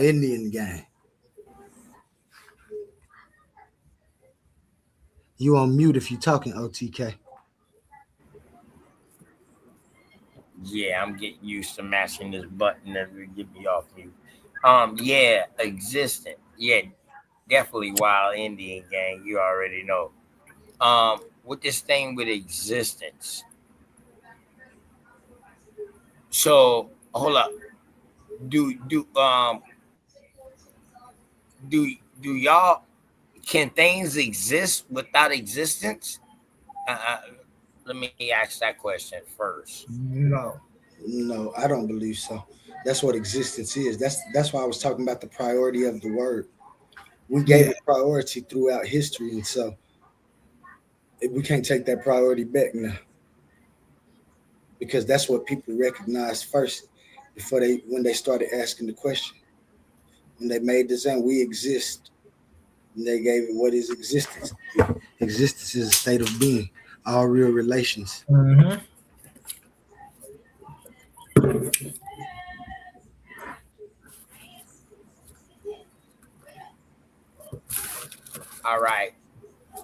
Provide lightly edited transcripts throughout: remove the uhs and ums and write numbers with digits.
Indian gang. You on mute if you talking, OTK. Yeah, I'm getting used to mashing this button that will get me off mute. Yeah, existent. Yeah, definitely wild Indian gang. You already know. With this thing with existence. So hold up. Do do y'all can things exist without existence? Uh, uh, Let me ask that question first. No. No, I don't believe so. That's what existence is. That's why I was talking about the priority of the word. We gave Yeah. it priority throughout history, and so we can't take that priority back now because that's what people recognized first before they when they started asking the question. When they made the saying, "We exist," and they gave it what is existence. Existence is a state of being. All real relations. Mm-hmm. All right.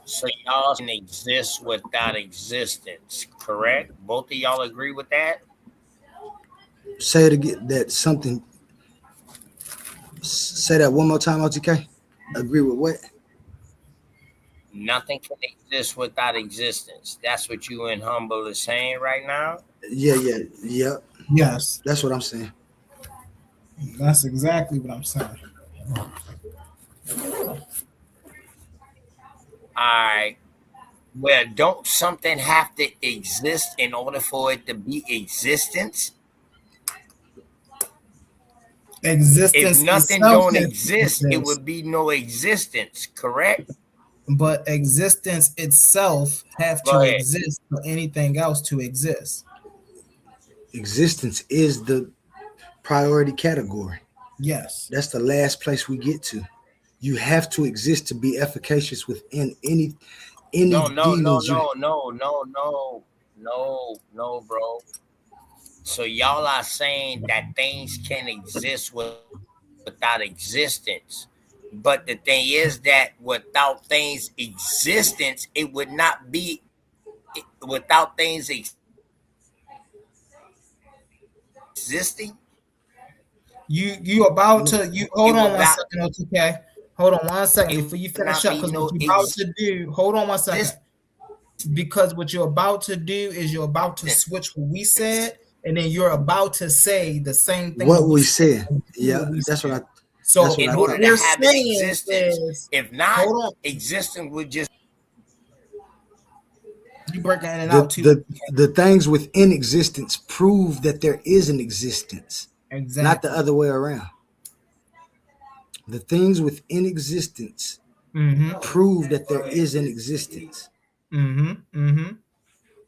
So y'all can exist without existence, correct? Both of y'all agree with that? Say it again. That something. Say that one more time, OTK. Agree with what? Nothing can exist without existence. That's what you and Humble is saying right now. Yeah. Yes. That's what I'm saying. That's exactly what I'm saying. All right. Well, don't something have to exist in order for it to be existence? If Existence nothing itself don't has to exist, it exist, would be no existence, correct? but existence itself have Go to ahead. exist for anything else to exist. Existence is the priority category. Yes. That's the last place we get to. You have to exist to be efficacious within any No, no, no, dealings you. no, no, no, no, no, bro. So y'all are saying that things can exist without existence. But the thing is that without things existence, it would not be without things existing. You about It to would you not hold on one second, OTK. Hold on one it second would before you not be finish up, no because what you're about to do, hold on one second. existence. Because what you're about to do is you're about to switch what we said, and then you're about to say the same thing that What we we said said. and repeat Yeah, what we that's what said. I. That's So what In I what order thought. to we're have an saying existence. is, If not, hold on, existence would just you breaking in and The out too. the the things within existence prove that there is an existence, not the Exactly. other way around. The things within existence Mm-hmm. prove that there is an existence. Mm-hmm. Mm-hmm.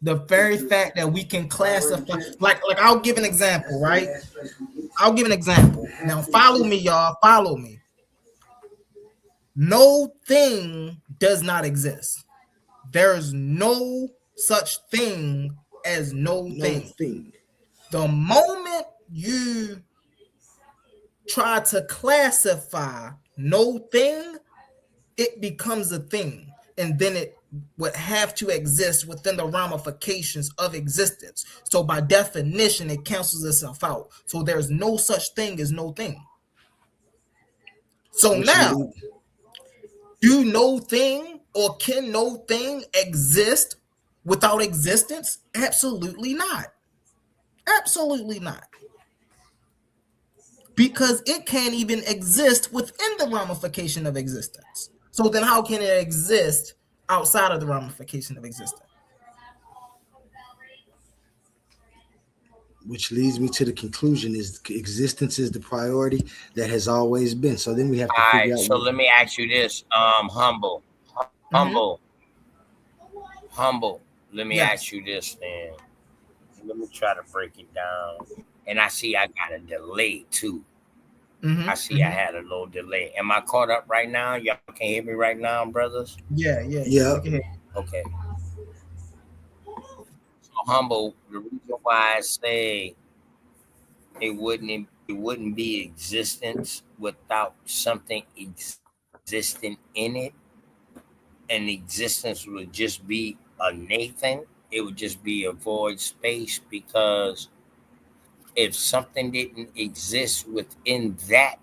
The very fact that we can classify, like I'll give an example, right? I'll give an example. Now follow me, y'all. Follow me. No thing does not exist. There's no such thing as no No thing. thing. The moment you try to classify no thing, it becomes a thing. And then it would have to exist within the ramifications of existence. So by definition, it cancels itself out. So there's no such thing as no thing. So Which now, lead, do no thing or can no thing exist without existence? Absolutely not. Absolutely not. Because it can't even exist within the ramification of existence. So then how can it exist outside of the ramification of existence? which leads me to the conclusion is existence is the priority that has always been. So then we have to all figure right. out So what. let me ask you this, Mm-hmm. humble. Let me ask Yes. you this then. Let me try to break it down. And I see I got a delay too. Mm-hmm. I see I Mm-hmm. had a little delay. Am I caught up right now? Y'all can hear me right now, brothers? Yeah, yeah, yeah. Yeah, We can hear. Okay. So humble, the reason why I say it wouldn't wouldn't be existence without something existing in it, and existence would just be a Nathan. It would just be a void space because if something didn't exist within that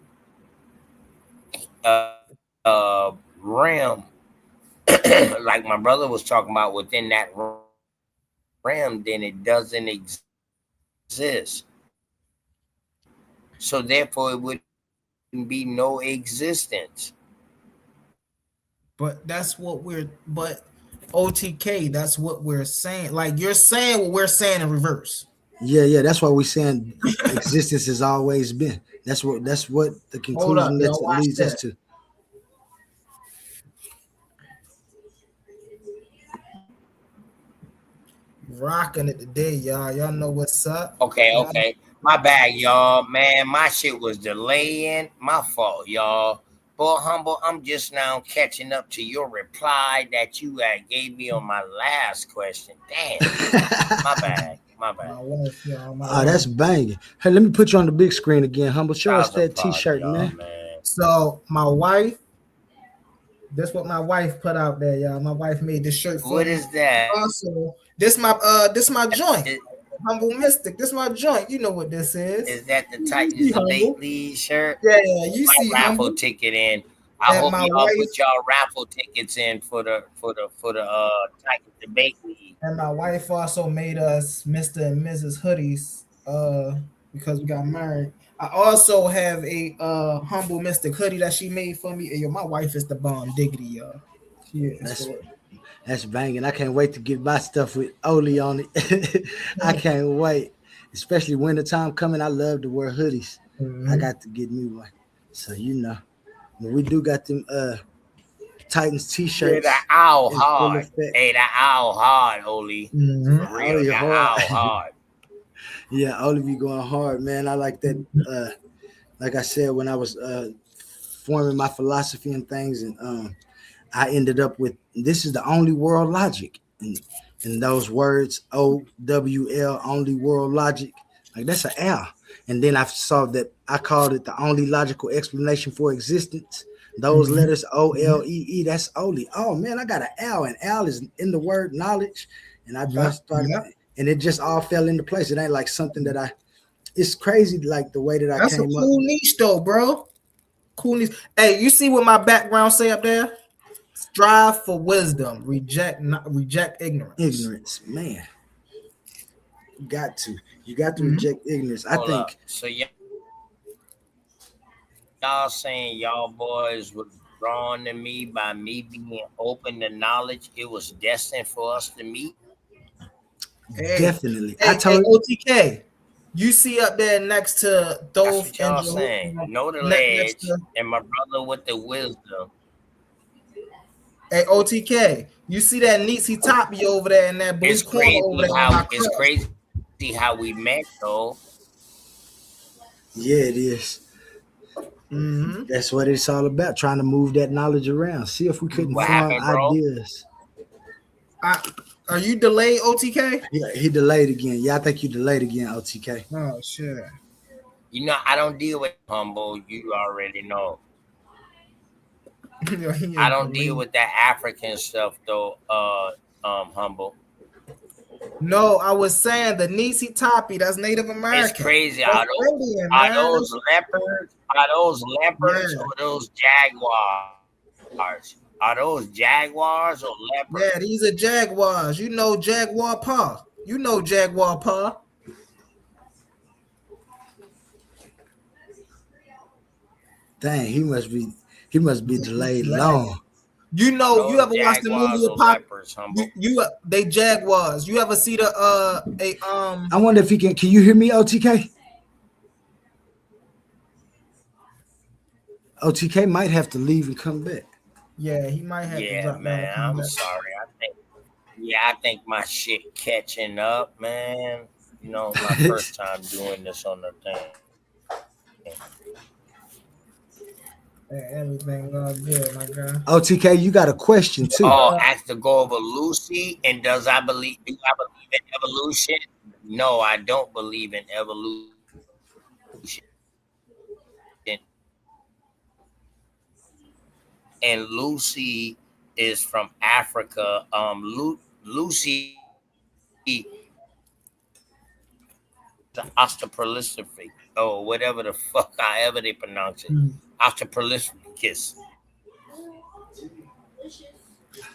realm, like my brother was talking about within that realm, then it doesn't exist. So therefore, it wouldn't be no existence. But that's what we're but OTK, that's what we're saying. Like you're saying what we're saying in reverse. Yeah, yeah. That's why we saying existence has always been. That's what the Hold up, conclusion y'all. that Watch leads us that. to. Rocking it today, y'all. Y'all know what's up. Okay, Y'all okay. My bad, y'all. Man, my shit was delaying. My fault, y'all. But humble, I'm just now catching up to your reply that you had gave me on my last question. Damn. My bad. My my bad. wife, y'all. My Oh, wife. that's banging. Hey, let me put you on the big screen again, humble. Show us Styles that apart, T-shirt, y'all, man. man. So my wife, that's what my wife put out there, y'all. My wife made this shirt for What me. is that? Also, this my joint. Humble Mystic. This my joint. You know what this is. Is that the You Titans see Elite Humble. League shirt? Yeah, Put you my see raffle Humble. ticket in. I And hope my y'all wife put y'all raffle tickets in for the Titans debate league. and my wife also made us Mr. and Mrs. hoodies because we got married. I also have a Humble Mystic hoodie that she made for me. And yo, my wife is the bomb diggity, y'all. She is That's for it. that's banging. I can't wait to get my stuff with Oli on it. I can't wait, especially wintertime coming. I love to wear hoodies. I Mhm. got to get me one. So but we do got them Titans Yeah, that T-shirts owl in full hard. effect. Hey, that owl hard, Oli. For Mhm. real, Oli that hard. owl hard. Yeah, Oli be going hard, man. I like that. Like I said, when I was forming my philosophy and things, and I ended up with this is the only world logic. And those words OWL, only world logic, like that's an L. And then I saw that I called it the only logical explanation for existence. Those Mhm. letters OLEE, that's only. Oh man, I got an L, and L is in the word knowledge. And I Yep. started, Yep. and it just all fell into place. It ain't like something that I. It's crazy, like the way that I That's a came up. cool niche though, bro. Cool niche. Hey, you see what my background say up there? Strive for wisdom, reject ignorance. Ignorance, man, got to. You got to Mhm. reject ignorance. I Hold up. think So y'all saying y'all boys was drawn to me by me being open to knowledge. It was destined for us to meet. Hey, definitely. I hey, told OTK. You see up there next to That's Dove what and y'all saying. Know the next ledge to and my brother with the wisdom. hey OTK. You see that Nisi Toppy over there in that blue It's corner over crazy there on how my cross. we met though. yeah, it is. Mm-hmm. That's what it's all about. Trying to move that knowledge around. See if we couldn't What Mm-hmm. form happened, bro? ideas. Are you delayed, OTK? Yeah, he delayed again. Yeah, I think you delayed again, OTK. Oh shit. You know, I don't deal with humble. You already know. He I is don't deal delayed. with that African stuff though. Humble. No, I was saying the Nisi Toppy, that's Native It's American. crazy. That's Indian, Are man. those leopards? Are those leopards Yeah. or those jaguars? Are those jaguars or leopards? Yeah, these are Jaguars. You know Jaguar Paw. You know Jaguar Paw. Dang, he must be delayed long. You Are know, you those ever watch the movie jaguars or Apoc? leopards, humble? They Jaguars. You ever see the a I wonder if he can you hear me, OTK? OTK might have to leave and come back. yeah, he might have to Yeah, drop down and man. come I'm back. sorry. I think my shit catching up, man. You know, my first time doing this on the thing. Hey, everything all good, my guy. OTK, you got a question too. Oh, ask to go over Lucy and do I believe in evolution? No, I don't believe in evolution. and Lucy is from Africa. Lucy the osteoprolific or whatever the fuck, however they pronounce it, Mm. osteoprolificus.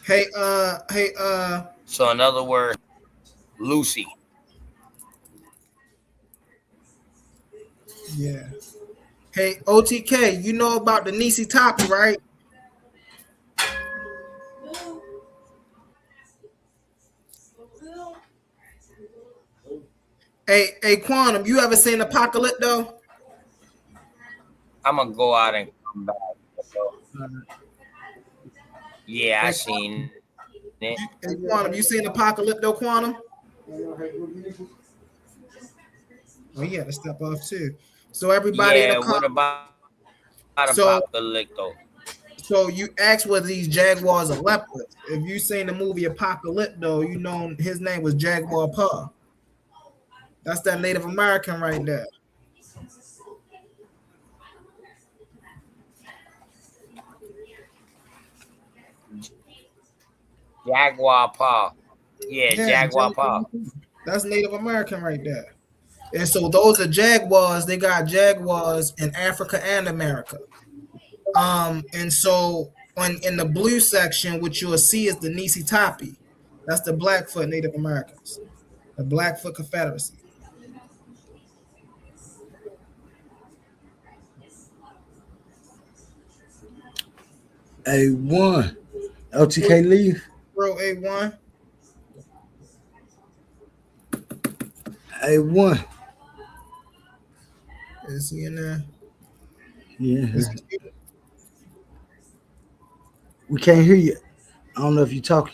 Hey, So in other words, Lucy. yeah. Hey, OTK, you know about the Nisi Topi, right? Hey, Quantum, you ever seen Apocalypto? I'm gonna go out and come back. Uh, Yeah, I hey, seen it. hey, Quantum, you seen Apocalypto, Quantum? Oh, he had to step off too. So everybody in the Yeah, what comments. about So Apocalypto? so you asked whether these jaguars are leopards. If you seen the movie Apocalypto, you know his name was Jaguar Paw. That's that Native American right there. Jaguar Paw. Yeah, Yeah, Jaguar Jaguar Paw. Paw. That's Native American right there. And so those are jaguars. They got jaguars in Africa and America. And so on in the blue section, what you'll see is the Nisi Tapi. That's the Blackfoot Native Americans, the Blackfoot Confederacy. A1. Who LTK leave. Bro A1? A1. Is he in there? Yeah. Is he- We can't hear you. I don't know if you're talking.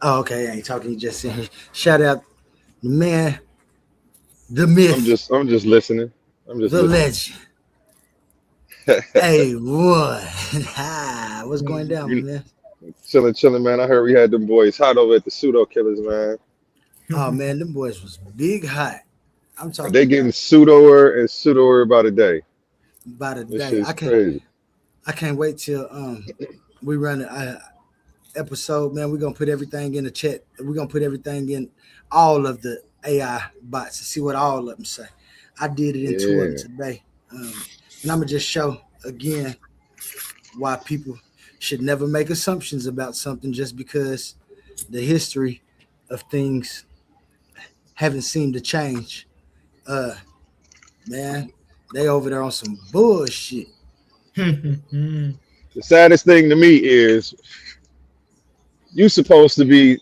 Oh, okay. I ain't talking. You just saying. Shout out the man, the myth, I'm just listening. I'm just the listening. legend. A1. What's going down, You man? chilling, man. I heard we had them boys hot over at the pseudo killers, man. Oh man, them boys was big hot. I'm talking They getting pseudoer and pseudoer by the day. about a This day. shit's crazy. I can't wait till we run an episode, man. We're gonna put everything in the chat. We're gonna put everything in all of the AI bots to see what all of them say. I did it in two of them Yeah. today, and I'm gonna just show again why people should never make assumptions about something just because the history of things haven't seemed to change. Uh, man, they over there on some bullshit. The saddest thing to me is you supposed to be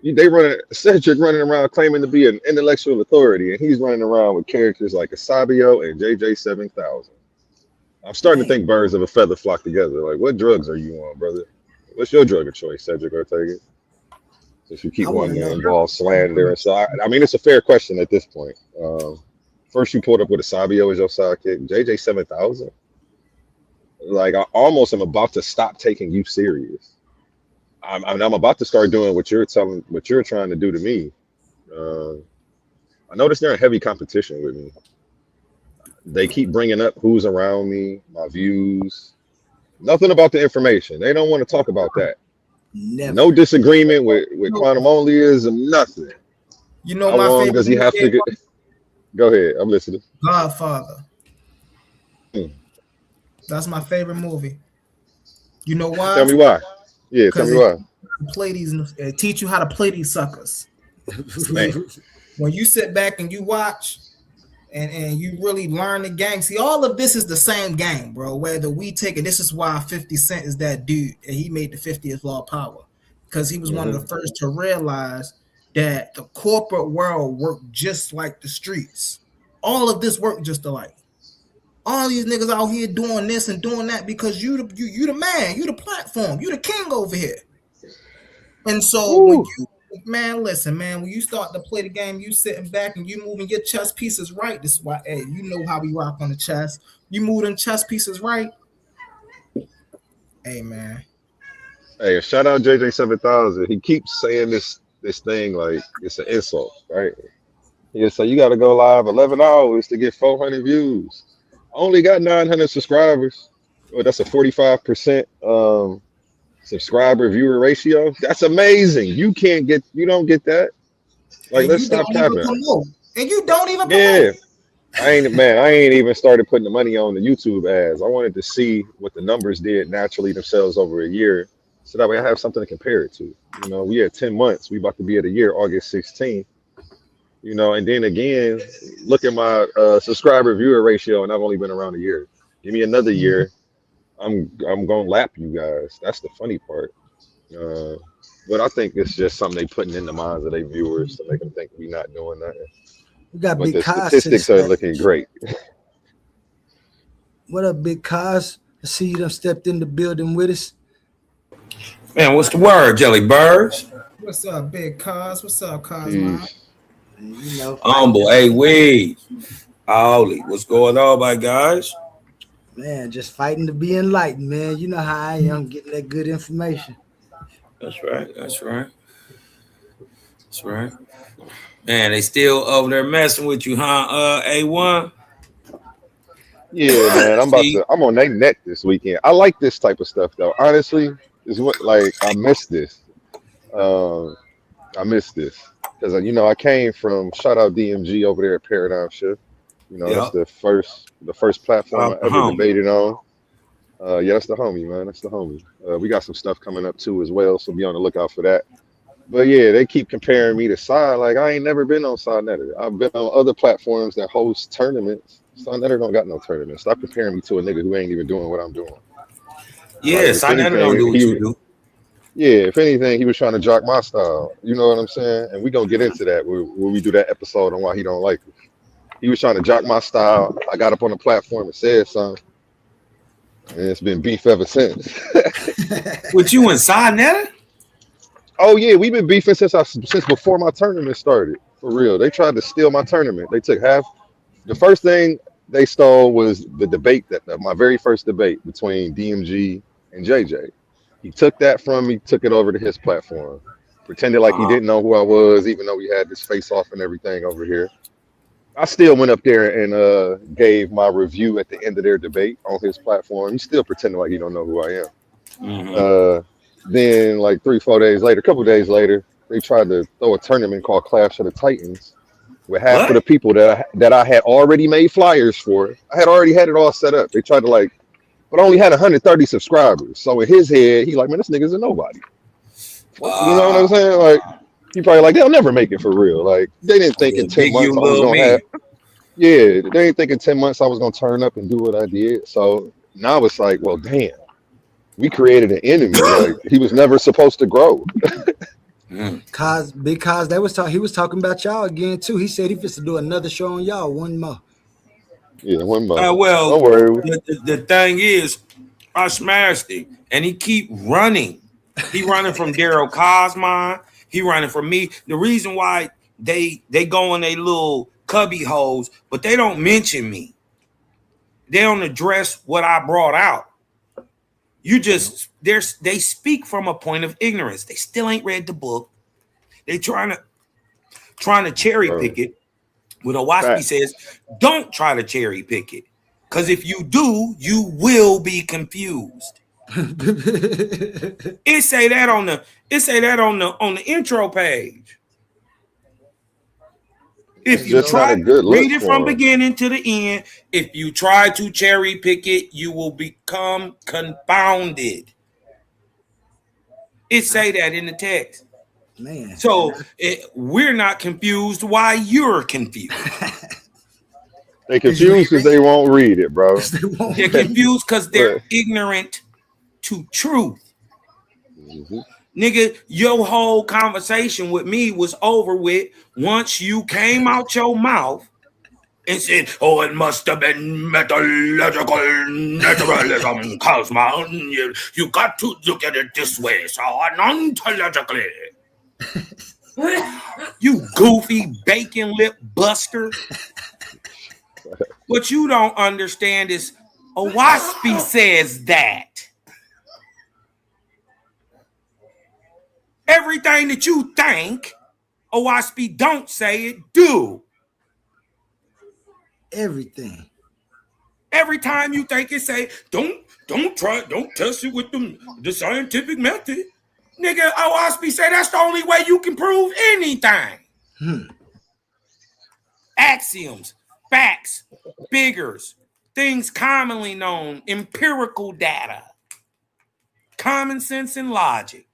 they running Cedric running around claiming to be an intellectual authority, and he's running around with characters like Asabio and JJ 7000. I'm starting to Man, think birds of a feather flock together. Like, what drugs are you on, brother? What's your drug of choice, Cedric Ortega? Since you keep I want to wanting to know. involve slander, and so I mean, it's a fair question at this point. First, you pulled up with Asabio as your sidekick, JJ 7000. Like, I almost am about to stop taking you serious. I'm about to start doing what you're trying to do to me. Uh, I noticed they're in heavy competition with me. They keep bringing up who's around me, my views. Nothing about the information. They don't want to talk about that. Never. No disagreement with quantum onlyism, nothing. You know How my long favorite does he have to movie, get? Go ahead. I'm listening. Godfather. Hmm. That's my favorite movie. You know Tell why? me why. Yeah, tell Because me why. it teach you how to play these suckers. Man, See, when you sit back and you watch and you really learn the game. See, all of this is the same game, bro. Whether we take it, this is why 50 Cent is that dude, and he made the 50th law of power. Because he was one of hmm the first to realize that the corporate world worked just like the streets. All of this worked just alike. All these niggas out here doing this and doing that because you the man, you the platform, you the king over here. And so when Woo. you man, listen, man, when you start to play the game, you sitting back and you moving your chess pieces right. This is why, hey, you know how we rock on the chess. You move them chess pieces right. Hey, man. Hey, shout out JJ 7000. He keeps saying this thing like it's an insult, right? Yeah, so you got to go live 11 hours to get 400 views. Only got 900 subscribers. Well, that's a 45% subscriber viewer ratio. That's amazing. You don't get that. Like, And let's you stop don't even capping. promote. And you don't even Yeah. promote. I ain't even started putting the money on the YouTube ads. I wanted to see what the numbers did naturally themselves over a year. So that way I have something to compare it to. You know, we had 10 months. We about to be at a year, August 16th. You know, and then again, look at my subscriber viewer ratio, and I've only been around a year. Give me another year, I'm gonna lap you guys. That's the funny part. Uh, but I think it's just something they putting in the minds of their viewers to make them think we not doing nothing. We got But Big the Cos to the statistics are looking stage. great. What up, Big Cos? I see you done stepped in the building with us. Man, what's the word, Jelly Birds? What's up, Big Cos? What's up, Cosmo? Jeez. You know, fighting Humble, hey, Weed. Ollie, what's going on, my guys? man, just fighting to be enlightened, man. You know how I am getting that good information. That's right, that's right, that's right. Man, they still over there messing with you, huh? A1. Yeah, man. See, I'm on their neck this weekend. I like this type of stuff though. Honestly, is what like I miss this. Um, I miss this because you know I came from shout out DMG over there at Paradigm Shift. You know that's yep, the first platform I ever home. debated on. Yeah, that's the homie, man. That's the homie. We got some stuff coming up too as well, so be on the lookout for that. But yeah, they keep comparing me to Side. Like I ain't never been on Side Netter. I've been on other platforms that host tournaments. Side Netter don't got no tournaments. Stop comparing me to a nigga who ain't even doing what I'm doing. Like Yeah, if Sinetta don't anything, do what you do. he was trying to jock my style. You know what I'm saying? And we gonna get into that when we do that episode on why he don't like it. He was trying to jock my style. I got up on the platform and said something, and it's been beef ever since. With you inside Netta? Oh yeah, we've been beefing since before my tournament started. For real, they tried to steal my tournament. They took half. The first thing they stole was the debate that my very first debate between DMG and JJ. He took that from me, took it over to his platform, pretended like he Uh-huh. didn't know who I was, even though we had this face off and everything over here. I still went up there and gave my review at the end of their debate on his platform. He still pretending like he don't know who I am. Mm-hmm. Uh, then like 3 4 days later, a couple days later, they tried to throw a tournament called Clash of the Titans with half of What? the people that I had already made flyers for. I had already had it all set up. They tried to like, but I only had 130 subscribers. So in his head, he like, man, this nigga's a nobody. You know what I'm Wow. saying? Like he probably like they'll never make it for real. Like they didn't think in Yeah, 10 big months you, I was little gonna have. me. Yeah, they didn't think in 10 months I was gonna turn up and do what I did. So now it's like, well, damn, we created an enemy. Like he was never supposed to grow. Mm. Cos, Big Cos, he was talking about y'all again too. He said he fits to do another show on y'all, one more. Yeah, one more. Well, Don't worry. the thing is, I smashed it, and he keep running. He running from Daryl Cosmine. He running from me. The reason why they go in their little cubby holes, but they don't mention me. They don't address what I brought out. You just they speak from a point of ignorance. They still ain't read the book. They trying to cherry Bro, pick it. What Owaski facts. says, don't try to cherry pick it. Because if you do, you will be confused. It say that on the intro page. It's If you just not try a good look read it from for him. beginning to the end, if you try to cherry pick it, you will become confounded. It say that in the text. Man, and So we're not confused why you're confused. They because you confused ain't because read they it, won't read it, bro. because they won't They're read it. confused because they're Look. ignorant to truth. Mhm. Nigga, your whole conversation with me was over with once you came out your mouth and said, oh, it must have been metallurgical naturalism, Cosmo. You got to look at it this way, so ontologically. You goofy bacon lip buster. What you don't understand is Owaspy says that. Everything that you think, Owaspy don't say it, do. Everything. Every time you think it say, don't test it with the scientific method. Nigga, Osby say that's the only way you can prove anything. Axioms, facts, figures, things commonly known, empirical data, common sense and logic.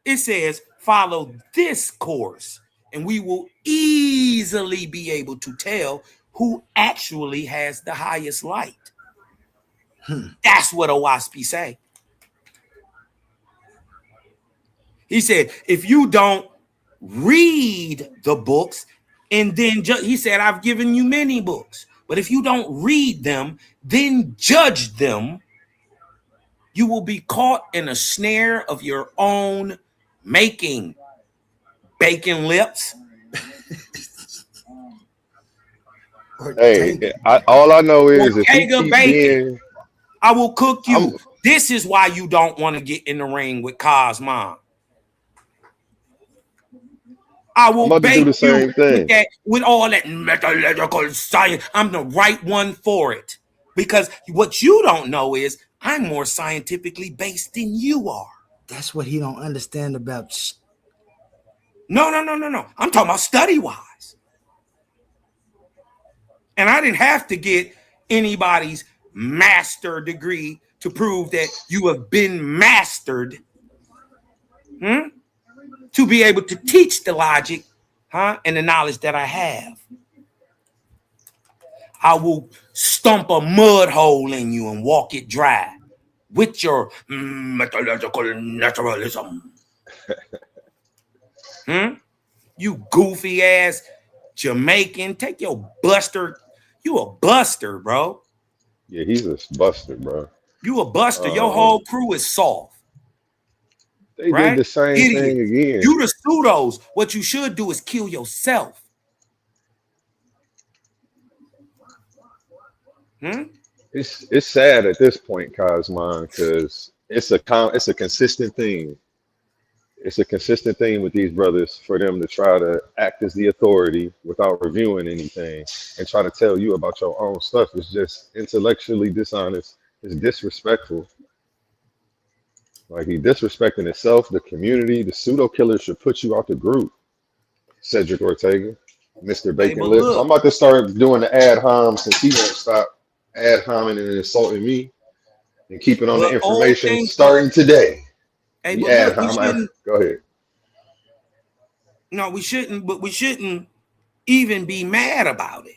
It says, follow this course, and we will easily be able to tell who actually has the highest light. That's what Owaspi say. He said, if you don't read the books, and then he said, I've given you many books, but if you don't read them, then judge them, you will be caught in a snare of your own making. Bacon lips. Hey, all I know is if he keep being, I will cook you. This is why you don't want to get in the ring with Cosmon. I will bake you with all that metallurgical science. I'm the right one for it. Because what you don't know is I'm more scientifically based than you are. That's what he don't understand about. No. I'm talking about study-wise. And I didn't have to get anybody's master degree to prove that you have been mastered. To be able to teach the logic, and the knowledge that I have. I will stump a mud hole in you and walk it dry with your metallurgical naturalism. You goofy ass Jamaican, take your buster. You a buster, bro. Yeah, he's a buster, bro. You a buster. Your whole crew is soft. They did the same thing again. You the pseudos. What you should do is kill yourself. It's sad at this point, Cosmon, because it's a consistent thing. It's a consistent thing with these brothers for them to try to act as the authority without reviewing anything and try to tell you about your own stuff. It's just intellectually dishonest. It's disrespectful. Like he disrespecting himself, the community. The pseudo killer should put you out the group. Cedric Ortega, Mr. Bacon Lips. I'm about to start doing the ad hom since he won't stop ad homing and insulting me and keeping on the information starting today. Hey, go ahead. No, we shouldn't, but we shouldn't even be mad about it.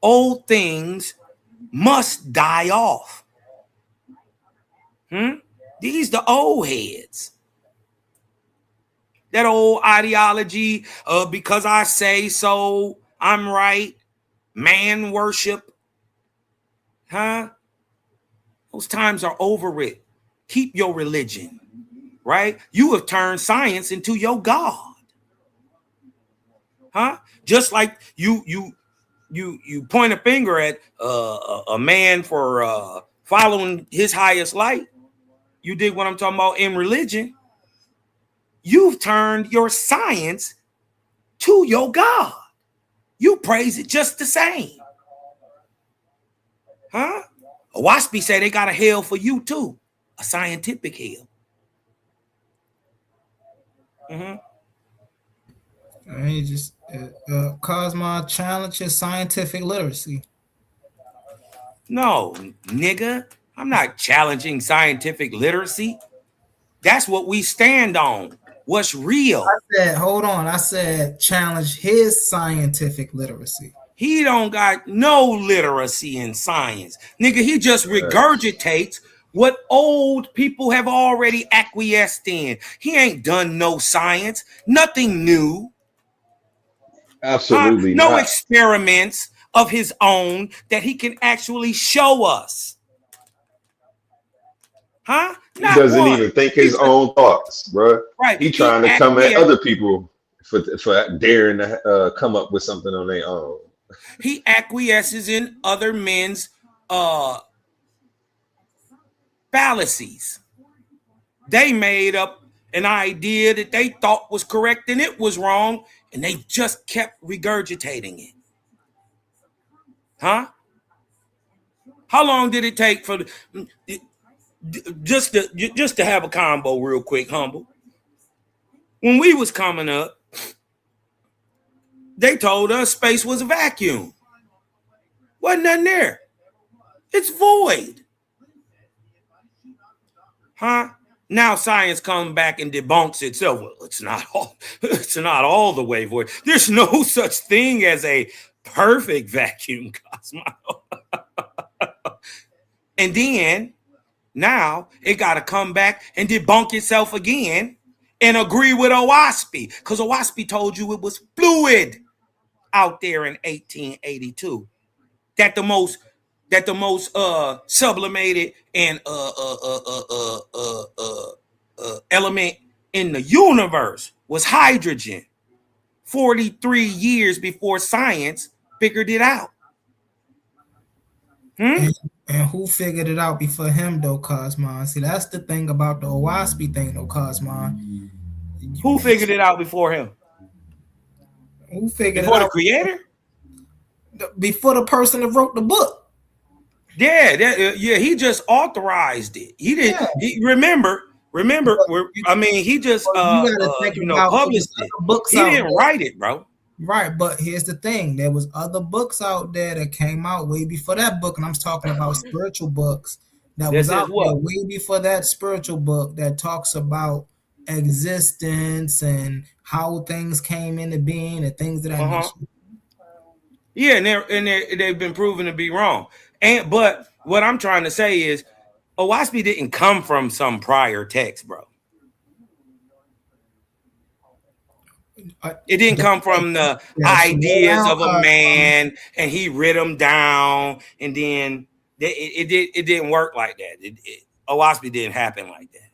Old things must die off. These the old heads. That old ideology of because I say so, I'm right. Man worship. Those times are over it. Keep your religion, right? You have turned science into your God. Just like you point a finger at a man for following his highest light. You dig what I'm talking about in religion? You've turned your science to your God. You praise it just the same. Owaspi say they got a hell for you too. A scientific hell. He just Cosmo challenges scientific literacy. No, nigga. I'm not challenging scientific literacy. That's what we stand on. What's real? I said, hold on. I said challenge his scientific literacy. He don't got no literacy in science. Nigga, he just regurgitates what old people have already acquiesced in. He ain't done no science, nothing new. Absolutely no not. Experiments of his own that he can actually show us. He doesn't even think his own thoughts, bro. Right. He trying to come at other people for daring to come up with something on their own. He acquiesces in other men's fallacies. They made up an idea that they thought was correct and it was wrong, and they just kept regurgitating it. Huh? How long did it take for just to have a combo real quick, humble? When we was coming up, they told us space was a vacuum. Wasn't nothing there. It's void. Huh? Now science comes back and debunks itself. Well, it's not all the way void. There's no such thing as a perfect vacuum, Cosmo. And then now it got to come back and debunk itself again and agree with Owaspy, because Owaspy told you it was fluid out there in 1882. That the most sublimated and element in the universe was hydrogen. 43 years before science figured it out. And who figured it out before him, though, Cosmon? See, that's the thing about the Owaspy thing, though, Cosmon. Who figured it out before him? Who figured before it the out? Creator? Before the person that wrote the book. Yeah, he just authorized it. He didn't. Yeah. Remember. I mean, he just published it. He didn't write it, bro. Right, but here's the thing: there was other books out there that came out way before that book, and I'm talking about spiritual books that was out there way before that spiritual book that talks about existence and how things came into being and things that I mentioned. Yeah, and they've been proven to be wrong. But what I'm trying to say is, Owaspy didn't come from some prior text, bro. It didn't come from the ideas of a man, and he writ them down, and then it didn't work like that. Owaspy didn't happen like that.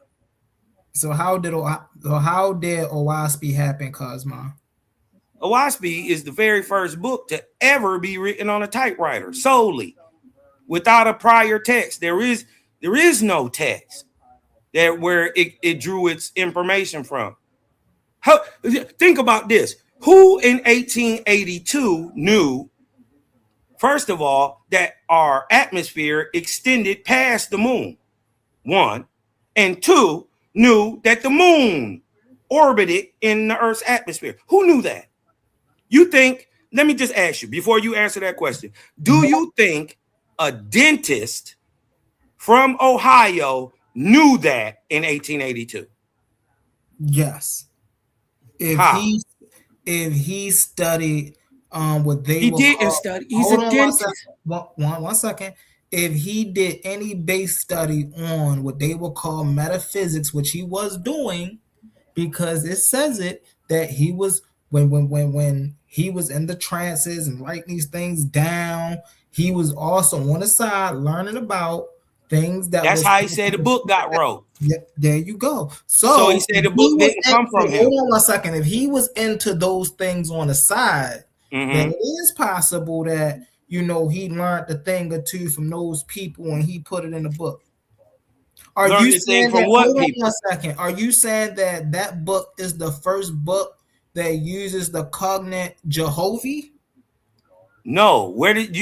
So how did Owaspy happen, Cosmo? Owaspy is the very first book to ever be written on a typewriter solely, without a prior text. There is no text where it drew its information from. Think about this. Who in 1882 knew, first of all, that our atmosphere extended past the moon? One. And two, knew that the moon orbited in the Earth's atmosphere. Who knew that? You think, let me just ask you, before you answer that question, do you think a dentist from Ohio knew that in 1882? Yes. If he studied what they he didn't study. He's a dentist. One second. If he did any base study on what they will call metaphysics, which he was doing, because it says it that he was when he was in the trances and writing these things down, he was also on the side learning about things that's how he said the book got wrote. Yeah, there you go. So he said the book didn't come from him. Hold on 1 second. If he was into those things on the side, then it is possible that he learned a thing or two from those people and he put it in the book. Are you saying from what people? 1 second. Are you saying that book is the first book that uses the cognate Jehovah? No.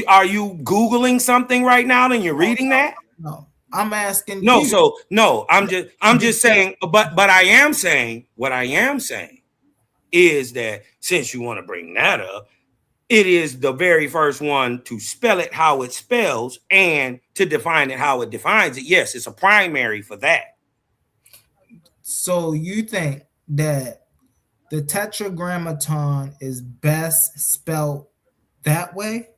Are you Googling something right now and you're reading that? No. I'm asking. No, so no, I'm just saying, but I am saying, what I am saying is that since you want to bring that up, it is the very first one to spell it how it spells and to define it how it defines it. Yes, it's a primary for that. So you think that the tetragrammaton is best spelled that way?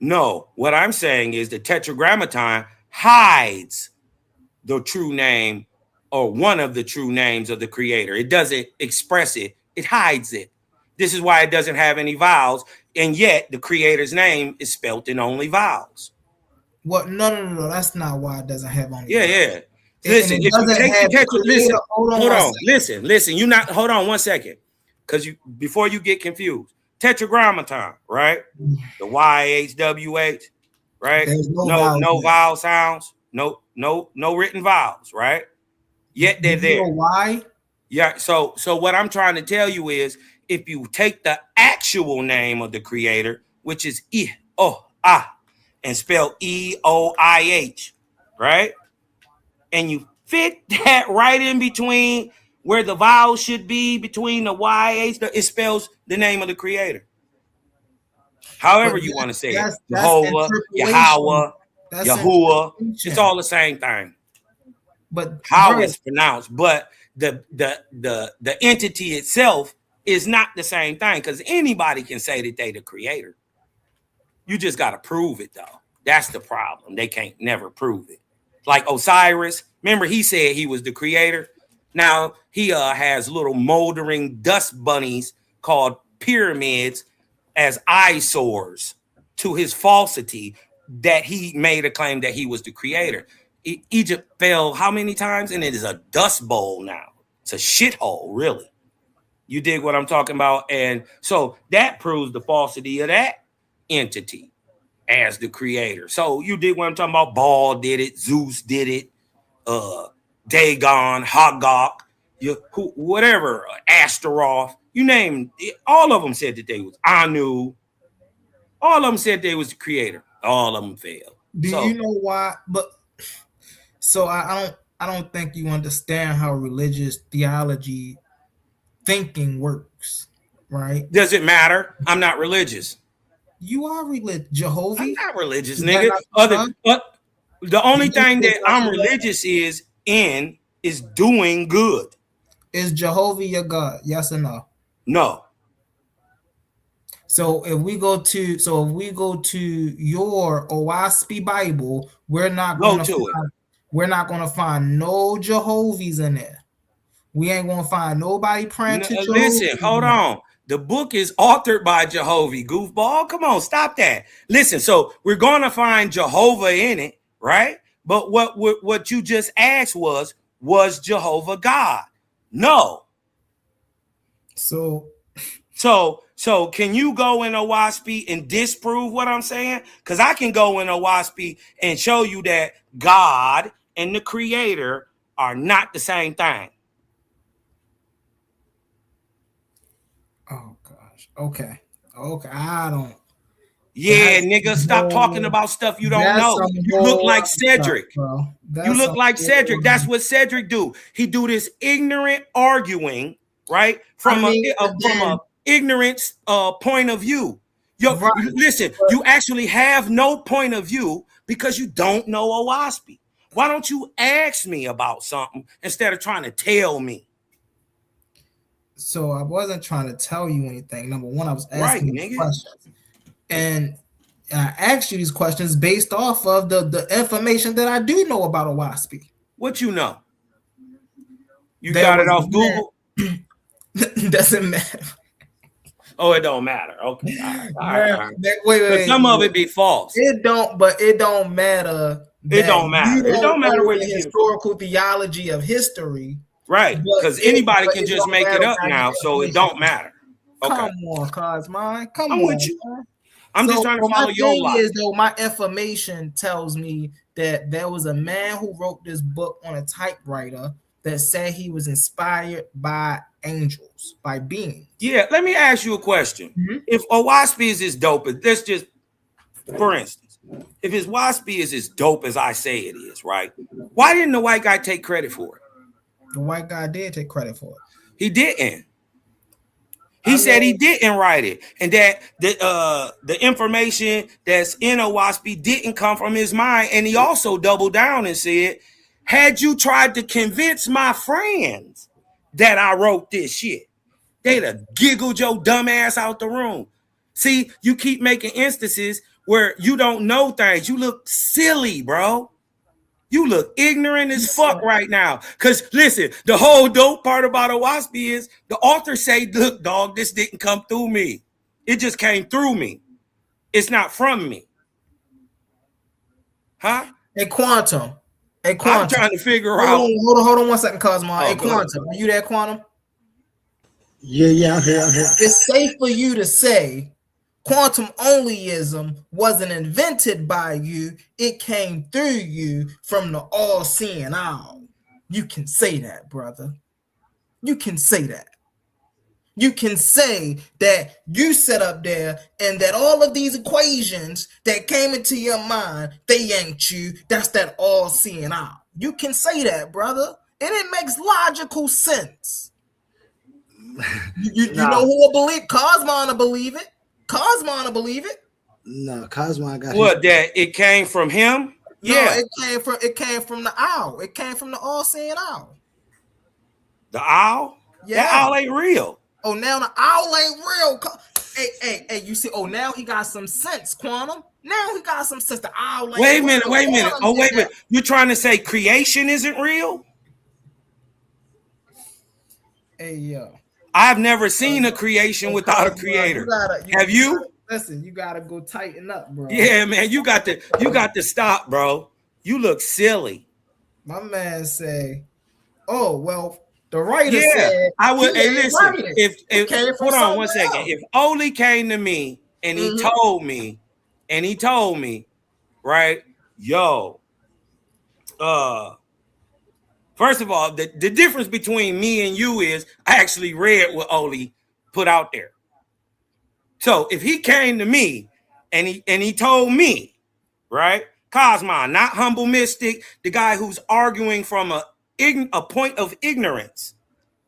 No, what I'm saying is the tetragrammaton hides the true name or one of the true names of the creator. It doesn't express it. It hides it. This is why it doesn't have any vowels. And yet the creator's name is spelt in only vowels. What? No. That's not why it doesn't have only vowels. Yeah. Listen, if you take the listen. You not, hold on 1 second. Because before you get confused, tetragrammaton, right? The YHWH, right? No vowel sounds, no written vowels, right? Yet they're there. Why? Yeah. So what I'm trying to tell you is, if you take the actual name of the creator, which is and spell EOIH, right? And you fit that right in between where the vowel should be between the YH, it spells the name of the creator. However you want to say it. Jehovah, Yahweh, Yahuwah. It's all the same thing. But how it's pronounced, but the entity itself is not the same thing, because anybody can say that they the creator. You just got to prove it, though. That's the problem. They can't never prove it. Like Osiris, remember he said he was the creator. Now he has little moldering dust bunnies called pyramids as eyesores to his falsity that he made a claim that he was the creator. Egypt fell how many times? And it is a dust bowl now. It's a shithole, really. You dig what I'm talking about? And so that proves the falsity of that entity as the creator. So you dig what I'm talking about? Baal did it. Zeus did it. Dagon, Hagok, whatever, Astaroth, you name it, all of them said that they was Anu. All of them said they was the creator. All of them failed. Do you know why? But so I don't think you understand how religious theology thinking works, right? Does it matter? I'm not religious. You are religious, Jehovah. I'm not religious, nigga. The only thing that I'm religious is doing good. Is Jehovah your God? Yes or no? No. So if we go to your OSP Bible, we're not going to find no Jehovah's in there. We ain't going to find nobody praying to Jehovah. Listen, hold on. The book is authored by Jehovah, goofball. Come on, stop that. Listen, so we're going to find Jehovah in it, right? But what you just asked was Jehovah God? No. So can you go in OSP and disprove what I'm saying? Because I can go in OSP and show you that God and the creator are not the same thing. Oh gosh. Okay. I don't. Yeah, nigga, stop talking about stuff you don't know. You look like Cedric. You look like Cedric. That's what Cedric do. He do this ignorant arguing, right? From a ignorance point of view. Listen, you actually have no point of view because you don't know OSP. Why don't you ask me about something instead of trying to tell me? So I wasn't trying to tell you anything. Number one, I was asking you questions. And I asked you these questions based off of the information that I do know about OSP. What you know? You got it off Google? Doesn't matter. Oh, it don't matter. Okay. All right. Wait. Some of it be false. It don't matter. It don't matter. It don't matter where the you historical theology of history. Right. Because anybody can just make it up now, so it don't matter. Okay. Come on, Cosmine. I'm with you. I'm just trying to follow your logic. My information tells me that there was a man who wrote this book on a typewriter that said he was inspired by angels, by beings. Yeah, let me ask you a question. Mm-hmm. If OSP is as dope as, let's just, for instance, if his WASP is as dope as I say it is, right? Why didn't the white guy take credit for it? The white guy did take credit for it. He didn't. He said he didn't write it, and that the information that's in OSP didn't come from his mind. And he also doubled down and said, had you tried to convince my friends that I wrote this shit, they'd have giggled your dumb ass out the room. See, you keep making instances where you don't know things. You look silly, bro. You look ignorant as fuck right now. Because listen, the whole dope part about OSP is the author say, look, dog, this didn't come through me. It just came through me. It's not from me. Huh? A quantum. I'm trying to figure out. Hold on 1 second, Cosmo. A quantum. Are you there, quantum? Yeah, I'm here. It's safe for you to say quantum onlyism wasn't invented by you. It came through you from the all-seeing all. You can say that, brother. You can say that. you can say that you set up there and that all of these equations that came into your mind, they ain't you. That's that all-seeing eye. You can say that, brother, and it makes logical sense. You know who will believe? Cosmon will believe it. Cosmon will believe it. No, Cosmon got what that it came from him. No, Yeah, it came from the owl. It came from the all-seeing owl. the owl. Yeah. That owl ain't real. Oh, now the owl ain't real. Hey, you see, oh, now he got some sense, Quantum. Now he got some sense. The owl ain't Wait a real. minute. Quantum Oh, did wait a minute. that. You're trying to say creation isn't real? Hey, yo. I've never seen a creation without a creator. Have you? Listen, you gotta go tighten up, bro. Yeah, man. You got to stop, bro. You look silly. My man say, "Oh well." The writer Yeah, said, I would. he Hey, ain't listen. write it. If It came from hold on one somewhere second. else. If Oli came to me and he told me, right, yo, first of all, the difference between me and you is I actually read what Oli put out there. So if he came to me and he told me, right, Cosmon, not humble mystic, the guy who's arguing from a point of ignorance.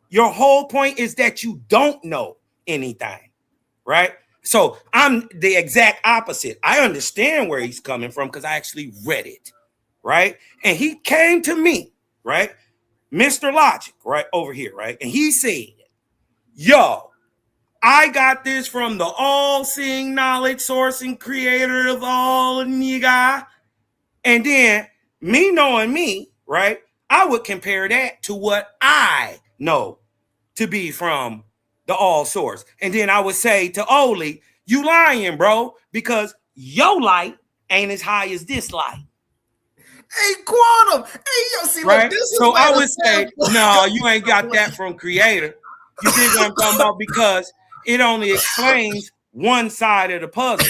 Your whole point is that you don't know anything, right? So I'm the exact opposite. I understand where he's coming from because I actually read it, right? And he came to me, right? Mr. Logic, right over here, right? And he said, yo, I got this from the all-seeing knowledge source and creator of all nigga. And then me knowing me, right? I would compare that to what I know to be from the all source. And then I would say to Oli, you lying, bro, because your light ain't as high as this light. Hey, Quantum. Hey, yo, see, right? look, this is so where I the would say, no, you ain't got that from creator. You dig what I'm talking about? Because it only explains one side of the puzzle.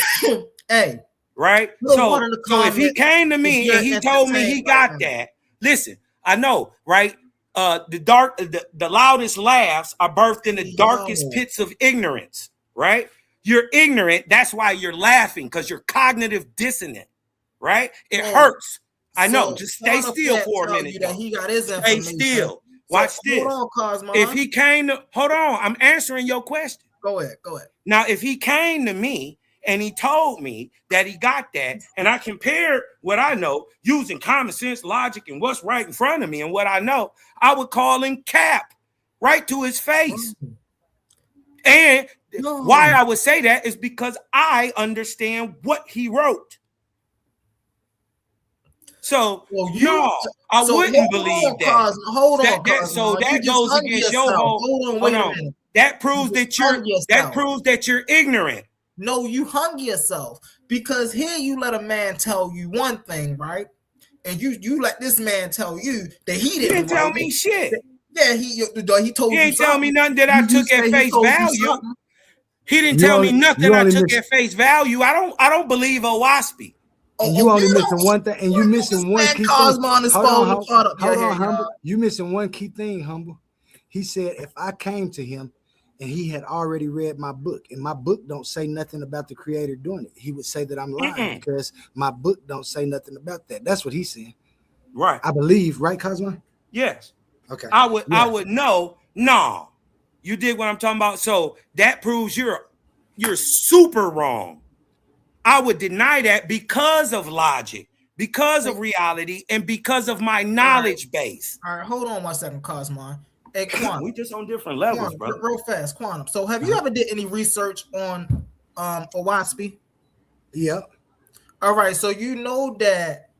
Hey. Right? So if he came to me and he told me he got that, listen, I know, right? The loudest laughs are birthed in the darkest pits of ignorance, right? You're ignorant, that's why you're laughing, because you're cognitive dissonant, right? It hurts. I know. Just stay still for a minute. Stay still. Watch this. Hold on, Cosmo. If he came to, hold on, I'm answering your question. Go ahead. Now, if he came to me and he told me that he got that, and I compared what I know using common sense, logic, and what's right in front of me and what I know, I would call him cap right to his face. And why I would say that is because I understand what he wrote. So, I wouldn't believe that. Hold on, so that goes against your whole. Hold on. That proves that you're ignorant. No, you hung yourself, because here you let a man tell you one thing, right? And you let this man tell you that he didn't tell me shit. Yeah, he told you. He ain't tell me nothing that I took at face value. He didn't tell me nothing I took at face value. I don't believe a waspy. And you only missing one thing, and you missing one key thing. Hold on, Humble. You missing one key thing, Humble. He said if I came to him and he had already read my book, and my book don't say nothing about the creator doing it, he would say that I'm lying because my book don't say nothing about that. That's what he's saying. Right. I believe, right, Cosmo? Yes. Okay. I would know. No. You did what I'm talking about. So that proves you're super wrong. I would deny that because of logic, because of reality, and because of my knowledge base. All right, hold on 1 second, Cosmo. Hey, Quantum. We just on different levels, bro. Real fast, Quantum. So, have you ever did any research on Owaspy? Yeah. All right. So you know that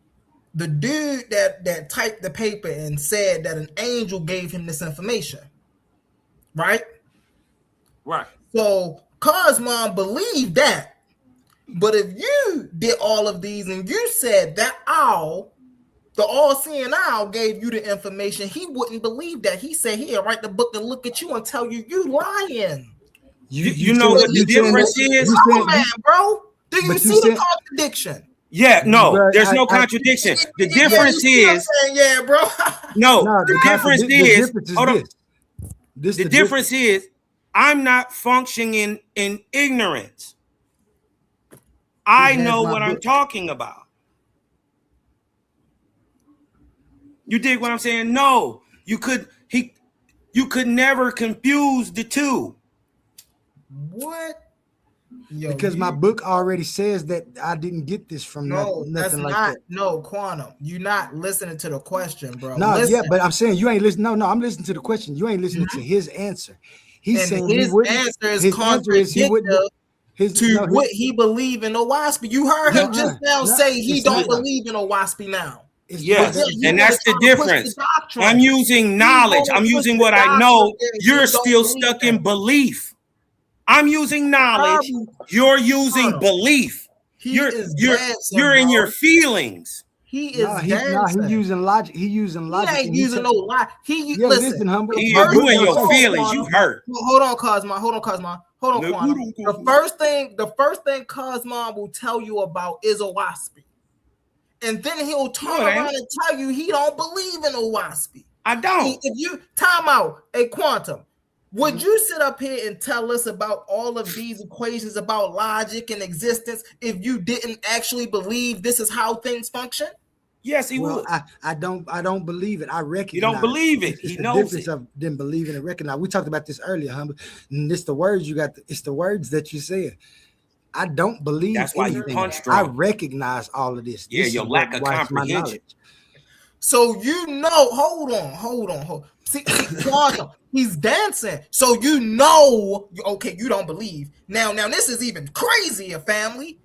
the dude that typed the paper and said that an angel gave him this information, right? Right. So Cosmo believed that. But if you did all of these and you said that owl, the all-seeing owl gave you the information, he wouldn't believe that. He said he'll write the book and look at you and tell you lying. You know what the difference is? Oh, man, bro. Do you see the contradiction? Yeah, no, there's no contradiction. The difference is, yeah, bro. No, the difference is, hold on. The difference is, I'm not functioning in ignorance. I know what I'm talking about. You dig what I'm saying? No, you could never confuse the two. What? Yo, because my book already says that I didn't get this from nothing like that. No, Quantum. You're not listening to the question, bro. No, listen. yeah, but I'm saying you ain't listening. No, I'm listening to the question. You ain't listening to his answer. He's and saying his he wouldn't. answer is His answer is he wouldn't. What he believe in Owaspy. You heard him just now say he don't believe in Owaspy now. Yes, and that's the difference. I'm using knowledge. I'm using what I know. You're still stuck in belief. I'm using knowledge. You're using belief. You're in your feelings. He is he using logic. He using logic. He ain't using no logic. Listen, humble. You in your feelings. You hurt. Hold on, Cosmo. Hold on, Quantum. The first thing Cosmo will tell you about is Owaspy. And then he'll turn around and tell you he don't believe in Owaspy. I don't. If you time out a Quantum, would you sit up here and tell us about all of these equations about logic and existence if you didn't actually believe this is how things function? Yes, he would. I don't believe it. I recognize. You don't believe it. He knows difference of them believing and recognize. We talked about this earlier, humble. And it's the words you got. It's the words that you said. I don't believe. That's why you punched I recognize all of this. Yeah, your lack of comprehension. So hold on. See, Quantum, he's dancing. So you don't believe. Now this is even crazier, family.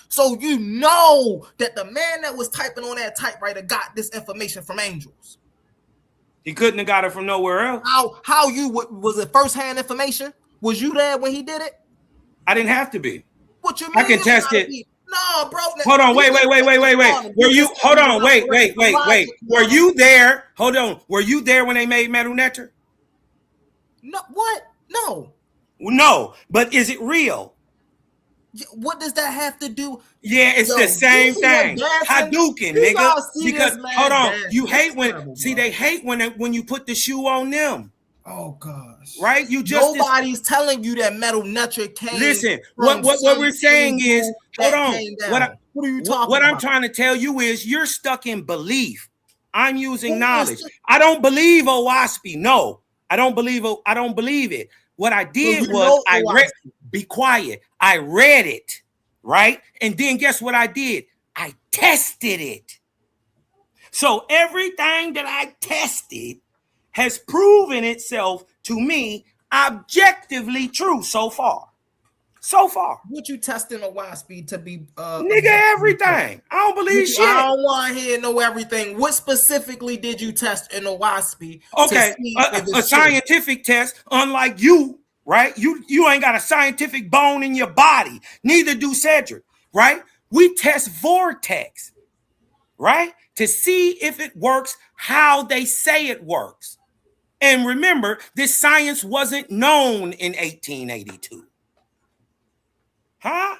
So you know that the man that was typing on that typewriter got this information from angels. He couldn't have got it from nowhere else. How was it firsthand information? Was you there when he did it? I didn't have to be. What you mean? I can test it. No, bro. Hold on. Wait. Were you? Hold on. Wait. Were you there? Hold on. Were you there when they made Metal Nectar? No. What? No. No. But is it real? What does that have to do? Yeah, it's the same thing. Hadouken, nigga. Because hold on, you hate when they hate when you put the shoe on them. Oh gosh. Right? Nobody's telling you that Metal Nectar came. Listen, what we're saying is, hold on. What are you talking about? What I'm trying to tell you is you're stuck in belief. I'm using knowledge. I don't believe Owaspy. No, I don't believe it. What I did was be quiet. I read it, right? And then guess what I did? I tested it. So everything that I tested has proven itself to me objectively true so far. What you testing Owaspy to be nigga, everything. I don't believe shit. I don't want to hear know everything. What specifically did you test in Owaspy? Okay, a scientific test, unlike you, right? You ain't got a scientific bone in your body. Neither do Cedric, right? We test vortex, right? To see if it works how they say it works. And remember, this science wasn't known in 1882. Huh?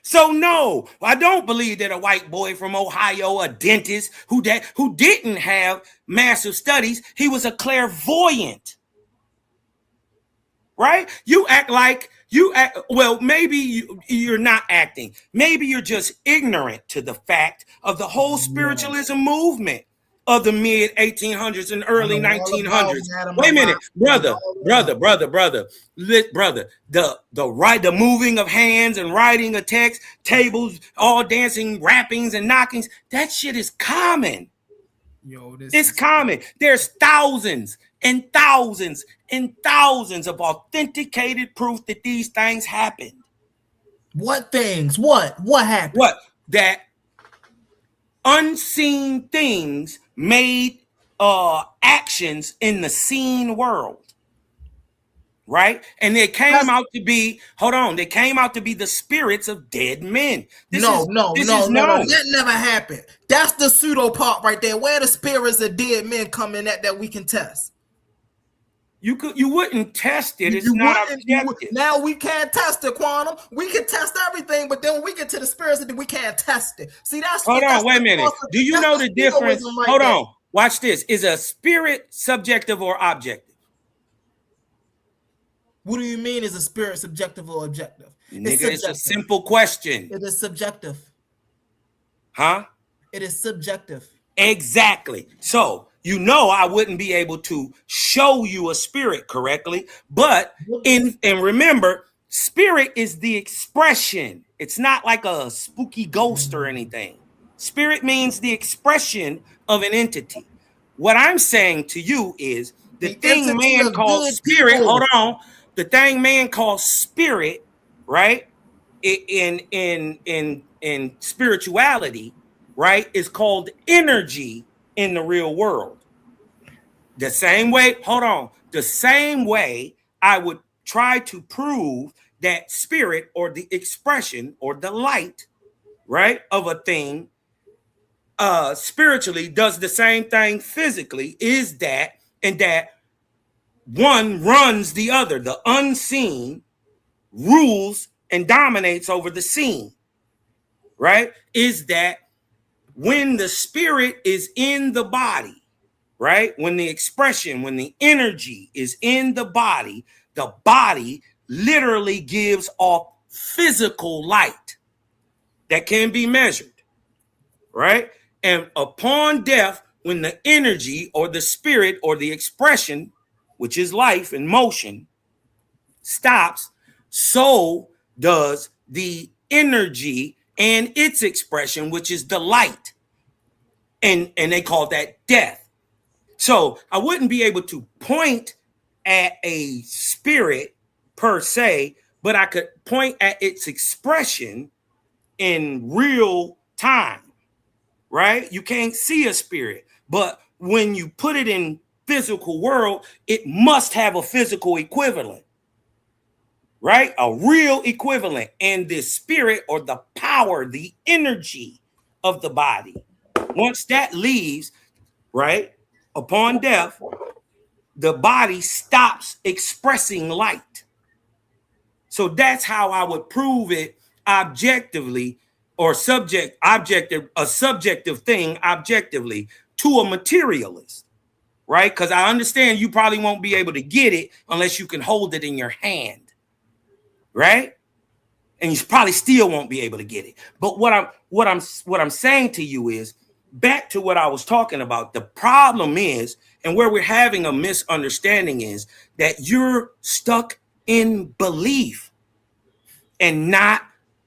So no, I don't believe that a white boy from Ohio, a dentist who didn't have massive studies, he was a clairvoyant. Right? Well, maybe you're not acting. Maybe you're just ignorant to the fact of the whole spiritualism movement of the mid 1800s and early 1900s. Wait a minute, brother. The moving of hands and writing of text, tables, all dancing, rappings and knockings. That shit is common. It's common. There's thousands and thousands and thousands of authenticated proof that these things happened. What things? What happened? What? That unseen things made actions in the seen world. Right? And they came out to be, they came out to be the spirits of dead men. No. That never happened. That's the pseudo part right there. Where the spirits of dead men come in that we can test. You wouldn't test it. It's not objective. Now we can't test it, Quantum. We can test everything, but then when we get to the spirits, we can't test it. See, wait a minute. Do you know the difference? Hold on. Watch this. Is a spirit subjective or objective? What do you mean is a spirit subjective or objective? Nigga, it's a simple question. It is subjective. Huh? It is subjective. Exactly. So, you know, I wouldn't be able to show you a spirit correctly, but and remember, spirit is the expression. It's not like a spooky ghost or anything. Spirit means the expression of an entity. What I'm saying to you is the thing man calls spirit, hold on, the thing man calls spirit, right? In spirituality, right, is called energy in the real world. The same way, hold on, the same way I would try to prove that spirit or the expression or the light, right, of a thing spiritually does the same thing physically, is that, and that one runs the other. The unseen rules and dominates over the seen, right? Is that when the spirit is in the body, right? When the expression, when the energy is in the body literally gives off physical light that can be measured, right? And upon death, when the energy or the spirit or the expression, which is life and motion, stops, so does the energy and its expression, which is the light. And they call that death. So I wouldn't be able to point at a spirit per se, but I could point at its expression in real time, right? You can't see a spirit, but when you put it in physical world, it must have a physical equivalent, right? A real equivalent. And the spirit or the power, the energy of the body, once that leaves, right, upon death, the body stops expressing light. So that's how I would prove it objectively, or a subjective thing objectively to a materialist, right? Because I understand you probably won't be able to get it unless you can hold it in your hand, right? And you probably still won't be able to get it. But what I'm saying to you is, back to what I was talking about. The problem is, and where we're having a misunderstanding is, that you're stuck in belief and not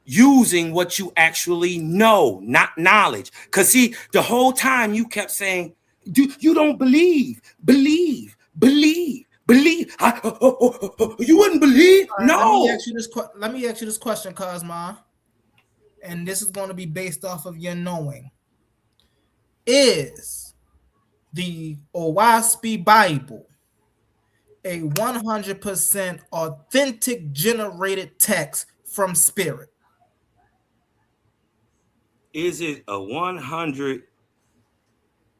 using what you actually know, not knowledge. Because see, the whole time you kept saying, you don't believe. You wouldn't believe? Right, no. Let me ask you this question, Cosma. And this is going to be based off of your knowing. Is the Owaspi Bible a 100% authentic generated text from spirit? Is it a 100?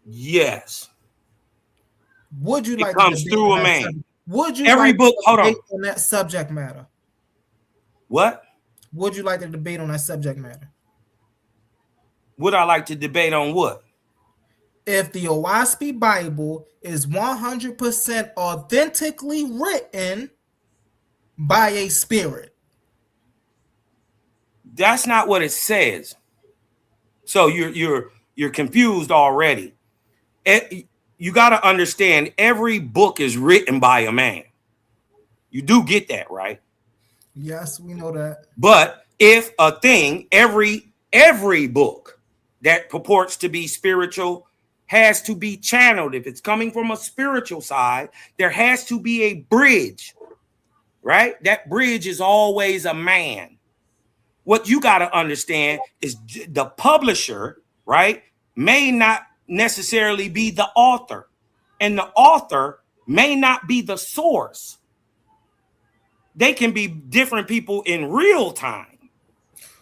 Yes. Would you like it comes through a man? Would you every like book? to Hold debate on. on that subject matter? What? Would you like to debate on that subject matter? Would I like to debate on what? If the Owaspi Bible is 100% authentically written by a spirit. That's not what it says. So you're confused already. You got to understand, every book is written by a man. You do get that, right? Yes, we know that. But if a thing, every book that purports to be spiritual has to be channeled. If it's coming from a spiritual side, there has to be a bridge, right? That bridge is always a man. What you got to understand is the publisher, right, may not necessarily be the author, and the author may not be the source. They can be different people in real time.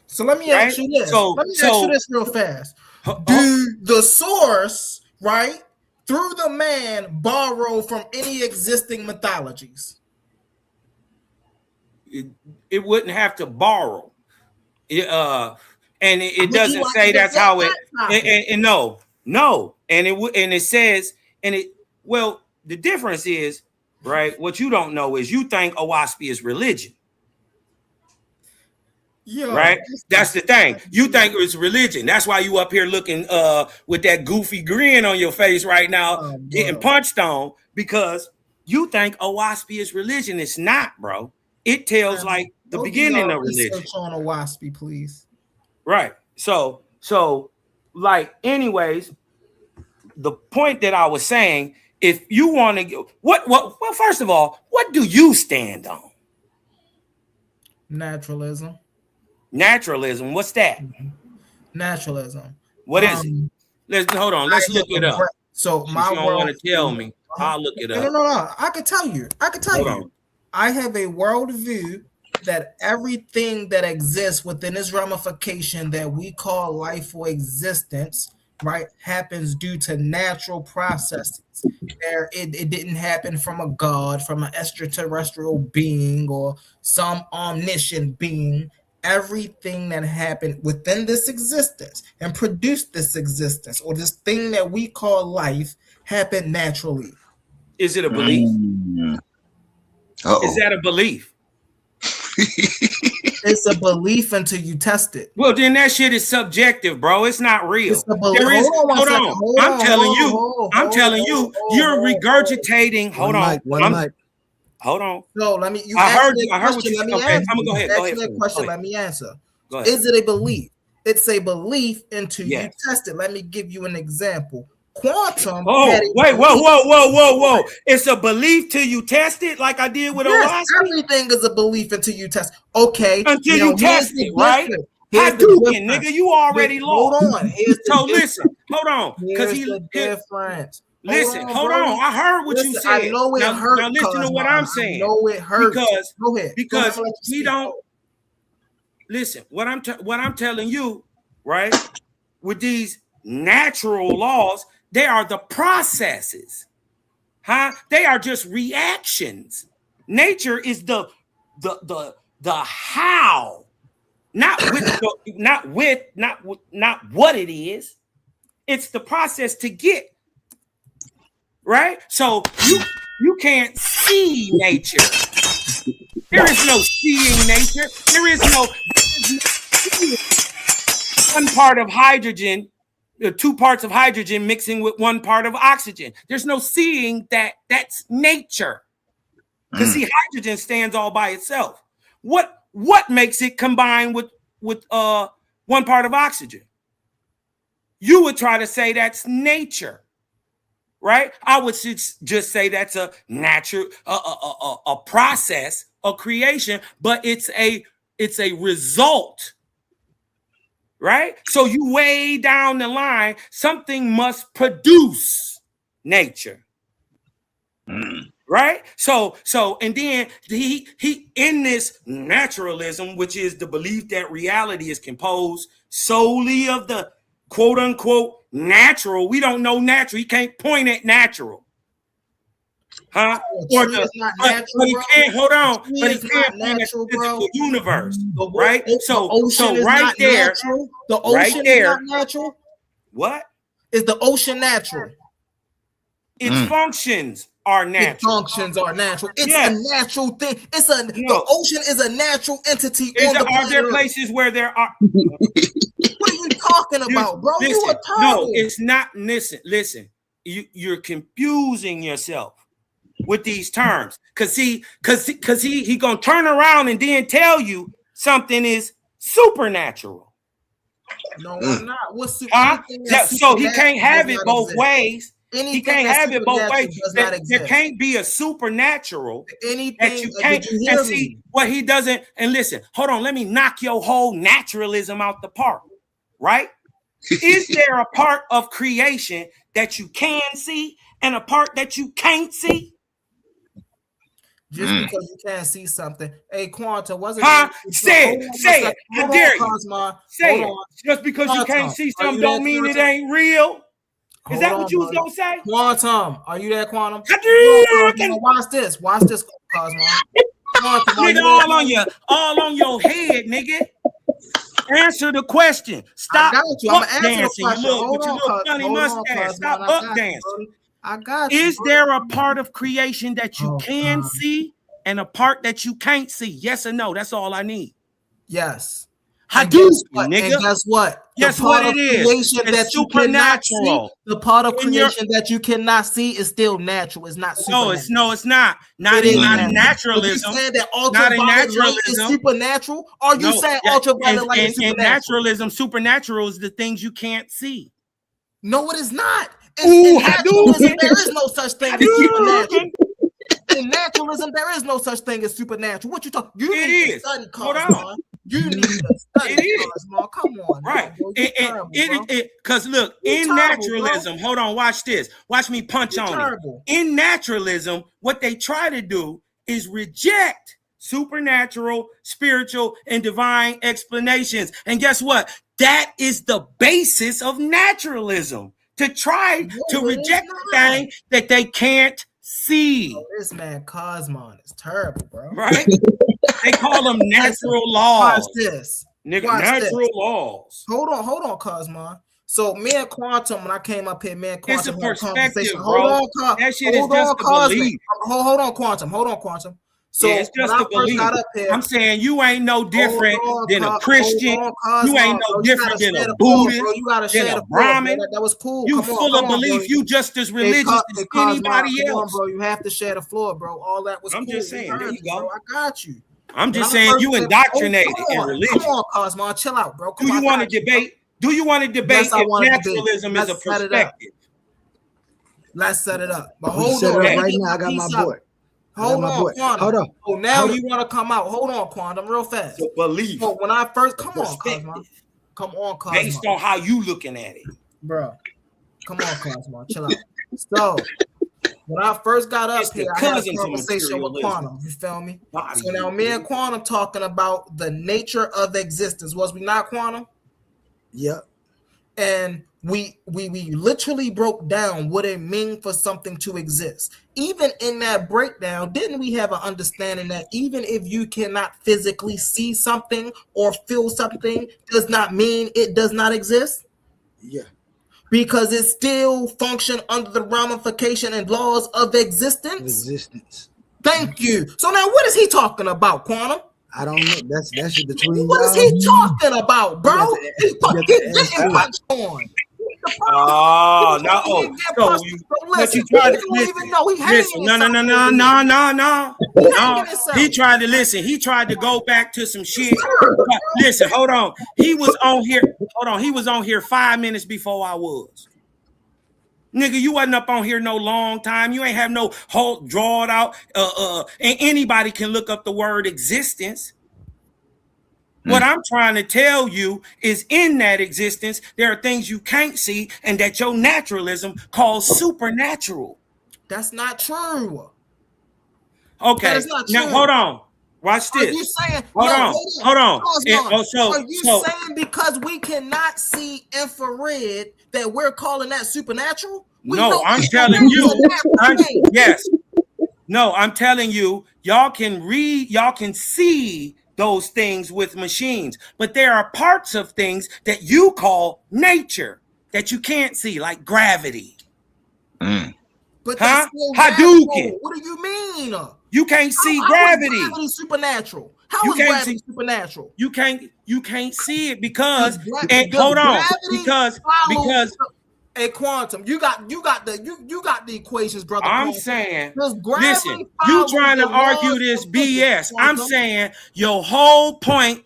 So let me ask you this. Let me ask you this real fast. Do the source, right, through the man, borrow from any existing mythologies? It wouldn't have to borrow. And it doesn't say that's how it. And no. And it says, and it. Well, the difference is, right? What you don't know is you think Owaspy is religion. Yo, right? That's the thing. You think it's religion. That's why you up here looking with that goofy grin on your face right now, getting punched on, because you think Owaspy is religion. It's not, bro. It tells like the beginning of religion. Research on Owaspy, please. Right. So like, anyways, the point that I was saying, if you want to go, well, first of all, what do you stand on? Naturalism. Naturalism. What's that? Naturalism. What is it? Let's hold on. Let's look it up. So my you don't want to tell me. I'll look it up. No. I can tell you. I have a worldview that everything that exists within this ramification that we call life or existence, right, happens due to natural processes. It didn't happen from a god, from an extraterrestrial being, or some omniscient being. Everything that happened within this existence and produced this existence, or this thing that we call life, happened naturally. Is it a belief? Is that a belief? It's a belief until you test it. Well, then that shit is subjective, bro. It's not real. Hold on. I'm telling you, you're regurgitating. Hold on. Hold on. No, let me. I heard what you said. Okay, I'm gonna go ahead. Let me answer. Is it a belief? It's a belief until you test it. Let me give you an example. Quantum. Wait, whoa. It's a belief till you test it, like I did with Owaspy. Everything is a belief until you test. Okay. Until you test it, right? Hadouken, nigga, you already lost. Hold on. So listen, hold on. Because the difference. Listen, hold on. I heard what you said. I know it hurt. Now listen to what I'm saying. I know it hurts. Because we don't listen. What I'm telling you, right? With these natural laws, they are the processes. They are just reactions. Nature is the how, not what it is. It's the process to get. Right? So you can't see nature. There is no seeing nature. There is no one part of hydrogen, 2 parts of hydrogen mixing with 1 part of oxygen. There's no seeing that. That's nature. Because see, hydrogen stands all by itself. What makes it combine with 1 part of oxygen? You would try to say that's nature. Right? I would just say that's a natural, a process of creation, but it's a result. Right? So you way down the line, something must produce nature. Right? So, and then he in this naturalism, which is the belief that reality is composed solely of the quote unquote natural. We don't know natural. He can't point at natural. But he can't hold on. But he can't point at the physical universe. Right? So right there. The ocean is not natural. What? Is the ocean natural? Its functions are natural. It's a natural thing. The ocean is a natural entity. Are there places where there are? What are you talking about, bro? Listen, you are talking. No, it's not. Listen. You're confusing yourself with these terms. Cause he gonna turn around and then tell you something is supernatural. No, I'm not. What's so he can't have it both ways. He can't have it both ways. There can't be a supernatural that you can't. And see what he doesn't. And listen, hold on. Let me knock your whole naturalism out the park. Right? Is there a part of creation that you can see and a part that you can't see? Just because you can't see something. Hey, Quanta, wasn't Say it. I dare you. Say it. Just because you can't see something don't mean it ain't real. Is that what you was gonna say? Quantum, are you there, Quantum? Watch this, Cosmo. Nigga, all on your head, nigga. Answer the question. Stop buck dancing. You look with your little funny mustache. Stop buck dancing. I got you. Is there a part of creation that you Oh, can God. see and a part that you can't see? Yes or no? That's all I need. Yes. Hadouken, And nigga. guess what? Guess The part what of it is? creation It's that you cannot see, supernatural. the part of In your- creation that you cannot see is still natural. It's not supernatural. No, it's not. Not It is in natural. Are you naturalism. saying that Not in ultraviolet light is naturalism. supernatural? Are you No, saying yeah, ultraviolet light is in supernatural? naturalism, supernatural is the things you can't see. No, it is not. Ooh, In naturalism, Hadouken. there is no such thing as supernatural. In naturalism, there is no such thing as supernatural. What you talking? You It need to is. study Hold Cosmos. You need to study It is. Cosmos. Come on, Right. bro. You terrible, bro. Because look, You in terrible, naturalism, hold on, watch this. Watch me punch You on terrible. it. In naturalism, what they try to do is reject supernatural, spiritual, and divine explanations. And guess what? That is the basis of naturalism. To try to No, it is reject the not. thing that they can't see. Oh, this man Cosmon is terrible, bro. Right? They call them natural Watch laws. this. Nigga, Watch natural this. laws. Hold on, Cosmon. So me and Quantum, when I came up here, me and It's a Quantum had a perspective, conversation. bro. That shit is just a belief. Hold on, Quantum. So Yeah, it's just when I a first belief. got up here, I'm saying you ain't no different than a Christian. hold on, You ain't no bro. different than share a the floor, Buddhist, bro. You gotta than share a the floor, bro. Brahmin. That was cool. You Come on, full come of on, belief. bro. You just as religious as anybody else. Bro. You have to share the floor, bro. All that was I'm cool. just saying, there you go. Bro. I got you. I'm just When I saying first you said- indoctrinated come in on, religion. Come on, Cosmo. Chill out, bro. Do you want to debate? Do you want to debate Yes, I if wanna debate. naturalism is a Let's set it up. perspective? Let's set it up. But We hold set on. it let up me right get now. I got my piece out. boy. Hold on, Quantum. Hold on. Oh, now Hold you want to come out. Hold on, Quantum, real fast. It's a belief. So when I first come on, Perspective. Cosmo. Come on, Cosmo. Based on how you looking at it. Bro. Come on, Cosmo. Chill out. So when I first got up It's the here, I had a cousin to conversation with materialism. Quantum. You feel me? Body, So now me and Quantum talking about the nature of existence. Was we not, Quantum? Yep. And we literally broke down what it means for something to exist. Even in that breakdown, didn't we have an understanding that even if you cannot physically see something or feel something, does not mean it does not exist? Yeah. Because it still function under the ramification and laws of existence. Existence. Thank you. So now what is he talking about, Quantum? I don't know. That's between What is y'all. he talking about, bro? He's getting punched on. Oh, no. So what you tried to listen. No. He tried to listen. He tried to go back to some shit. Listen, hold on. He was on here. He was on here 5 minutes before I was. Nigga, you wasn't up on here no long time. You ain't have no whole draw it out. And anybody can look up the word existence. What I'm trying to tell you is in that existence, there are things you can't see and that your naturalism calls supernatural. That's not true. Okay. That is not true. Now, hold on. Watch this. Are you saying? Hold on. Are you saying because we cannot see infrared that we're calling that supernatural? No, I'm telling you. Yes. No, I'm telling you, y'all can read, y'all can see those things with machines, but there are parts of things that you call nature that you can't see, like gravity. But Hadouken. What do you mean? You can't see gravity. How is gravity supernatural? How is gravity supernatural? You can't see it because because Hey, Quantum, you got the equations, brother. I'm Quantum. saying, listen, you trying to argue this BS. I'm saying your whole point.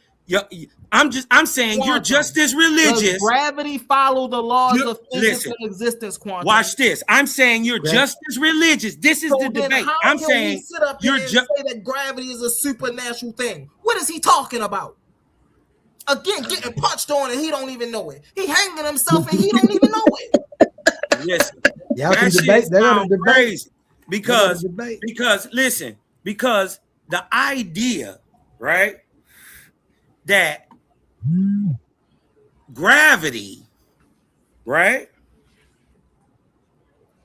I'm saying Quantum, you're just as religious. Does gravity follow the laws of physics and existence, Quantum? Watch this. I'm saying you're just as religious. This is the debate. I'm saying sit up here and say that gravity is a supernatural thing. What is he talking about? Again, getting punched on and he don't even know it. He hanging himself and he don't even know it. Yes, y'all can debate. They're gonna debate. Crazy because listen, because the idea, right, that gravity, right,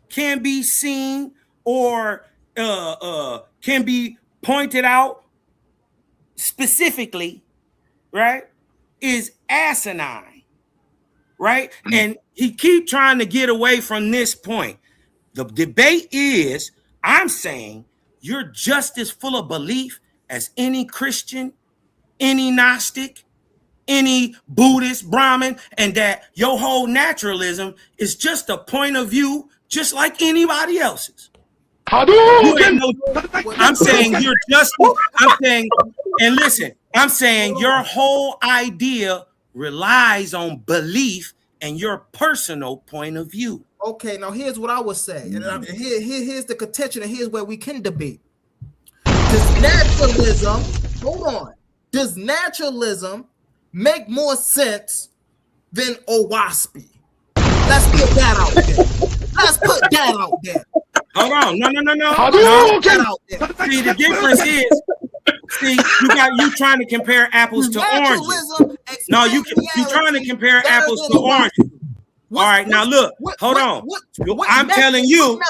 can be seen or can be pointed out specifically, right, is asinine, right? And he keep trying to get away from this point. The debate is, I'm saying you're just as full of belief as any Christian, any Gnostic, any Buddhist, Brahmin, and that your whole naturalism is just a point of view, just like anybody else's. You ain't no, I'm saying you're just, I'm saying, and listen, I'm saying your whole idea relies on belief and your personal point of view. Okay, now here's what I would say, and here's the contention, and here's where we can debate. Does naturalism, hold on, does naturalism make more sense than Owaspy? Let's put that out there. Let's put that out there. Hold on, no. See, the difference is, you trying to compare apples to oranges. No, you trying to compare apples to oranges. All right, now look, hold on. I'm telling you,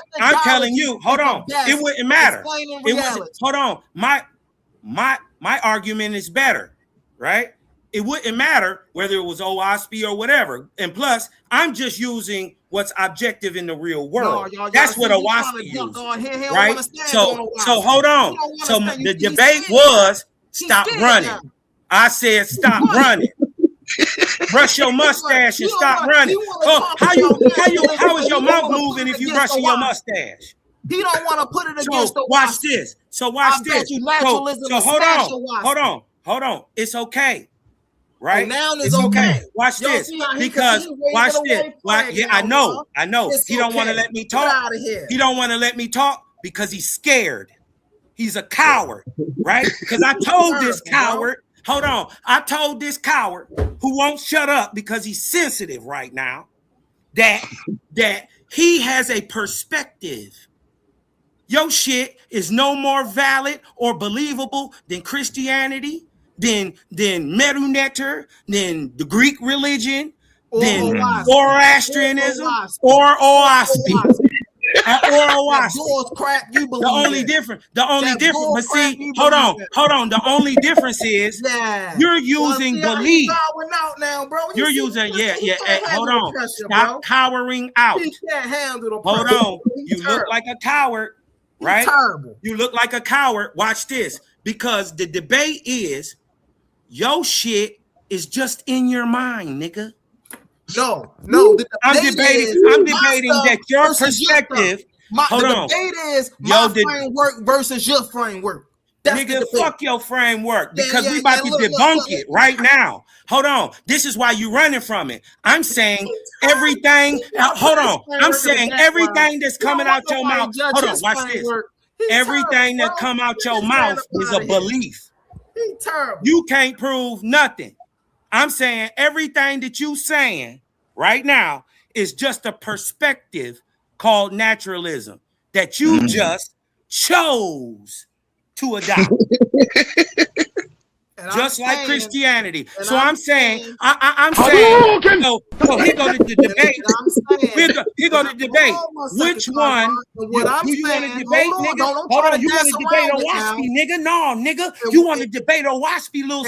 hold on. It wouldn't matter. Hold on. My argument is better, right? It wouldn't matter whether it was Owaspy or whatever. And plus, I'm just using what's objective in the real world. That's what Owaspy uses, right? So hold on. So the debate was stop running. I said stop running. Brush your mustache and stop running. Oh, how is your mouth moving if you brushing your mustache? He don't want to put it against the watch this. So watch this. So hold on. It's okay. Right? Now it's okay. Watch this. Because watch this. Yeah, I know. He don't want to let me talk. He don't want to let me talk because he's scared. He's a coward, right? Because I told this coward, hold on. I told this coward who won't shut up because he's sensitive right now that he has a perspective. Your shit is no more valid or believable than Christianity, than Meru Nectar, than the Greek religion, than Zoroastrianism, or Owaspy. The only difference, but see, hold on. The only difference is you're using belief. You're using, hold on. Stop cowering out. Hold on. You look like a coward, right? You look like a coward. Watch this, because the debate is your shit is just in your mind, nigga. No. I'm debating that your perspective. The debate is my framework versus your framework. Nigga, fuck your framework because we about to debunk it right now. Hold on. This is why you running from it. I'm saying everything. Hold on. I'm saying everything that's coming out your mouth. Hold on. Watch this. Everything that come out your mouth is a belief. You can't prove nothing. I'm saying everything that you saying right now is just a perspective called naturalism that you just chose to adopt. Just like Christianity. So I'm saying, I'm saying, so here go the debate. Here go the debate. Which one do you want to debate, nigga? Hold on, you want to debate Owaspy, nigga? No, nigga. You want to debate Owaspy, little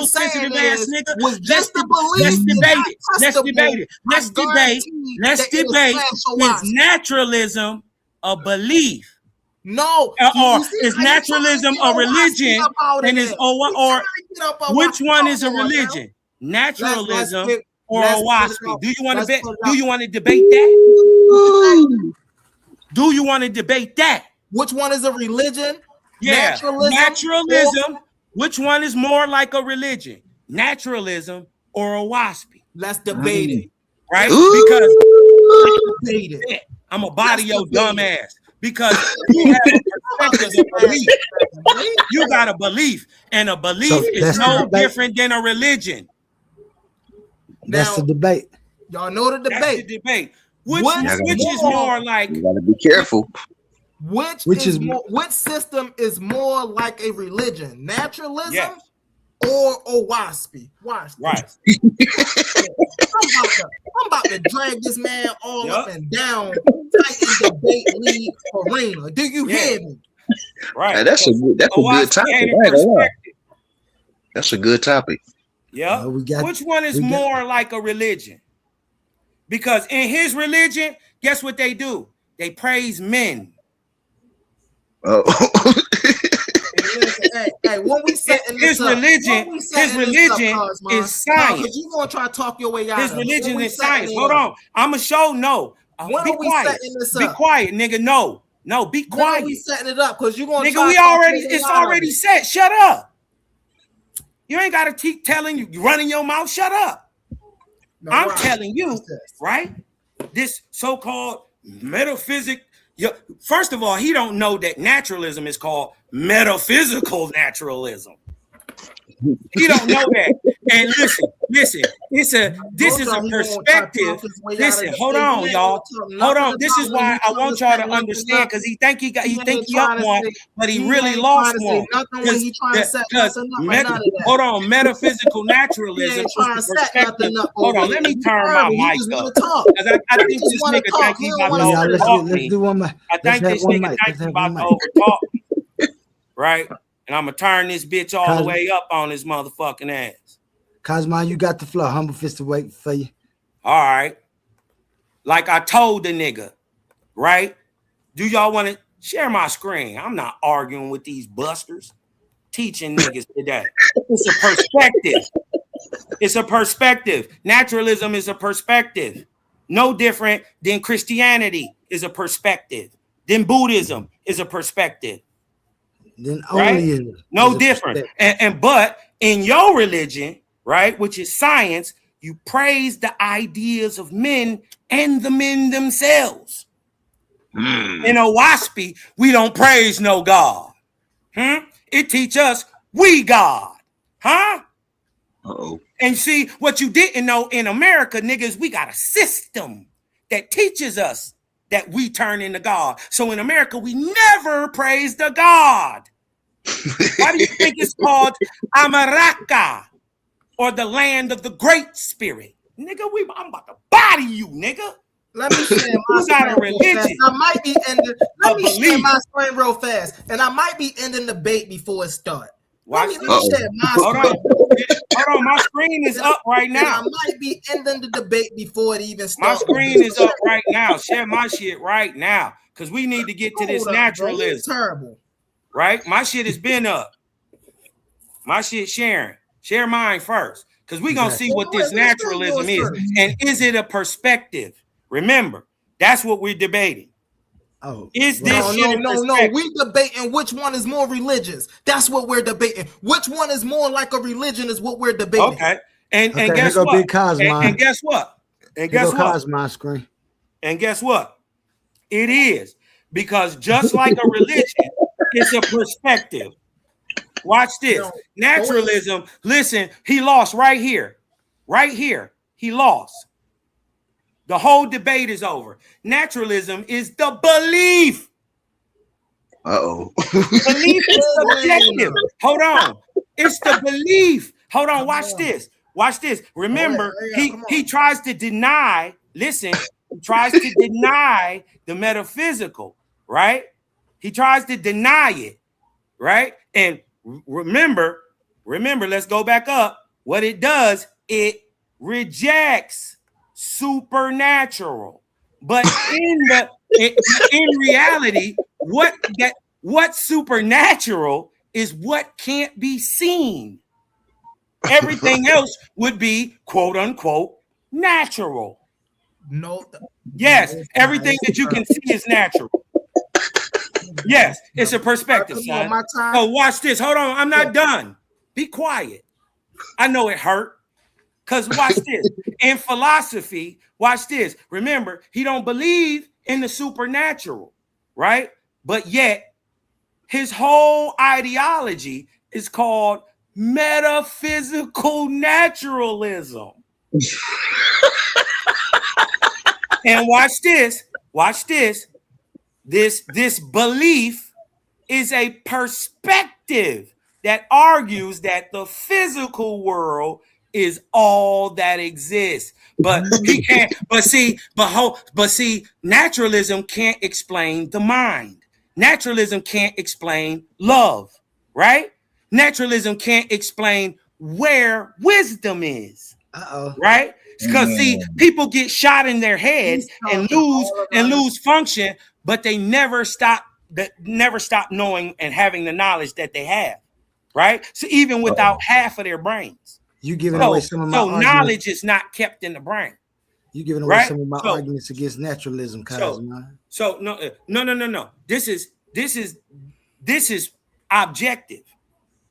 sensitive ass nigga? Let's debate it. Let's debate. Is naturalism a belief? No, or is naturalism a religion? And is or which one is a religion? Naturalism or Owaspy? Do you want to Do you want to debate that? Do you want to debate that? Which one is a religion? Yeah, naturalism. Which one is more like a religion? Naturalism or Owaspy? Let's debate it. Right? Because I'm a body your dumb ass. Because you have a perspective of belief. You got a belief, and a belief is no different than a religion. That's the debate. Y'all know the debate. That's the debate. Which is more like? You gotta be careful. Which system is more like a religion? Naturalism or Owaspy? Watch this. Right. I'm about to drag this man all up and down Titan debate league arena. Do you hear me? Right. That's a good topic. Right? That's a good topic. Yeah. Which one is more like a religion? Because in his religion, guess what they do? They praise men. Oh. Hey, when we setting his this up, religion is science. Because you gonna try to talk your way out. His religion is science. Hold on, I'm a show. No, when be quiet. Be quiet, nigga. No, be quiet. When are we setting it up? Because you gonna nigga. We already. It's already set. Shut up. You ain't gotta keep telling you running your mouth. Shut up. No, I'm telling you, right? This so-called metaphysic. First of all, he don't know that naturalism is called metaphysical naturalism. He don't know that. And listen. This is a perspective. Listen, hold on, y'all. Hold on. This is why I want y'all to understand, because he think he up one, but he really lost one. Hold on, metaphysical naturalism. Perspective. Hold on, let me turn my mic up. Because I think this nigga think he's about to overtalk me. I think this nigga think he's about to overtalk me. Right? And I'm gonna turn this bitch all the way up on his motherfucking ass. Cosmo, you got the floor. Humble fist to wait for you. All right. Like I told the nigga, right? Do y'all want to share my screen? I'm not arguing with these busters. Teaching niggas today. It's a perspective. It's a perspective. Naturalism is a perspective. No different than Christianity is a perspective. Then Buddhism is a perspective. Then only right? No different. And but in your religion, right, which is science, you praise the ideas of men and the men themselves. In Owaspy, we don't praise no God. It teach us we God. Huh? Uh-oh. And see, what you didn't know in America, niggas, we got a system that teaches us that we turn into God. So in America, we never praise the God. Why do you think it's called America, or the land of the great spirit? Nigga, I'm about to body you, nigga. Let me share my religion. I might be ending. Let me share my screen real fast, and I might be ending the debate before it starts. Let me share my screen. Hold on, my screen is up right now. I might be ending the debate before it even starts. My screen is up right now. Share my shit right now, because we need to get to this naturalism. It's terrible. Right? My shit has been up. My shit sharing. Share mine first, because we're going to see what this naturalism is. And is it a perspective? Remember, that's what we're debating. Oh, is this no. We debating which one is more religious. That's what we're debating. Which one is more like a religion is what we're debating. Okay. And guess what? And guess what? And guess what? Cosmo screen. And guess what? It is. Because just like a religion, it's a perspective. Watch this. Naturalism. Listen, he lost right here. Right here. He lost. The whole debate is over. Naturalism is the belief. Uh-oh. Belief is subjective. Hold on. It's the belief. Hold on. Watch this. Watch this. Remember, he tries to deny, listen, he tries to deny the metaphysical, right? He tries to deny it, right? And remember, let's go back up. What it does, it rejects supernatural. But in reality, what supernatural is what can't be seen. Everything else would be quote unquote natural. No. Yes, everything that you can see is natural. Yes, it's a perspective, son. So watch this. Hold on, I'm not done. Be quiet. I know it hurt. Because watch this. In philosophy, watch this. Remember, he don't believe in the supernatural, right? But yet, his whole ideology is called metaphysical naturalism. And watch this. Watch this. This belief is a perspective that argues that the physical world is all that exists. But he can't, but see, naturalism can't explain the mind. Naturalism can't explain love, right? Naturalism can't explain where wisdom is. Right? Because see, people get shot in their head and lose function but they never stop knowing and having the knowledge that they have, right? So even without half of their brains, you giving away some of my arguments. Knowledge is not kept in the brain. You giving away some of my arguments against naturalism, Cosmo. So no. This is objective,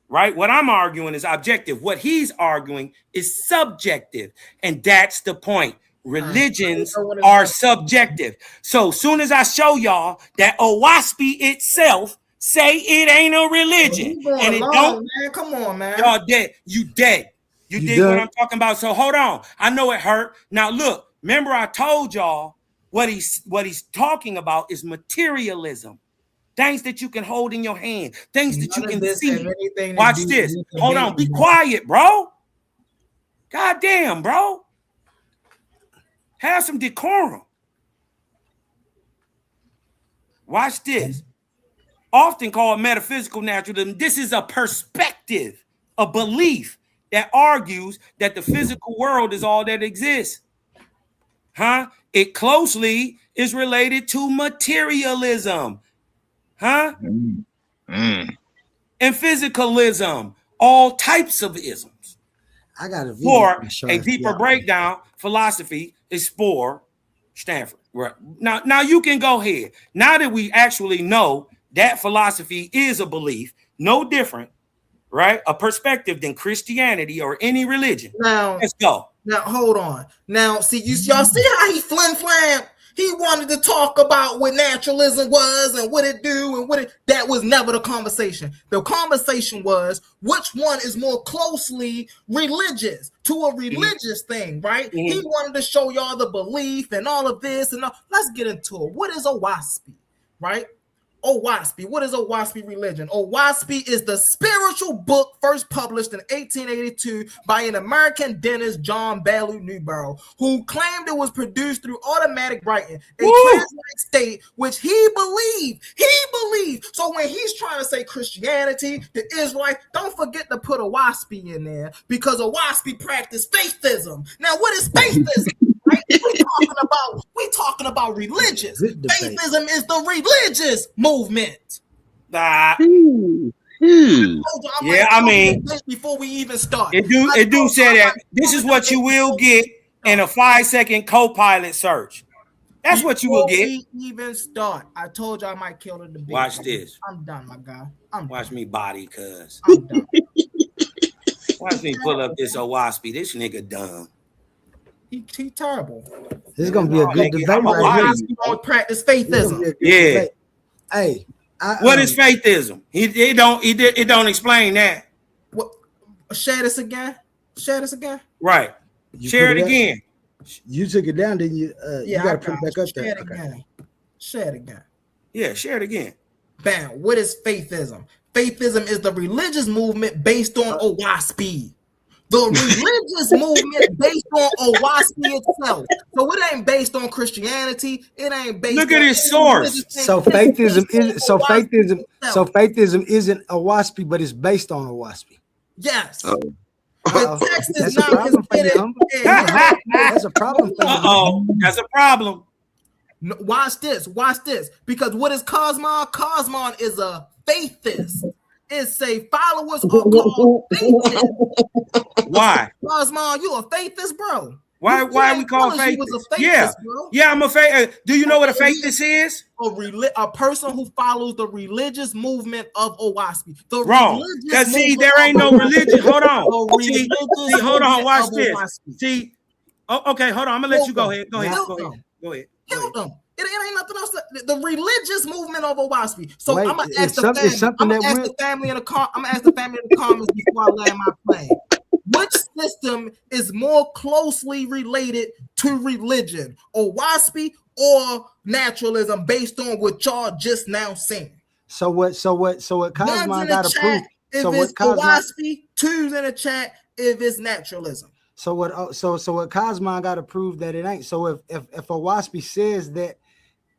right? What I'm arguing is objective. What he's arguing is subjective, and that's the point. Religions are subjective. So soon as I show y'all that Owaspy itself say it ain't a religion, and it don't, man. Come on, man. Y'all dead. You dead. You dig what I'm talking about? So hold on. I know it hurt. Now look, remember I told y'all what he's talking about is materialism. Things that you can hold in your hand, things that you can see. Watch this. Hold on. Be quiet, bro. God damn, bro. Have some decorum. Watch this. Often called metaphysical naturalism, this is a perspective, a belief that argues that the physical world is all that exists. It closely is related to materialism. And physicalism, all types of isms. I got a For a deeper breakdown, philosophy explore Stanford. Right. Now you can go ahead. Now that we actually know that philosophy is a belief, no different, right? A perspective than Christianity or any religion. Now let's go. Now hold on. Now see y'all see how he flim-flam? He wanted to talk about what naturalism was and what it do and that was never the conversation. The conversation was which one is more closely religious to a religious thing, right? He wanted to show y'all the belief and all of this and all. Let's get into it. What is Owaspy, right? Owaspy. What is Owaspy religion? Owaspy is the spiritual book first published in 1882 by an American dentist, John Ballou Newborough, who claimed it was produced through automatic writing, a translated state which he believed. So when he's trying to say Christianity, the Israelite, don't forget to put Owaspy in there because Owaspy practiced faithism. Now, what is faithism? Right? We talking about religious. Faithism is the religious movement. Yeah, I mean, before we even start, it do say that this is what you will get in a 5-second co-pilot search. That's what you will get. We even start. I told you I might kill the debate. Watch this. I'm done, my guy. Watch me body, cuz. I'm done. Watch me pull up this Owaspy. This nigga dumb. He terrible. This is gonna be a good debate right here. Practice faithism. Yeah. Hey, what is faithism? It don't explain that. What? Share this again. Right. Share it again. You took it down, didn't you? You gotta put it back up there. Share it again. Yeah, share it again. Bam. What is faithism? Faithism is the religious movement based on Owaspy. The religious movement based on Owaspy itself. So it ain't based on Christianity. It ain't based. Look at his source. So faithism isn't Owaspy, but it's based on Owaspy. Yes. The text is not considered. That's a problem. That's a problem. No, watch this. Because what is Cosmon? Cosmon is a faithist. It's say followers are called faithists. Why? Cosmon, you a faithist, bro. Why are we called faithists? Yeah, I'm a faithist. Do you know what a faithist is? A person who follows the religious movement of Owaspy. Wrong. Because see, there ain't no religion. Hold on. Hold on. Watch this. See. Okay, hold on. I'm gonna let you go ahead. Go ahead. Kill them. It ain't nothing else. The religious movement of Owaspy. So I'm gonna ask the family in the comments before I land my plane. Which system is more closely related to religion, Owaspy or naturalism, based on what y'all just now saying? So what Cosmon got to prove? If it's Owaspy, two's in the chat if it's naturalism. So what Cosmon got to prove that it ain't. So if Owaspy says that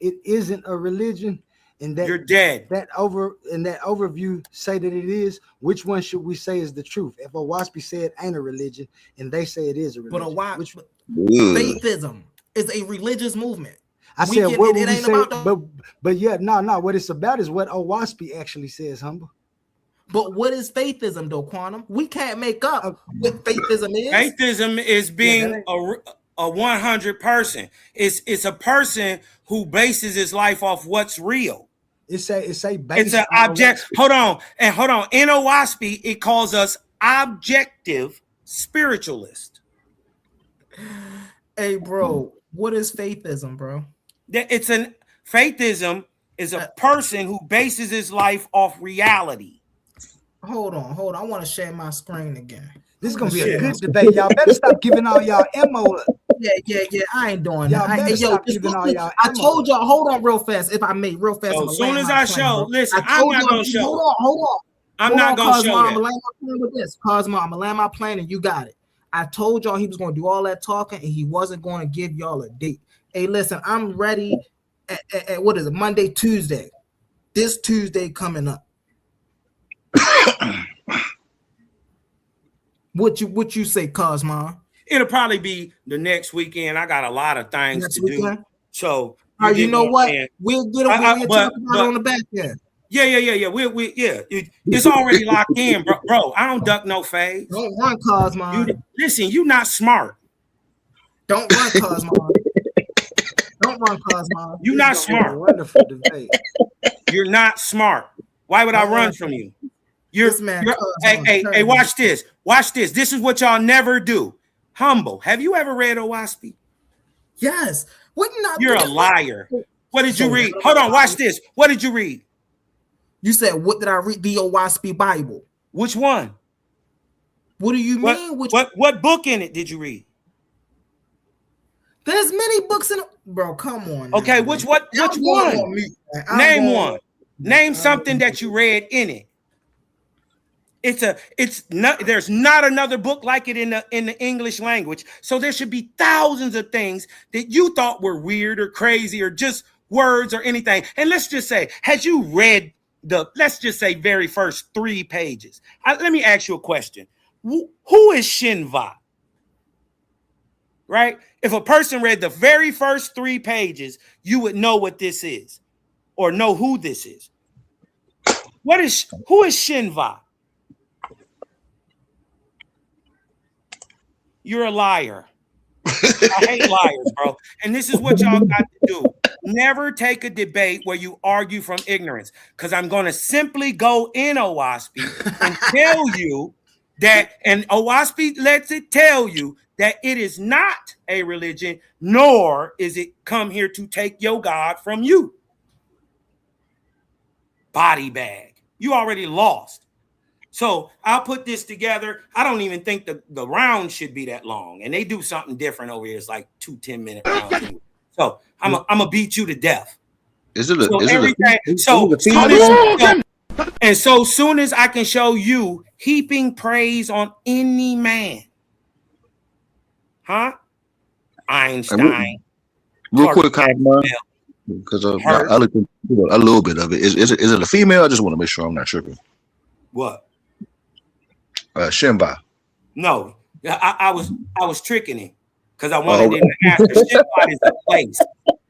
it isn't a religion, and that you're dead. That overview say that it is. Which one should we say is the truth? If Owaspy said ain't a religion, and they say it is a religion, but faithism is a religious movement. I said, what would we say? But yeah, no. What it's about is what Owaspy actually says, Humble. But what is faithism, though, Quantum? We can't make up what faithism is. Faithism is being a 100 person. It's a person who bases his life off what's real. It's an object. Hold on. In Owaspy, it calls us objective spiritualist. Hey, bro, what is faithism, bro? Faithism is a person who bases his life off reality. Hold on. I want to share my screen again. This is gonna be a good debate. Y'all better stop giving all y'all ammo. Yeah. I ain't doing y'all that. I told y'all. Hold on, real fast. If I may, real fast. So as soon as I show, listen, I'm not gonna show. Hold on. I'm not gonna show that. I'm gonna land my plane with this. Cosmo, I'm gonna land my plane, and you got it. I told y'all he was gonna do all that talking, and he wasn't gonna give y'all a date. Hey, listen, I'm ready. At what is it? Monday, Tuesday. This Tuesday coming up. What you say, Cosmo? It'll probably be the next weekend. I got a lot of things to do. So you know what? We'll get talk about it on the back end. Yeah. It's already locked in, bro. I don't duck no phase. Don't run, Cosmo. Listen, you not smart. Don't run, Cosmo. Don't run, Cosmo. You're not smart. Wonderful debate. You're not smart. Why would I run from you? Hey, watch this. Watch this. This is what y'all never do. Humble. Have you ever read Owaspy? Yes. You're a liar. What did you read? Hold on. Watch this. What did you read? You said, what did I read? The Owaspy Bible. Which one? What do you mean? What book in it did you read? There's many books in it. Bro, come on. Okay, which one? Name one. Name something that you read in it. There's not another book like it in the English language. So there should be thousands of things that you thought were weird or crazy or just words or anything. And let's just say, had you read let's just say very first 3 pages? Let me ask you a question. Who is Shinva? Right? If a person read the very first 3 pages, you would know what this is or know who this is. Who is Shinva? You're a liar. I hate liars, bro. And this is what y'all got to do. Never take a debate where you argue from ignorance, because I'm going to simply go in Owaspy and tell you that, and Owaspy lets it tell you that it is not a religion, nor is it come here to take your God from you. Body bag. You already lost. So I'll put this together. I don't even think the round should be that long. And they do something different over here. It's like 2 10-minute rounds. So I'm gonna beat you to death. So soon as I can show you heaping praise on any man. Huh? Einstein. Real quick, because I looked into a little bit of it. Is it a female? I just want to make sure I'm not tripping. What? Shinba. No, I was tricking him because I wanted him to answer. Shinba is a place.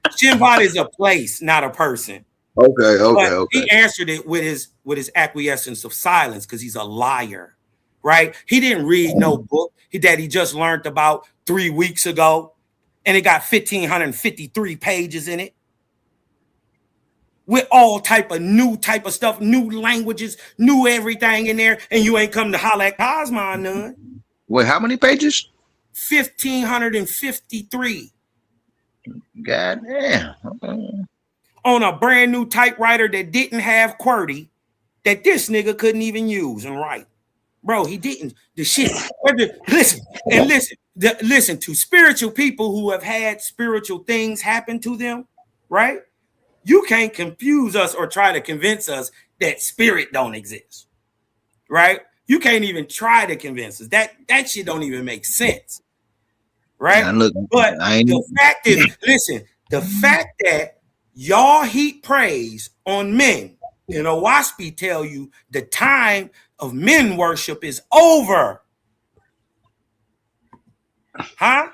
Shinba is a place, not a person. Okay. He answered it with his acquiescence of silence because he's a liar, right? He didn't read no book that he just learned about 3 weeks ago, and it got 1,553 pages in it. With all type of stuff, new languages, new everything in there, and you ain't come to holler at Cosmo none. Wait, how many pages? 1,553. God damn. On a brand new typewriter that didn't have QWERTY, that this nigga couldn't even use and write. Bro, he didn't. The shit. Listen to spiritual people who have had spiritual things happen to them, right? You can't confuse us or try to convince us that spirit don't exist, right? You can't even try to convince us. That shit don't even make sense, right? The fact is, listen, the fact that y'all heap praise on men, Owaspy tell you the time of men worship is over. Huh?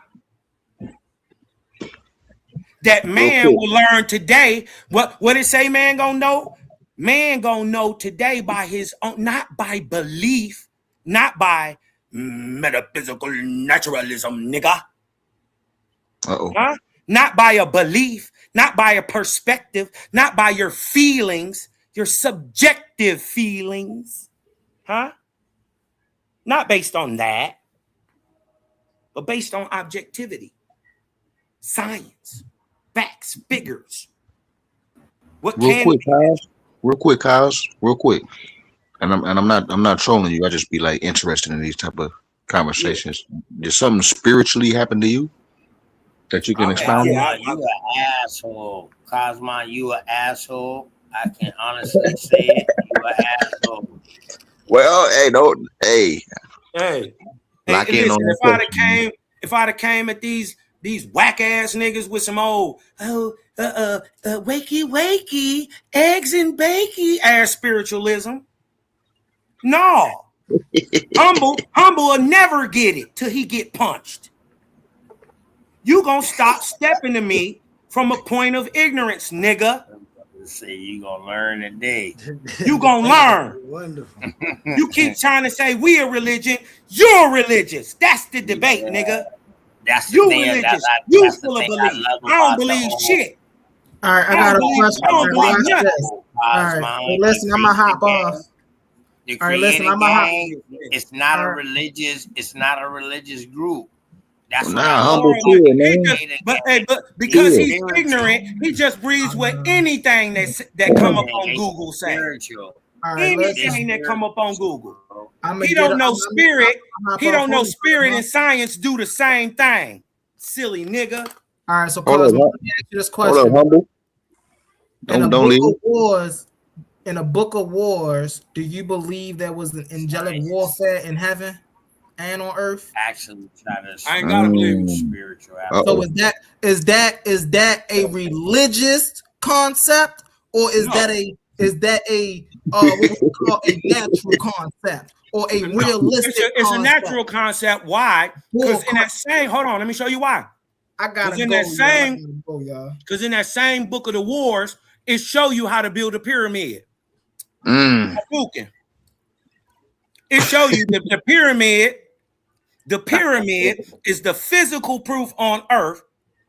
that man will learn today. What it say man gonna know? Man gonna know today by his own, not by belief, not by metaphysical naturalism, nigga. Huh? Not by a belief, not by a perspective, not by your feelings, your subjective feelings. Huh? Not based on that, but based on objectivity, science, facts, figures. What Real can quick, be Kyles. Real quick. And I'm not trolling you. I just be like interested in these type of conversations. Did something spiritually happen to you that you can expound on? Cosmo, you an asshole. Cosmo, you an asshole. I can honestly say it. You an asshole. Well, hey, don't hey, Hey, lock in listen, on that question. if I'd have came at these whack ass niggas with some old wakey eggs and bakey ass spiritualism. No. Humble will never get it till he get punched. You gonna stop stepping to me from a point of ignorance, nigga. Say you gonna learn today. You gonna learn. Wonderful. You keep trying to say we a religion. You're religious. That's the debate, nigga. That's the You thing. religious. That's You the full of thing belief. love I don't about the believe whole- shit. All right, I got a question. I don't believe Watch nothing. this. All right, so listen, I'm gonna hop off. The All right, listen, Creator I'm gonna hop. Gang, it's not All a right. religious, it's not a religious group. That's Well, what nah, I humble learned. too, He man. just, but because Yeah. he's ignorant, he just agrees with anything that come up on Google say. Spiritual. All right, listen. Anything that come up on Google. I'm He don't know spirit. He don't know spirit and science do the same thing. Silly nigga. All right, so Hold Cosmo, up, let me ask you this Hold up, question. humble. In a Don't book leave. of wars, in a book of wars, do you believe there was an angelic warfare in heaven and on earth? Actually, try to. I ain't gotta believe it. Spiritual. So is that a religious concept, or is that a what we call a natural concept or a realistic? It's a natural concept. Why? Because in that same let me show you why. I gotta in go, that same y'all. Because in that same book of the wars, it show you how to build a pyramid. It show you the pyramid. The pyramid is the physical proof on earth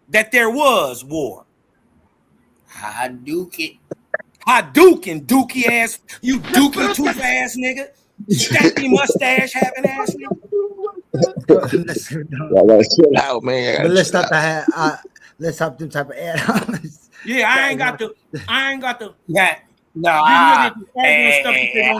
that there was war. Hadouken, dookie ass, you dookie tooth ass nigga, stanky mustache having ass nigga. Let's chill out, man. But let's stop let's stop them type of add-ons. Yeah, I ain't got the. Yeah, no. Hey,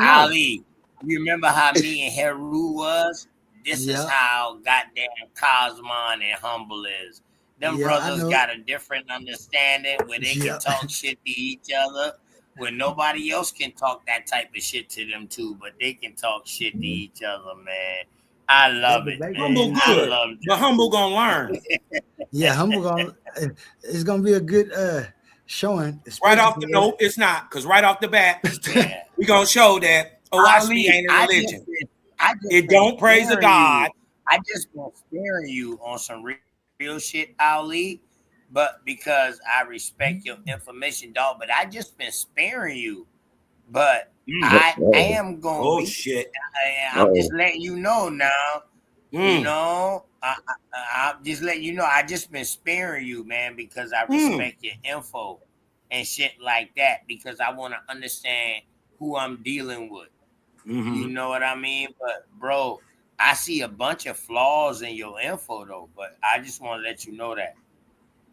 Ali, you remember how me and Heru was? This is how goddamn Cosmon and Humble is. Them brothers got a different understanding where they can talk shit to each other, where nobody else can talk that type of shit to them too, but they can talk shit to each other, man. I love it, man. Humble good, but Humble gonna learn. Yeah, Humble gonna. It's gonna be a good showing. Right off the note, it's not, because right off the bat, we gonna show that OSB ain't a religion. It don't praise a God. I just been sparing you on some real shit, Ali, but because I respect your information, dog. But I just been sparing you. But I am going. Oh shit! I'm just letting you know now. You know, I'm just letting you know. I just been sparing you, man, because I respect your info and shit like that. Because I want to understand who I'm dealing with. You know what I mean? But bro, I see a bunch of flaws in your info though. But I just want to let you know that.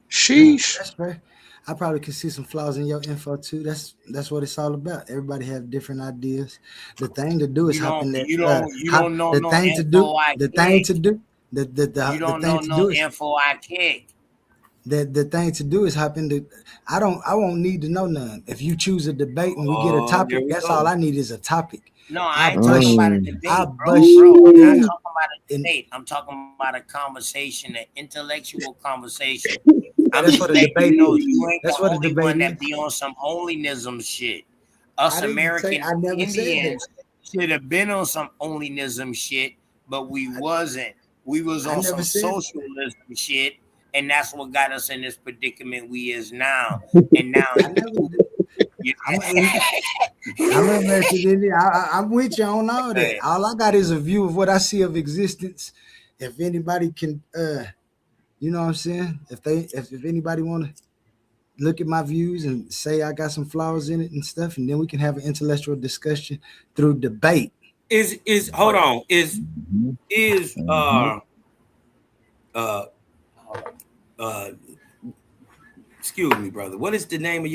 Sheesh. That's fair. I probably could see some flaws in your info too. That's what it's all about. Everybody have different ideas. The thing to do is hop in there. You don't know the no thing info to do. I The kick. thing to do. You don't know no info I kick. The thing to do is hop into. I won't need to know none. If you choose a debate and we get a topic, that's all I need is a topic. No, I ain't talking about a debate, bro. I'm not talking about a debate. I'm talking about a conversation, an intellectual conversation. That's what a debate is. You ain't That's the what a only debate one is. that be on some holynism shit. Us I American never said Indians should have been on some holynism shit, but we wasn't. We was on some socialism shit and that's what got us in this predicament we is now. And now, I never. I'm interested in it. I'm with you on all that. All I got is a view of what I see of existence. If anybody can, you know what I'm saying? If anybody want to look at my views and say I got some flaws in it and stuff, and then we can have an intellectual discussion through debate. Is hold on. Is uh excuse me, brother. What is the name of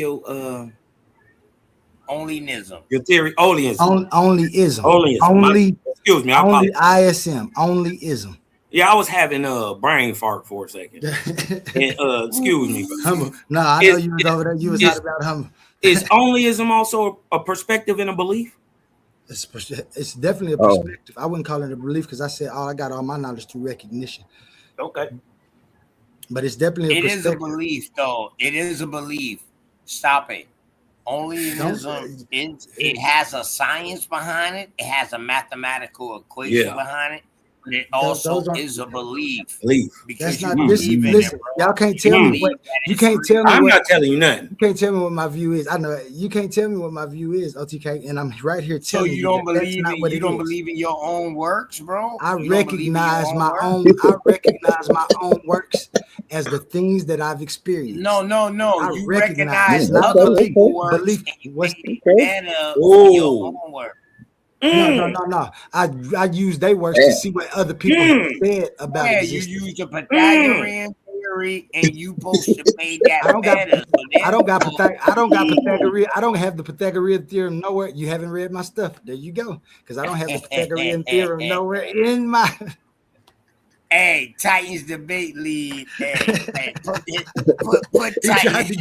onlyism. your theory? Onlyism. Onlyism. Onlyism. Only. Excuse me. I Only apologize. ISM. Onlyism. Yeah, I was having a brain fart for a second. And, excuse me. Humble. No, I know you was over there. You was hot about humble. Is onlyism also a perspective and a belief? It's definitely a perspective. I wouldn't call it a belief because I said, I got all my knowledge through recognition. Okay. But it's definitely a perspective. It is a belief, though. It is a belief. Stop it. Onlyism, it has a science behind it. It has a mathematical equation behind it. But it also is a belief. That's not listen. Y'all can't tell me what you can't tell me. I'm not telling you nothing. You can't tell me what my view is. I know you can't tell me what my view is, OTK, and I'm right here telling you. So you don't believe you don't believe in your own works, bro? I recognize my own. I recognize my own works as the things that I've experienced. No. You recognize other people's works. What's your own work? No. I use their works to see what other people said about it. You use the Pythagorean theory, and you supposed to make that better. I don't got Pythagorean. I don't have the Pythagorean theorem nowhere. You haven't read my stuff. There you go. Because I don't have the Pythagorean theorem nowhere in my. Hey, Titans debate lead. Hey, put Titans.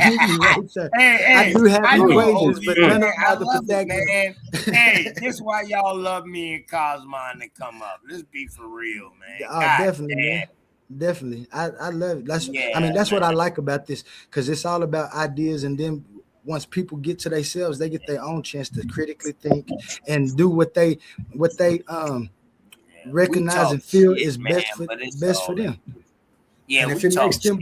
I do have equations, but none of the Pythagorean. Hey, this is why y'all love me and Cosmon to come up. Let's be for real, man. Oh, definitely, man. Definitely. I love it. That's what I like about this, because it's all about ideas, and then once people get to themselves, they get their own chance to critically think and do what they recognize and feel is best for them. Yeah, and if it makes them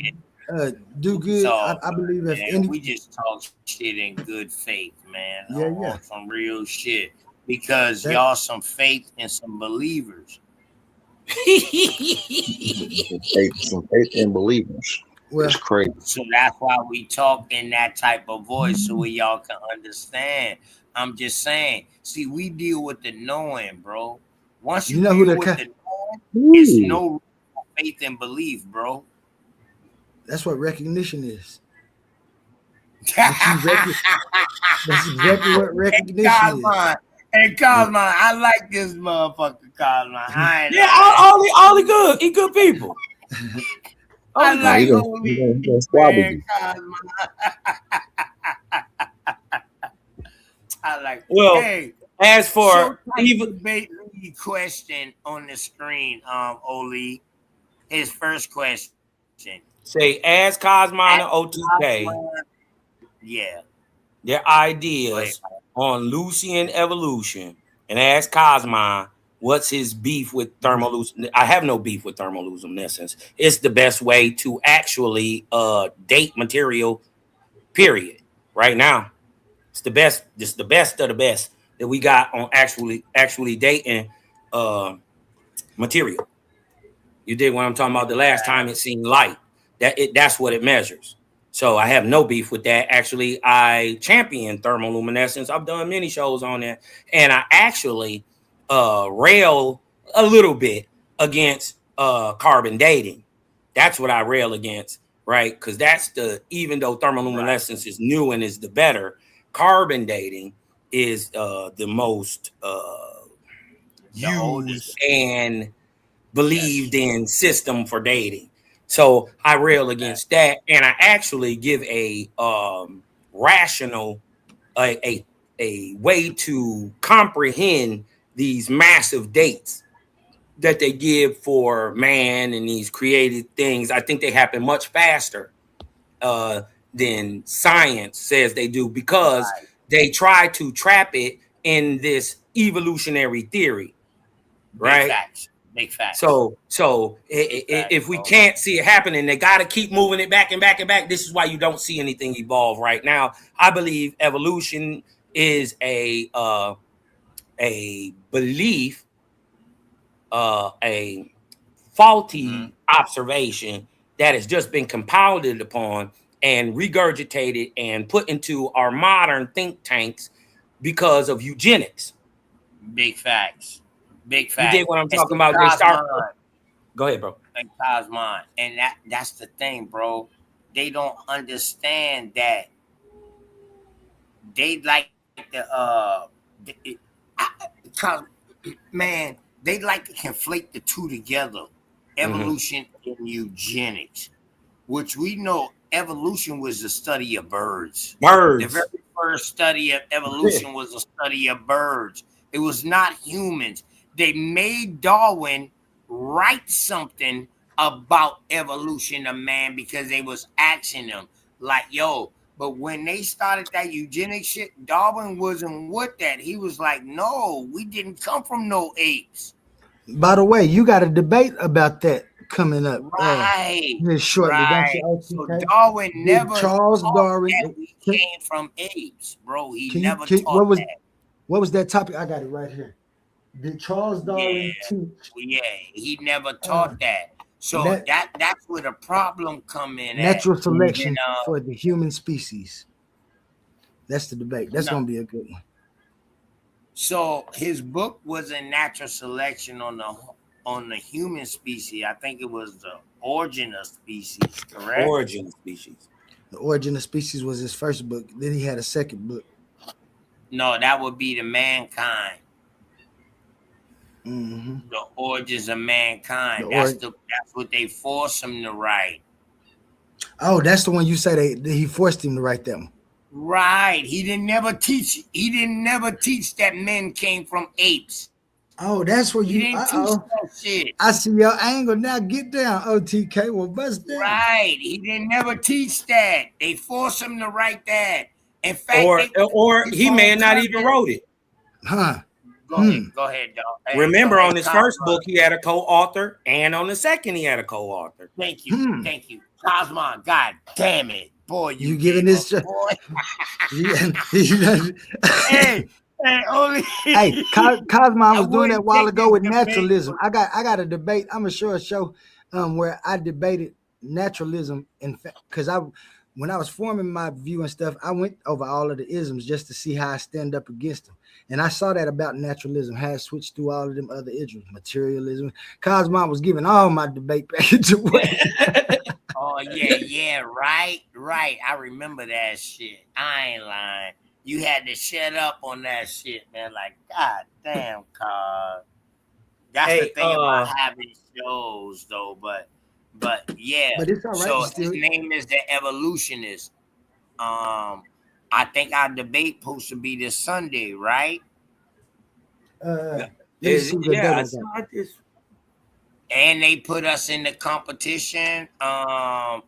do good, I believe we just talk shit in good faith, man. Yeah. Some real shit, because y'all some faith and some believers. some faith and believers. Well, it's crazy. So that's why we talk in that type of voice, so y'all can understand. I'm just saying. See, we deal with the knowing, bro. Once you know who the knowing, it's no faith and belief, bro. That's what recognition is. That's exactly what recognition is. Hey, Cosmo, I like this motherfucker, Cosmo. All the good. He good people. I like man, Cosmo. I like. Well, hey, as for even question on the screen, Oli, his first question. Say, ask Cosmon and OTK. Yeah. Their ideas on Lucian evolution, and ask Cosmon what's his beef with thermoluminescence. I have no beef with thermoluminescence. It's the best way to actually date material, period. Right now. It's the best. It's the best of the best that we got on actually dating material. You did what I'm talking about. The last time it seen light, that's what it measures. So I have no beef with that. Actually, I champion thermoluminescence. I've done many shows on that, and I actually rail a little bit against carbon dating. That's what I rail against, right? Because that's even though thermoluminescence is new and is the better, carbon dating is the most used and believed in system for dating. So I rail against that, and I actually give a rational, a way to comprehend these massive dates that they give for man and these created things. I think they happen much faster than science says they do, because they try to trap it in this evolutionary theory, right? Big facts. So Big facts, if we bro. can't see it happening, they got to keep moving it back and back and back. This is why you don't see anything evolve right now. I believe evolution is a belief, a faulty observation that has just been compounded upon and regurgitated and put into our modern think tanks because of eugenics. Big facts. Big You dig facts. what I'm It's talking in about? They start. Cosmon. Go ahead, bro. In Cosmon. And that's the thing, bro. They don't understand that they like the cause, man, they like to conflate the two together. Evolution and eugenics, which we know evolution was the study of birds. The Birds. very first study of evolution was a study of birds. It was not humans. They made Darwin write something about evolution of man because they was asking him, like, yo, but when they started that eugenics shit, Darwin wasn't with that. He was like, no, we didn't come from no apes. By the way, you got a debate about that coming up Right, here shortly, don't right. you, So OTK? Darwin Did never Charles taught Darwin that we came from apes, bro. He can you never taught that. what was that topic? I got it right here. Did Charles Yeah, Darwin teach yeah. He never uh, taught that. So net, that's where the problem come in at. natural You selection know, for the human species? That's the debate. That's no. gonna be a good one. So his book was a natural selection on the human species. I think it was the origin of species, correct? Origin species. The Origin of Species was his first book. Then he had a second book. No, that would be the mankind. Mm-hmm. The origins of mankind. That's what they force him to write. Oh, that's the one you say he forced him to write that one. Right. He didn't never teach that men came from apes. Oh, that's where He you. didn't teach that shit. I see your angle now. Get down, OTK. Well, bust down. Right. He didn't never teach that. They forced him to write that. In fact, or he may have not even wrote it. Huh. Go ahead, dog. Hey, Remember, go ahead, on his first book, he had a co-author, and on the second, he had a co-author. Thank you. Thank you. Cosmon, god damn it. Boy, you giving this boy. Hey, only Cosmon was doing that a while ago with naturalism. I got a debate. I'm gonna show a show where I debated naturalism. In fact, because when I was forming my view and stuff, I went over all of the isms just to see how I stand up against them. And I saw that about naturalism, how it switched through all of them other isms, materialism. Cosmon was giving all my debate package away. Oh, yeah, right. I remember that shit. I ain't lying. You had to shut up on that shit, man. Like, god damn, Cos. That's the thing about having shows, though. But yeah. But it's all right. So his name is the Evolutionist. I think our debate supposed to be this Sunday, right? Let me see what yeah, and they put us in the competition. My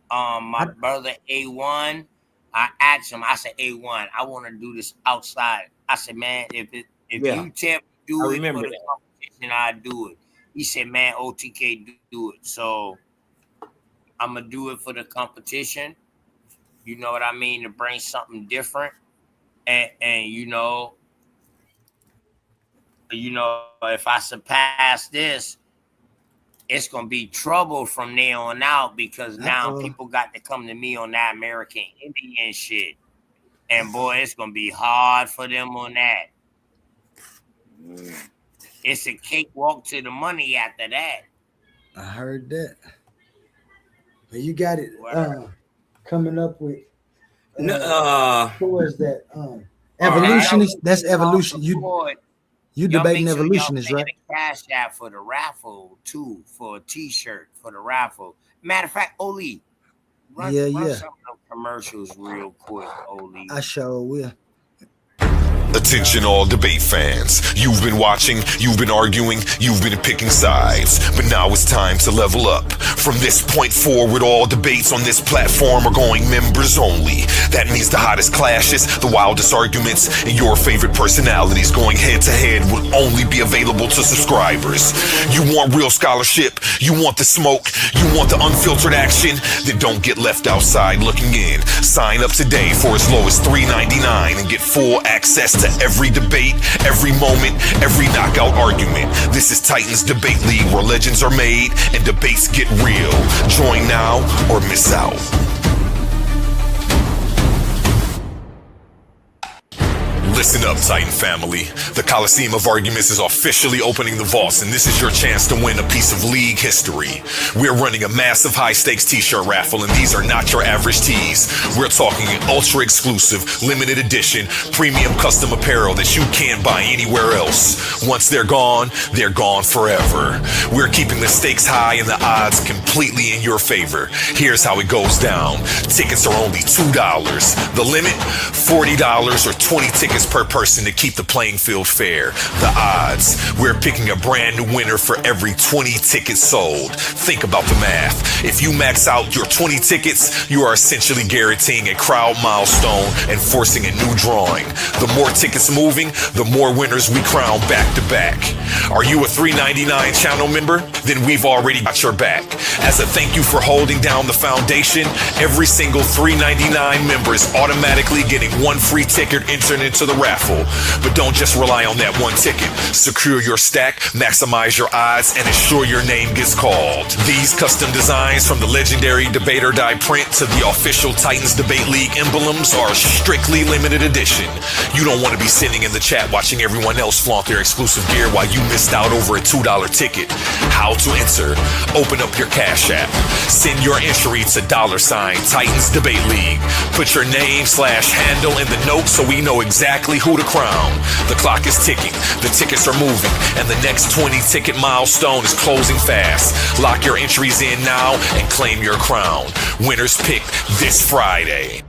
brother A1, I asked him. I said, A1, I want to do this outside. I said, man, if you tell me to do it for the competition, I do it. He said, man, OTK, do it. So I'm gonna do it for the competition. You know what I mean? To bring something different, and you know, if I surpass this, it's gonna be trouble from there on out because now people got to come to me on that American Indian shit, and boy, it's gonna be hard for them on that. It's a cakewalk to the money after that. I heard that. But you got it coming up with. Who was that? Evolutionist. That's evolution. You debating evolutionists, right? Cash out for the raffle too, for a T-shirt for the raffle. Matter of fact, Oli, run some of those commercials real quick, Oli. I sure will. Attention all debate fans. You've been watching, you've been arguing, you've been picking sides. But now it's time to level up. From this point forward, all debates on this platform are going members only. That means the hottest clashes, the wildest arguments, and your favorite personalities going head to head will only be available to subscribers. You want real scholarship, you want the smoke, you want the unfiltered action, then don't get left outside looking in. Sign up today for as low as $3.99 and get full access to every debate, every moment, every knockout argument. This is Titans Debate League, where legends are made and debates get real. Join now or miss out. Listen up, Titan family. The Coliseum of Arguments is officially opening the vaults, and this is your chance to win a piece of league history. We're running a massive high-stakes t-shirt raffle, and these are not your average tees. We're talking an ultra-exclusive, limited edition, premium custom apparel that you can't buy anywhere else. Once they're gone forever. We're keeping the stakes high and the odds completely in your favor. Here's how it goes down. Tickets are only $2. The limit, $40 or 20 tickets per person to keep the playing field fair. The odds, we're picking a brand new winner for every 20 tickets sold. Think about the math. If you max out your 20 tickets, you are essentially guaranteeing a crowd milestone and forcing a new drawing. The more tickets moving, the more winners we crown back to back. Are you a $3.99 channel member? Then we've already got your back. As a thank you for holding down the foundation, every single $3.99 member is automatically getting one free ticket entered into the raffle. But don't just rely on that one ticket. Secure your stack, maximize your odds, and ensure your name gets called. These custom designs, from the legendary Debate or Die print to the official Titans Debate League emblems, are strictly limited edition. You don't want to be sitting in the chat watching everyone else flaunt their exclusive gear while you missed out over a $2 ticket. How to enter? Open up your Cash App. Send your entry to $Titans Debate League. Put your name/handle in the note so we know exactly who to crown. The clock is ticking, the tickets are moving, and the next 20 ticket milestone is closing fast. Lock your entries in now and claim your crown. Winners picked this Friday.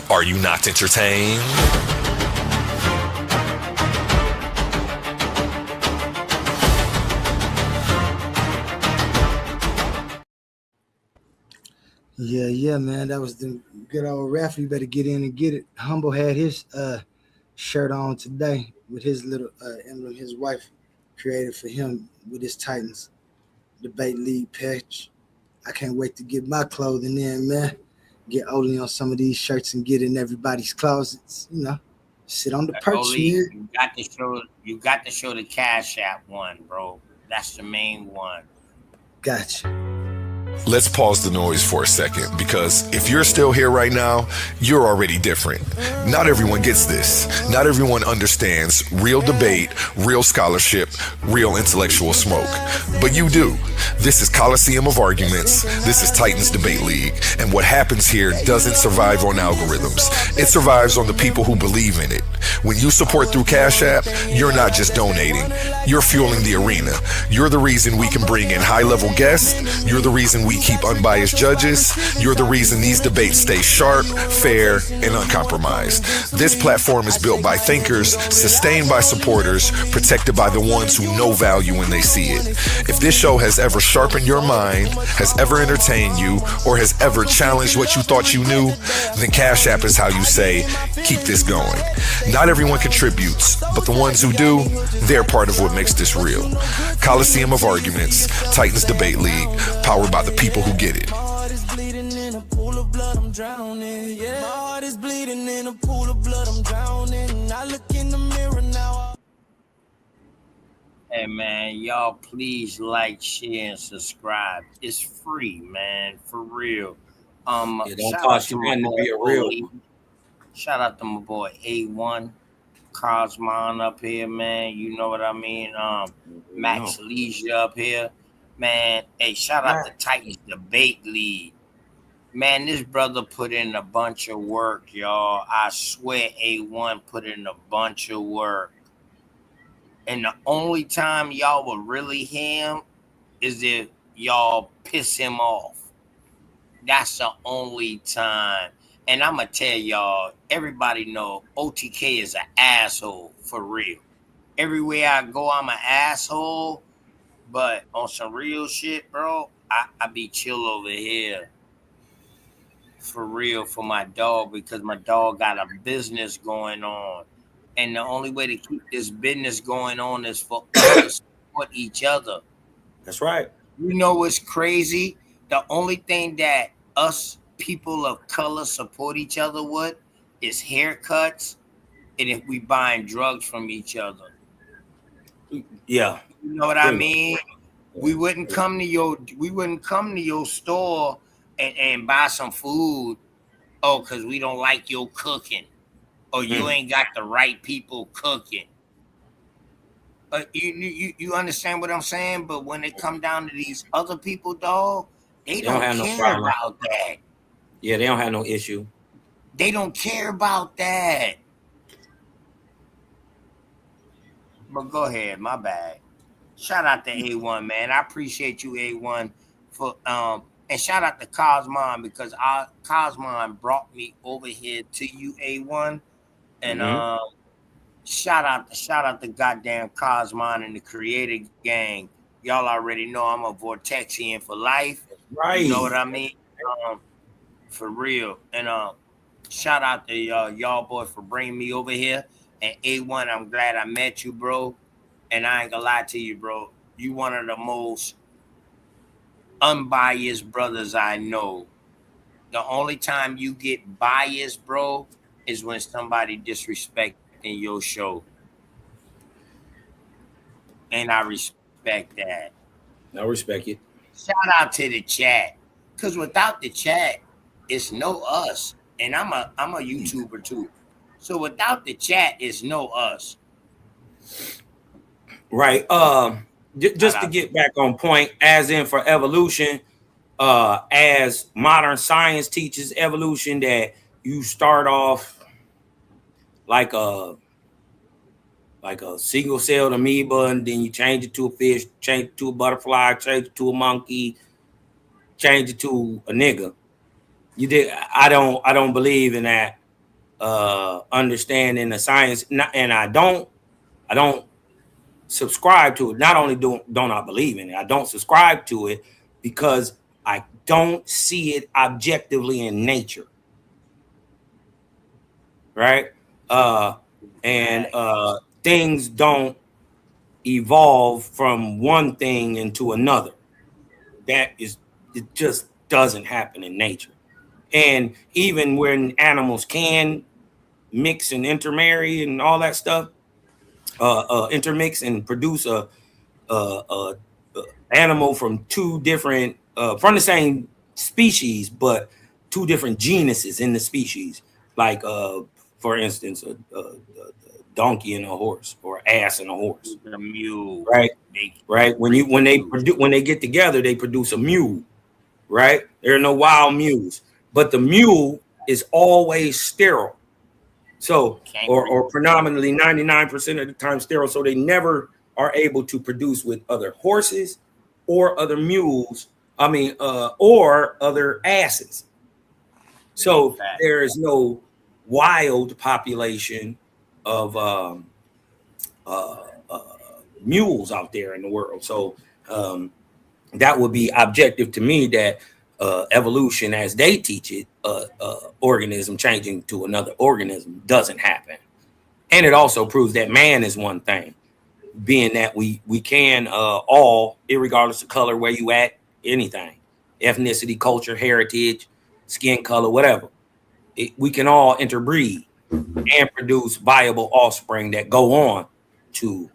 Are you not entertained? Yeah, man. That was the good old raffle. You better get in and get it. Humble had his shirt on today with his little emblem his wife created for him with his Titans Debate League patch. I can't wait to get my clothing in, man. Get Oli on some of these shirts and get in everybody's closets. You know, sit on the perch. Oli, you got to show the Cash App one, bro. That's the main one. Gotcha. Let's pause the noise for a second, because if you're still here right now, you're already different. Not everyone gets this. Not everyone understands real debate, real scholarship, real intellectual smoke. But you do. This is Coliseum of Arguments. This is Titans Debate League. And what happens here doesn't survive on algorithms. It survives on the people who believe in it. When you support through Cash App, you're not just donating. You're fueling the arena. You're the reason we can bring in high-level guests. You're the reason we keep unbiased judges. You're the reason these debates stay sharp, fair, and uncompromised. This platform is built by thinkers, sustained by supporters, protected by the ones who know value when they see it. If this show has ever sharpened your mind, has ever entertained you, or has ever challenged what you thought you knew, then Cash App is how you say, keep this going. Not everyone contributes, but the ones who do, they're part of what makes this real. Coliseum of Arguments, Titans Debate League, powered by the people who get it. Hey man, y'all please like, share, and subscribe. It's free, man, for real. It don't cost you nothing to be a real one. Shout out to my boy A1 Cosmon up here, man. You know what I mean? Max Leisure up here. Man, hey, shout out to Titans Debate League. Man, this brother put in a bunch of work, y'all. I swear A1 put in a bunch of work. And the only time y'all will really hear him is if y'all piss him off. That's the only time. And I'm gonna tell y'all, everybody know OTK is an asshole for real. Everywhere I go, I'm an asshole. But on some real shit, bro, I be chill over here for real for my dog because my dog got a business going on. And the only way to keep this business going on is for us to support each other. That's right. You know what's crazy? The only thing that us people of color support each other with is haircuts and if we buying drugs from each other. Yeah, You know what I pretty much. mean? Yeah. We wouldn't come to your store and buy some food. Oh, because we don't like your cooking. Or you Mm. ain't got the right people cooking. You understand what I'm saying? But when it come down to these other people, dog, they They don't don't have no care problem. about that. Yeah, they don't have no issue. They don't care about that. But go ahead, my bad. Shout out to A1, man. I appreciate you, A1, for and shout out to Cosmon because Cosmon brought me over here to you, A1. And Hmm. shout out to goddamn Cosmon and the Creator Gang. Y'all already know I'm a Vortexian for life. You know what Right. I mean? Um, for real. And shout out to y'all boy for bringing me over here. And A1, I'm glad I met you, bro. And I ain't gonna lie to you, bro. You one of the most unbiased brothers I know. The only time you get biased, bro, is when somebody disrespecting your show. And I respect that. I respect it. Shout out to the chat. Cause without the chat, it's no us. And I'm a YouTuber too. So without the chat, it's no us. Right. Shout Just to out to get back on point, as in for evolution, as modern science teaches evolution, that you start off like a single celled amoeba, and then you change it to a fish, change it to a butterfly, change it to a monkey, change it to a nigga. You did. I don't believe in that understanding the science, and I don't subscribe to it. Not only don't I believe in it, I don't subscribe to it because I don't see it objectively in nature, right? Uh, and facts. things don't evolve from one thing into another. It just doesn't happen in nature. And even when animals can mix and intermarry and all that stuff, intermix and produce a animal from two different from the same species, but two different genuses in the species. Like for instance, a donkey and a horse, or ass and a horse. The mule. Right, They right. reproduce. When they get together, they produce a mule. Right, there are no wild mules, but the mule is always sterile. So, Can't or reproduce. predominantly 99% of the time sterile. So they never are able to produce with other horses or other mules. I mean, or other asses. So Fact. there is no wild population of uh, uh, mules out there in the world. So um, that would be objective to me, that evolution, as they teach it, organism changing to another organism doesn't happen. And it also proves that man is one thing, being that we can all, irregardless of color, where you at, anything, ethnicity, culture, heritage, skin color, whatever, we can all interbreed and produce viable offspring that go on to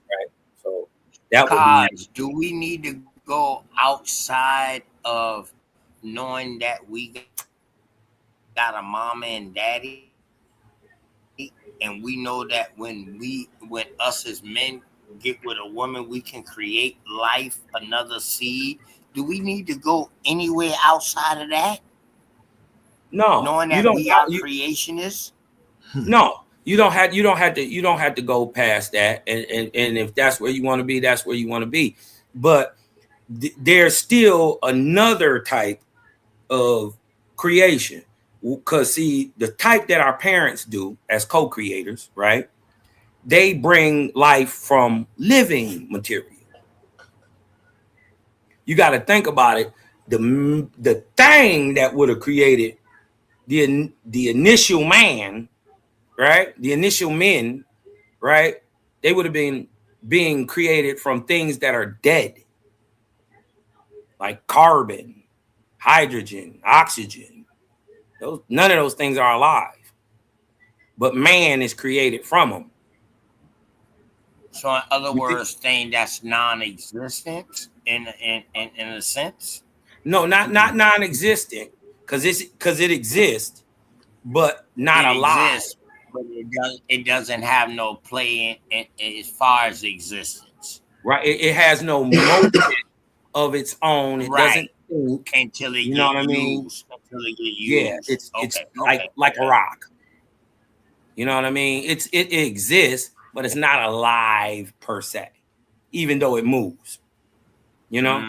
right. So that would be Cause do we need to go outside of knowing that we got a mama and daddy, and we know that when us as men get with a woman, we can create life, another seed? Do we need to go anywhere outside of that? Knowing that we no. are You don't. creationists? No, you don't have to go past that. And if that's where you want to be, that's where you want to be. But there's still another type of creation. Because see, the type that our parents do as co-creators, right? They bring life from living material. You got to think about it. The thing that would have created the initial man, right? The initial men, right? They would have been being created from things that are dead, like carbon, hydrogen, oxygen. None of those things are alive, but man is created from them. So in other words, thing that's non-existent in a sense. No, not non-existent, because it exists, but not It alive. exists, but it doesn't have no play in as far as existence. Right? It has no motion of its own. It doesn't think until it you know get what I mean? used. Until it get Yeah, used. it's Okay, like a rock. You know what I mean? It exists, but it's not alive per se, even though it moves. You know?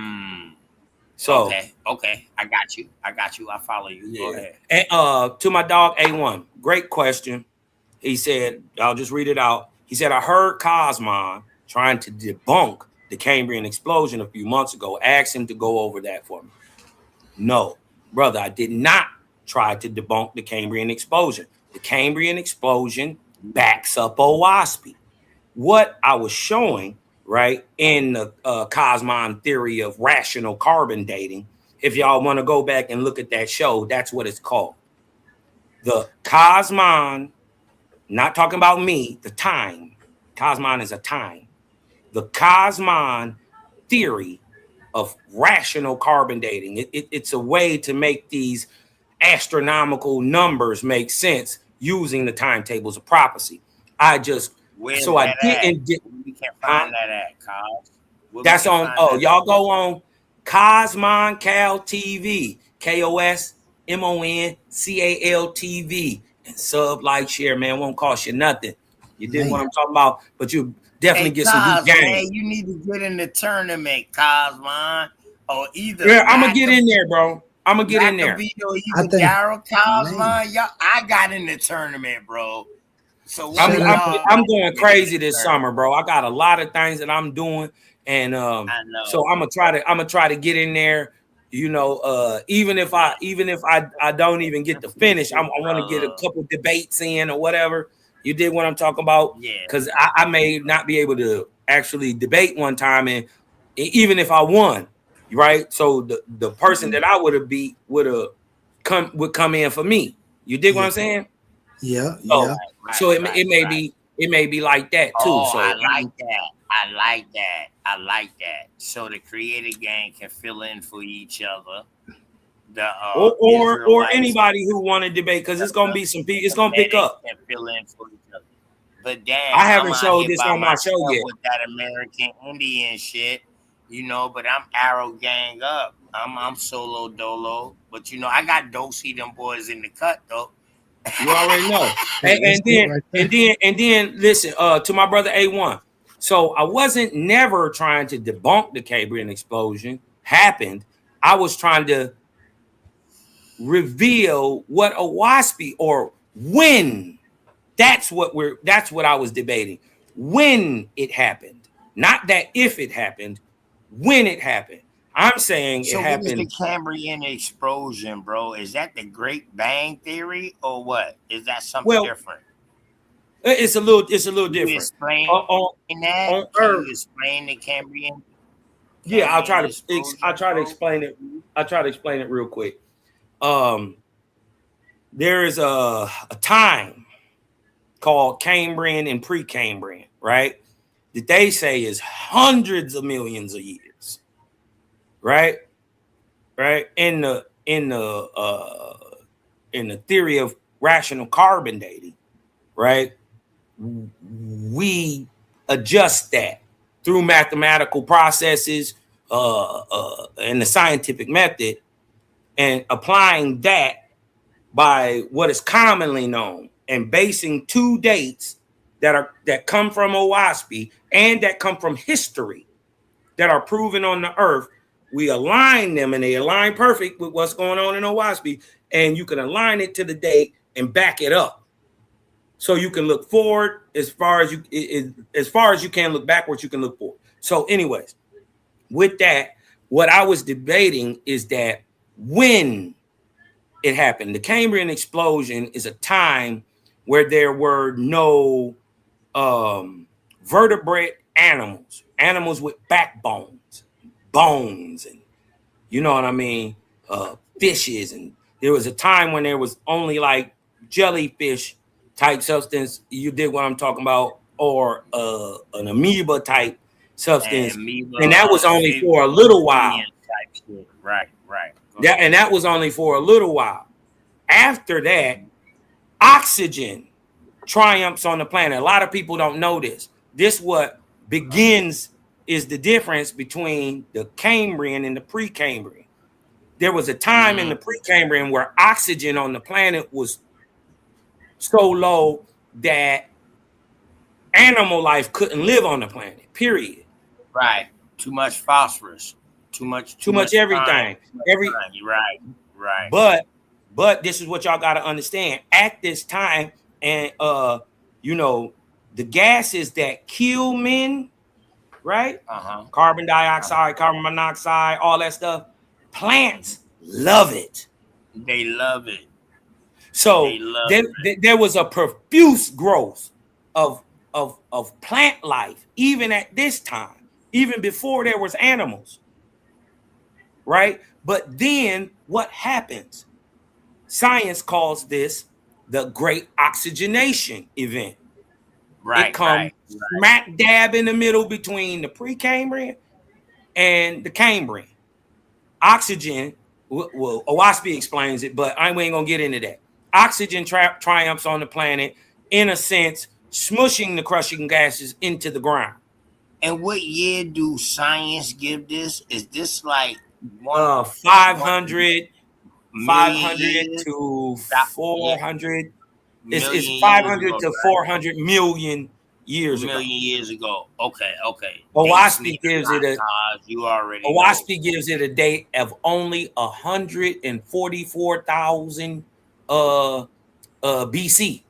So okay. I got you. I follow you. Go ahead. And to my dog A1, great question. He said, I'll just read it out. He said, I heard Cosmon trying to debunk the Cambrian explosion a few months ago. Asked him to go over that for me. No, brother, I did not try to debunk the Cambrian explosion. The Cambrian explosion backs up Owaspy. What I was showing, right, in the Cosmon theory of rational carbon dating, if y'all want to go back and look at that show, that's what it's called. The Cosmon, not talking about me, the time. Cosmon is a time. The Cosmon theory of rational carbon dating. It's a way to make these astronomical numbers make sense using the timetables of prophecy. I just Where's so I that didn't. We can't find that at Cos. That's on. Oh, y'all go on Cosmon Cal TV, KOSMONCAL TV, and sub, like, share, man. Won't cost you nothing. You did what I'm talking about, but you definitely get some good game. Man, you need to get in the tournament, Cosmon, or either. Yeah, I'm gonna get in there, bro. I'm gonna get in there. Daryl Cosmon, y'all, I got in the tournament, bro. So I'm going crazy this summer, bro. I got a lot of things that I'm doing, and so I'm gonna try to get in there. You know, even if I don't even get to finish, I want to get a couple debates in or whatever. You did what I'm talking about, because I may not be able to actually debate one time, and even if I won, right? So the person that I would have beat would come in for me. You dig what I'm saying? Yeah. So it may be like that too. Oh, so I like that. So the creative gang can fill in for each other. Or anybody who want to debate, because it's gonna be some people. It's gonna pick up. And fill in for each other. But damn, I haven't showed this on my show yet with that American Indian shit, you know. But I'm Arrow gang up. I'm solo dolo. But you know, I got Dosey them boys in the cut though. You already know. and then listen, to my brother A1. So I wasn't never trying to debunk the Cambrian explosion happened. I was trying to reveal what Owaspy, or when. That's what I was debating. When it happened. Not that if it happened, when it happened. I'm saying it happened. What is the Cambrian explosion, bro? Is that the Great Bang Theory or what? Is that something different? It's a little different. Can you explain that? On Can Earth, you explain the Cambrian? Yeah, I'll try to explain it. I'll try to explain it real quick. There is a time called Cambrian and Precambrian, right? That they say is hundreds of millions of years. Right? In the theory of rational carbon dating, right? We adjust that through mathematical processes and the scientific method, and applying that by what is commonly known, and basing two dates that come from Owaspy and that come from history that are proven on the earth, we align them, and they align perfect with what's going on in Owaspy, and you can align it to the date and back it up, so you can look forward as far as you can look backwards. You can look forward. So, anyways, with that, what I was debating is that when it happened, the Cambrian explosion is a time where there were no vertebrate animals with backbones, bones, and you know what I mean, fishes. And there was a time when there was only like jellyfish type substance. You dig what I'm talking about, or an amoeba type substance, and that was only for a little while. Right. That was only for a little while. After that, oxygen triumphs on the planet. A lot of people don't know this. This what begins is the difference between the Cambrian and the Precambrian. There was a time in the Precambrian where oxygen on the planet was so low that animal life couldn't live on the planet, period. Right. Too much phosphorus. Too much everything. Right. But this is what y'all got to understand. At this time, and the gases that kill men, right? Carbon dioxide, carbon monoxide, all that stuff. Plants love it. They love it. So there was a profuse growth of plant life, even at this time, even before there was animals, right? But then what happens? Science calls this the Great Oxygenation Event. Right. It comes smack dab in the middle between the Precambrian and the Cambrian. Oxygen, well, Owaspy explains it, but I ain't gonna get into that. Oxygen triumphs on the planet, in a sense, smushing the crushing gases into the ground. And what year do science give this? Is this like 500 to 400? It's 500 to 400 million years ago. Years ago. Okay. Owaspy gives it gives it a date of only 144,000 BC.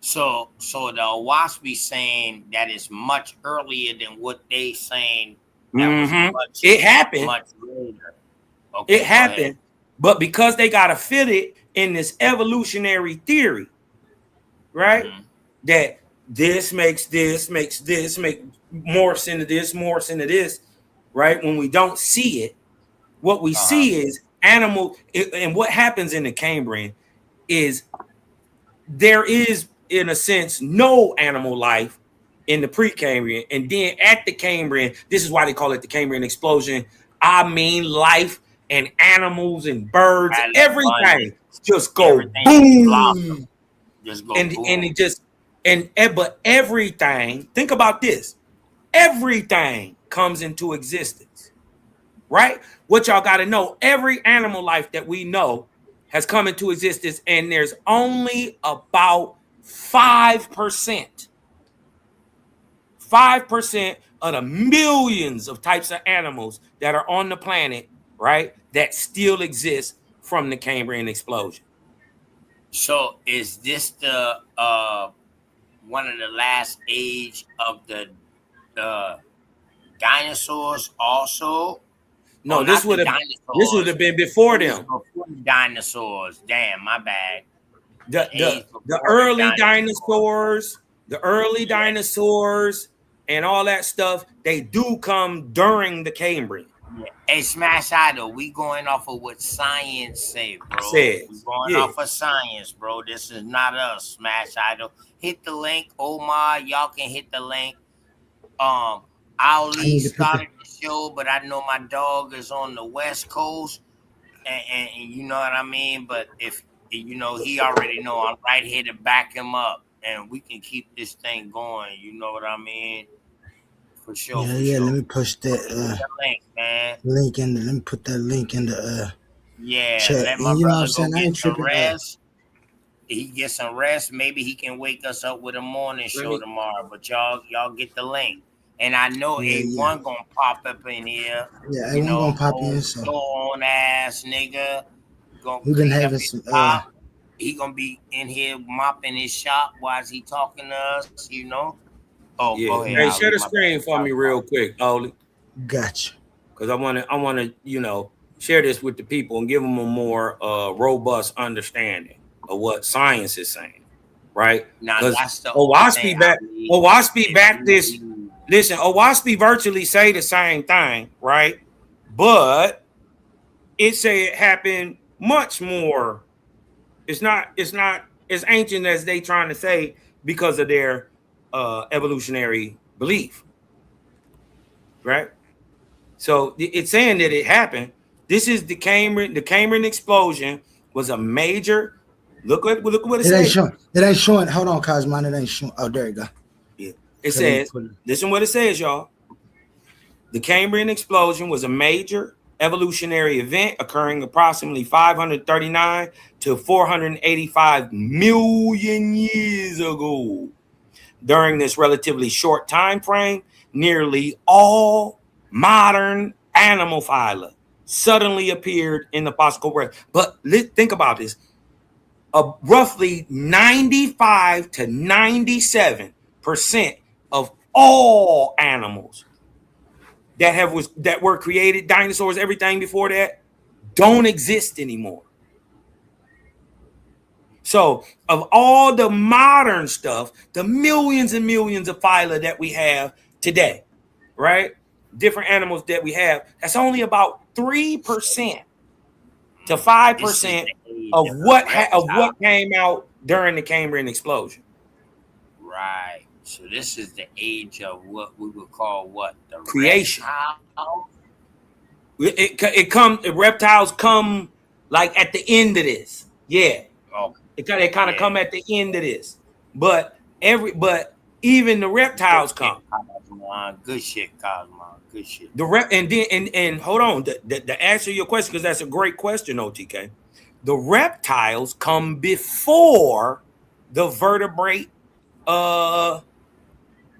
So the Owaspy saying that is much earlier than what they saying. It happened. Much later. Okay, it happened, but because they got to fit it in this evolutionary theory, right? That this makes this, morphs into this, right? When we don't see it, what we see is animal. And what happens in the Cambrian is there is, in a sense, no animal life in the Precambrian. And then at the Cambrian, this is why they call it the Cambrian explosion. I mean, life and animals and birds, everything just go boom. Just go and boom. And it just but everything, think about this, everything comes into existence, right? What y'all got to know, every animal life that we know has come into existence, and there's only about 5% of the millions of types of animals that are on the planet, right, that still exist from the Cambrian explosion. So is this the one of the last age of the dinosaurs also? No, this would have been before them. Before the dinosaurs. Damn, my bad. The early dinosaurs, and all that stuff, they do come during the Cambrian. Yeah. Hey, Smash Idol, we going off of what science say, bro. We going off of science, bro. This is not us, Smash Idol. Hit the link, Omar. Y'all can hit the link. Ali started the show, but I know my dog is on the West Coast, and you know what I mean. But if he already know I'm right here to back him up, and we can keep this thing going. You know what I mean? For sure. Yeah. Sure. Let me push that link, man. Link in. Let me put that link in the chat. Let my brother go get some rest. He get some rest. Maybe he can wake us up with a morning show tomorrow. But y'all get the link. And I know Yeah, yeah. A1 gonna pop up in here, Yeah, you A1 gonna know, pop in. old So thorn ass nigga gonna we've been clean up having his some. shop. He gonna be in here mopping his shop while he talking to us, you know. Oh, go Yeah. ahead, Hey, Ali. share the My bad. screen for me real quick, Oli, Gotcha. because I wanna, share this with the people and give them a more robust understanding of what science is saying, right? Now Because that's the only thing Owaspi back, Ali Owaspi is back this. new. Listen, Owaspi virtually say the same thing, right? But it say it happened much more. It's not as ancient as they trying to say because of their evolutionary belief, right? So it's saying that it happened. This is the Cambrian. The Cambrian explosion was a major. Look what it It ain't says. showing. It ain't showing. Hold on, Cosmon. It ain't showing. Oh, there you go. Yeah. It Cause they says, put it. listen what it says, y'all. The Cambrian explosion was a major evolutionary event occurring approximately 539 to 485 million years ago. During this relatively short time frame, nearly all modern animal phyla suddenly appeared in the fossil record. But think about this. Roughly 95 to 97% of all animals that were created, dinosaurs, everything before that, don't exist anymore. So, of all the modern stuff, the millions and millions of phyla that we have today, right? Different animals that we have, that's only about 3% to This is 5% the age of of the what reptile. came out during the Cambrian explosion. Right. So this is the age of what we would call what? The Creation. reptile? Reptiles come like at the end of this. Yeah. Oh, They kind of yeah. come at the end of this. But even the Good reptiles shit, come. Cosmon. Good shit, Cosmon. Good shit. And hold on, the answer to your question, because that's a great question, OTK. The reptiles come before the vertebrate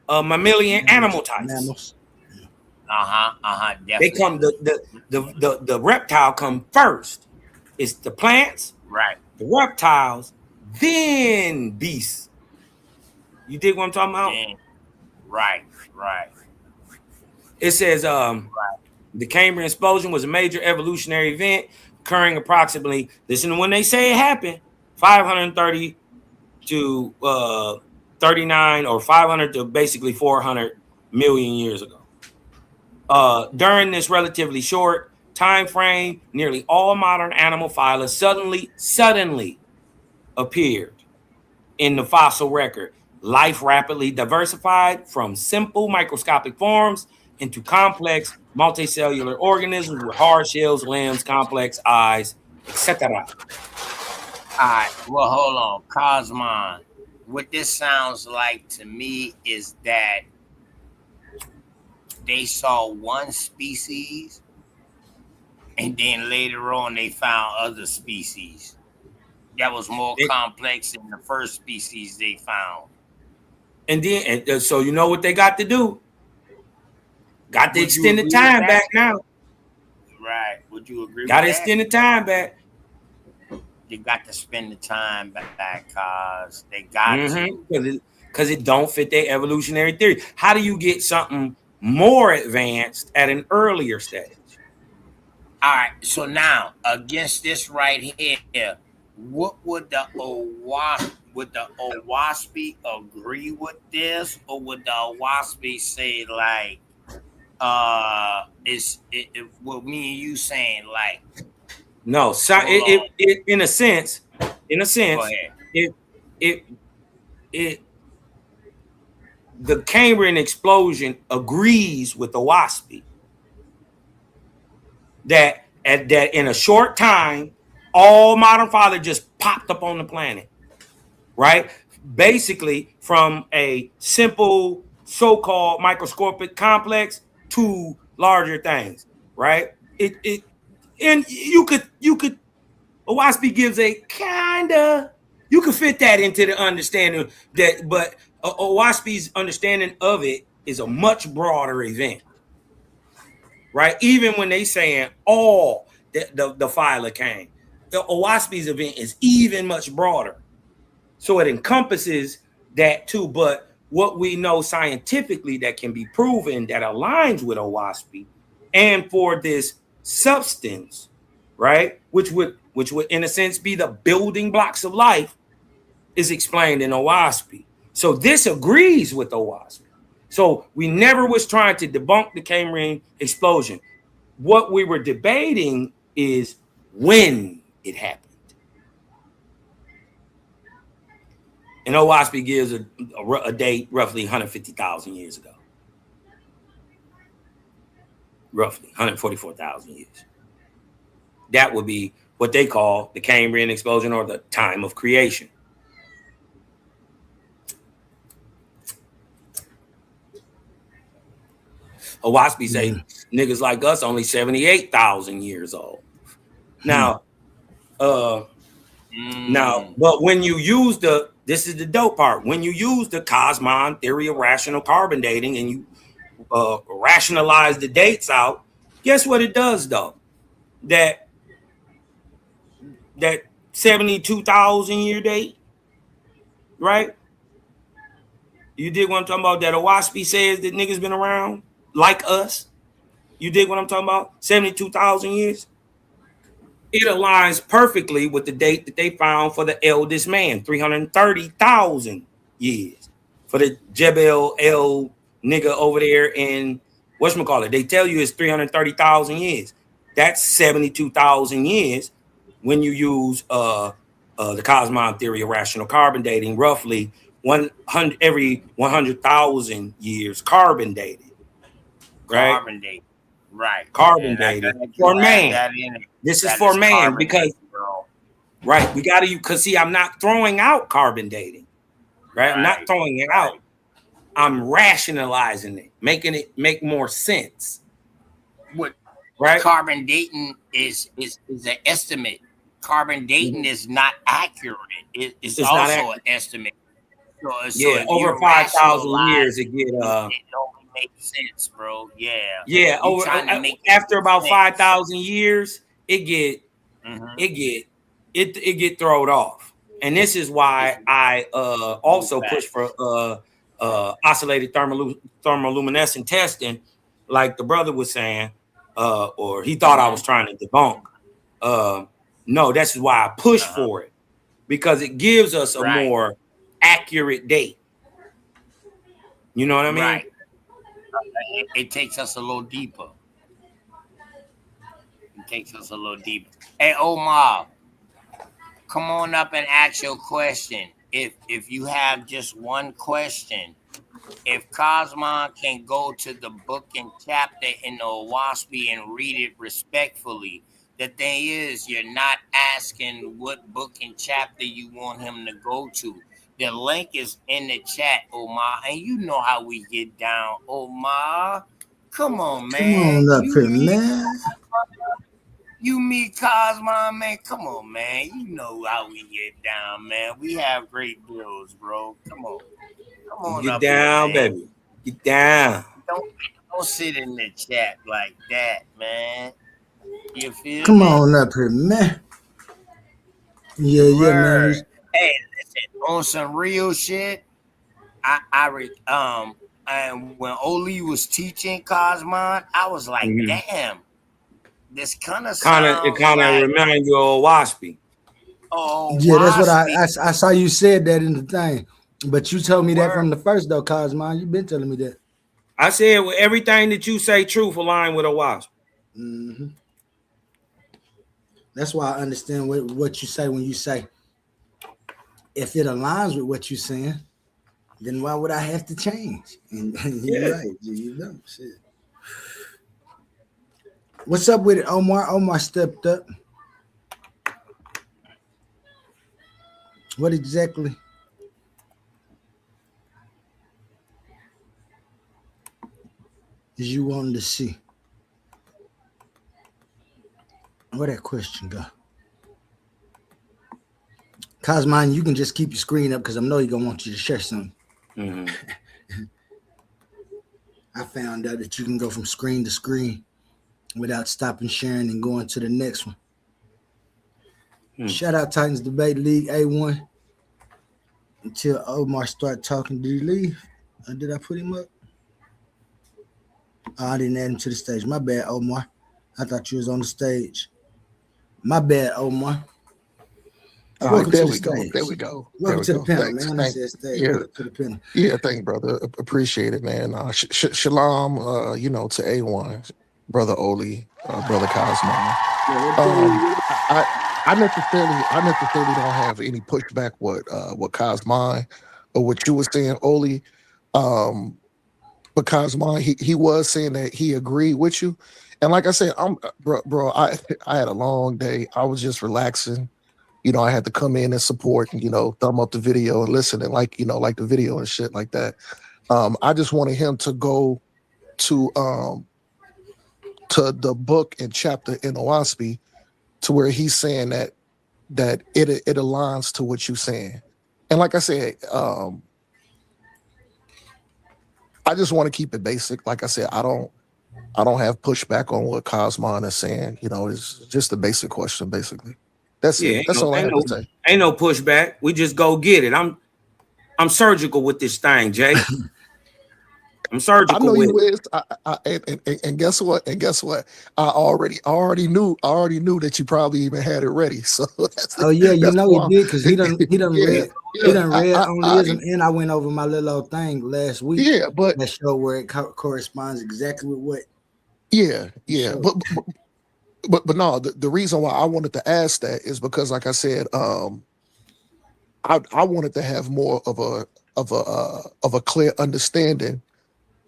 mammalian animal types. Mammals. They come Definitely. the reptile come first. It's the plants, Right. the reptiles, then beasts. You dig what I'm talking about? Then, right. Right. It says Right. the Cambrian explosion was a major evolutionary event occurring approximately, listen to when they say it happened, 530 to 39 or 500 to basically 400 million years ago. During this relatively short time frame, nearly all modern animal phyla suddenly appeared in the fossil record. Life rapidly diversified from simple microscopic forms into complex multicellular organisms with hard shells, limbs, complex eyes, etc. All right. Well, hold on. Cosmon. What this sounds like to me is that they saw one species and then later on they found other species that was more complex than the first species they found. So you know what they got to do? Got to Would you extend the agree with time that? back now. Right. Would you agree Got with to that? extend the time back. They got to spend the time back, cause they got to. Because it don't fit their evolutionary theory. How do you get something more advanced at an earlier stage? All right. So now against this right here, what would the Owaspy agree with this, or would the Owaspy say like what me and you saying like No, hold on, in a sense, go ahead. it it it the Cambrian explosion agrees with the Waspy that in a short time, all modern father just popped up on the planet, right? Basically, from a simple so-called microscopic complex to larger things, right? It and you could Owaspy gives a kinda you could fit that into the understanding that, but Owaspy's understanding of it is a much broader event, right? Even when they saying all the filer came, the Owaspi's event is even much broader. So it encompasses that too. But what we know scientifically that can be proven that aligns with Owaspi and for this substance, right? Which would in a sense be the building blocks of life, is explained in Owaspi. So this agrees with Owaspi. So we never was trying to debunk the Cambrian explosion. What we were debating is when it happened. And Owaspi gives a date roughly 150,000 years ago. Roughly 144,000 years. That would be what they call the Cambrian explosion or the time of creation. Owaspi say niggas like us only 78,000 years old. Now, but when you use this is the dope part. When you use the Cosmon theory of rational carbon dating and you rationalize the dates out, guess what it does though? That 72,000 year date, right? You dig what I'm talking about? That Owaspi says that niggas been around like us. You dig what I'm talking about? 72,000 years. It aligns perfectly with the date that they found for the eldest man, 330,000 years. For the Jebel El nigga over there in whatchamacallit, they tell you it's 330,000 years. That's 72,000 years when you use the Cosmon theory of rational carbon dating, roughly 100 every 100,000 years carbon dated. Right? Carbon dating. Right. Carbon dating for man. This is for man because right, we got to, because see, I'm not throwing out carbon dating, right? I'm not throwing it out. I'm rationalizing it, making it make more sense. What right? Carbon dating is an estimate. Carbon dating is not accurate. It's also an estimate. So over 5,000 years, it get it only makes sense, bro. Yeah, over after about 5,000 years, it get thrown off. And this is why I also push for oscillated thermoluminescent testing, like the brother was saying, or he thought I was trying to debunk. No, that's why I push for it, because it gives us a more accurate date. You know what I mean? Right. It takes us a little deeper. Hey, Omar, come on up and ask your question. If you have just one question, if Cosmon can go to the book and chapter in the Owaspi and read it respectfully, the thing is, you're not asking what book and chapter you want him to go to. The link is in the chat, Omar, and you know how we get down, Omar. Come on, man. Come on up here, man. You meet Cosmon, man. Come on, man. You know how we get down, man. We have great bills, bro. Come on Get up down, here, baby. Get down. Don't sit in the chat like that, man. You feel Come me? on up here, man. Yeah, man. Hey, listen, on some real shit, and when Oli was teaching Cosmon, I was like, damn, this kind of remind you of Owaspi. Oh, yeah, that's what I saw you said that in the thing, but you told me that from the first though, Cosmon. You've been telling me that. I said well, everything that you say truth align with Owaspi. Mm-hmm. That's why I understand what you say when you say if it aligns with what you're saying, then why would I have to change? And you're right, you know, shit. What's up with it, Omar? Omar stepped up. What exactly? Is you wanting to see? Where that question go? Cosmine, you can just keep your screen up because I know you're gonna want you to share something. found out that you can go from screen to screen without stopping sharing and going to the next one. Shout out Titans Debate League A1. Until Omar start talking, did he leave? Or did I put him up? Oh, I didn't add him to the stage. My bad, Omar. I thought you was on the stage. My bad, Omar. All right, Welcome there to the we go. stage. There we go. There Welcome we to the go. panel, Thanks. man. I Thank, said stage. yeah, Welcome to the panel. yeah. Thank you, brother. Appreciate it, man. Shalom. To A1, brother Oli, brother Cosmo. I necessarily don't have any pushback what Cosmo or what you were saying, Oli. Um, but Cosmo, he was saying that he agreed with you, and like I said, bro. I had a long day. I was just relaxing. I had to come in and support and, thumb up the video and listen and like the video and shit like that. I just wanted him to go to the book and chapter in OASP to where he's saying that it aligns to what you're saying. And like I said, I just want to keep it basic. Like I said, I don't have pushback on what Cosmon is saying. It's just a basic question, basically. That's Yeah, it. That's all I have to say. ain't no pushback. We just go get it. I'm surgical with this thing, Jay. I'm surgical. I know with you it. is. And guess what? I already knew that you probably even had it ready. So Oh yeah, you that's know he why. did because he done Yeah, read he done read I, onlyism, and I went over my little old thing last week yeah, but that show where it corresponds exactly with what yeah, he showed. but no. The reason why I wanted to ask that is because, like I said, I wanted to have more of a clear understanding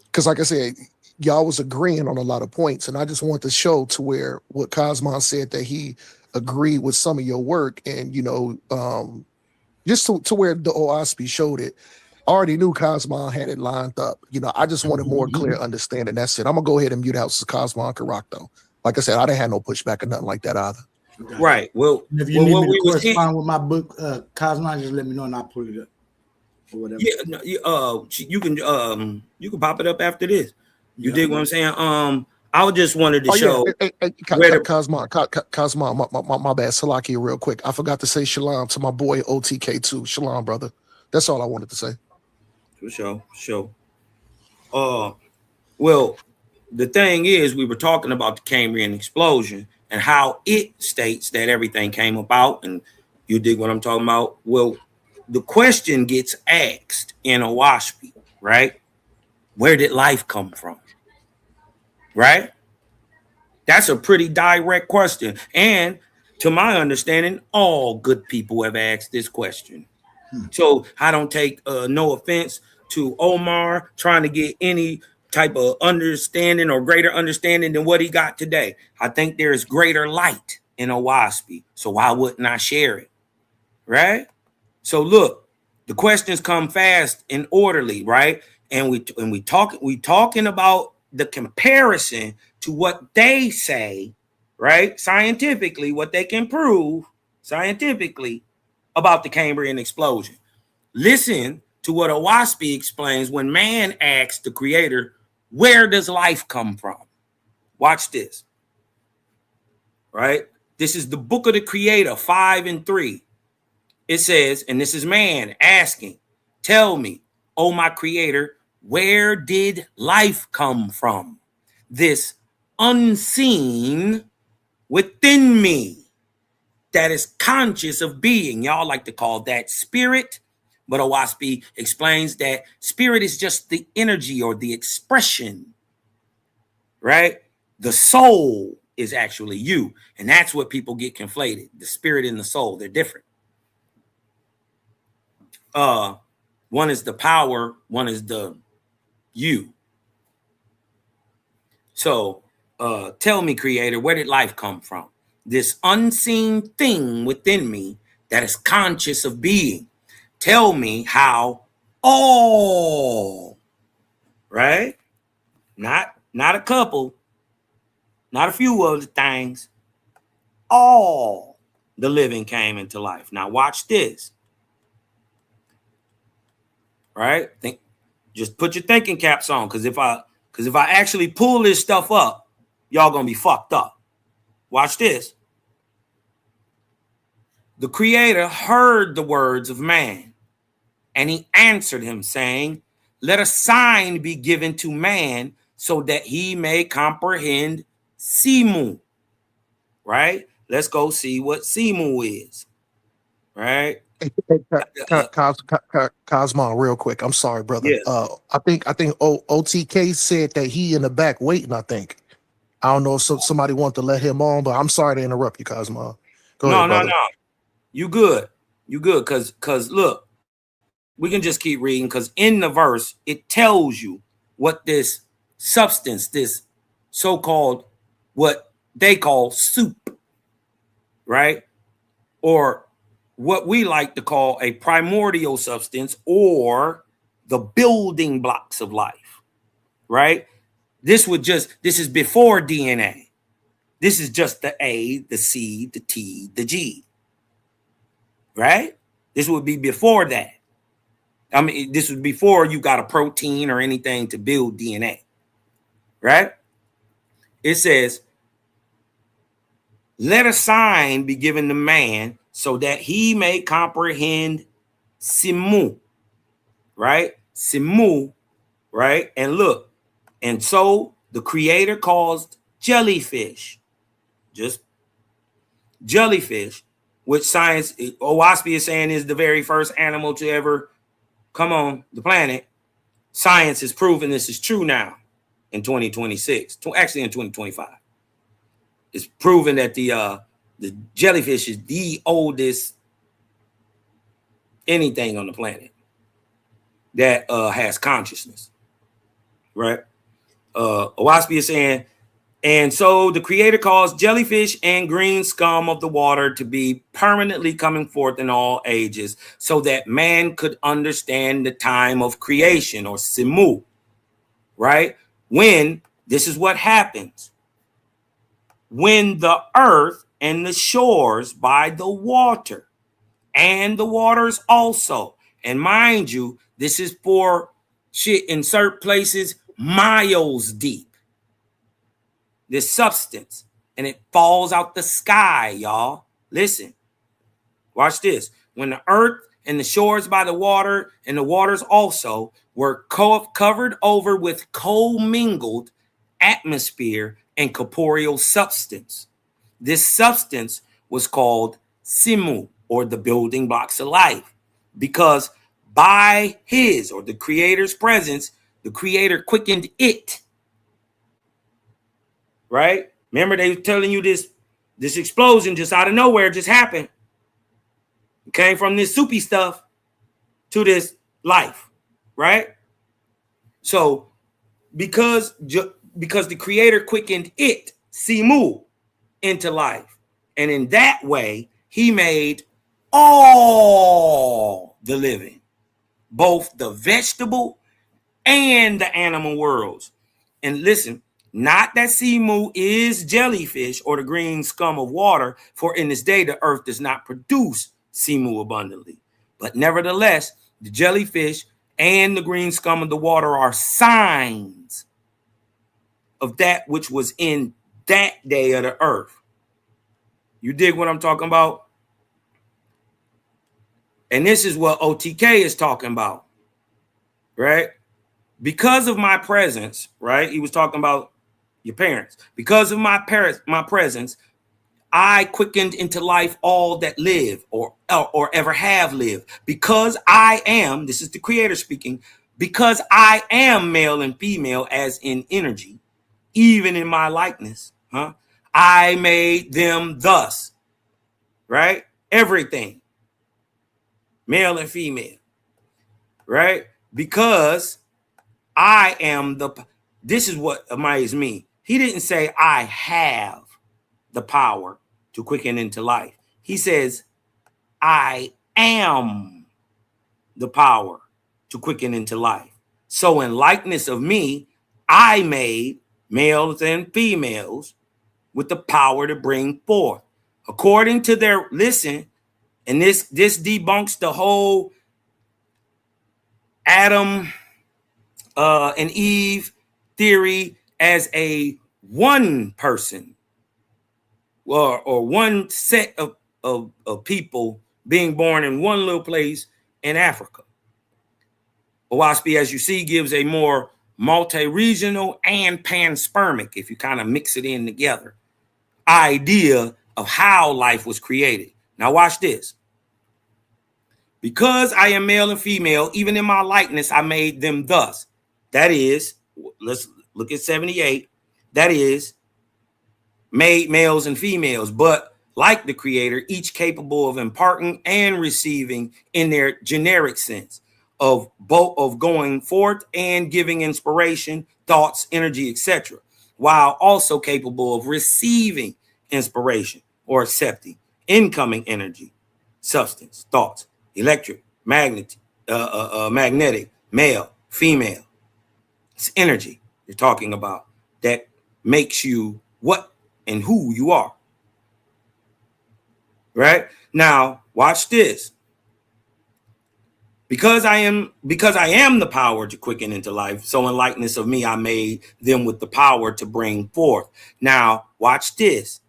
because, like I said, y'all was agreeing on a lot of points, and I just want to show to where what Cosmon said that he agreed with some of your work, and just to where the OSP showed it. I already knew Cosmon had it lined up. I just wanted more clear understanding. That's it. I'm gonna go ahead and mute out so Cosmon can rock though. Like I said, I didn't have no pushback or nothing like that either. Right. Well, And if you need me to correspond with my book, Cosmo, just let me know and I'll pull it up or whatever. Yeah. No, you can pop it up after this. You dig what I'm saying? I just wanted to show. Hey, Cosmo, my bad. Salakia, real quick. I forgot to say shalom to my boy OTK2. Shalom, brother. That's all I wanted to say. For sure. Well, the thing is, we were talking about the Cambrian explosion and how it states that everything came about, and you dig what I'm talking about? Well, the question gets asked in Owaspy, right? Where did life come from? Right? That's a pretty direct question. And to my understanding, all good people have asked this question. So I don't take no offense to Omar trying to get any type of understanding or greater understanding than what he got today. I think there is greater light in Owaspy. So why wouldn't I share it? Right? So look, the questions come fast and orderly, right? And we talking about the comparison to what they say, right? Scientifically, what they can prove scientifically about the Cambrian explosion. Listen to what Owaspy explains when man asks the creator, where does life come from? Watch this. Right? This is the book of the creator, 5 and 3. It says, and this is man asking, tell me, oh my creator, where did life come from? This unseen within me that is conscious of being. Y'all like to call that spirit, but Owaspy explains that spirit is just the energy or the expression, right? The soul is actually you, and that's what people get conflated. The spirit and the soul, they're different. One is the power, one is the you. So tell me, creator, where did life come from? This unseen thing within me that is conscious of being. Tell me how all, right? Not a couple, not a few of the things, all the living came into life. Now watch this. Right? Just put your thinking caps on, because Because if I actually pull this stuff up, y'all gonna be fucked up. Watch this. The Creator heard the words of man, and he answered him, saying, let a sign be given to man so that he may comprehend Simu. Right? Let's go see what Simu is. Right? Cosmo, real quick. I'm sorry, brother. Yeah. I think OTK said that he in the back waiting. I think. I don't know if somebody want to let him on, but I'm sorry to interrupt you, Cosmo. Go ahead, brother. No. You good. You good. Cause look, we can just keep reading because in the verse, it tells you what this substance, this so-called what they call soup, right? Or what we like to call a primordial substance or the building blocks of life, right? This is before DNA. This is just the A, the C, the T, the G, right? This would be before that. I mean, this was before you got a protein or anything to build DNA, right? It says, let a sign be given to man so that he may comprehend Simu, right? Simu, right? And look, and so the Creator caused jellyfish, just jellyfish, which science, Owaspi is saying is the very first animal to ever come on the planet. Science has proven this is true now in 2026, actually in 2025. It's proven that the jellyfish is the oldest anything on the planet that has consciousness, right? Owaspi is saying, and so the Creator caused jellyfish and green scum of the water to be permanently coming forth in all ages so that man could understand the time of creation or Simu, right? When this is what happens. When the earth and the shores by the water and the waters also. And mind you, this is for shit in certain places miles deep. This substance, and it falls out the sky, y'all. Listen, watch this. When the earth and the shores by the water and the waters also were covered over with commingled atmosphere and corporeal substance. This substance was called Simu, or the building blocks of life, because by his or the Creator's presence, the Creator quickened it. Right? Remember, they were telling you this explosion just out of nowhere just happened. It came from this soupy stuff to this life, right? So because the Creator quickened it, Simu, into life, and in that way he made all the living, both the vegetable and the animal worlds. And listen, not that Simu is jellyfish or the green scum of water, for in this day the earth does not produce Simu abundantly. But nevertheless, the jellyfish and the green scum of the water are signs of that which was in that day of the earth. You dig what I'm talking about? And this is what OTK is talking about, right? Because of my presence, right? He was talking about your parents. Because of my presence, I quickened into life all that live or ever have lived. Because I am, this is the Creator speaking, because I am male and female as in energy, even in my likeness, I made them thus, right? Everything, male and female, right? Because I am this is what amazed me. He didn't say I have the power to quicken into life. He says, I am the power to quicken into life. So in likeness of me, I made males and females with the power to bring forth. According to their, listen, and this debunks the whole Adam and Eve theory as a one person or one set of people being born in one little place in Africa. Owaspi, as you see, gives a more multi-regional and panspermic, if you kind of mix it in together, idea of how life was created. Now watch this. Because I am male and female, even in my likeness, I made them thus. That is, let's look at 78. That is, made males and females, but like the creator, each capable of imparting and receiving in their generic sense of both of going forth and giving inspiration, thoughts, energy, etc., while also capable of receiving inspiration or accepting incoming energy, substance, thoughts, electric, magnetic, male, female. It's energy you're talking about that makes you what and who you are. Right? Now, watch this. Because I am the power to quicken into life, so in likeness of me, I made them with the power to bring forth. Now, watch this.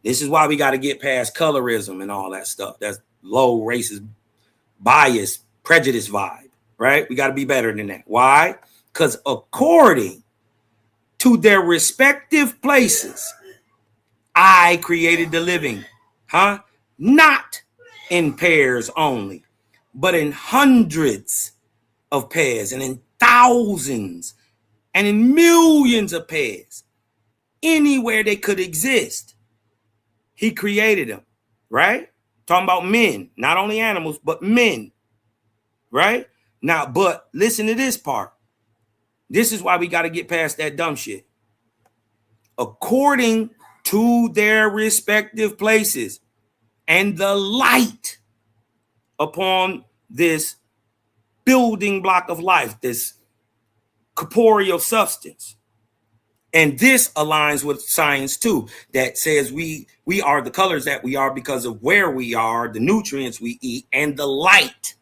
This is why we got to get past colorism and all that stuff. That's low racist bias, prejudice vibe, right? We got to be better than that. Why? Because according to their respective places, I created the living, not in pairs only, but in hundreds of pairs and in thousands and in millions of pairs. Anywhere they could exist, he created them, right? Talking about men, not only animals, but men, right? Now, but listen to this part. This is why we got to get past that dumb shit. According to their respective places and the light upon this building block of life, this corporeal substance. And this aligns with science too, that says we are the colors that we are because of where we are, the nutrients we eat, and the light.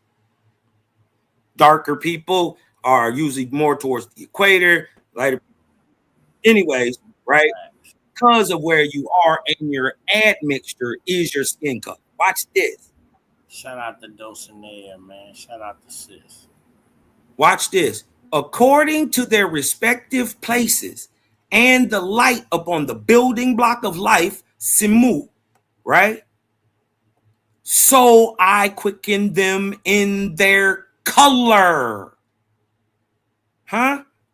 Darker people are usually more towards the equator, lighter. Anyways, right? Because of where you are and your admixture is your skin color. Watch this. Shout out to Dulcinea, man. Shout out to sis. Watch this. According to their respective places and the light upon the building block of life, Simu, right? So I quicken them in their color.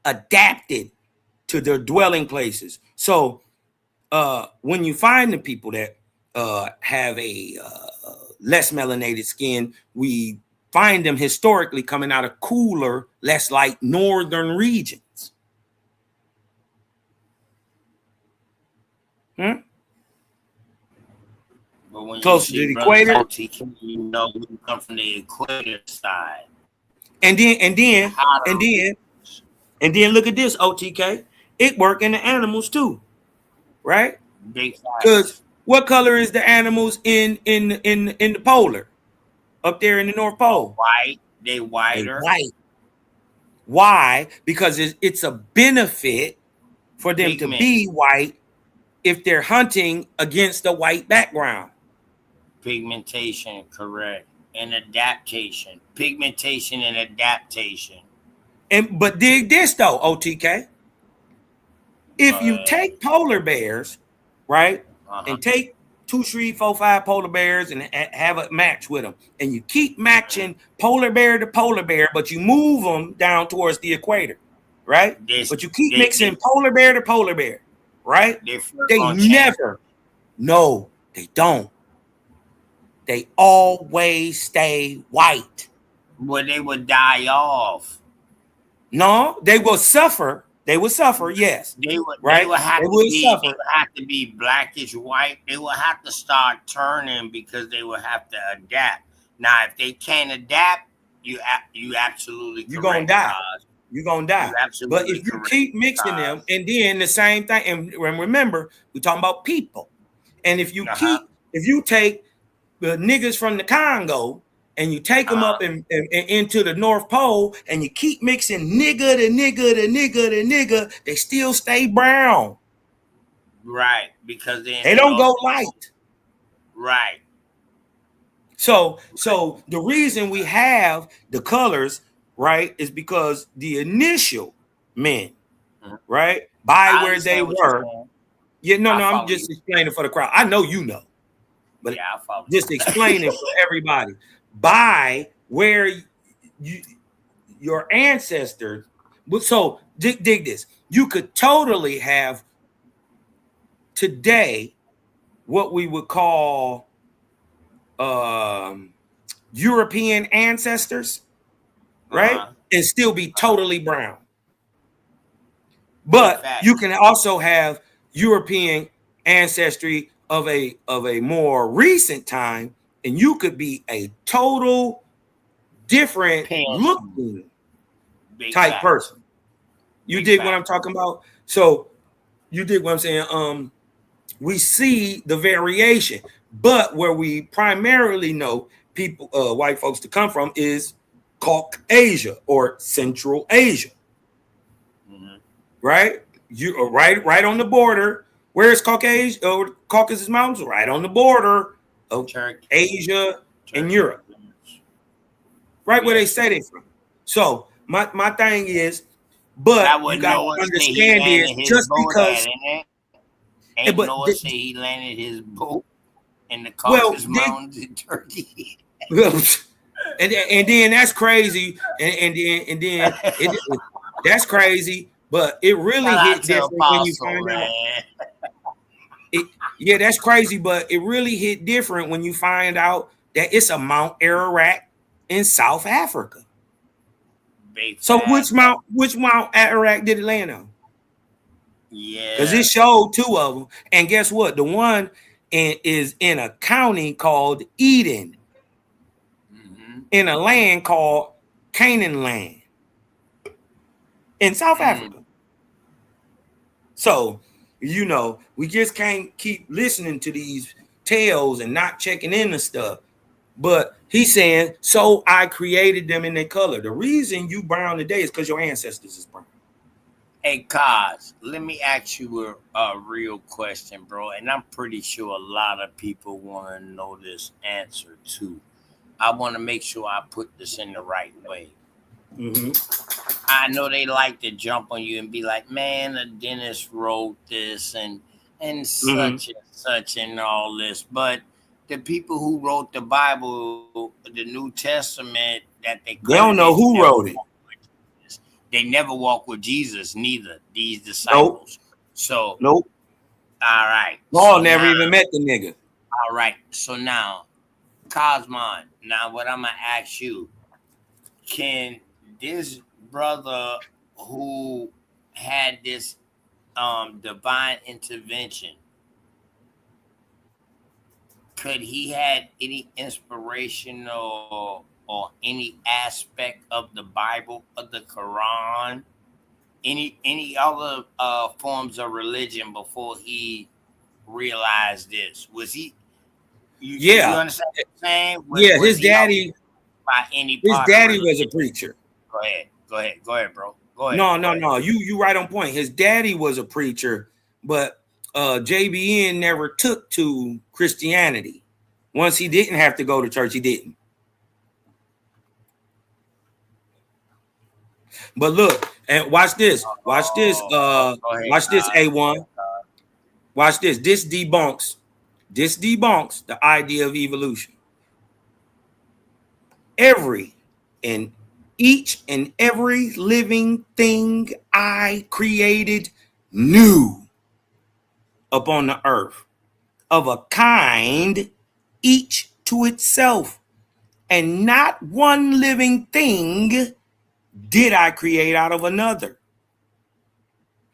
Adapted to their dwelling places. So when you find the people that have a less melanated skin, we find them historically coming out of cooler, less light northern regions. But when Close to the equator, you know we come from the equator side. And then look at this, OTK. It work in the animals too, right? Because what color is the animals in the polar? Up there in the North Pole? White. They whiter. White. Why? Because it's a benefit for them to be white if they're hunting against a white background. Pigmentation, correct. And adaptation. Pigmentation and adaptation. But dig this though, OTK. If you take polar bears, right, and take 2, 3, 4, 5 polar bears and have a match with them, and you keep matching polar bear to polar bear, but you move them down towards the equator, right? But you keep mixing polar bear to polar bear, right? They never, no, they don't. They always stay white. But they would die off. No, they will suffer. They will suffer, yes. They would, right? They would have to be blackish white. They will have to start turning because they will have to adapt. Now, if they can't adapt, you absolutely you're gonna die. You're gonna die. But if you keep mixing them, and then the same thing, and remember, we're talking about people. And if you if you take the niggas from the Congo and you take them up and into the North Pole, and you keep mixing nigga to nigga to nigga to nigga, they still stay brown. Right, because they don't go light. Right. So the reason we have the colors, right, is because the initial men, right, by where they were. Yeah, no, I'm just explaining for the crowd. I know you know, but I follow. Just explaining for everybody. By where your ancestors. So dig this. You could totally have today what we would call European ancestors, right? And still be totally brown. But you can also have European ancestry of a more recent time, and you could be a total different looking type person. You dig what I'm talking about? So you dig what I'm saying? We see the variation, but where we primarily know people, white folks, to come from is Caucasia or Central Asia. Right? You are right on the border. Where is Caucasia or Caucasus Mountains? Right on the border of Asia and Europe. Right where they say they from. So my thing is, but you got to understand is just because Noah say he landed his boat in the Caucasus Mountains in Turkey. and then that's crazy, and then that's crazy. But it really hit different when you find out. Yeah, that's crazy, but it really hit different when you find out that it's a Mount Ararat in South Africa. So which Mount Ararat did it land on? Yeah, because it showed two of them, and guess what? The one is in a county called Eden, in a land called Canaan land in South Africa. So, we just can't keep listening to these tales and not checking into stuff. But he's saying, so I created them in their color. The reason you brown today is because your ancestors is brown. Hey, Kaz, let me ask you a real question, bro. And I'm pretty sure a lot of people want to know this answer, too. I want to make sure I put this in the right way. I know they like to jump on you and be like, man, the dentist wrote this and such and such and all this. But the people who wrote the Bible, the New Testament, that they don't know who wrote it. They never walk with Jesus, neither, these disciples. So, nope. All right. Paul never even met the nigga. All right. So now, Cosmon, now what I'm going to ask you, can this brother who had this divine intervention, could he had any inspirational or any aspect of the Bible, of the Quran, any other forms of religion before he realized this? Was he? You understand what I'm saying? His daddy. By any his daddy was a preacher. Go ahead, bro. Go ahead. No. You right on point. His daddy was a preacher, but JBN never took to Christianity. Once he didn't have to go to church, he didn't. But look, and watch this. Watch this. Watch this, A1. Watch this. This debunks the idea of evolution. Each and every living thing I created new upon the earth, of a kind, each to itself, and not one living thing did I create out of another.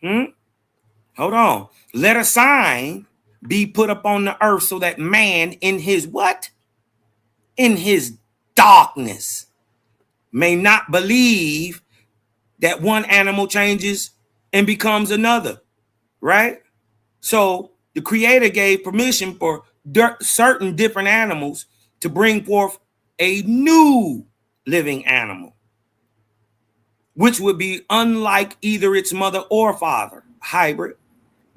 Hold on. Let a sign be put upon the earth so that man in his what? In his darkness may not believe that one animal changes and becomes another, right? So the creator gave permission for certain different animals to bring forth a new living animal, which would be unlike either its mother or father, hybrid,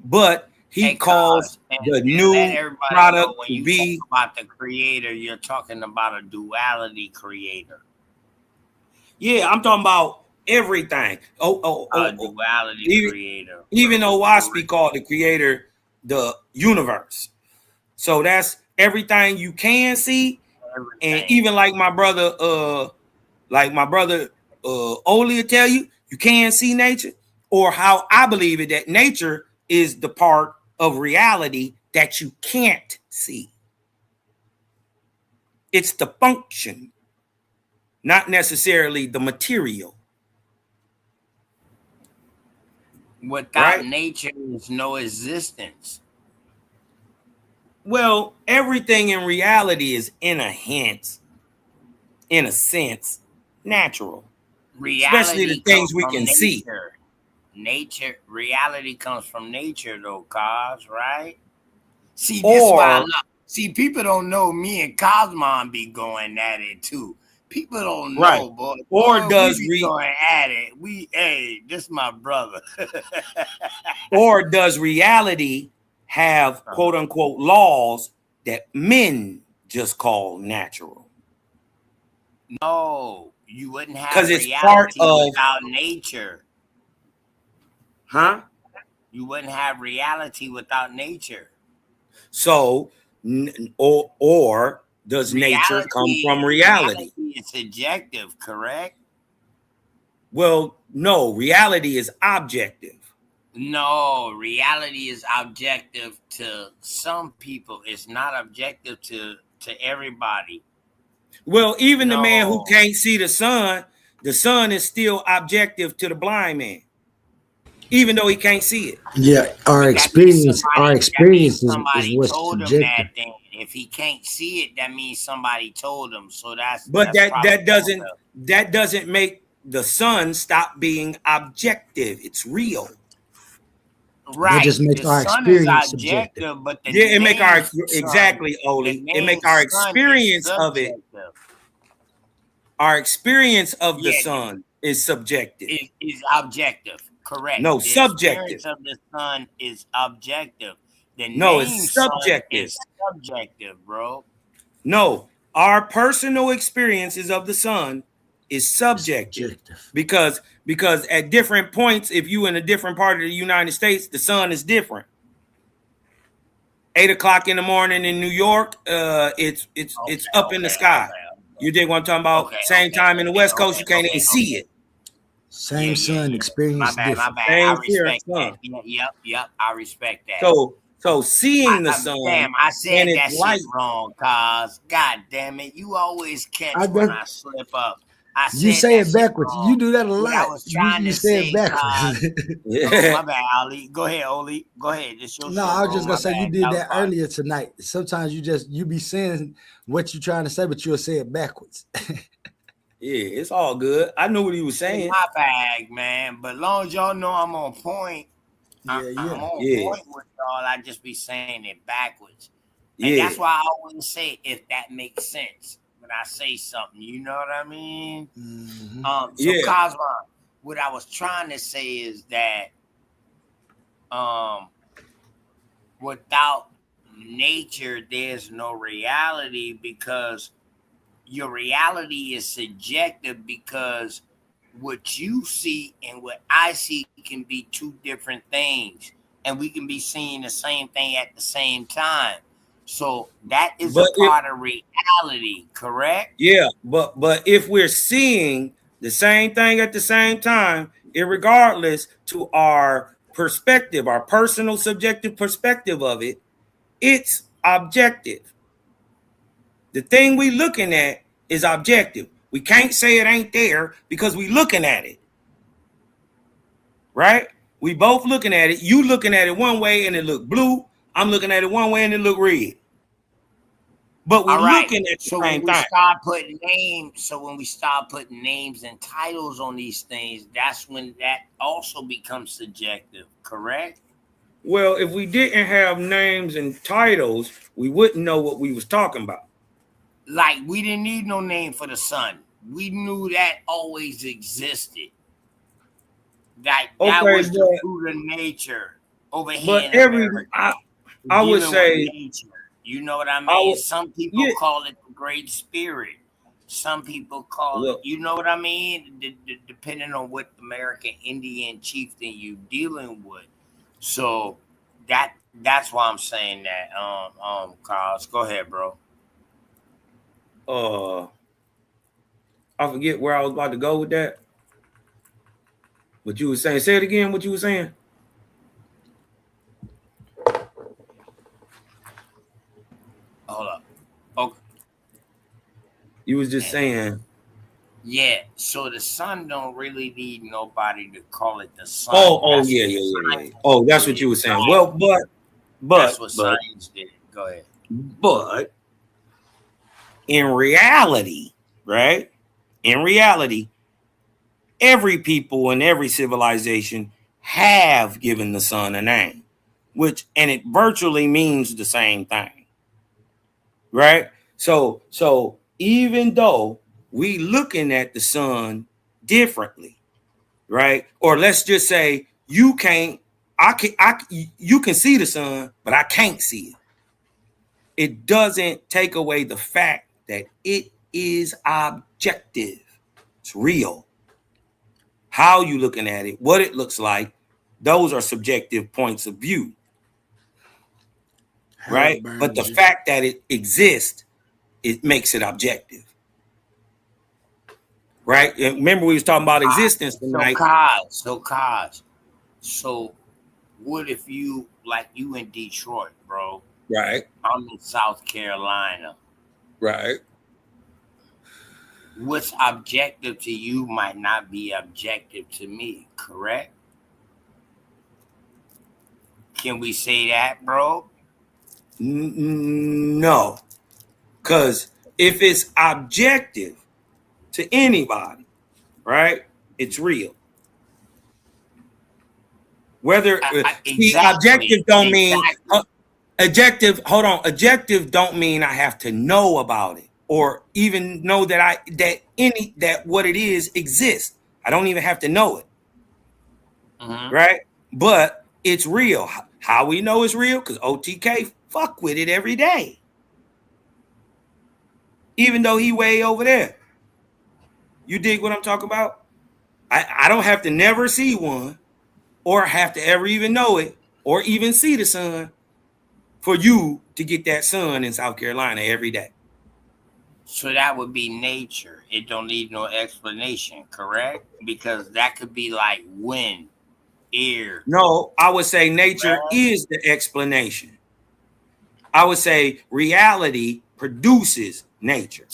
but he Hey, calls cause and the let new everybody know product when to you be. talk about the creator, you're talking about a duality creator. Yeah, I'm talking about everything. A duality Even, creator, even bro. though For Waspi called the creator the universe. So that's everything you can see. real. And Everything. even like my brother Oli will tell you, you can see nature, or how I believe it, that nature is the part of reality that you can't see. It's the function, not necessarily the material, Without right? nature, there's no existence. Well, everything in reality is in a sense, natural, especially the Reality comes things we from can see. nature. Reality comes from nature, though, cause right. See, this why I Or love. See, people don't know me and Cosmon be going at it too. People don't right, know, boy. or Boy, we does be going at it. Hey, this my brother. reality have quote unquote laws that men just call natural? No, you wouldn't Because have it's part reality of, without nature. huh? You wouldn't have reality without nature. So, or does nature come from reality? Reality is subjective, correct? Well, no, reality is objective. No, reality is objective to some people. It's not objective to everybody. Well, even the man who No. can't see the sun is still objective to the blind man, even though he can't see it. Yeah, But that means our somebody experience is somebody what's told him subjective. that thing. If he can't see it, that means somebody told him. So But that's propaganda. that doesn't make the sun stop being objective. It's real. That Right. just makes The our sun is experience subjective. objective, but Yeah, it make our exactly, the Oli. It name make our sun is experience of it. subjective. Our experience of the Yeah, sun is subjective. is objective. Correct. No, The experience subjective. of the sun is objective. The No, it's name sun subjective. is subjective, bro. No, our personal experiences of the sun is It's subjective subjective. because at different points, if you in a different part of the United States, the sun is different. 8 o'clock in the morning in New York, it's Okay, up in the okay, sky. okay. You dig what I'm talking about? Okay, Same okay, time in the okay, West Coast, okay, you can't even okay, see okay. it. Yeah, Same yeah, sun, yeah. My experience bad, my different. bad. I Same fear respect that. sun. Yep. I respect that. So seeing the sun Damn, I and said its that shit light. wrong, cause god damn it, you always I catch when def- I slip up. I you said say that it shit backwards. wrong. You do that a What I lot. was trying You to say it say, backwards. cause oh Yeah. my bad, Ali. Go ahead, Oli. Go ahead. It's your No, show, I was bro. just gonna My say you bad. did That was that my earlier tonight. Sometimes you be saying what you're trying to say, but you'll say it backwards. Yeah, it's all good. I knew what he was in saying. my bag, man. But long as y'all know I'm on point, I'm Yeah. on Yeah, point with y'all. I just be saying it backwards. And that's yeah. why I always say if that makes sense when I say something. You know what I mean? Hmm. So Yeah. Cosmo, what I was trying to say is that um without nature there's no reality because your reality is subjective because what you see and what I see can be two different things, and we can be seeing the same thing at the same time. So that is a But if part of reality, correct? yeah, but if we're seeing the same thing at the same time, irregardless to our perspective, our personal subjective perspective of it, it's objective. The thing we looking at is objective. We can't say it ain't there because we looking at it, right? We both looking at it. You looking at it one way and it look blue. I'm looking at it one way and it look red. But we All right. looking at the So when same we thing. start putting names and titles on these things, that's when that also becomes subjective, correct? Well, if we didn't have names and titles, we wouldn't know what we was talking about. Like we didn't need no name for the sun. We knew that always existed. That Okay, was the fruit of nature over here but in America, I would dealing with say nature. You know what I I mean? would Some people yeah. call it the Great Spirit. Some people call it, Well, you know what I mean? Depending on what American Indian chieftain you dealing with. So that's why I'm saying that. Carlos, go ahead, bro. uh, I forget where I was about to go with that. What you were saying? Say it again. What you were saying? Hold up. Okay. You was just saying. Yeah, so the sun don't really need nobody to call it the sun. Oh, That's yeah, what yeah, yeah, yeah. science Oh, that's what did. you were saying. Well, That's what but, science did. Go ahead. but in reality, right? In reality, every people in every civilization have given the sun a name, and it virtually means the same thing, right? So even though we looking at the sun differently, right? Or let's just say you can't, you can see the sun, but I can't see it. It doesn't take away the fact that it is objective. It's real. How you looking at it, what it looks like, those are subjective points of view, How it right? But the burns you. fact that it exists, it makes it objective, right? And remember, we was talking about existence So tonight, So what if you like you in Detroit, bro? right? I'm in South Carolina. Right. What's objective to you might not be objective to me, correct? Can we say that, bro? No, because if it's objective to anybody, right, it's real. Whether see, Exactly. objective don't mean Exactly. objective. Hold on, objective don't mean I have to know about it or even know that what it is exists. I don't even have to know it, Mm-hmm. right? But it's real. How we know it's real? Because OTK fuck with it every day, even though he way over there. You dig what I'm talking about? I don't have to never see one or have to ever even know it or even see the sun for you to get that sun in South Carolina every day. So that would be nature. It don't need no explanation, correct? Because that could be like wind, air, No, I would say nature correct? is the explanation. I would say reality produces nature.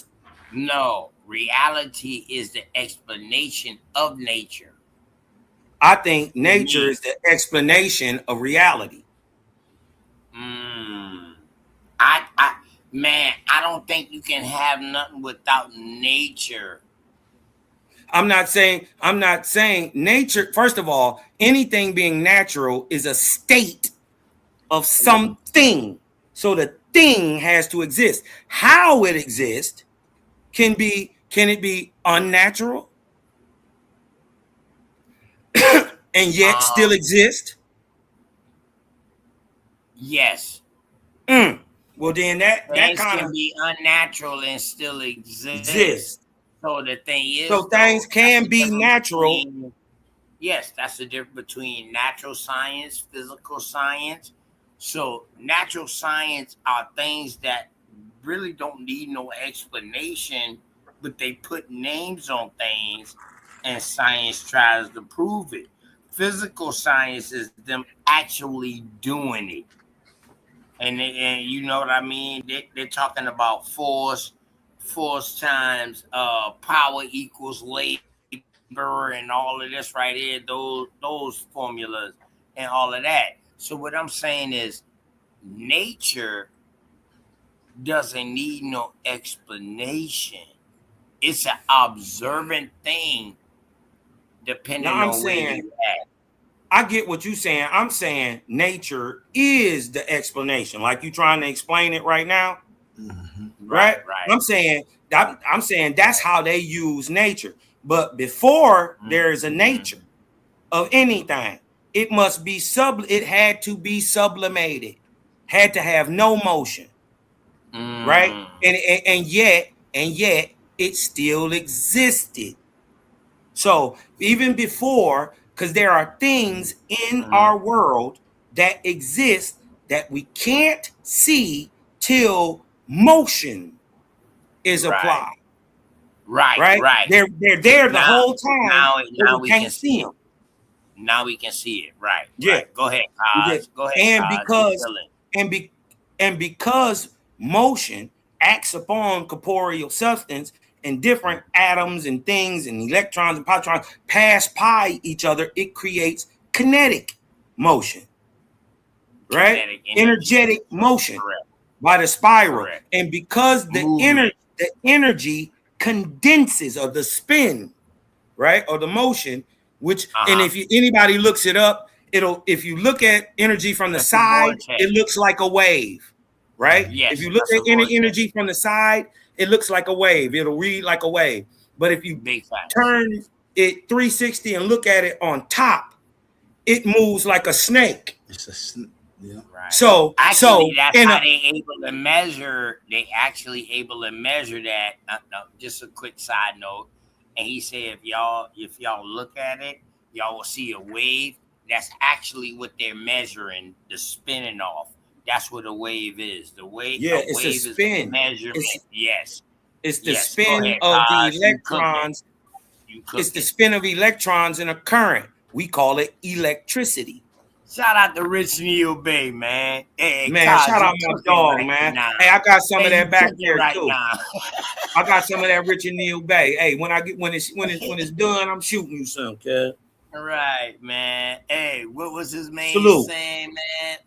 No, reality is the explanation of nature I think to nature me. is the explanation of reality. Mm. I, man, I don't think you can have nothing without nature. I'm not saying nature, first of all, anything being natural is a state of something. So the thing has to exist. How it exists can it be unnatural and yet still Um, exist? yes, Mm. Well, then that things kind can of be unnatural and still exist. exists. So the thing is, So things though, that's can the be difference natural. between yes, that's the difference between natural science, physical science. So natural science are things that really don't need no explanation, but they put names on things and science tries to prove it. Physical science is them actually doing it. And you know what I mean? They're talking about force times power equals labor and all of this right here, those formulas and all of that. So what I'm saying is nature doesn't need no explanation. It's an observant thing Now depending I'm on where saying you at. I get what you're saying. I'm saying nature is the explanation. Like you trying to explain it right now. Mhm. right? Right. I'm saying that's how they use nature. But before there is a nature of anything, it must be it had to be sublimated, had to have no motion, right? And yet it still existed. So even before, because there are things in our world that exist that we can't see till motion is applied. Right? They're there the whole time, but Now we we can can't see see them. it. Now we can see it. Right. Yeah. Go ahead, Yeah. Cos. Go ahead, And Cos. You because chilling. and be and because motion acts upon corporeal substance, and different atoms and things and electrons and positrons pass by each other, it creates kinetic motion, right? Kinetic energy. Energetic motion Correct. by the spiral. Correct. And because Movement. the energy condenses, or the spin, right, or the motion, which, and if anybody looks it up, if you look at energy from the That's a side, vortex. it looks like a wave, right? Yes, If you look that's at a vortex. energy from the side, it looks like a wave. It'll read like a wave. But if you Big facts. turn it 360 and look at it on top, it moves like a snake. It's yeah. Right. So actually, that's how they able to measure. They actually able to measure that. No, just a quick side note. And he said, if y'all look at it, y'all will see a wave. That's actually what they're measuring, the spinning off. That's what a wave is. The wave, yeah, it's a spin. Is a measurement. Yes. It's the yes. spin ahead, of the Taj. electrons. It's the spin of electrons in a current. We call it electricity. Shout out to Rich Neil Bay, man. Hey, man, Taj, shout out my dog, right man. now. Hey, I got some of that back there right too. Now. I got some of that Rich and Neil Bay. Hey, when it's done, I'm shooting you some, kid. Right, man. Hey, what was his name saying,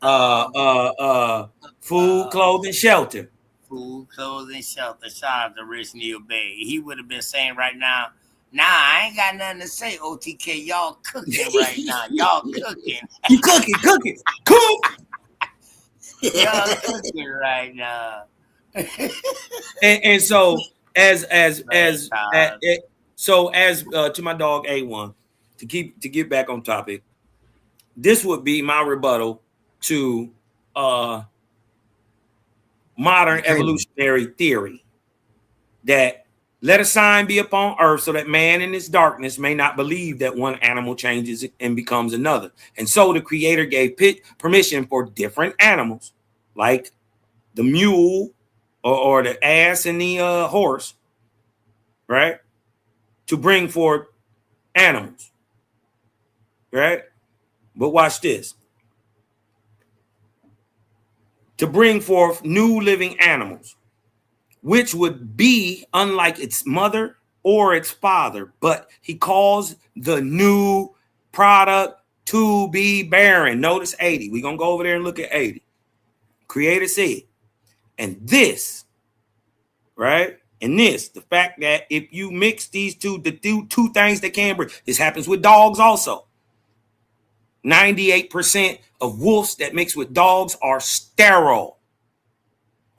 man? Food, clothing, shelter. Food, clothing, shelter. Shout out to Rich Neil Bay. He would have been saying right now, nah, I ain't got nothing to say, OTK. Y'all cooking right now. Y'all cooking. You cooking. Cook. Y'all cooking right now. and so as to my dog A1, to get back on topic, this would be my rebuttal to modern evolutionary theory, that let a sign be upon earth so that man in his darkness may not believe that one animal changes and becomes another. And so the creator gave permission for different animals, like the mule or the ass and the horse, right, to bring forth animals, right? But watch this. To bring forth new living animals, which would be unlike its mother or its father, but he calls the new product to be barren. Notice 80. We're going to go over there and look at 80. Creator said, and this, right? And this, the fact that if you mix these two things that can bring, this happens with dogs also. 98% of wolves that mix with dogs are sterile.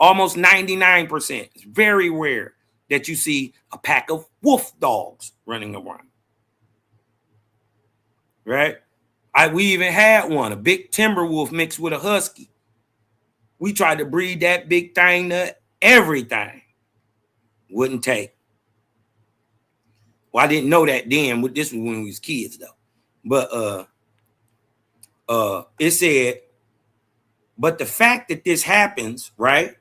Almost 99%. It's very rare that you see a pack of wolf dogs running around. Right? We even had one, a big timber wolf mixed with a husky. We tried to breed that big thing to everything. Wouldn't take. Well, I didn't know that then. This was when we was kids, though. But it said, but the fact that this happens, right?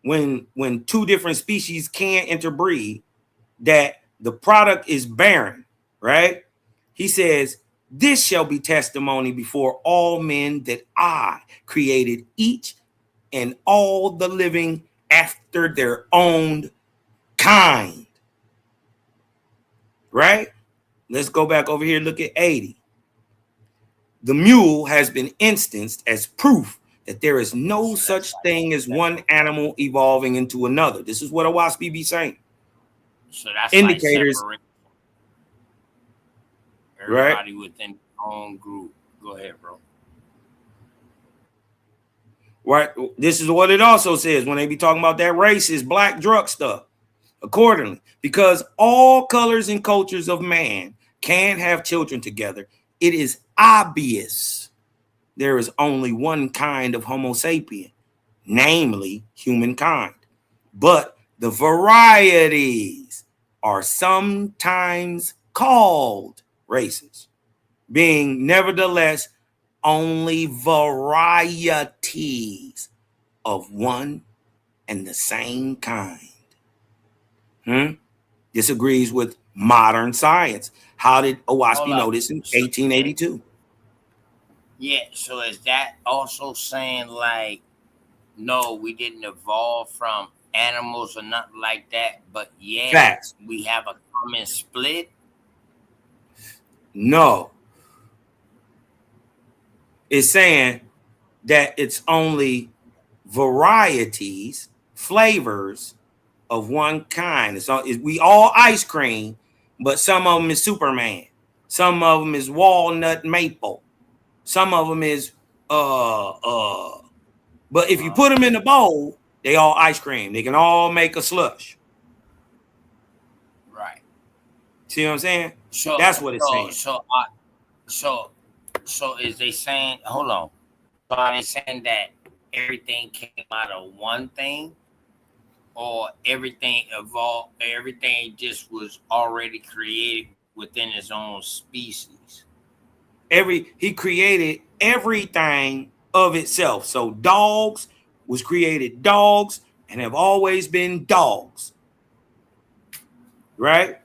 When two different species can interbreed, that the product is barren, right? He says, this shall be testimony before all men that I created each and all the living after their own kind. Right? Let's go back over here and look at 80. The mule has been instanced as proof that there is no such thing as one animal evolving into another. This is what Owaspi be saying. So that's indicators. Like everybody within their own group. Go ahead, bro. Right? This is what it also says when they be talking about that racist black drug stuff. Accordingly, because all colors and cultures of man can have children together, it is obvious there is only one kind of Homo sapien, namely humankind. But the varieties are sometimes called races, being nevertheless only varieties of one and the same kind. Disagrees with modern science. How did Owaspy know this in 1882? Yeah, so is that also saying like, no, we didn't evolve from animals or nothing like that, but yet Facts. we have a common split? No. It's saying that it's only varieties, flavors of one kind. We all ice cream, but some of them is Superman. Some of them is walnut maple. Some of them is but if you put them in the bowl, they all ice cream. They can all make a slush. Right. See what I'm saying? So That's what it's saying. So is they saying, hold on? So are they saying that everything came out of one thing, or everything evolved? Everything just was already created within its own species. He created everything of itself. So dogs was created dogs and have always been dogs. Right?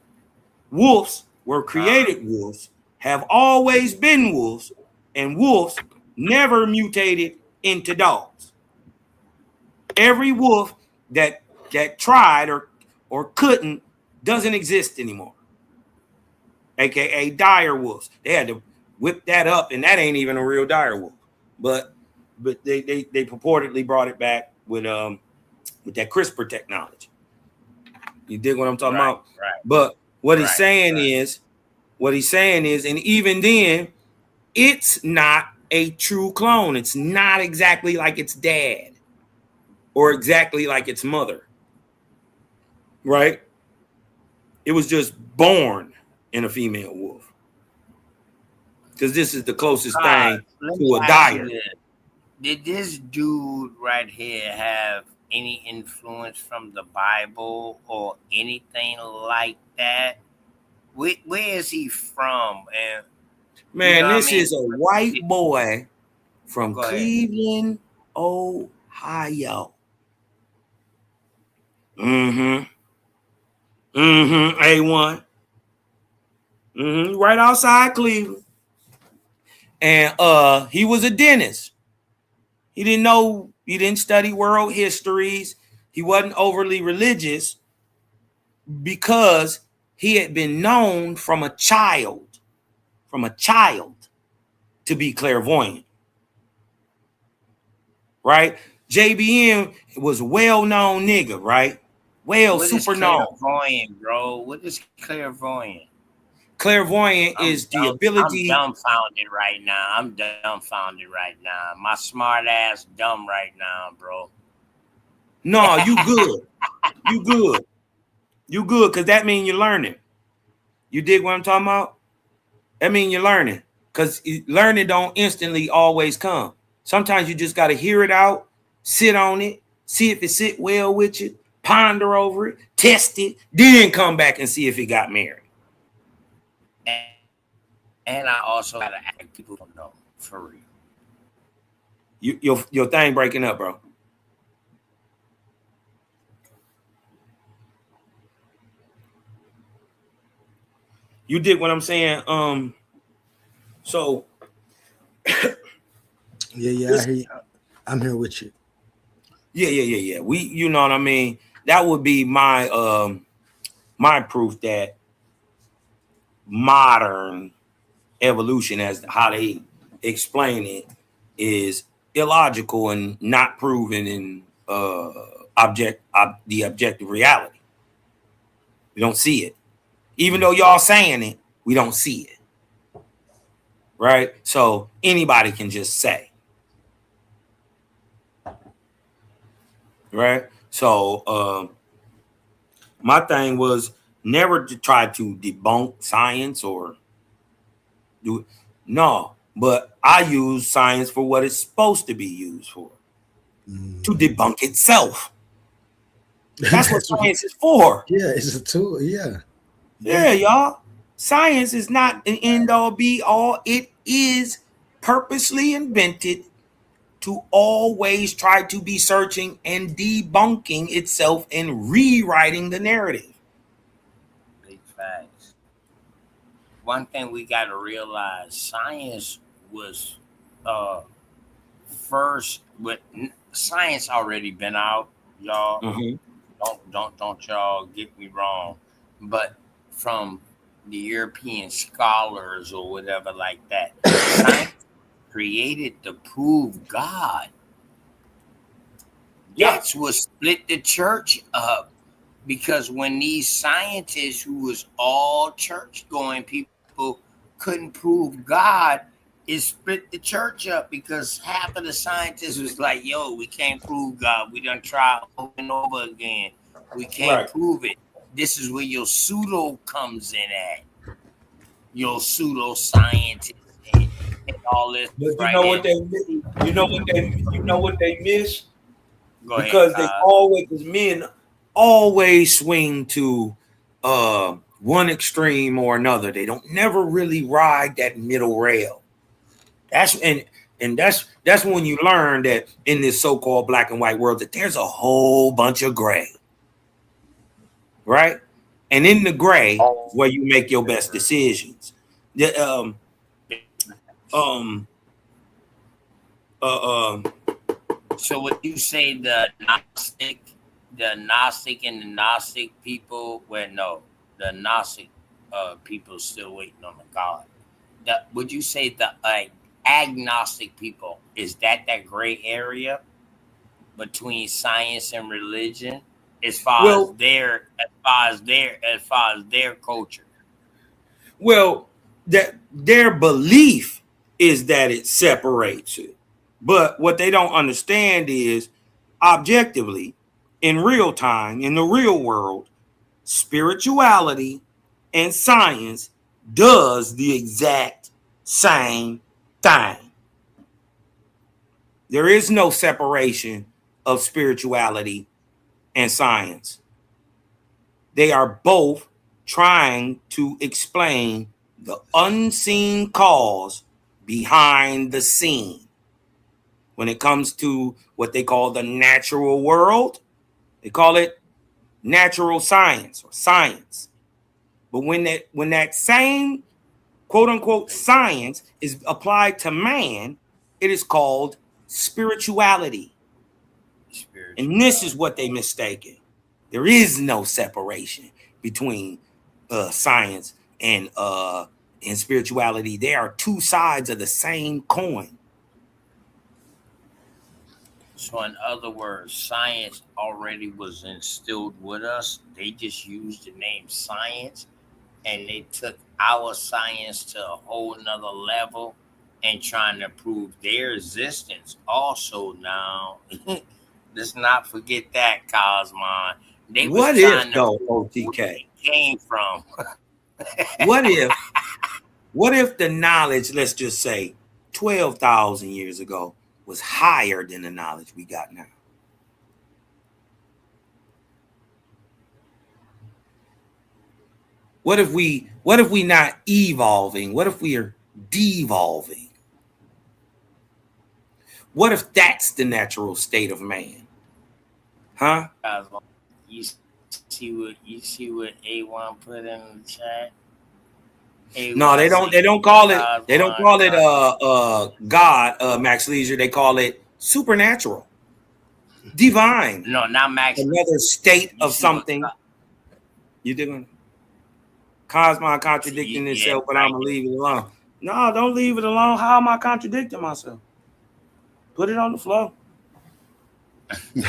Wolves were created wolves, have always been wolves, and wolves never mutated into dogs. Every wolf that tried or couldn't doesn't exist anymore. AKA dire wolves. They had to whip that up, and that ain't even a real dire wolf. But they purportedly brought it back with that CRISPR technology. You dig what I'm talking about? Right. But what he's saying is, and even then, it's not a true clone. It's not exactly like its dad or exactly like its mother. Right? It was just born in a female wolf. Because this is the closest thing to a dire. Did this dude right here have any influence from the Bible or anything like that? Where is he from? And man, this is a white boy from Cleveland, Ohio. A1. Right outside Cleveland. And he was a dentist. He didn't study world histories. He wasn't overly religious because he had been known from a child to be clairvoyant. Right? JBM was a well-known nigga, right? Super known. Clairvoyant, bro. What is clairvoyant? Clairvoyant is the ability. I'm dumbfounded right now. My smart ass dumb right now, bro. No, you good. You good, because that means you're learning. You dig what I'm talking about? That means you're learning. Because learning don't instantly always come. Sometimes you just got to hear it out, sit on it, see if it sit well with you, ponder over it, test it, then come back and see if it got married. And I also gotta act people don't know, for real. Your thing breaking up, bro. You dig what I'm saying? So yeah, I hear you. I'm here with you. Yeah. We, you know what I mean? That would be my my proof that modern evolution, as how they explain it, is illogical and not proven in the objective reality. We don't see it. Even though y'all saying it, we don't see it. Right? So anybody can just say. right? So my thing was never to try to debunk science or do it. No, but I use science for what it's supposed to be used for, to debunk itself. That's what That's what. science is for. Yeah, it's a tool. Yeah, yeah. Yeah, y'all. Science is not an end all be all. It is purposely invented to always try to be searching and debunking itself and rewriting the narrative. Big facts. One thing we got to realize: science was uh first. With science already been out, y'all. Mm-hmm. Don't y'all get me wrong, but from the European scholars or whatever like that, science created to prove God. Yeah. That's what split the church up. Because when these scientists who was all church going people couldn't prove God, it split the church up because half of the scientists was like, yo, we can't prove God. We done try over and over again. We can't Right. prove it. This is where your pseudo comes in at. Your pseudo scientists and all this But you right know what here. they you know what they miss? Go ahead, Because they Kyle. always, as men always swing to one extreme or another. They don't never really ride that middle rail. That's and that's when you learn that in this so-called black and white world that there's a whole bunch of gray, right? And in the gray is where you make your best decisions. The, um uh So would you say the Gnostic and the Gnostic people? Well, no, the Gnostic people still waiting on the God. Would you say the agnostic people is that gray area between science and religion, as far as well their culture? well that their belief is that it separates it. But what they don't understand is objectively, in real time, in the real world, spirituality and science does the exact same thing. There is no separation of spirituality and science. They are both trying to explain the unseen cause behind the scene. When it comes to what they call the natural world, they call it natural science or science. But when that same quote unquote science is applied to man, it is called spirituality. And this is Spirituality. what they mistaken. There is no separation between science and spirituality. They are two sides of the same coin. So, in other words, science already was instilled with us. They just used the name science and they took our science to a whole nother level and trying to prove their existence. Also, now, let's not forget that, Cosmon. They was What if trying to though, prove where OTK? they came from. What if what if the knowledge, let's just say 12,000 years ago, was higher than the knowledge we got now? What if we not evolving? What if we are devolving? What if that's the natural state of man? Huh? Cosmon, you see what A1 put in the chat? No, A1 they don't say they don't call it they don't Cosmon, call it Cosmon. God, Max Leisure. They call it supernatural, divine, No, not Max. another state You of see what? something. You doing Cosmo contradicting Yeah, itself, but I'm right gonna here. leave it alone. No, don't leave it alone. How am I contradicting myself? Put it on the floor. Put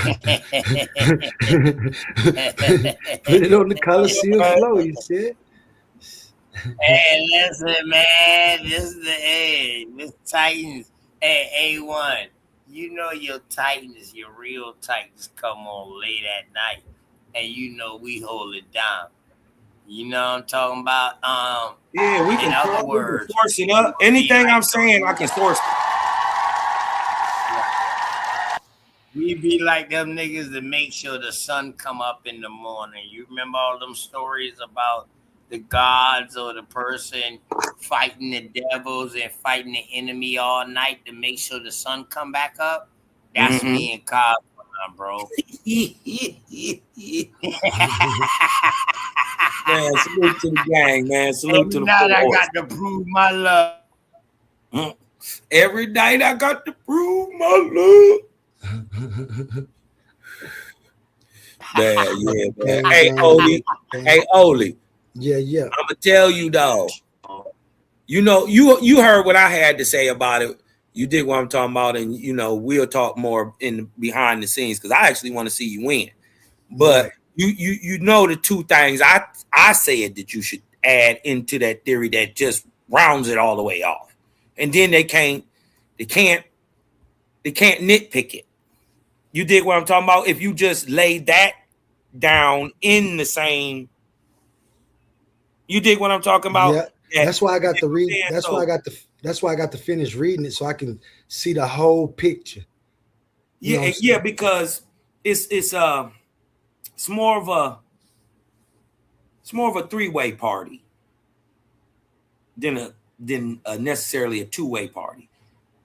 it on the Coliseum flow. You said. Hey, listen, man. This is the A. This Titans. Hey, A1. You know your Titans, your real Titans come on late at night, and you know we hold it down. You know what I'm talking about? Yeah, we In can other words, force it up. Anything I'm saying, I can source. we be like them niggas that make sure the sun come up in the morning. You remember all them stories about the gods or the person fighting the devils and fighting the enemy all night to make sure the sun come back up? That's Mm-hmm. me and Cobb, bro. Man, salute to the gang, man. Salute to Every the night I force. got to prove my love. Every night I got to prove my love. Man, yeah, man. Hey, Oli. Hey, Oli. Yeah. I'm gonna tell you though. You know, you heard what I had to say about it. You did what I'm talking about, and you know we'll talk more in behind the scenes because I actually want to see you win. But Right. you know the two things I said that you should add into that theory that just rounds it all the way off, and then they can't nitpick it. You dig what I'm talking about? If you just lay that down in the same, you dig what I'm talking about? Yeah. That's why I got to read. Yeah, That's so- why I got to. That's why I got to finish reading it so I can see the whole picture. You know what I'm Yeah, saying? because it's more of a three-way party than necessarily a two-way party.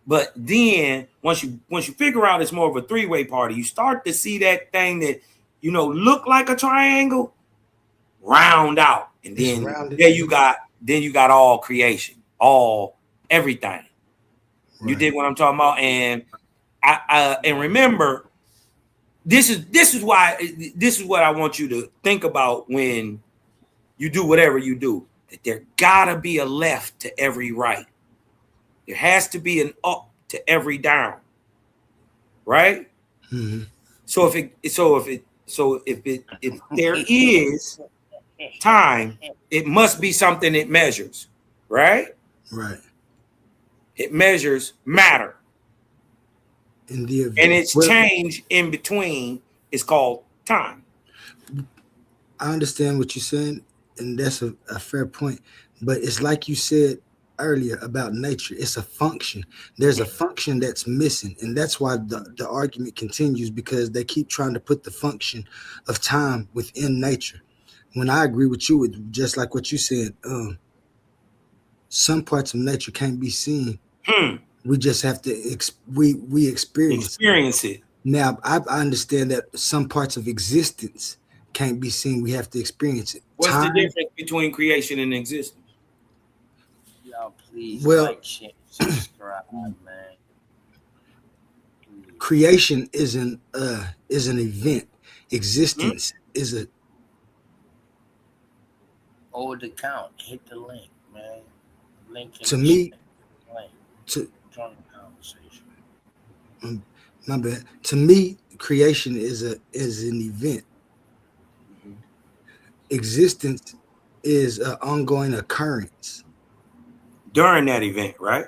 But then once you figure out it's more of a three-way party, you start to see that thing that look like a triangle round out, and It's then rounded. you got all creation, all everything. You Right. dig what I'm talking about? And and remember, this is what I want you to think about when you do whatever you do. That there gotta be a left to every right. There has to be an up to every down, right? Mm-hmm. So if there is time, it must be something it measures, right? Right. It measures matter, In the event. and its Well, change in between is called time. I understand what you're saying, and that's a fair point. But it's like you said earlier about nature. It's a function. There's a function that's missing, and that's why the argument continues because they keep trying to put the function of time within nature. When I agree with you, with just like what you said, some parts of nature can't be seen. We just have to we experience it. Now, I understand that some parts of existence can't be seen. We have to experience it. What's Time, the difference between creation and existence? Y'all please Well- like, share, subscribe, man. creation is an event. Existence is a Over the count. Hit the link, man. Link in To the me- chat. Link. to Join the conversation. my bad. To me, creation is an event. Existence is an ongoing occurrence During that event, right?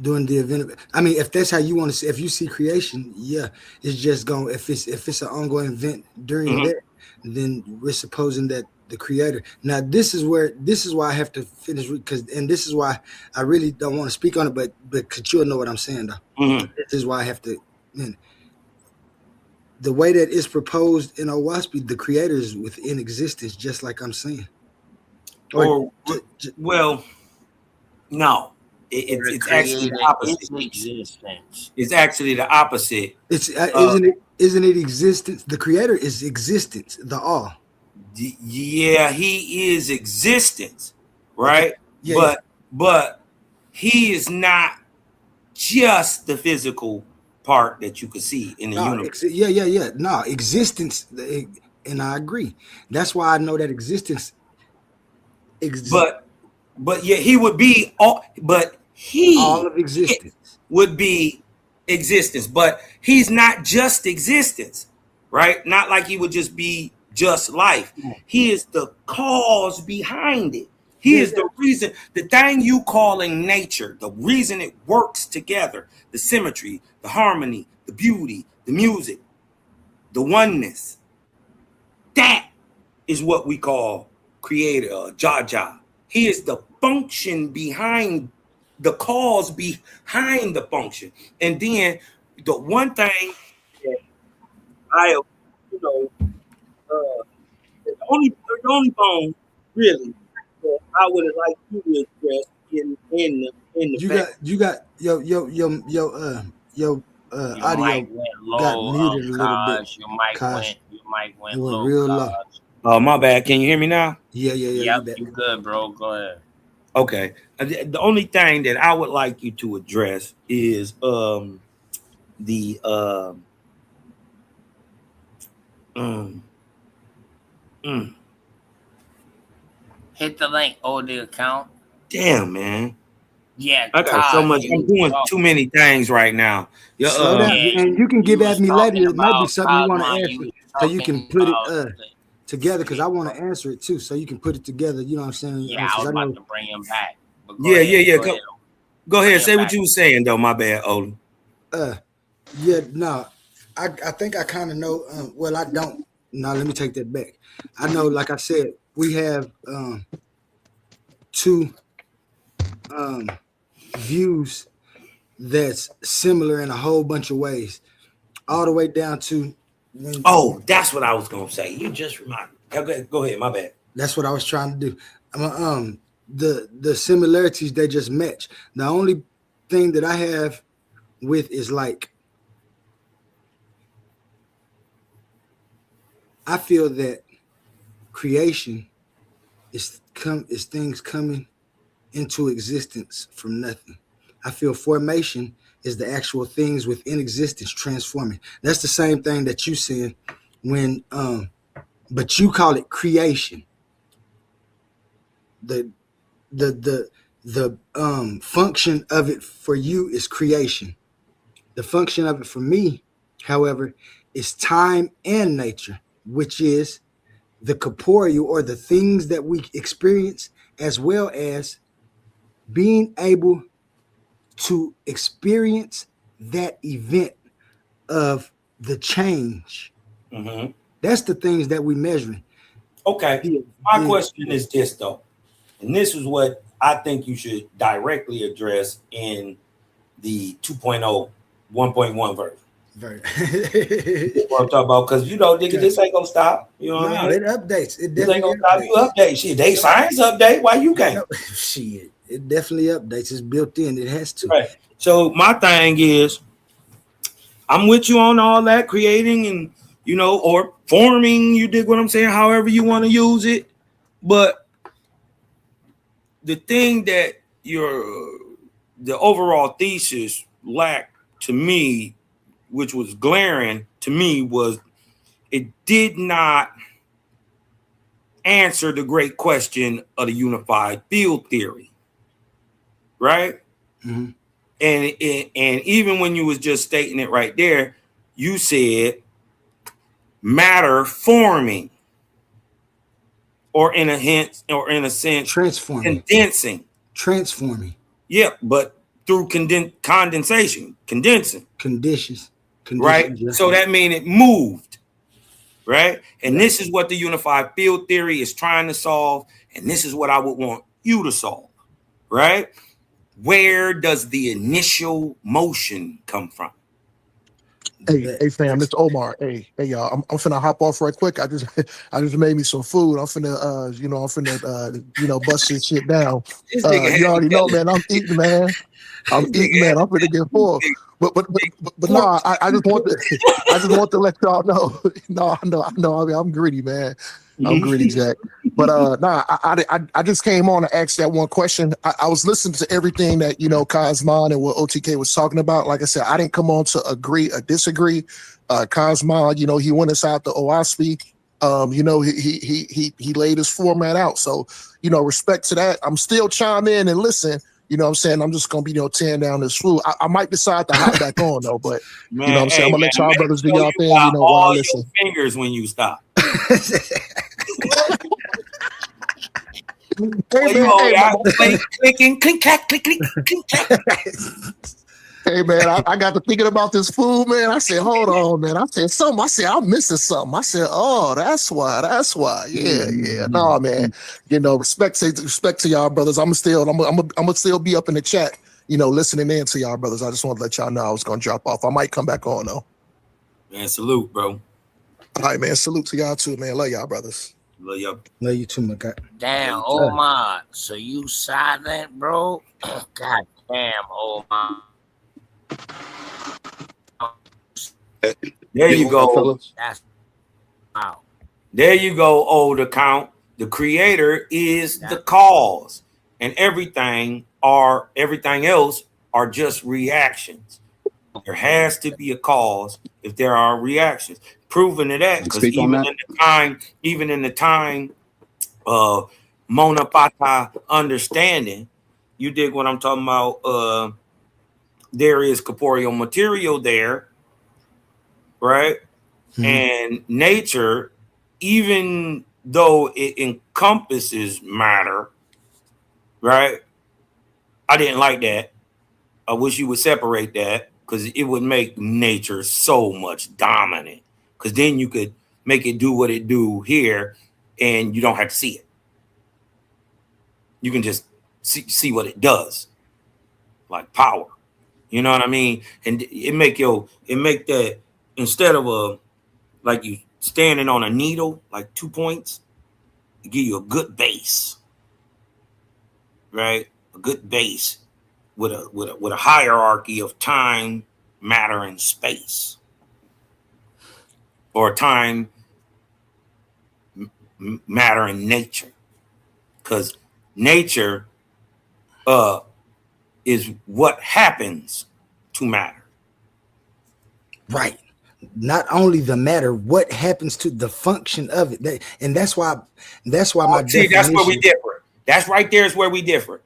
during the event. I mean, if that's how you want to see, if you see creation, yeah, it's just going. If it's an ongoing event during Mhm. that, then we're supposing that the creator. Now, this is why I have to finish because, and this is why I really don't want to speak on it, but because you'll know what I'm saying though. Mhm. This is why I have to. Man, the way that it's proposed in Owaspi, the creator is within existence, just like I'm saying. Or well, no, The it's actually the creator opposite. is existence. It's actually the opposite. It's isn't it existence? The creator is existence, the all. Yeah, he is existence, right? Yeah, but he is not just the physical part that you could see in the No, universe. yeah. No, existence, and I agree. That's why I know that existence. But yeah, he would be all. But all of existence would be existence. But he's not just existence, right? Not like he would just be just life. He is the cause behind it. He is the reason, the thing you calling nature, the reason it works together, the symmetry, the harmony, the beauty, the music, the oneness. That is what we call creator, Jaja. He is the function behind the cause behind the function. And then the one thing that I, you know, the only bone really that I would have liked you to address in the back. You got your Your audio mic went got low, muted a little bit. Cause your mic Cause went it went low, real low. Cause. Oh, my bad. Can you hear me now? Yeah. Yep, you good, bro. Go ahead. Okay. The only thing that I would like you to address is the Hit the link, the account. damn, man. Yeah, I got so much. I'm doing too many things right now. Slow down, and you can get at me later. It might be something you want to Cosmo, answer, so you can put it about together. Because I want to answer it too, so you can put it together. You know what I'm saying? Yeah, I was about to bring him back. But Yeah. Go ahead. Say back. what you were saying, though. My bad, Odin. Yeah, no, I think I kind of know. Well, I don't. No, let me take that back. I know, like I said, we have two views that's similar in a whole bunch of ways, all the way down to. Oh, that's what I was gonna say. You just reminded me. Okay, go ahead. My bad. That's what I was trying to do. The similarities, they just match. The only thing that I have with is like, I feel that creation is things coming into existence from nothing. I feel formation is the actual things within existence transforming. That's the same thing that you said when but you call it creation. The function of it for you is creation. The function of it for me, however, is time and nature, which is the corporeal or the things that we experience, as well as being able to experience that event of the change. Mm-hmm. That's the things that we measuring. Okay. My question is this, though, and this is what I think you should directly address in the 2.0, 1.1 version. Very. What I'm talking about, because nigga, this ain't gonna stop. You know what I mean? It updates. It This definitely ain't gonna stop. You update shit. They science update. Why you can't? Shit, it definitely updates. It's built in. It has to. Right. So my thing is, I'm with you on all that creating and or forming. You dig what I'm saying? However you want to use it, but the thing that the overall thesis lacked to me, which was glaring to me, was it did not answer the great question of the unified field theory, right? Mm-hmm. And even when you was just stating it right there, you said matter forming, or in a sense, transforming, transforming. Yeah, but through condensation, condensing conditions, right? So that means it moved, right? And this is what the unified field theory is trying to solve, and this is what I would want you to solve, right? Where does the initial motion come from? Hey fam, it's Omar. Hey y'all. I'm finna hop off right quick. I just made me some food. I'm finna bust this shit down. You already know, man. I'm eating, man. I'm finna get full. But no, I just want to let y'all know. No, I know. I mean, I'm greedy, man. I'm greedy, Jack. But I just came on to ask that one question. I was listening to everything that Cosmon and what OTK was talking about. Like I said, I didn't come on to agree or disagree. Cosmon, he went us out the OSPI. He laid his format out. So, respect to that. I'm still chime in and listen. You know what I'm saying? I'm just gonna be tearing down this food. I might decide to hop back on though, but man, you know what I'm saying? I'm gonna let y'all brothers do y'all thing, while I listen. Fingers when you stop. Well, you man, over hey, there clicking, click, clack, click, click, click, clack. hey, man, I got to thinking about this food, man. I said, hold on, man. I said something. I said, I'm missing something. I said, oh, that's why. That's why. Yeah, yeah. No, man. You know, respect to y'all brothers. I'm gonna still be up in the chat, you know, listening in to y'all brothers. I just want to let y'all know I was gonna drop off. I might come back on though. Man, salute, bro. All right, man. Salute to y'all too, man. Love y'all brothers. Love y'all. Love you too, my guy. Damn, Omar. So you silent, bro? God damn, Omar. There you go. That's wow. There you go, old account. The creator is the cause, and everything else are just reactions. There has to be a cause if there are reactions. Proven to that, because even in the time of Monopata understanding, you dig what I'm talking about? There is corporeal material there, right? Mm-hmm. And nature, even though it encompasses matter, right? I didn't like that. I wish you would separate that, because it would make nature so much dominant. Because then you could make it do what it do here, and you don't have to see it. You can just see what it does, like power. You know what I mean? And it make that, instead of like you standing on a needle, like 2 points, it give you a good base, right? A good base with a hierarchy of time, matter, and space, or time, matter, and nature, because nature is what happens to matter. Right. Not only the matter, what happens to the function of it. And that's why that's where we differ. That's right there is where we differ.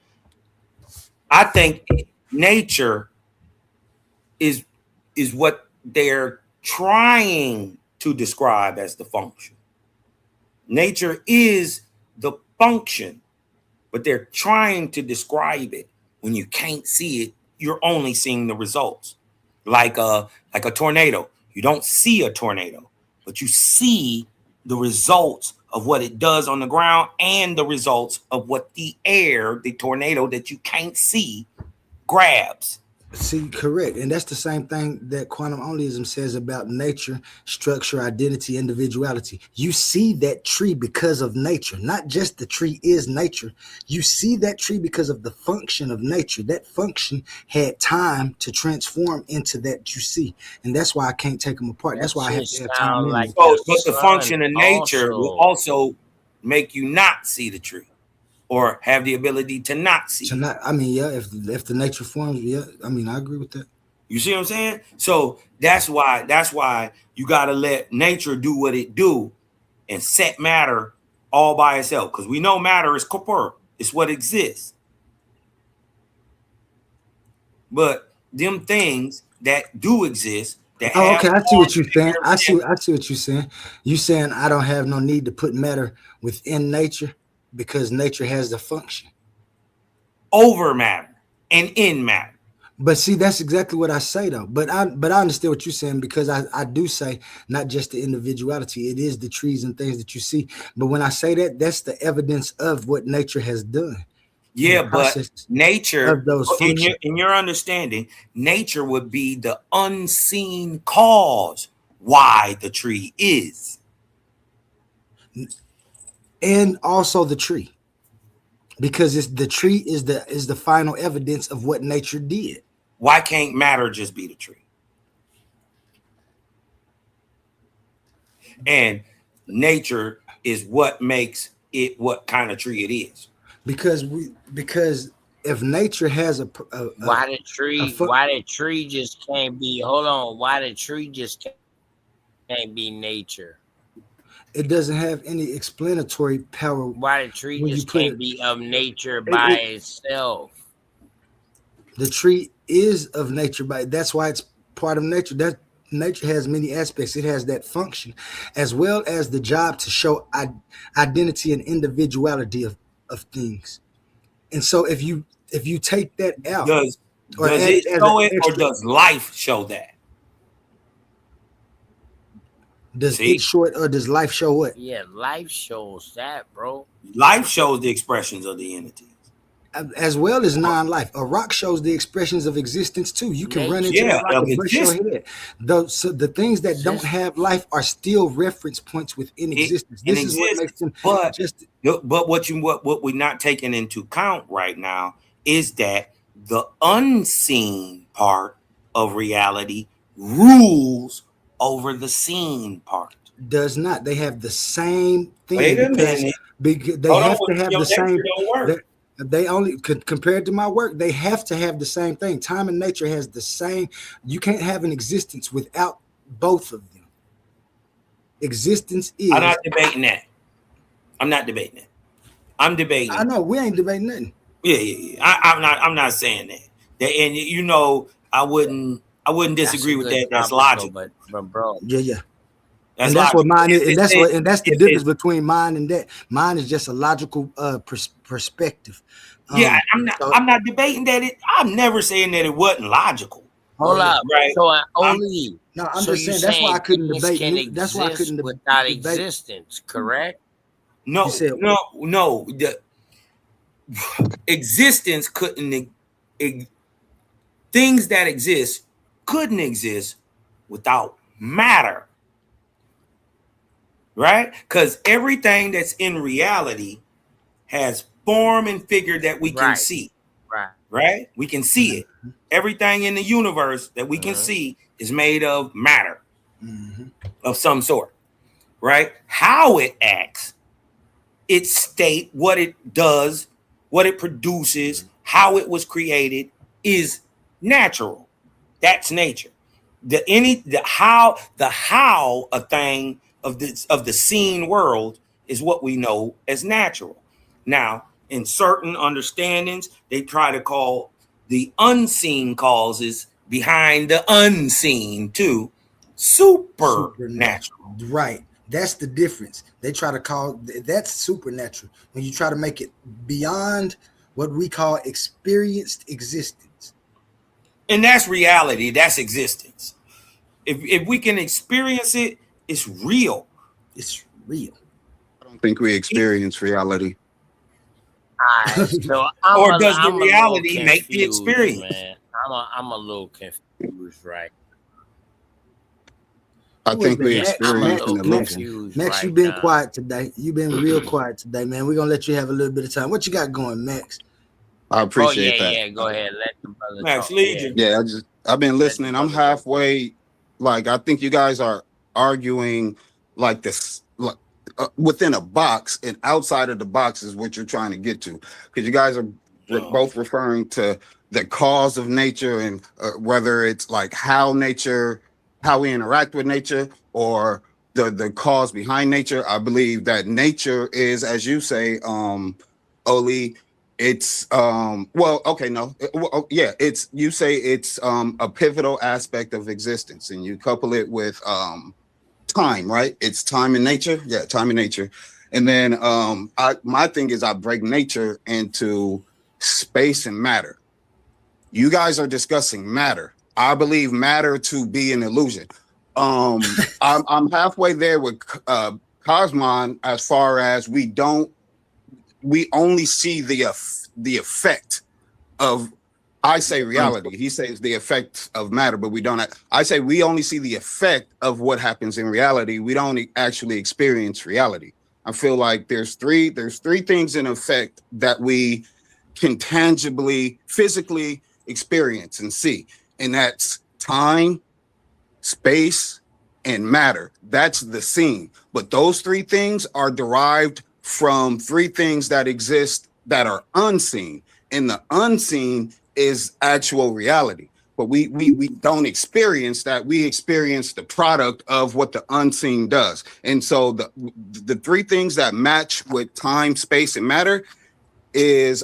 I think nature is what they're trying to describe as the function. Nature is the function, but they're trying to describe it. When you can't see it, you're only seeing the results. Like a tornado. You don't see a tornado, but you see the results of what it does on the ground and the results of what the tornado that you can't see, grabs. See, correct. And that's the same thing that quantum onlyism says about nature, structure, identity, individuality. You see that tree because of nature. Not just the tree is nature. You see that tree because of the function of nature. That function had time to transform into that you see. And that's why I can't take them apart. That's why I have to have time. But the function of nature will also make you not see the tree, or have the ability to not see. If the nature forms, I agree with that. You see what I'm saying? So that's why you got to let nature do what it do and set matter all by itself, because we know matter is corporeal. It's what exists. But them things that do exist, that okay, I see what you're saying. I see what you're saying. You saying I don't have no need to put matter within nature because nature has the function over matter and in matter. But see, that's exactly what I say though. But I understand what you're saying, because I do say not just the individuality, it is the trees and things that you see. But when I say that, that's the evidence of what nature has done. Yeah, but nature, in your understanding, nature would be the unseen cause why the tree is. And also the tree. Because the tree is the final evidence of what nature did. Why can't matter just be the tree? And nature is what makes it what kind of tree it is. Because if nature has why the tree just can't be, hold on, why the tree just can't be nature? It doesn't have any explanatory power. Why the tree just can't be of nature by itself? The tree is of nature, that's why it's part of nature. That nature has many aspects. It has that function, as well as the job to show identity and individuality of things. And so if you take that out Does or does add it it as an show it, or extra, does life show that? does it See, show it or does life show what? Yeah, life shows that, bro. life shows the expressions of the entities. As well as non-life. A rock shows the expressions of existence too. You can run into Nature. that Yeah, rock of and bust your existence. head. So the things that don't have life are still reference points within existence. It This is what exists, makes them but just what we're not taking into account right now is that the unseen part of reality rules over the seen part. does not. They have the same thing Wait a minute. because they Hold on, have to have your the nature same. don't work. They only compared to my work, they have to have the same thing. Time and nature has the same. You can't have an existence without both of them. Existence I'm is. not debating that. I'm not debating that. I'm debating. I know we ain't debating nothing. Yeah. I'm not saying that. And I wouldn't disagree with that. That's logical. But bro, Yeah. That's And that's what logical. mine is, and that's the it difference says- between mine and that. Mine is just a logical perspective. Yeah, So I'm not debating that. I'm never saying that it wasn't logical. hold up. Right. So only. no, I'm So just you saying that's why I couldn't things debate. can That's why I couldn't exist without debate. existence, correct? No, You said- no. The existence couldn't. Things that exist couldn't exist without matter, right? Because everything that's in reality has form and figure that we can see. Right? We can see it. Everything in the universe that we can see is made of matter of some sort, right? How it acts, its state, what it does, what it produces, how it was created is natural. That's nature. The how a thing of the seen world is what we know as natural. Now, in certain understandings, they try to call the unseen causes behind the unseen too supernatural. Right. That's the difference. They try to call that's supernatural when you try to make it beyond what we call experienced existence. And that's reality. That's existence. If we can experience it, it's real. It's real. I don't think we experience reality. So or does the reality make the experience? Man. I'm a little confused, right? I think we Max, experience an Max, illusion. Max, you've been quiet today. You've been real quiet today, man. We're gonna let you have a little bit of time. What you got going, Max? I appreciate that. Yeah, go ahead. Let the brother Max, talk. lead you. Yeah, I've been listening. I'm halfway. Like I think you guys are arguing like this, within a box, and outside of the box is what you're trying to get to, because you guys are both referring to the cause of nature and whether it's like how we interact with nature, or the cause behind nature. I believe that nature is, as you say, Oli, it's it's, you say it's a pivotal aspect of existence, and you couple it with time, right? It's time and nature. Yeah, time and nature. And then my thing is I break nature into space and matter. You guys are discussing matter. I believe matter to be an illusion. I'm halfway there with Cosmon, as far as we only see the effect of, I say reality. He says the effect of matter, but we don't. I say we only see the effect of what happens in reality. We don't actually experience reality. I feel like there's three things in effect that we can tangibly, physically experience and see, and that's time, space, and matter. That's the scene. But those three things are derived from three things that exist that are unseen, and the unseen is actual reality. But we don't experience that. We experience the product of what the unseen does. And so the three things that match with time, space, and matter is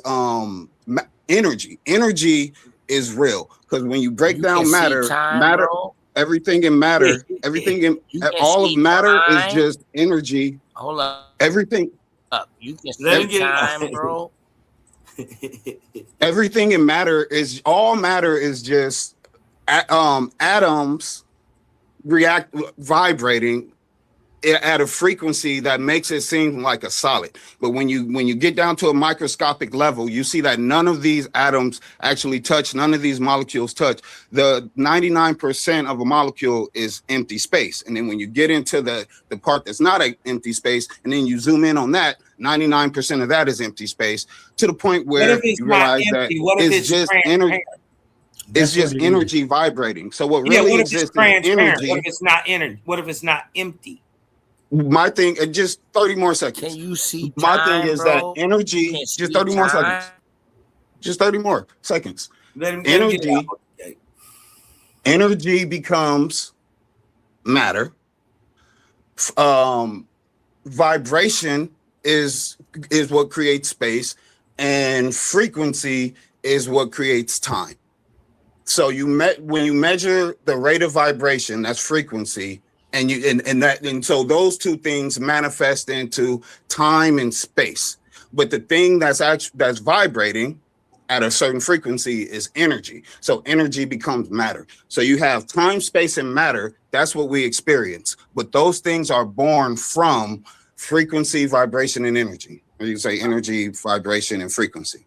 energy. Energy is real, because when you break down matter, bro. Everything in matter, everything in all of matter is just energy. Hold up. Everything. You can Let see him get time, it. bro. Everything in matter is just atoms react vibrating at a frequency that makes it seem like a solid. But when you get down to a microscopic level, you see that none of these atoms actually touch, none of these molecules touch. The 99% of a molecule is empty space. And then when you get into the part that's not an empty space, and then you zoom in on that, 99% of that is empty space, to the point What where if it's you not realize that empty? What if it's it's just energy. transparent? It's That's what just it energy vibrating. So what Yeah, really what if it's exists is transparent? What energy. if it's not energy? What if it's not empty? My thing, just 30 more Can seconds. you see My thing time, is that bro? You energy, can just see 30 more time. seconds. Just 30 more seconds. Let him get it Energy, out. Okay. energy becomes matter. Vibration is what creates space, and frequency is what creates time. So when you measure the rate of vibration, that's frequency, and so those two things manifest into time and space. But the thing that's vibrating at a certain frequency is energy. So energy becomes matter. So you have time, space, and matter. That's what we experience. But those things are born from frequency, vibration, and energy. Or you say energy, vibration, and frequency.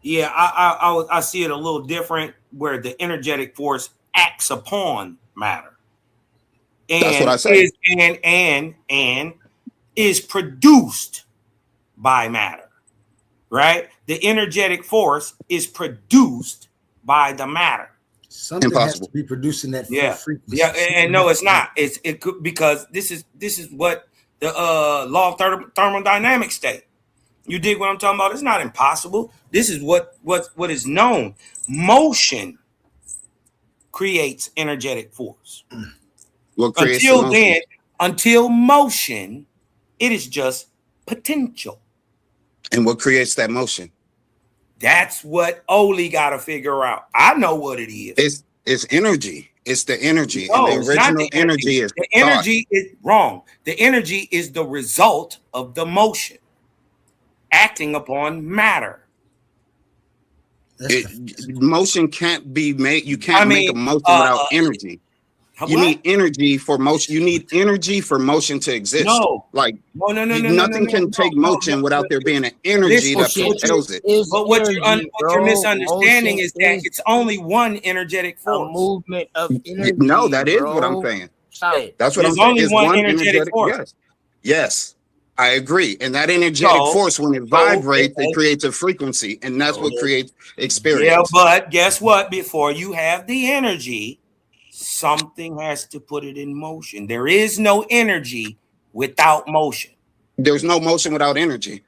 Yeah, I see it a little different, where the energetic force acts upon matter That's what and I say. and is produced by matter, right? The energetic force is produced by the matter. Something has to Impossible. be producing that Yeah, frequency. yeah, and no, it's not. It could, because this is what the law of thermodynamics state. You dig what I'm talking about? It's not impossible. This is what is known. Motion creates energetic force. What creates the motion? Until motion, it is just potential. And what creates that motion? That's what Oli got to figure out. I know what it is. It's energy. It's the energy. No, And the it's not original the energy. energy is The thought. energy is wrong. The energy is the result of the motion acting upon matter. Motion can't be made. You can't make a motion without energy. You need energy for motion. You need energy for motion to exist. No. Like No. nothing can take motion without there being an energy that propels it. But what you're misunderstanding is that it's only one energetic force. A movement of energy. No, that is what I'm saying. That's what I'm saying. There's only It's one energetic force. Yes, I agree. And that energetic force, when it vibrates, it creates a frequency, and that's what creates experience. Yeah, but guess what? Before you have the energy, something has to put it in motion. There is no energy without motion. There's no motion without energy.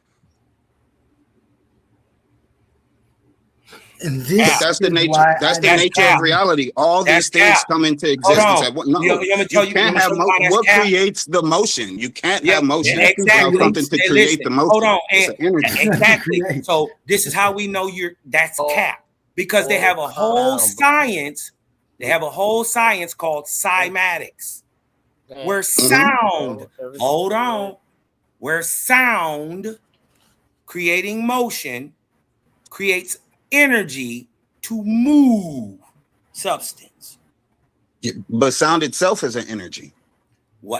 And this that's the nature. That's the nature of reality. All these things come into existence. You can't have what creates the motion. You can't have motion without something to create the motion. Hold on, exactly. So this is how we know that's cap, because they have a whole science. They have a whole science called cymatics, where sound. Hold on, where sound creating motion creates energy to move substance. Yeah, but sound itself is an energy.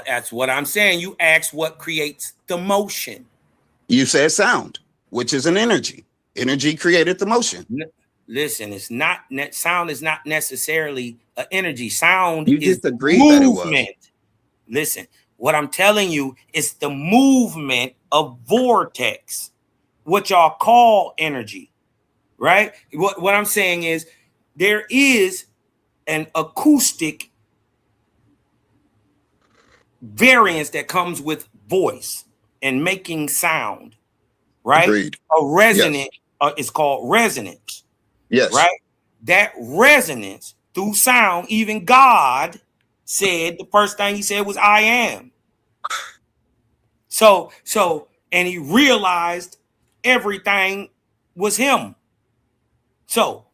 That's what I'm saying. You asked what creates the motion. You said sound, which is an energy. Energy created the motion. Listen, it's not sound is not necessarily an energy. Sound you is just agreed movement. That it was. Listen, what I'm telling you is the movement of vortex, what y'all call energy. Right? What I'm saying is there is an acoustic variance that comes with voice and making sound, right? Agreed. A resonant is called resonance. Yes. Right? That resonance through sound, even God said the first thing he said was I am. So and he realized everything was him. So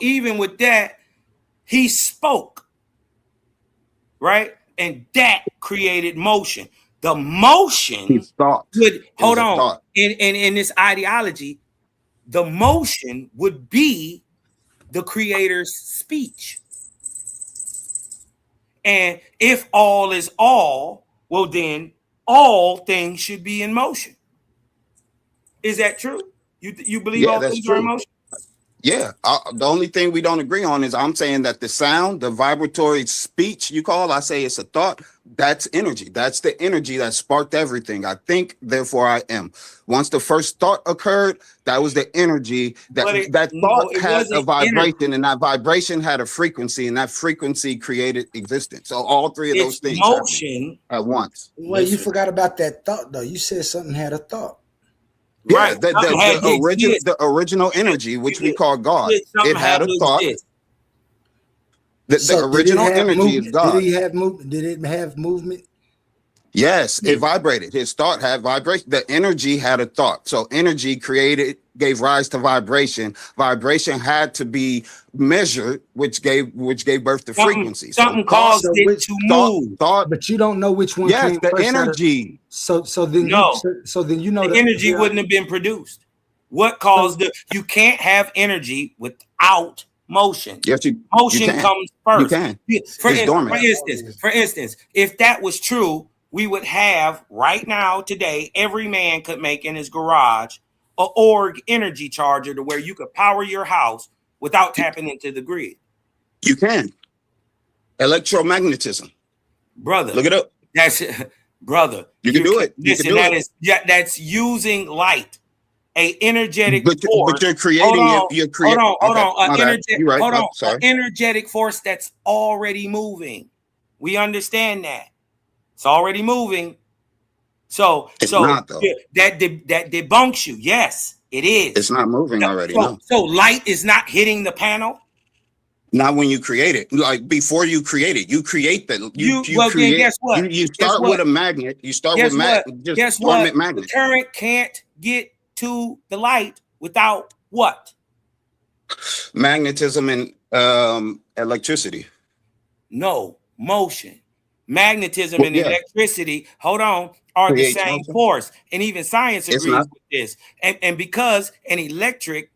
even with that, he spoke, right? And that created motion. The motion His thought would hold is a on thought. in this ideology. The motion would be the creator's speech. And if all is all, well, then all things should be in motion. Is that true? You believe Yeah, all that's things are in true. motion? Yeah, the only thing we don't agree on is I'm saying that the sound, the vibratory speech you call, I say it's a thought. That's energy. That's the energy that sparked everything. I think, therefore I am. Once the first thought occurred, that was the energy that thought it had a wasn't vibration, energy. and that vibration had a frequency, and that frequency created existence. So all three of those It's things motion. happened at once. Well, you Listen. forgot about that thought though. You said something had a thought. Yeah, Right. Something had to exist. the original energy, which we call God, Something it had a to thought. exist. The So did it original have energy movement? is God. Did he have movement? Did it have movement? Yes, it vibrated. His thought had vibration. The energy had a thought. So energy gave rise to vibration. Vibration had to be measured, which gave birth to frequency. Something So caused So it which to move. thought, But you don't know which one yes, came the first. energy. So then No. so then you know The energy wouldn't have been produced. What caused you can't have energy without motion. Yes, you Motion can. comes first. You can. For It's dormant. instance, if that was true, we would have right now today, every man could make in his garage a org energy charger to where you could power your house without tapping into the grid. You can. Electromagnetism. Brother. Look it up. That's brother. You can do it. You Listen, can do it. That's using light. A energetic But force. you're creating it. You're creating. Hold on. You're right. Hold on. Sorry. An energetic force that's already moving. We understand that. It's already moving. So not, though. that debunks you. Yes, it is. It's not moving already. No. So light is not hitting the panel. Not when you create it. Like before you create it, you create the Well, create. then guess what? You start with a magnet. You start Guess with what? just Guess dormant what? magnet. The current can't get to the light without what? Magnetism and electricity. No, motion. Magnetism and electricity, hold on, are Creates the same motion. force. And even science It's agrees not. with this. And because an electric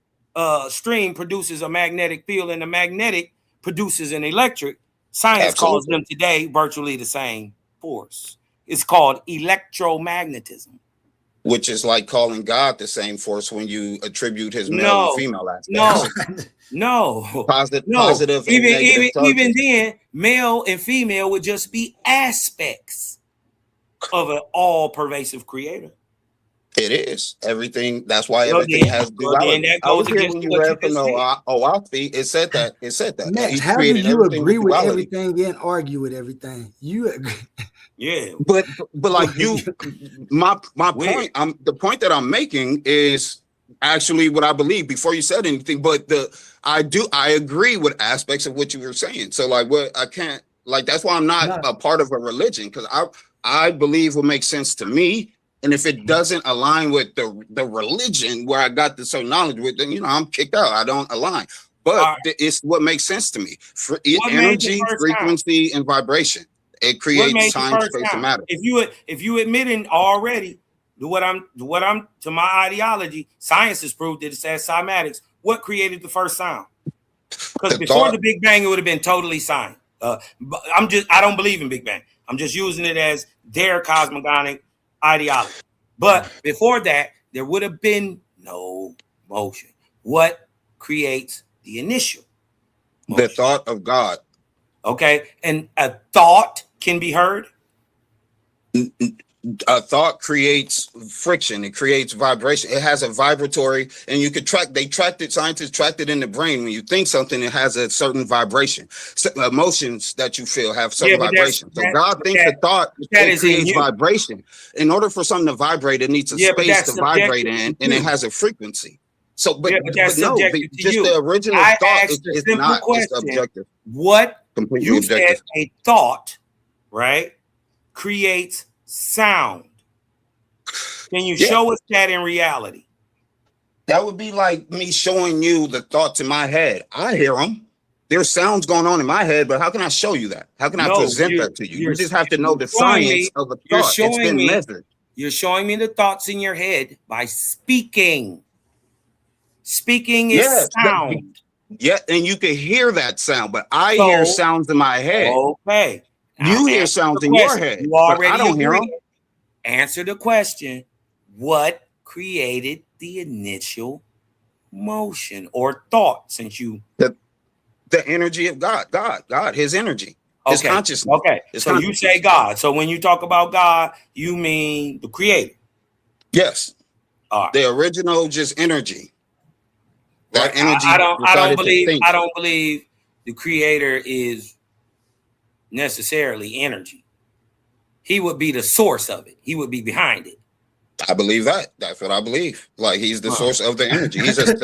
stream produces a magnetic field and a magnetic produces an electric, science calls them today virtually the same force. It's called electromagnetism. Which is like calling God the same force when you attribute his male and female aspects. No. Positive. And negative even then, male and female would just be aspects of an all-pervasive creator. It is everything. That's why everything has duality. I was here when you read from Owafi. It said that. Max, how do you agree with everything and argue with everything? You agree. Yeah, but like you, my point. The point that I'm making is actually what I believe before you said anything. But I agree with aspects of what you were saying. So like what I can't like that's why I'm not a part of a religion, because I believe what makes sense to me. And if it doesn't align with the religion where I got the certain knowledge with, then I'm kicked out. I don't align. But it's what makes sense to me. For energy, frequency, and vibration. It creates time, space, and matter. If you admitting already to what I'm to my ideology, science has proved that it's as cymatics. What created the first sound? Because before the Big Bang, it would have been totally silent. I don't believe in Big Bang. I'm just using it as their cosmogonic ideology. But before that, there would have been no motion. What creates the initial motion? The thought of God. Okay, and a thought can be heard. A thought creates friction. It creates vibration. It has a vibratory, and you could scientists tracked it in the brain. When you think something, it has a certain vibration. So emotions that you feel have certain vibration. So God thinks a thought, it creates vibration. In order for something to vibrate, it needs a space to vibrate in, and it has a frequency. So, but no, just the original thought is not just objective. What completely you objective. said a thought, right, creates sound. Can you show us that in reality? That would be like me showing you the thoughts in my head. I hear them. There's sounds going on in my head, but how can I show you that? How can I present that to you? You just have to know the science of the thought. It's been measured. You're showing me the thoughts in your head by speaking. Speaking is sound. Yeah, and you can hear that sound, but I hear sounds in my head. Okay. You hear sounds in your head. You already but I don't hear them. Answer the question. What created the initial motion or thought, since you the energy of God, his energy, his consciousness. Okay. So you say God. So when you talk about God, you mean the creator. Yes. All right. The original just energy. That energy. I don't believe the creator is necessarily energy. He would be the source of it. He would be behind it. I believe that. That's what I believe. Like he's the source of the energy. He's a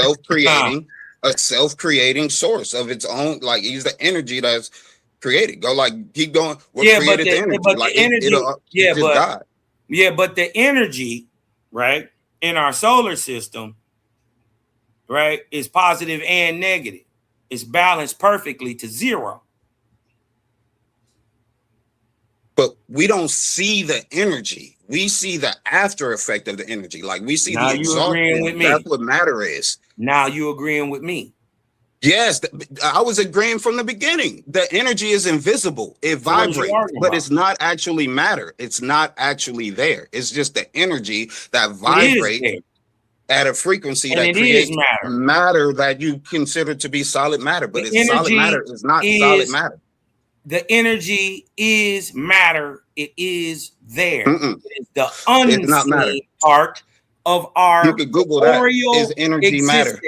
self-creating source of its own. Like he's the energy that's created. Go like keep going. What created the energy? But like the energy, God. But the energy, right, in our solar system, right, is positive and negative. It's balanced perfectly to zero. But we don't see the energy. We see the after effect of the energy. Like we see now the exhaustion. That's what matter is. Now you agreeing with me? Yes, I was agreeing from the beginning. The energy is invisible. It vibrates, but it's not actually matter. It's not actually there. It's just the energy that vibrates at a frequency that creates matter that you consider to be solid matter. But solid matter is not solid matter. The energy is matter. It is there. It is the unseen part of our you could Google that. Is energy existence. Matter?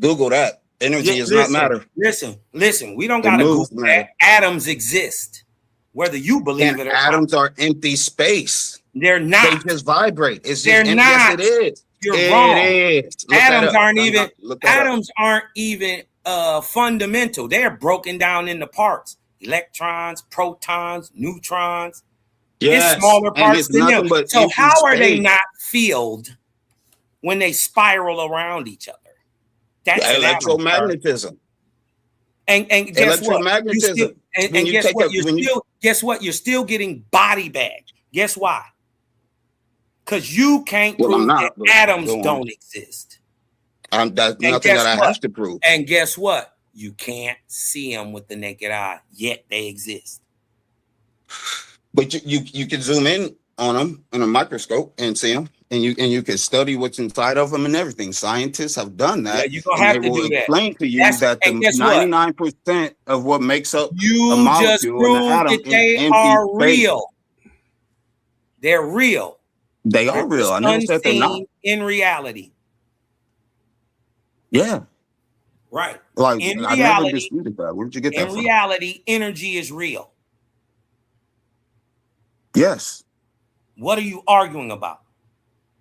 Google that. Energy is not matter. Listen. We don't got to Google that. Atoms exist. Whether you believe it or atoms not. Are empty space. They're not. They just vibrate. It's just They're empty. not. Yes, it is. You're wrong. It is. Atoms aren't even fundamental. They're broken down into parts: electrons, protons, neutrons. Yes. It's smaller parts than them. So how are they not filled when they spiral around each other? That's electromagnetism. And guess what? Guess what? You're still getting body bagged. Guess why? Because you can't prove that atoms don't exist. That's nothing that I have to prove. And guess what? You can't see them with the naked eye, yet they exist. But you can zoom in on them in a microscope and see them, and you can study what's inside of them and everything. Scientists have done that. Yeah, you're gonna have to do that. Explain to you that the 99% of what makes up a molecule just proved that they are real. They're real. They are real. I never said they're not. In reality. Yeah. Right. Like I never disputed that. Where did you get that from? In reality, energy is real. Yes. What are you arguing about?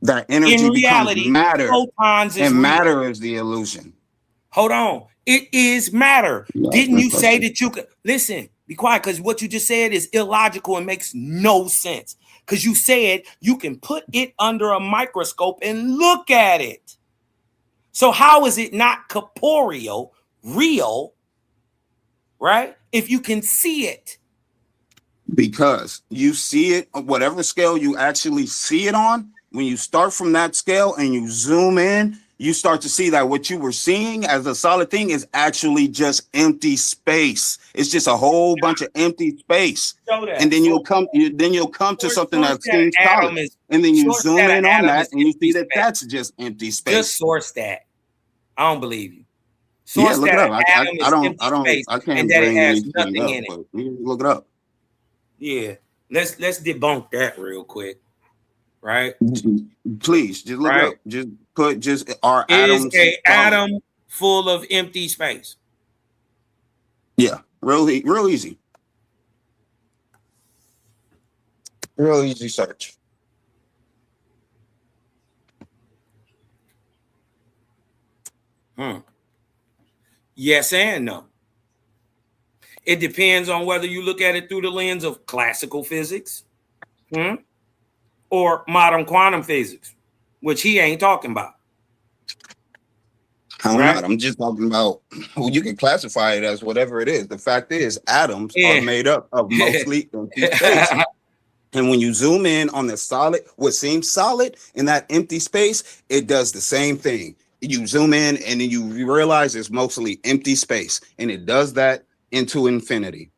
That energy in reality, matter. Photons is and real. Matter is the illusion. Hold on. It is matter. Yeah, didn't you say that you could listen? Be quiet, because what you just said is illogical and makes no sense. Because you said you can put it under a microscope and look at it. So how is it not corporeal, real, right? If you can see it. Because you see it on whatever scale you actually see it on. When you start from that scale and you zoom in, you start to see that what you were seeing as a solid thing is actually just empty space. It's just a whole bunch of empty space. And then you'll come to something that seems solid. And then you zoom in on that and you see that that's just empty space. Just source that. I don't believe you. Source look it up. I can't and that it has nothing in it. Look it up. Yeah. Let's debunk that real quick. Right? Please just look it up. Just put our atoms. Is an atom full of empty space? Yeah, real easy. Real easy search. Yes and no. It depends on whether you look at it through the lens of classical physics or modern quantum physics, which he ain't talking about. I'm right? not. I'm just talking about, well, you can classify it as whatever it is. The fact is, atoms are Yeah. made up of mostly empty space. And when you zoom in on the solid, what seems solid in that empty space, it does the same thing. You zoom in and then you realize it's mostly empty space, and it does that into infinity.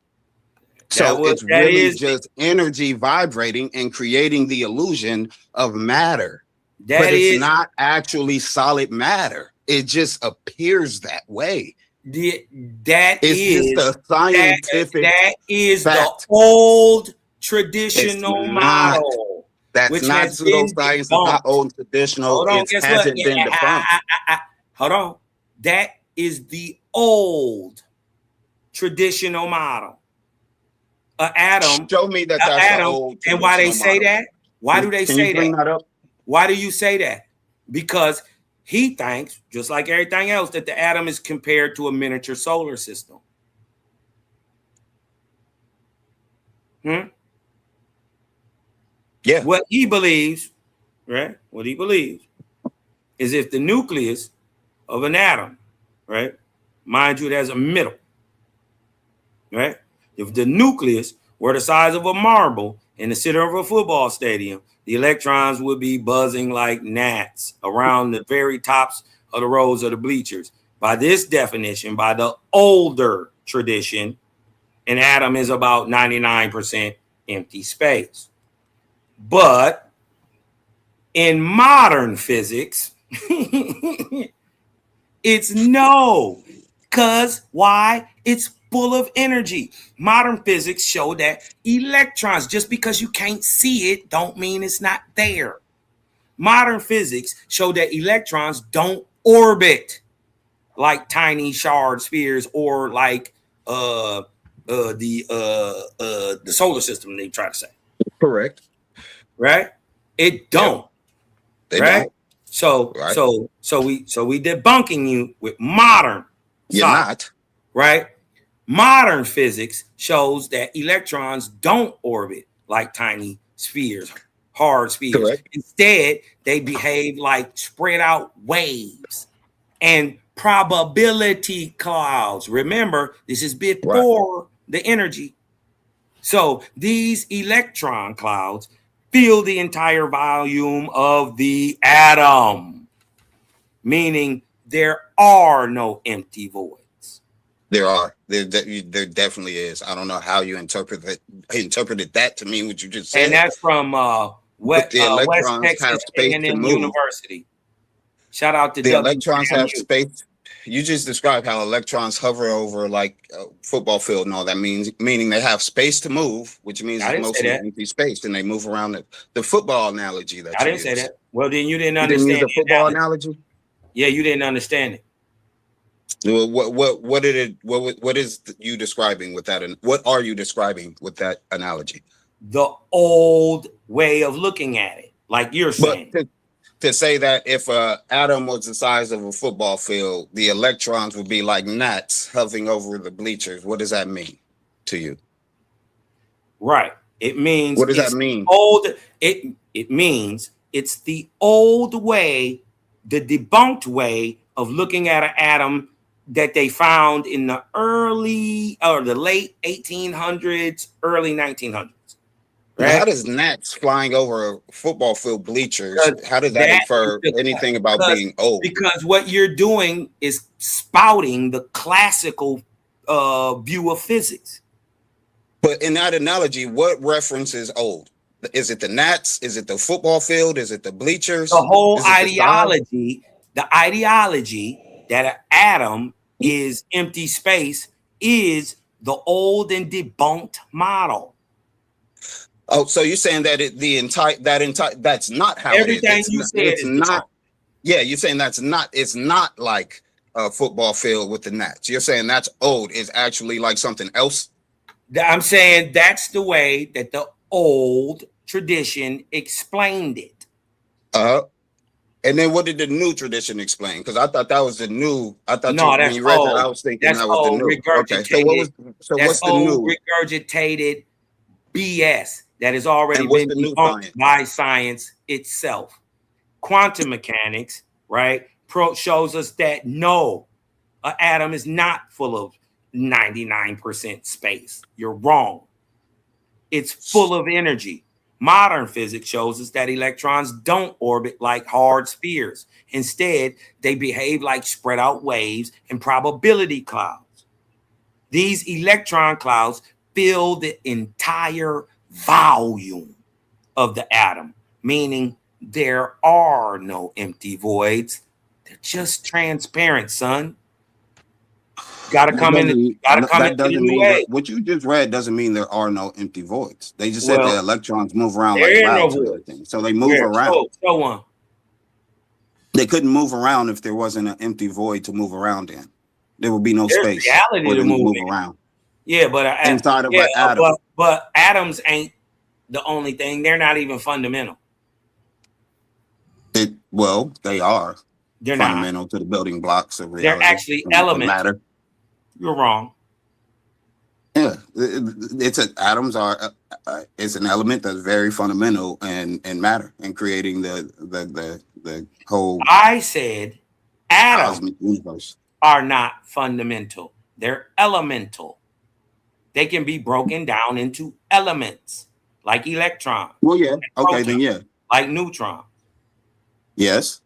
So it's That really is just energy vibrating and creating the illusion of matter, but that it's is not actually solid matter. It just appears that way. the that It's just is a scientific that is the fact. old It's traditional not. model, That's which not has been pseudoscience. It's not debunked. old traditional. Hold on, It guess what? hasn't been debunked. Hold on. That is the old traditional model. A atom, Show me that a that's the atom, old and why they traditional say model. that? Why do they Can you say bring that? that up? Why do you say that? Because he thinks, just like everything else, that the atom is compared to a miniature solar system. Yeah. What he believes, right? What he believes is if the nucleus of an atom, right? Mind you, there's a middle, right? If the nucleus were the size of a marble in the center of a football stadium, the electrons would be buzzing like gnats around the very tops of the rows of the bleachers. By this definition, by the older tradition, an atom is about 99% empty space. But in modern physics, it's no. Because why? It's full of energy. Modern physics show that electrons, just because you can't see it, don't mean it's not there. Modern physics show that electrons don't orbit like tiny shard spheres or like the solar system they try to say. Correct. Right? It don't. They right? don't. So Right. so we debunking you with modern You're science, not. right? Modern physics shows that electrons don't orbit like tiny spheres, hard spheres. Correct. Instead, they behave like spread out waves and probability clouds. Remember, this is before the energy. So these electron clouds fill the entire volume of the atom, meaning there are no empty voids. There are. There definitely is. I don't know how you interpreted that to mean what you just said. And that's from But the West electrons have Texas space to A&M move. University. Shout out to The electrons have WMU. space. You just described how electrons hover over like a football field and all that meaning they have space to move, which means I it's didn't say mostly that. empty space, and they move around the football analogy that I you didn't say used. that. Well, then you didn't You didn't use understand the football analogy? Yeah, you didn't understand it. Well, what is you describing with that? And what are you describing with that analogy? The old way of looking at it, like you're saying. But to say that if a atom was the size of a football field, the electrons would be like gnats hovering over the bleachers. What does that mean to you? Right. It means What does that mean? It means it's the old way, the debunked way of looking at an atom that they found in the early or the late 1800s, early 1900s. Right? Right? How does gnats flying over a football field bleachers? How does that infer anything about being old? Because what you're doing is spouting the classical view of physics. But in that analogy, what reference is old? Is it the gnats? Is it the football field? Is it the bleachers? The whole ideology, the ideology that an atom is empty space is the old and debunked model. Oh, so you're saying that that's not how everything it is. you said is not. Yeah, you're saying it's not like a football field with the gnats. You're saying that's old is actually like something else. I'm saying that's the way that the old tradition explained it. And then what did the new tradition explain? Because I thought that was the new. I thought when you read that, I was thinking that was the new. Okay, so what's the new? Regurgitated BS that has already been debunked by science itself. Quantum mechanics, right, shows us that no, an atom is not full of 99% space. You're wrong. It's full of energy. Modern physics shows us that electrons don't orbit like hard spheres. Instead, they behave like spread out waves and probability clouds. These electron clouds fill the entire volume of the atom, meaning there are no empty voids. They're just transparent, son. Gotta come into the new age. What you just read doesn't mean there are no empty voids. They just said the electrons move around like there clouds no and everything. So they move around. So on. They couldn't move around if there wasn't an empty void to move around in. There would be no space reality for to them to move around. Yeah, but inside of an atom. But atoms ain't the only thing. They're not even fundamental. Well, they are. They're fundamental not. To the building blocks of reality. They're actually elements. Matter. You're wrong. Yeah, atoms are. It's an element that's very fundamental in matter and creating the whole. I said atoms cosmic universe are not fundamental. They're elemental. They can be broken down into elements like electrons. Well, yeah. Okay, then yeah. Like neutrons. Yes.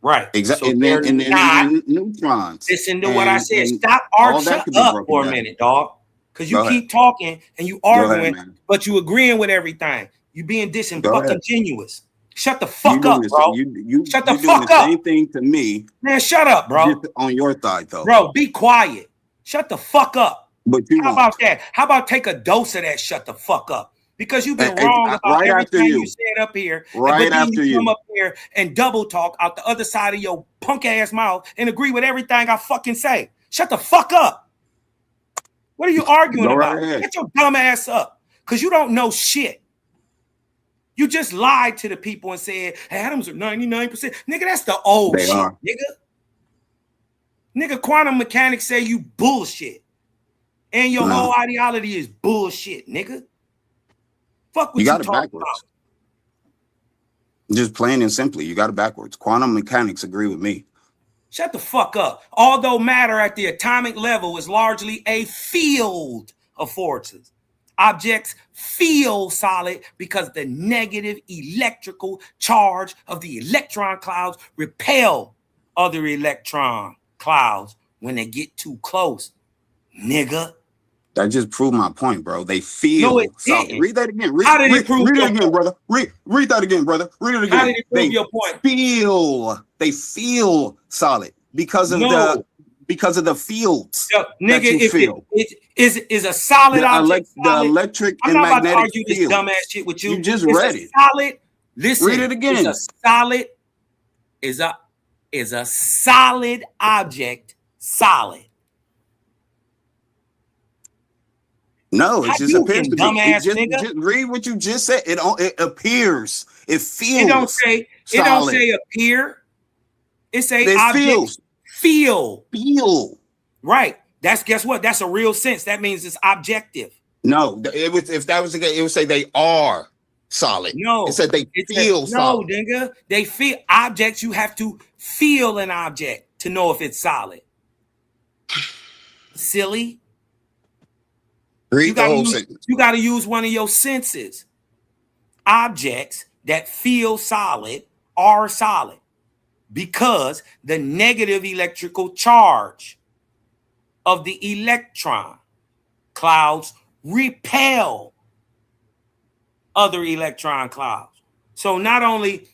Right. Exactly. So and then neutrons. Listen to what I said. Stop arguing up for a minute, dog. Because you keep talking and you arguing, but you agreeing with everything. You being disingenuous. Shut the fuck up, bro. Shut the fuck up. Same thing to me. Man, shut up, bro. On your side, though. Bro, be quiet. Shut the fuck up. But how about that? How about take a dose of that shut the fuck up? Because you've been wrong about everything you said up here. Right after you come up here and double talk out the other side of your punk ass mouth and agree with everything I fucking say. Shut the fuck up. What are you arguing about? Get your dumb ass up. Because you don't know shit. You just lied to the people and said atoms are 99%. Nigga, that's the old shit, nigga. Nigga, quantum mechanics say you bullshit. And your whole ideology is bullshit, nigga. Fuck what you got it backwards. About. Just plain and simply, you got it backwards. Quantum mechanics agree with me. Shut the fuck up. Although matter at the atomic level is largely a field of forces. Objects feel solid because the negative electrical charge of the electron clouds repel other electron clouds when they get too close. Nigga. That just proved my point, bro. They feel. No, it didn't. Read that again. How did it prove read it again, brother? Read that again, brother. Read it again. How did it prove your point? They feel solid because of the fields. Nigga, if it is a solid object. The electric I'm and not about magnetic to argue fields. this dumbass shit with you. You just read it. Solid. Listen. Read it again. It's a solid. Is a solid object solid? No, it just appears to be. Just read what you just said. It appears. It feels. It don't say appear. It say objects feel. Right. Guess what? That's a real sense. That means it's objective. No, if that was the case, it would say they are solid. No, it said they feel solid. No, nigga. They feel objects. You have to feel an object to know if it's solid. Silly. Read the whole sentence. You got to use one of your senses. Objects that feel solid are solid because the negative electrical charge of the electron clouds repel other electron clouds. So not only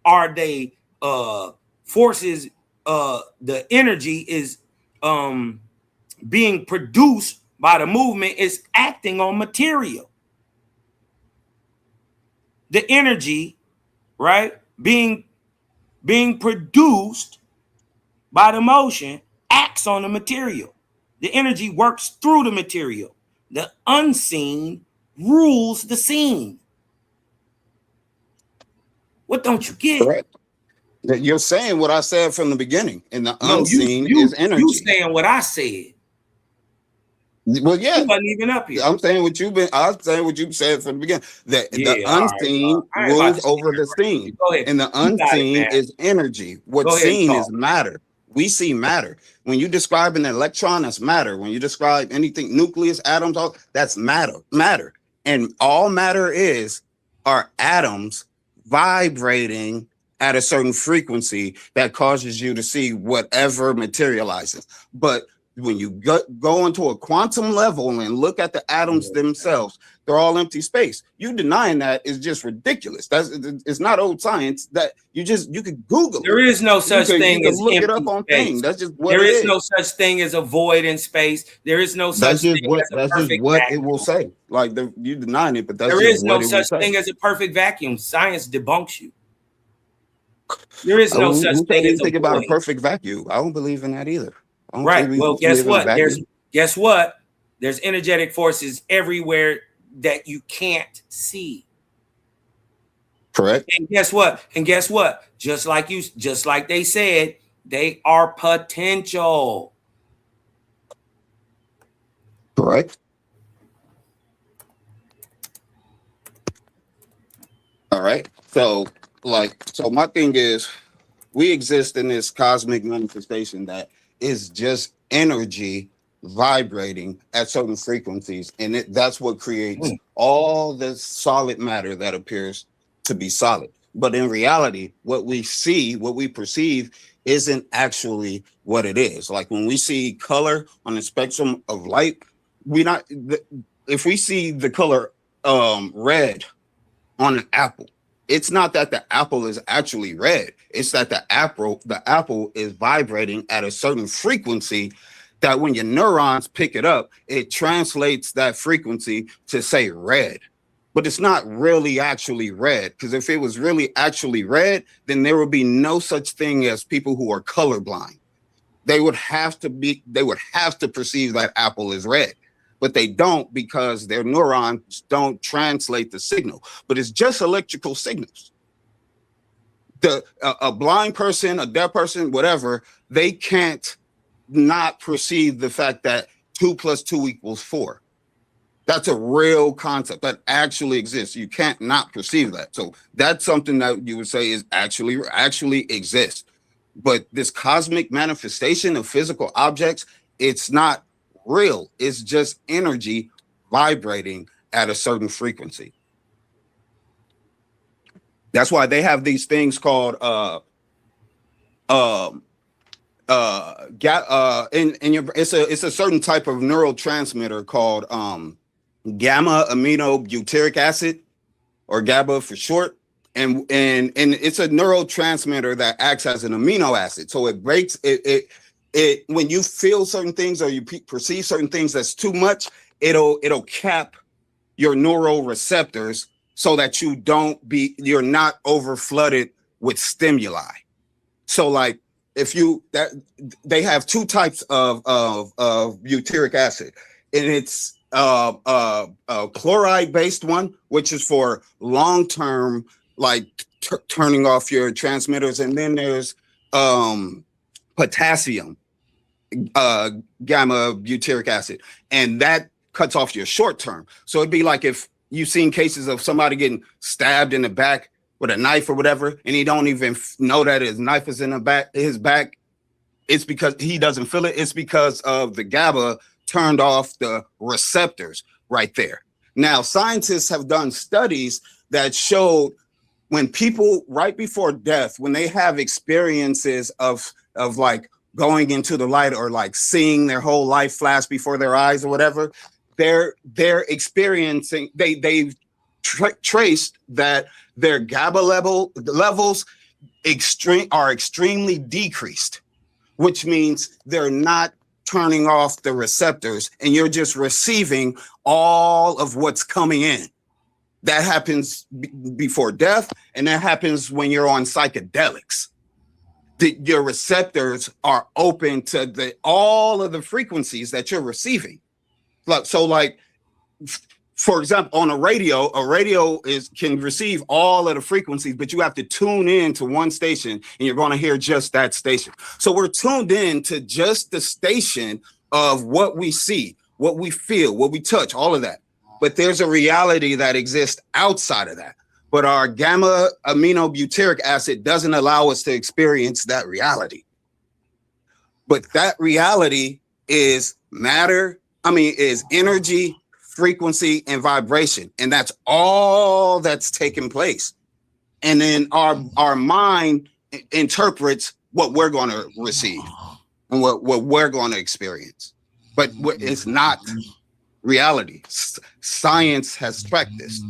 are they forces, the energy is being produced by the movement, is acting on material. The energy, right, being produced by the motion acts on the material. The energy works through the material. The unseen rules the seen. What don't you get? Correct. You're saying what I said from the beginning, and the unseen is energy. You saying what I said. Well, yeah, You wasn't even up here. I'm saying what you said from the beginning. That the Yeah, all right, unseen I ain't about rules to over sit the seen, Go ahead. and the You got it, unseen man. is energy. What's Go ahead and seen is talk. matter. We see matter. When you describe an electron, that's matter. When you describe anything, nucleus, atoms, all that's matter. Matter, and all matter are atoms vibrating at a certain frequency that causes you to see whatever materializes. But when you go into a quantum level and look at the atoms themselves, they're all empty space. You denying that is just ridiculous. It's not old science. That you could Google There it. is no such thing You can as look it empty up on space. things. That's just what There it is is. no such thing as a void in space. There is no such thing as a perfect it vacuum. will say. Like you denying it, but that's There just is what no it will such say. thing as a perfect vacuum. Science debunks you. There is no such Who said thing as a anything about a void. perfect vacuum? I don't believe in that either. I don't Right. believe Well, we live in a vacuum. guess what? There's energetic forces everywhere that you can't see. Correct. And guess what? Just like they said, they are potential. Correct. All right. So my thing is, we exist in this cosmic manifestation that is just energy vibrating at certain frequencies, and that's what creates all the solid matter that appears to be solid. But in reality, what we see, what we perceive, isn't actually what it is. Like when we see color on the spectrum of light, if we see the color red on an apple, it's not that the apple is actually red. It's that the apple is vibrating at a certain frequency that when your neurons pick it up, it translates that frequency to say red. But it's not really actually red, because if it was really actually red, then there would be no such thing as people who are colorblind. They would have to perceive that apple is red. But they don't, because their neurons don't translate the signal. But it's just electrical signals. A blind person, a deaf person, whatever, they can't not perceive the fact that 2 + 2 = 4. That's a real concept that actually exists. You can't not perceive that. So that's something that you would say is actually exists. But this cosmic manifestation of physical objects, it's not real. It's just energy vibrating at a certain frequency. That's why they have these things called it's a certain type of neurotransmitter called gamma aminobutyric acid, or GABA for short. And it's a neurotransmitter that acts as an amino acid. So it breaks it when you feel certain things or you perceive certain things that's too much, it'll cap your neural receptors so that you're not over flooded with stimuli. So like they have two types of butyric acid, and it's a chloride based one, which is for long term, like turning off your transmitters, and then there's potassium gamma butyric acid, and that cuts off your short term. So it'd be like if you've seen cases of somebody getting stabbed in the back with a knife or whatever, and he don't even know that his knife is in his back. It's because he doesn't feel it. It's because of the GABA turned off the receptors right there. Now, scientists have done studies that showed when people right before death, when they have experiences of like going into the light or like seeing their whole life flash before their eyes or whatever, they're experiencing, they've traced that their GABA levels are extremely decreased, which means they're not turning off the receptors and you're just receiving all of what's coming in. That happens before death, and that happens when you're on psychedelics. Your receptors are open to all of the frequencies that you're receiving. Like, for example, on a radio can receive all of the frequencies, but you have to tune in to one station and you're going to hear just that station. So we're tuned in to just the station of what we see. what we feel, what we touch, all of that. But there's a reality that exists outside of that. But our gamma aminobutyric acid doesn't allow us to experience that reality. But that reality is matter, is energy, frequency, and vibration. And that's all that's taking place. And then our mind interprets what we're going to receive and what we're going to experience. But it's not reality. Science has tracked this.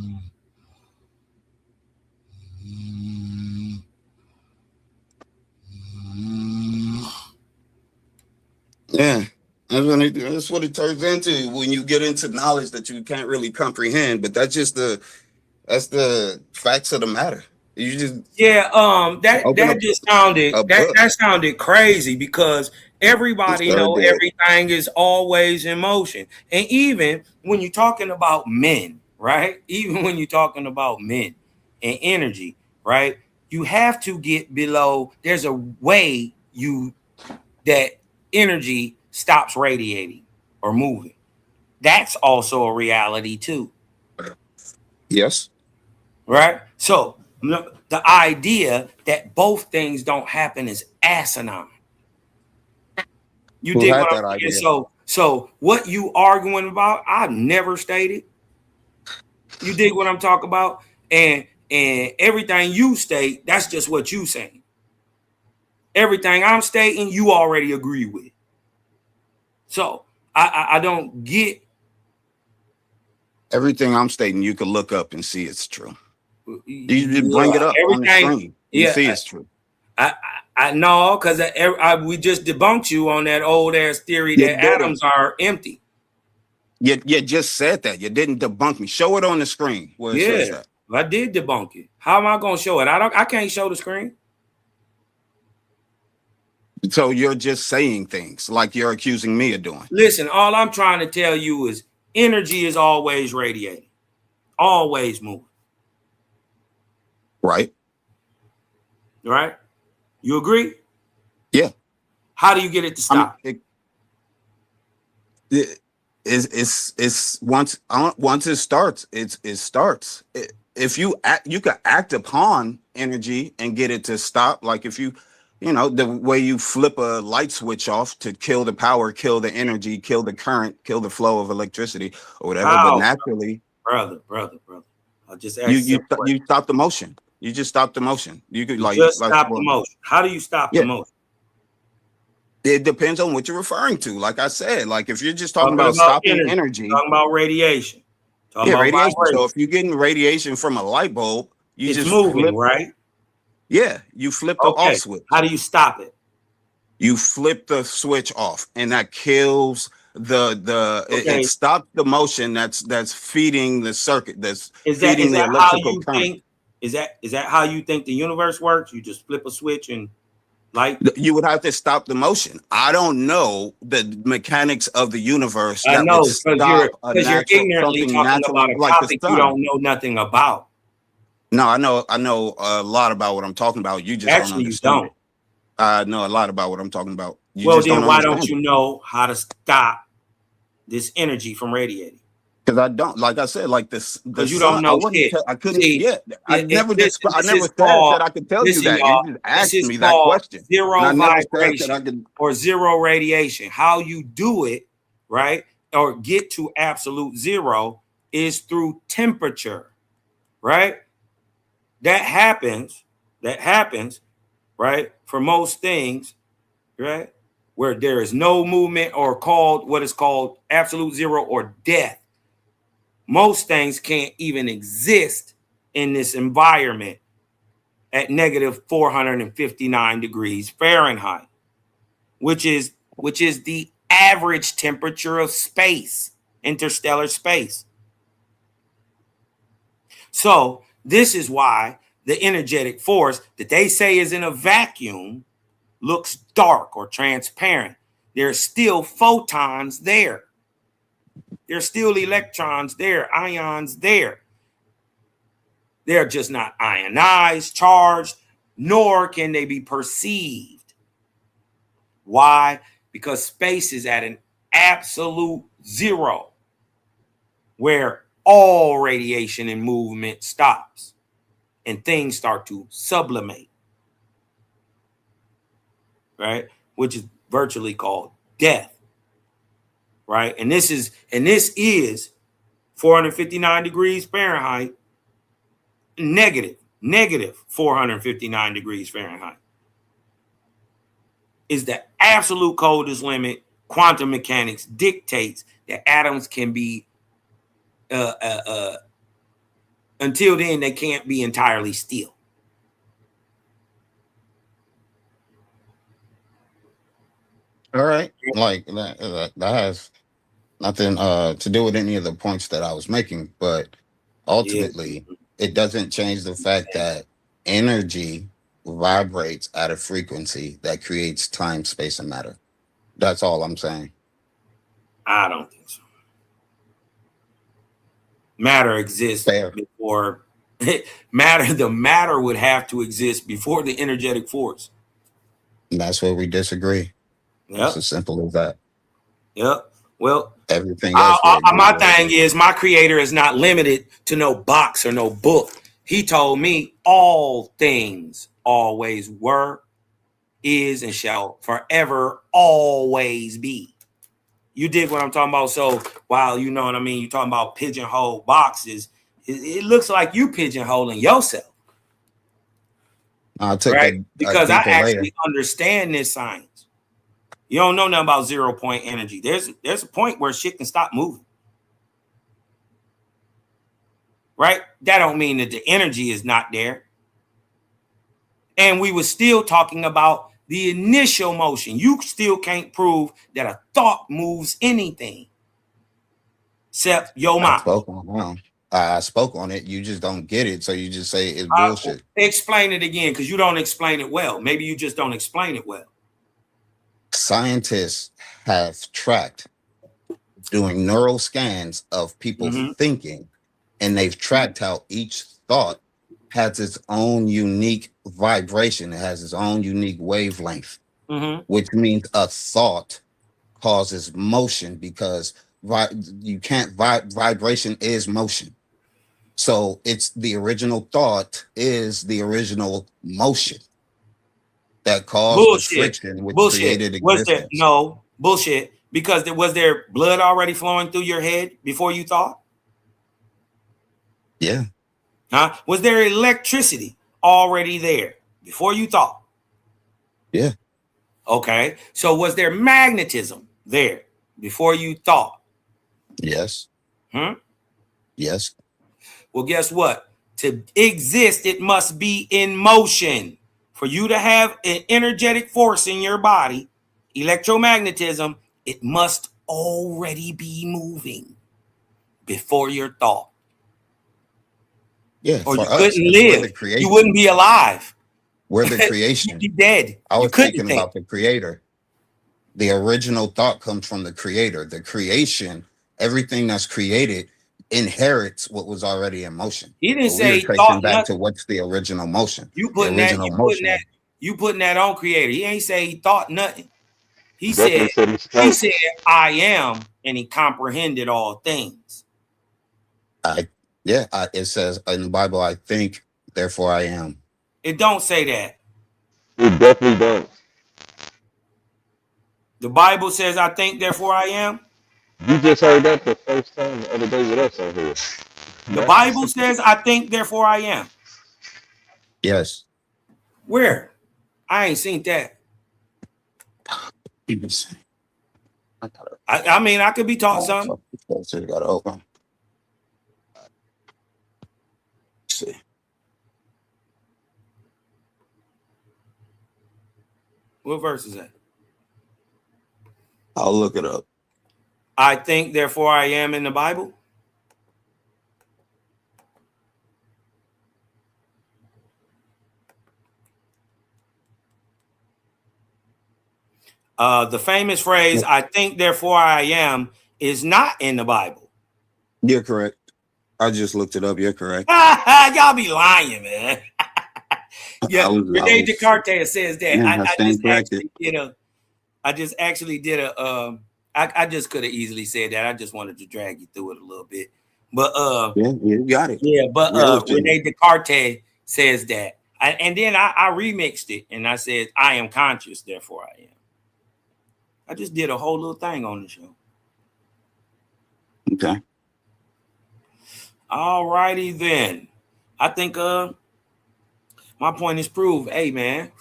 Yeah, that's what it turns into when you get into knowledge that you can't really comprehend. But that's the facts of the matter. You just that sounded crazy because everybody know everything is always in motion. And even when you're talking about men, right? Even when you're talking about men and energy, right? You have to get below. There's a way that energy stops radiating or moving. That's also a reality too. Yes. Right? So the idea that both things don't happen is asinine. You dig what I'm saying? So what you arguing about, I've never stated. You dig what I'm talking about? And everything you state, that's just what you saying. Everything I'm stating, you already agree with. So I don't get everything I'm stating. You can look up and see it's true. You just bring it up on the screen. You see it's true. I know because we just debunked you on that old ass theory that atoms are empty. You just said that. You didn't debunk me. Show it on the screen. Where it says that. I did debunk it. How am I going to show it? I can't show the screen. So you're just saying things like you're accusing me of doing. Listen, all I'm trying to tell you is energy is always radiating, always moving. Right. Right. You agree? Yeah. How do you get it to stop? It's once it starts, it starts. If you can act upon energy and get it to stop, like if you the way you flip a light switch off to kill the power, kill the energy, kill the current, kill the flow of electricity or whatever. But naturally, brother, I just asked you stop the motion. You just stop the motion. You could stop the motion. How do you stop the motion? It depends on what you're referring to. Like I said, like if you're just talking about stopping energy, talking about radiation. Radiation. So if you're getting radiation from a light bulb, it's moving, right? Yeah, you flip the off switch. How do you stop it? You flip the switch off, and that kills it stops the motion that's feeding the circuit. Feeding the electrical current. Is that how you think the universe works? You just flip a switch and light? You would have to stop the motion. I don't know the mechanics of the universe. I know because you're ignorantly talking about a topic you don't know nothing about. No, I know a lot about what I'm talking about. You just don't understand. I know a lot about what I'm talking about. Then why don't you know how to stop this energy from radiating? Because I don't, like I said, like this. Because you don't know shit. I couldn't. I never said that I could tell you that. You just asked me that question. Zero vibration or zero radiation. How you do it, right, or get to absolute zero is through temperature, right? That happens, right, for most things, right, where there is no movement or what is called absolute zero or death. Most things can't even exist in this environment at negative 459 degrees Fahrenheit, which is the average temperature of space, interstellar space. So this is why the energetic force that they say is in a vacuum looks dark or transparent. There's still photons there. There's still electrons there, ions there. They're just not ionized, charged, nor can they be perceived. Why? Because space is at an absolute zero, where all radiation and movement stops and things start to sublimate, right? Which is virtually called death, right? And this is 459 degrees Fahrenheit, negative 459 degrees Fahrenheit is the absolute coldest limit. Quantum mechanics dictates that atoms can be, until then, they can't be entirely still. All right. Like that has nothing to do with any of the points that I was making, but ultimately it doesn't change the fact that energy vibrates at a frequency that creates time, space, and matter. That's all I'm saying. I don't think so. Matter exists Fair. before matter. The matter would have to exist before the energetic force. And that's where we disagree. Yep. It's as simple as that. Yep. Well, everything else. My thing is, my creator is not limited to no box or no book. He told me all things always were, is, and shall forever always be. You dig what I'm talking about? So while you know what I mean, you're talking about pigeonhole boxes, it looks like you pigeonholing yourself. I'll take right? Because I actually layer. understand this science. You don't know nothing about 0 point energy. There's a point where shit can stop moving. Right? That don't mean that the energy is not there. And we were still talking about the initial motion. You still can't prove that a thought moves anything except your mind. I spoke on it. You just don't get it. So you just say it's bullshit. Explain it again, because you don't explain it well. Maybe you just don't explain it well. Scientists have tracked doing neural scans of people thinking, and they've tracked how each thought has its own unique vibration. It has its own unique wavelength, which means a thought causes motion, because vibration is motion. So it's the original thought is the original motion that caused the friction, which created existence. No, bullshit. Because was there blood already flowing through your head before you thought? Yeah. Huh? Was there electricity already there before you thought? Yeah. Okay. So was there magnetism there before you thought? Yes. Yes. Well, guess what? To exist, it must be in motion. For you to have an energetic force in your body, electromagnetism, it must already be moving before your thought. Yeah. Or you couldn't live. You wouldn't be alive. We're the creation. You'd be dead. I was thinking about the creator. The original thought comes from the creator. The creation, everything that's created, inherits what was already in motion. He didn't say thought back to what's the original motion. You putting that on creator. He ain't say he thought nothing. He said I am, and he comprehended all things. It says in the Bible, I think, therefore I am. It don't say that. It definitely don't. The Bible says I think, therefore I am. You just heard that the first time the other day with us on here. The Bible says I think, therefore I am. Yes. Where? I ain't seen that. I mean, I could be taught something. Got to open. Let's see. What verse is that? I'll look it up. I think, therefore I am in the Bible. The famous phrase, I think, therefore I am, is not in the Bible. You're correct. I just looked it up. You're correct. Y'all be lying, man. Yeah, Rene Descartes says that. I just actually did I just could have easily said that. I just wanted to drag you through it a little bit. But Yeah, you got it. yeah, but Real shit. Rene Descartes says that. And then I remixed it and I said, I am conscious, therefore I am. I just did a whole little thing on the show. Okay. All righty then. I think my point is proved. Hey man,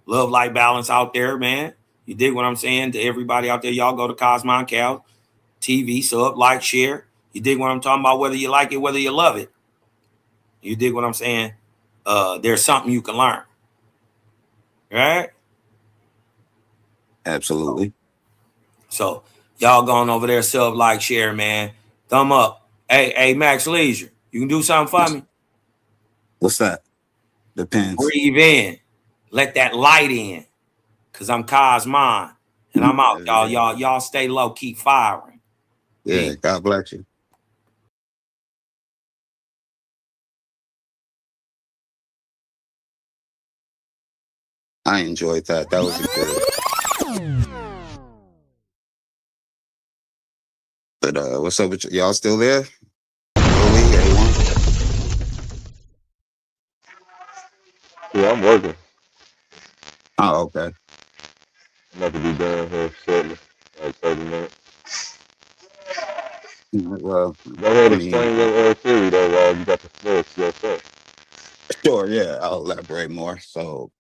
love life balance out there, man. You dig what I'm saying? To everybody out there, y'all go to Cosmon Cal TV, sub, like, share. You dig what I'm talking about? Whether you like it, whether you love it. You dig what I'm saying? There's something you can learn. Right? Absolutely. So y'all going over there, sub, like, share, man. Thumb up. Hey, Max Leisure, you can do something for me? What's that? Depends. Breathe in. Let that light in. Cause I'm Cosmon. And I'm out, y'all. Y'all stay low, keep firing. Yeah, God bless you. I enjoyed that. That was good. But what's up with y'all still there? Yeah, I'm working. Oh, okay. I'm about to be done here shortly, like 30 minutes. Well, go ahead and explain your theory though while you got the floor to yourself. Sure, yeah, I'll elaborate more. So,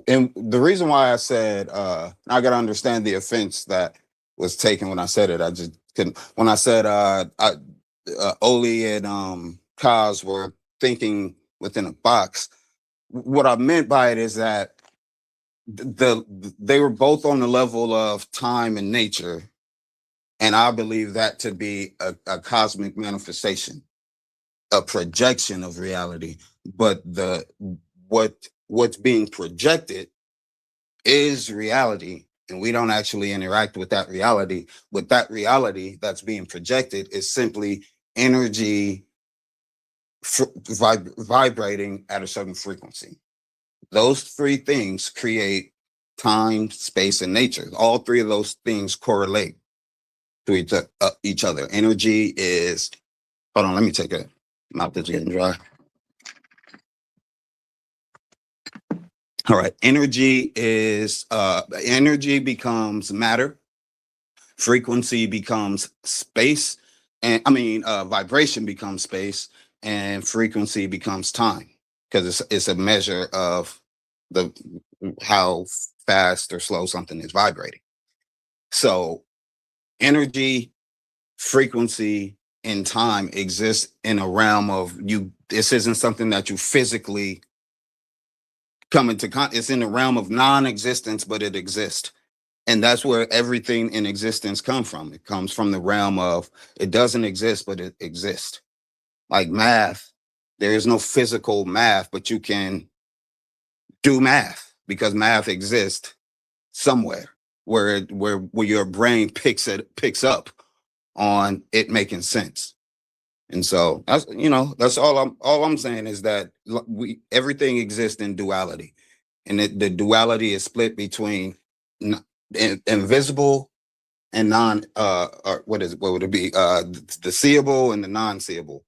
and the reason why I said I got to understand the offense that was taken when I said it. I just couldn't. When I said Oli and Kaz were thinking within a box, what I meant by it is that they were both on the level of time and nature, and I believe that to be a cosmic manifestation, a projection of reality. But what's being projected is reality, and we don't actually interact with that reality. But that reality that's being projected is simply energy vibrating at a certain frequency. Those three things create time, space, and nature. All three of those things correlate to each other. Energy is, hold on, let me take a mouth that's getting dry. All right, energy becomes matter, frequency becomes space, and vibration becomes space, and frequency becomes time, because it's a measure of how fast or slow something is vibrating. So energy, frequency, and time exist in a realm of you. This isn't something that you physically come into it's in the realm of non-existence, but it exists. And that's where everything in existence comes from. It comes from the realm of it doesn't exist, but it exists. Like math, there is no physical math, but you can do math because math exists somewhere where your brain picks up on it making sense. And so that's all I'm saying is that everything exists in duality, and the duality is split between invisible and or what would it be? The seeable and the non-seeable.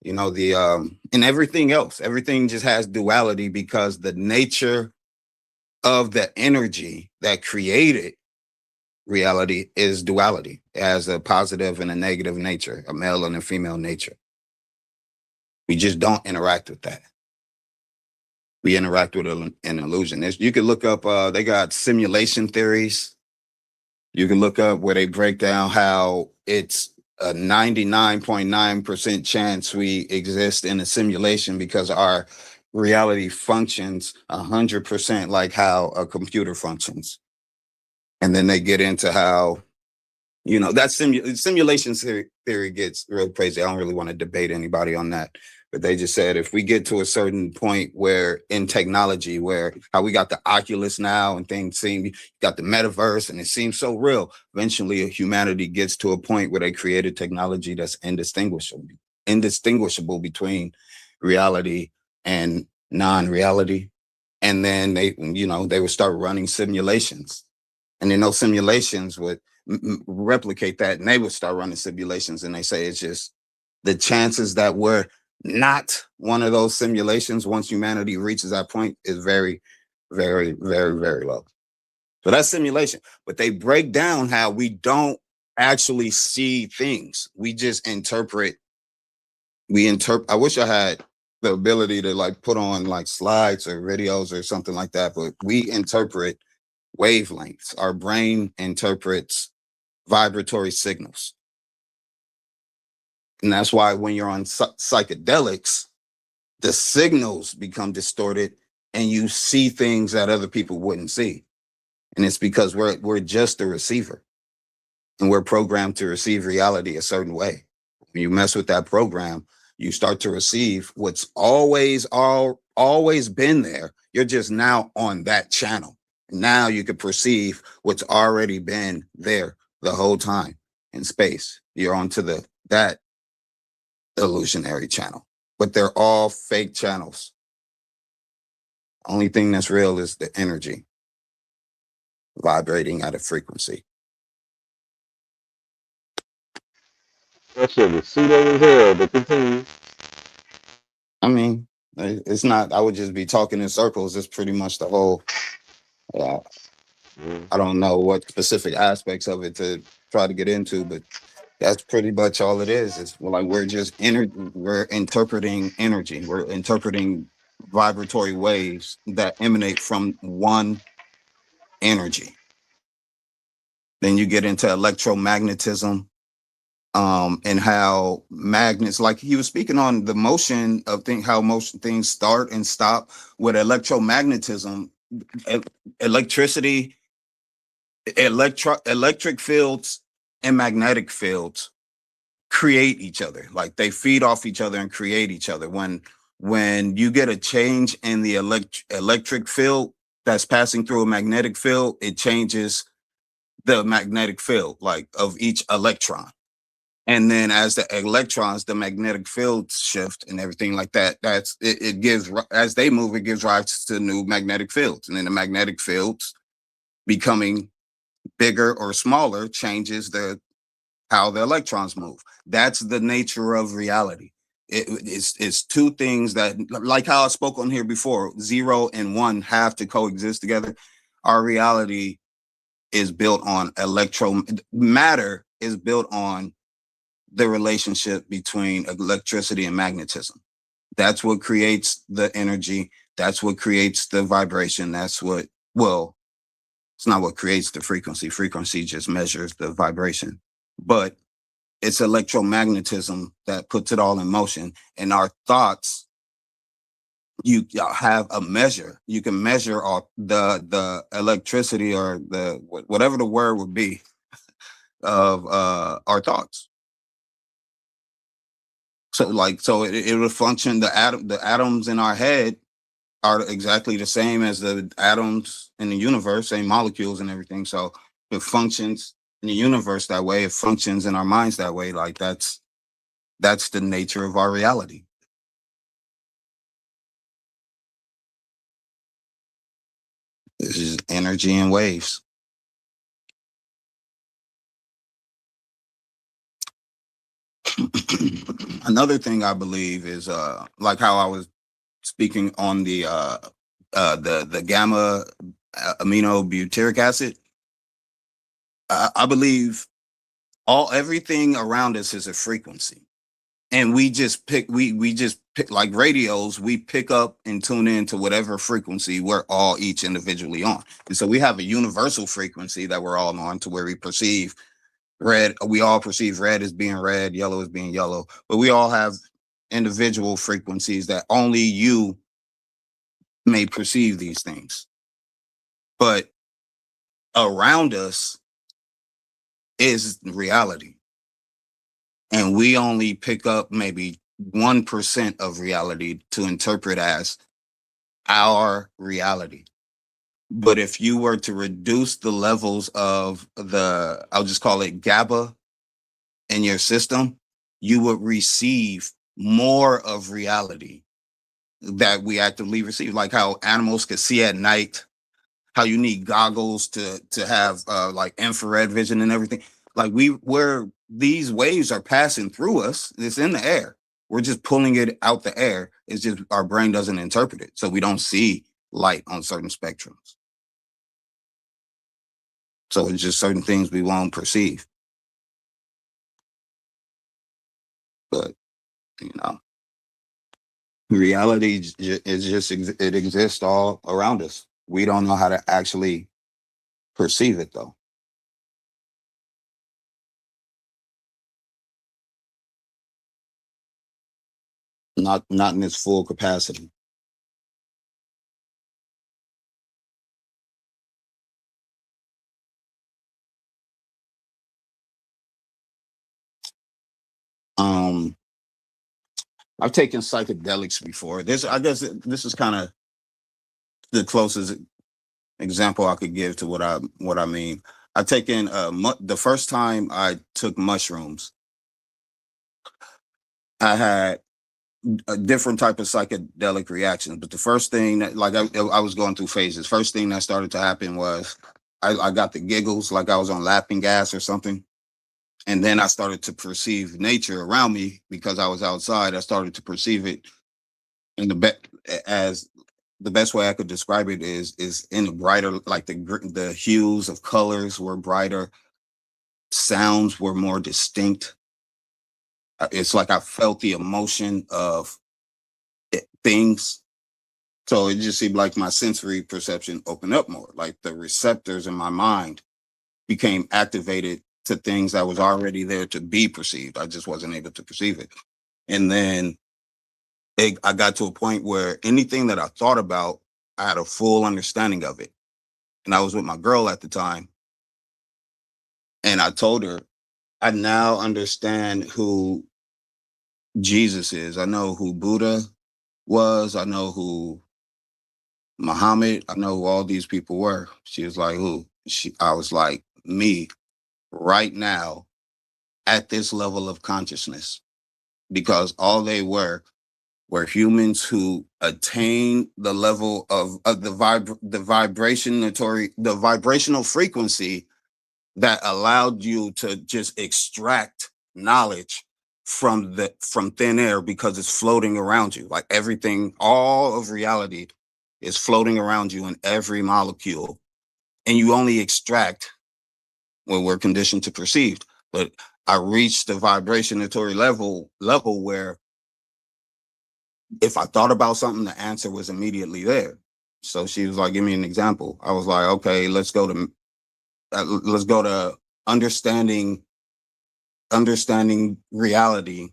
And everything else, everything just has duality because the nature of the energy that created reality is duality. It has a positive and a negative nature, a male and a female nature. We just don't interact with that. We interact with an illusion. You can look up, they got simulation theories. You can look up where they break down how it's a 99.9% chance we exist in a simulation because our reality functions 100% like how a computer functions. And then they get into how, that simulation theory gets real crazy. I don't really want to debate anybody on that. But they just said if we get to a certain point where in technology, where how we got the Oculus now and things got the metaverse and it seems so real, eventually humanity gets to a point where they created technology that's indistinguishable between reality and non-reality. And then they would start running simulations. And then those simulations would replicate that, and they would start running simulations, and they say it's just the chances that we're not one of those simulations once humanity reaches that point is very, very, very, very low. So that's simulation. But they break down how we don't actually see things. We just interpret. I wish I had the ability to like put on like slides or videos or something like that, but we interpret wavelengths. Our brain interprets vibratory signals. And that's why when you're on psychedelics, the signals become distorted and you see things that other people wouldn't see. And it's because we're just a receiver, and we're programmed to receive reality a certain way. When you mess with that program, you start to receive what's always been there. You're just now on that channel. Now you can perceive what's already been there the whole time in space. You're onto that illusionary channel, but they're all fake channels. Only thing that's real is the energy vibrating at a frequency. That shit was pseudo as hell, but continue. I mean, it's not, I would just be talking in circles. It's pretty much the whole, I don't know what specific aspects of it to try to get into, but that's pretty much all it is. It's like we're just we're interpreting energy. We're interpreting vibratory waves that emanate from one energy. Then you get into electromagnetism, and how magnets, like he was speaking on the motion of how motion things start and stop with electromagnetism, electricity, electric fields and magnetic fields create each other. Like they feed off each other and create each other. When you get a change in the electric field that's passing through a magnetic field, it changes the magnetic field like of each electron. And then as the electrons, the magnetic field shift and everything like that, it gives, as they move, it gives rise to new magnetic fields. And then the magnetic fields becoming bigger or smaller changes how the electrons move. That's the nature of reality. It's two things that, like how I spoke on here before, 0 and 1 have to coexist together. Our reality is built on matter is built on the relationship between electricity and magnetism. That's what creates the energy. That's what creates the vibration. It's not what creates the frequency. Frequency just measures the vibration, but it's electromagnetism that puts it all in motion. And our thoughts, you have a measure. You can measure the electricity or whatever the word would be of our thoughts. So it would function. The atoms in our head are exactly the same as the atoms in the universe, same molecules and everything. So it functions in the universe that way. It functions in our minds that way. Like that's the nature of our reality. This is energy and waves. Another thing I believe is like how I was speaking on the gamma amino butyric acid. I believe everything around us is a frequency, and we just pick like radios. We pick up and tune in to whatever frequency we're all each individually on, and so we have a universal frequency that we're all on, to where we perceive red. We all perceive red as being red, yellow as being yellow, but we all have individual frequencies that only you may perceive these things. But around us is reality, and we only pick up maybe 1% of reality to interpret as our reality. But if you were to reduce the levels of I'll just call it GABA in your system, you would receive more of reality that we actively receive. Like how animals can see at night, how you need goggles to have like infrared vision and everything. Like where these waves are passing through us, it's in the air. We're just pulling it out the air. It's just our brain doesn't interpret it, so we don't see light on certain spectrums. So it's just certain things we won't perceive. But reality is just it exists all around us. We don't know how to actually perceive it though. Not in its full capacity. I've taken psychedelics before. I guess this is kind of the closest example I could give to what I mean. I've taken the first time I took mushrooms, I had a different type of psychedelic reaction. But the first thing that, like, I was going through phases. First thing that started to happen was I got the giggles, like I was on laughing gas or something. And then I started to perceive nature around me because I was outside. I started to perceive it in as the best way I could describe it is in a brighter, like the hues of colors were brighter, sounds were more distinct. It's like I felt the emotion of things. So it just seemed like my sensory perception opened up more, like the receptors in my mind became activated to things that was already there to be perceived. I just wasn't able to perceive it. And then I got to a point where anything that I thought about, I had a full understanding of it. And I was with my girl at the time. And I told her, I now understand who Jesus is. I know who Buddha was. I know who Muhammad. I know who all these people were. She was like, who? I was like, me right now at this level of consciousness, because all they were humans who attain the level of the vibrational frequency that allowed you to just extract knowledge from thin air, because it's floating around you. Like everything, all of reality is floating around you in every molecule, and you only extract when we're conditioned to perceive. But I reached the vibrationatory level where if I thought about something, the answer was immediately there. So she was like, give me an example. I was like, okay, let's go to understanding reality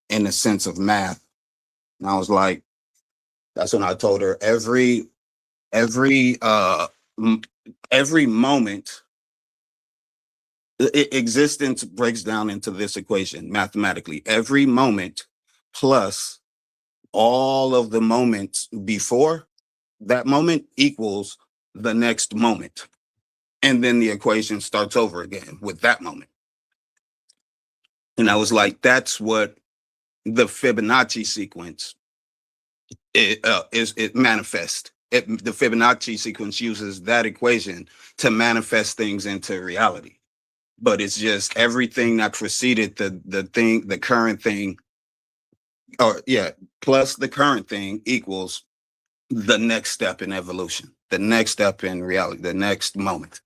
in the sense of math. And I was like, that's when I told her every moment, existence breaks down into this equation mathematically. Every moment plus all of the moments before that moment equals the next moment. And then the equation starts over again with that moment. And I was like, that's what the Fibonacci sequence it manifests. The Fibonacci sequence uses that equation to manifest things into reality. But it's just everything that preceded the current thing, plus the current thing equals the next step in evolution, the next step in reality, the next moment.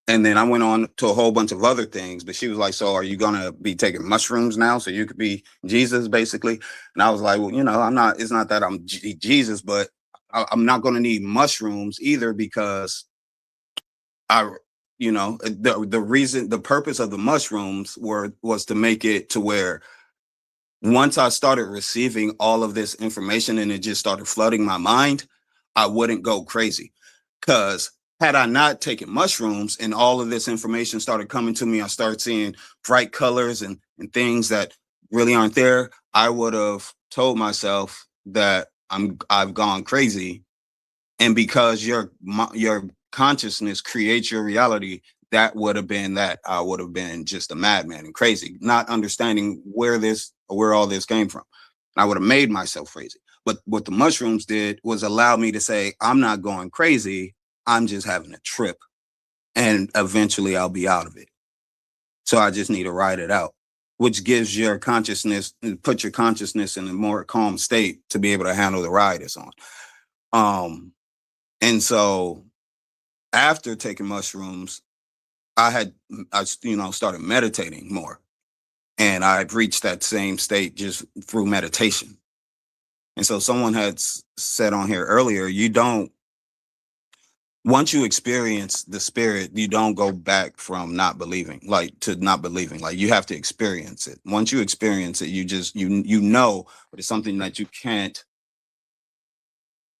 And then I went on to a whole bunch of other things, but she was like, so are you going to be taking mushrooms now so you could be Jesus, basically? And I was like, well, it's not that I'm Jesus, but I'm not going to need mushrooms either, because the purpose of the mushrooms was to make it to where once I started receiving all of this information and it just started flooding my mind, I wouldn't go crazy. Because had I not taken mushrooms and all of this information started coming to me, I started seeing bright colors and things that really aren't there, I would have told myself that I've gone crazy. And because your consciousness creates your reality, that would have been that. I would have been just a madman and crazy, not understanding where all this came from. I would have made myself crazy. But what the mushrooms did was allow me to say, I'm not going crazy. I'm just having a trip, and eventually I'll be out of it. So I just need to ride it out, which gives your consciousness, put your consciousness in a more calm state to be able to handle the ride it's on. And so after taking mushrooms, I started meditating more, and I've reached that same state just through meditation. And so someone had said on here earlier, once you experience the spirit, you don't go back from not believing, to not believing. Like, you have to experience it. Once you experience it, you know, but it's something that you can't.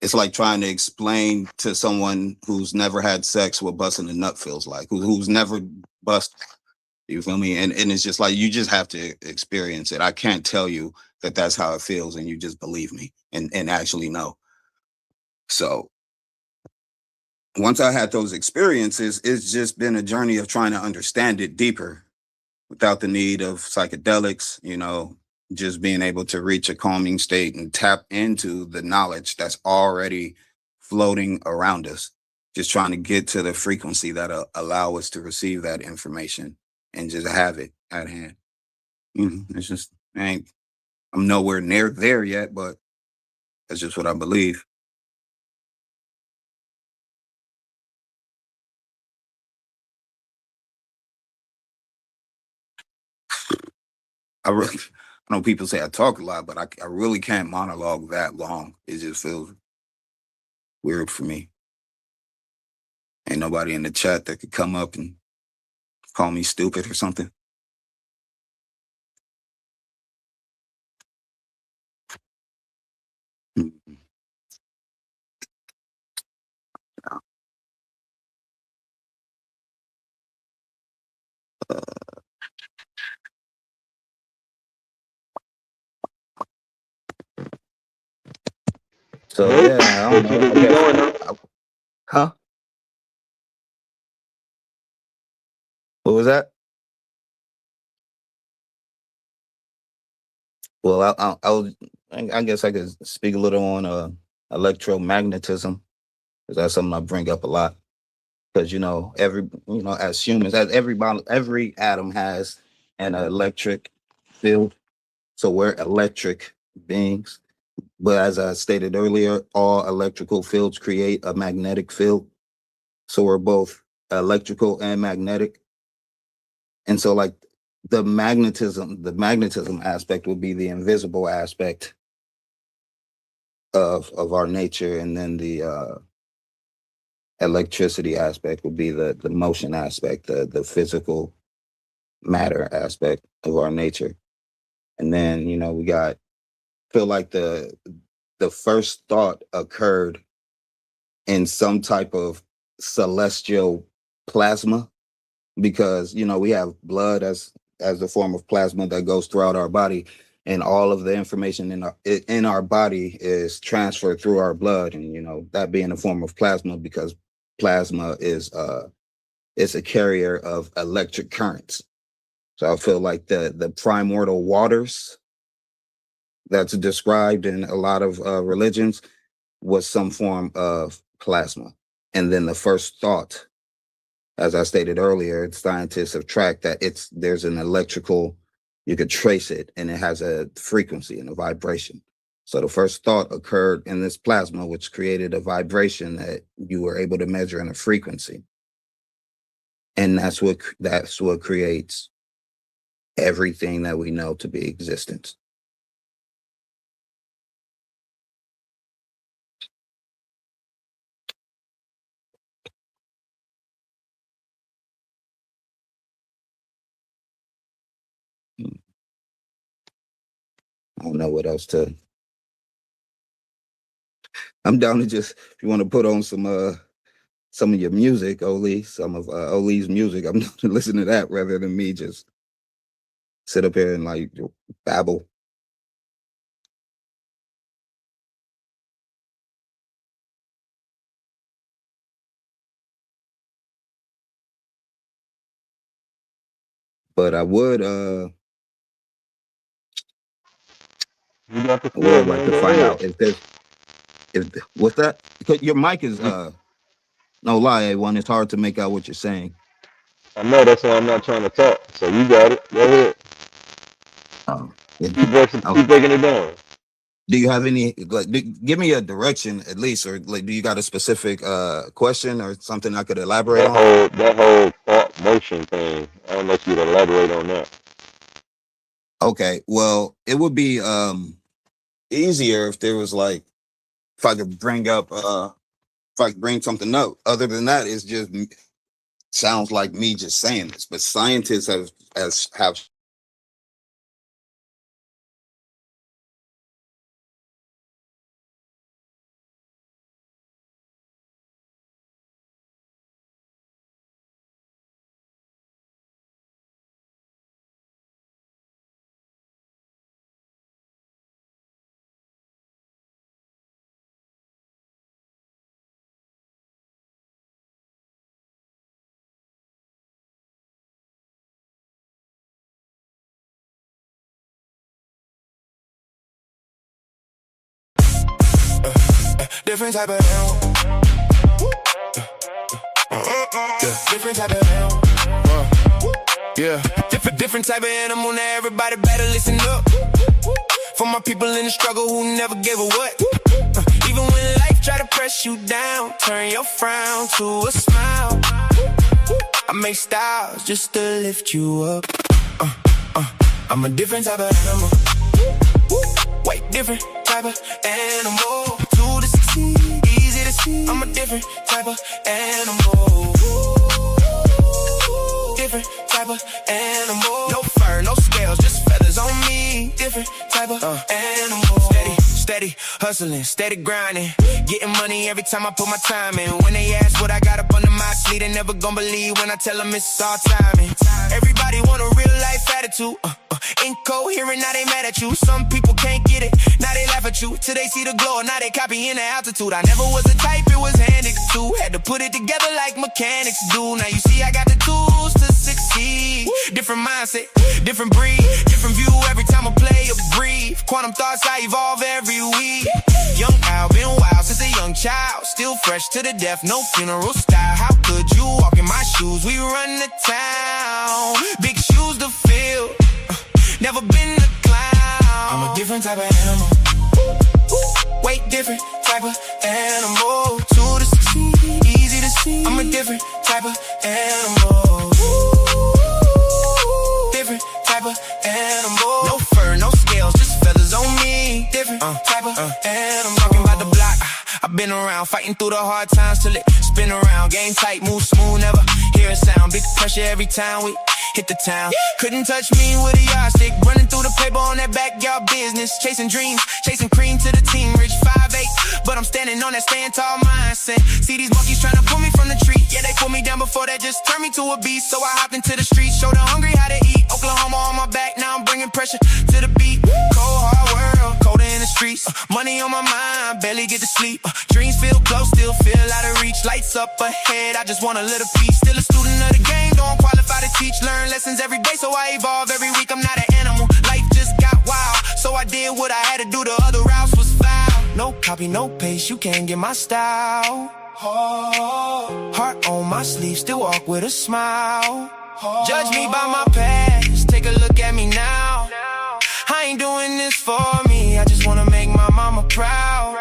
It's like trying to explain to someone who's never had sex what busting a nut feels like, who's never bust. You feel me? And it's just like, you just have to experience it. I can't tell you that that's how it feels, and you just believe me and actually know. So once I had those experiences, it's just been a journey of trying to understand it deeper without the need of psychedelics, just being able to reach a calming state and tap into the knowledge that's already floating around us. Just trying to get to the frequency that'll allow us to receive that information and just have it at hand. It's just, I'm nowhere near there yet, but that's just what I believe. I know people say I talk a lot, but I really can't monologue that long. It just feels weird for me. Ain't nobody in the chat that could come up and call me stupid or something. So yeah, I don't know. I guess, huh? What was that? Well, I guess I could speak a little on electromagnetism, because that's something I bring up a lot. Because as humans, as every atom has an electric field, so we're electric beings. But as I stated earlier, all electrical fields create a magnetic field. So we're both electrical and magnetic. And so, like, the magnetism aspect would be the invisible aspect of our nature, and then the electricity aspect would be the motion aspect, the physical matter aspect of our nature. And then we feel like the first thought occurred in some type of celestial plasma, because we have blood as a form of plasma that goes throughout our body, and all of the information in our body is transferred through our blood, and that being a form of plasma, because plasma is it's a carrier of electric currents. So I feel like the primordial waters that's described in a lot of religions was some form of plasma. And then the first thought, as I stated earlier, scientists have tracked that there's an electrical, you could trace it, and it has a frequency and a vibration. So the first thought occurred in this plasma, which created a vibration that you were able to measure in a frequency. And that's what creates everything that we know to be existence. I don't know what else to. I'm down to just, if you want to put on some of your music, Oli, some of Oli's music, I'm down to listen to that rather than me just sit up here and like babble. But I would like to find out if what's that? Because your mic is No lie, A1. It's hard to make out what you're saying. I know that's why I'm not trying to talk. So you got it. Go ahead. Yeah. Keep breaking it down. Do you have any give me a direction at least, or like do you got a specific question or something I could elaborate on? That whole thought motion thing. I don't know if you'd elaborate on that. Okay, well, it would be easier if there was like if I could bring something up. Other than that, it's just sounds like me just saying this. But scientists have different type of animal. Different type of animal. Yeah, different type of animal. Now everybody better listen up. For my people in the struggle who never gave a what. Even when life try to press you down, turn your frown to a smile. I make styles just to lift you up. I'm a different type of animal. Way different type of animal. To the succeed, easy to see. I'm a different type of animal. Different type of animal. No fur, no scales, just feathers on me. Different type of animal. Steady hustling, steady grinding. Getting money every time I put my time in. When they ask what I got up under my sleeve, they never gon' believe when I tell them it's all timing. Everybody want a real life attitude. Incoherent, now they mad at you. Some people can't get it, now they laugh at you. Till they see the glow, now they copying the altitude. I never was a type, it was handed to. Had to put it together like mechanics do. Now you see I got the tools to succeed. Different mindset, different breed, different view every time I play or breathe. Quantum thoughts, I evolve every week. Young Al, been wild since a young child. Still fresh to the death, no funeral style. How could you walk in my shoes? We run the town, big shoes to fill. Never been a clown. I'm a different type of animal. Way different type of animal. To the succeed, easy to see. I'm a different type of animal. Different type of animal. No fur, no scales, just feathers on me. Different type of animal. Talking about the block, I've been around, fighting through the hard times till it spin around. Game tight, move smooth, never hear a sound. Big pressure every time we hit the town. Couldn't touch me with a yardstick. Running through the paper on that backyard business. Chasing dreams, chasing cream to the team. Rich 5'8", but I'm standing on that stand tall mindset. See these monkeys trying to pull me from the tree. Yeah, they put me down before that, just turned me to a beast. So I hopped into the streets, showed the hungry how to eat. Oklahoma on my back, now I'm bringing pressure to the beat. Cold hard world, colder in the streets. Money on my mind, barely get to sleep. Dreams feel close, still feel out of reach. Lights up ahead, I just want a little peace. Still a student of the game, don't qualify to teach. Learn lessons every day, so I evolve every week. I'm not an animal, life just got wild. So I did what I had to do, the other routes was foul. No copy, no paste, you can't get my style. Heart on my sleeve, still walk with a smile. Judge me by my past, take a look at me now. I ain't doing this for me, I just wanna make my mama proud.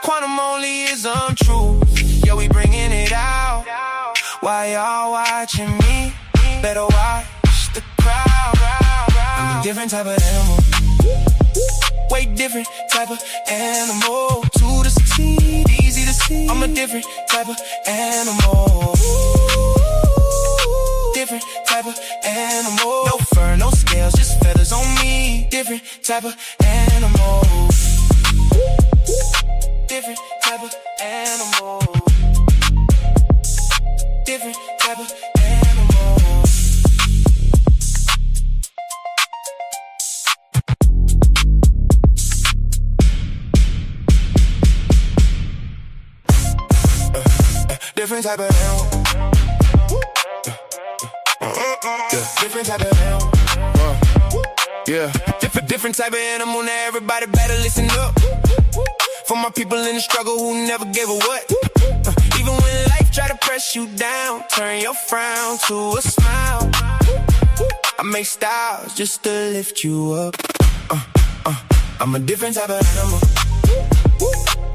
Quantum only is untruth, yo, we bringing it out. Why y'all watching me? Better watch the crowd. I'm a different type of animal. Way different type of animal. To the succeed, easy to see. I'm a different type of animal. Different type of animal. No fur, no scales, just feathers on me. Different type of animal. Different type of animal. Different type of animal. Different type of animal. Different type of animal. Yeah. Different type of animal. Now everybody better listen up. For my people in the struggle who never gave a what. Even when life try to press you down, turn your frown to a smile. I make styles just to lift you up. I'm a different type of animal.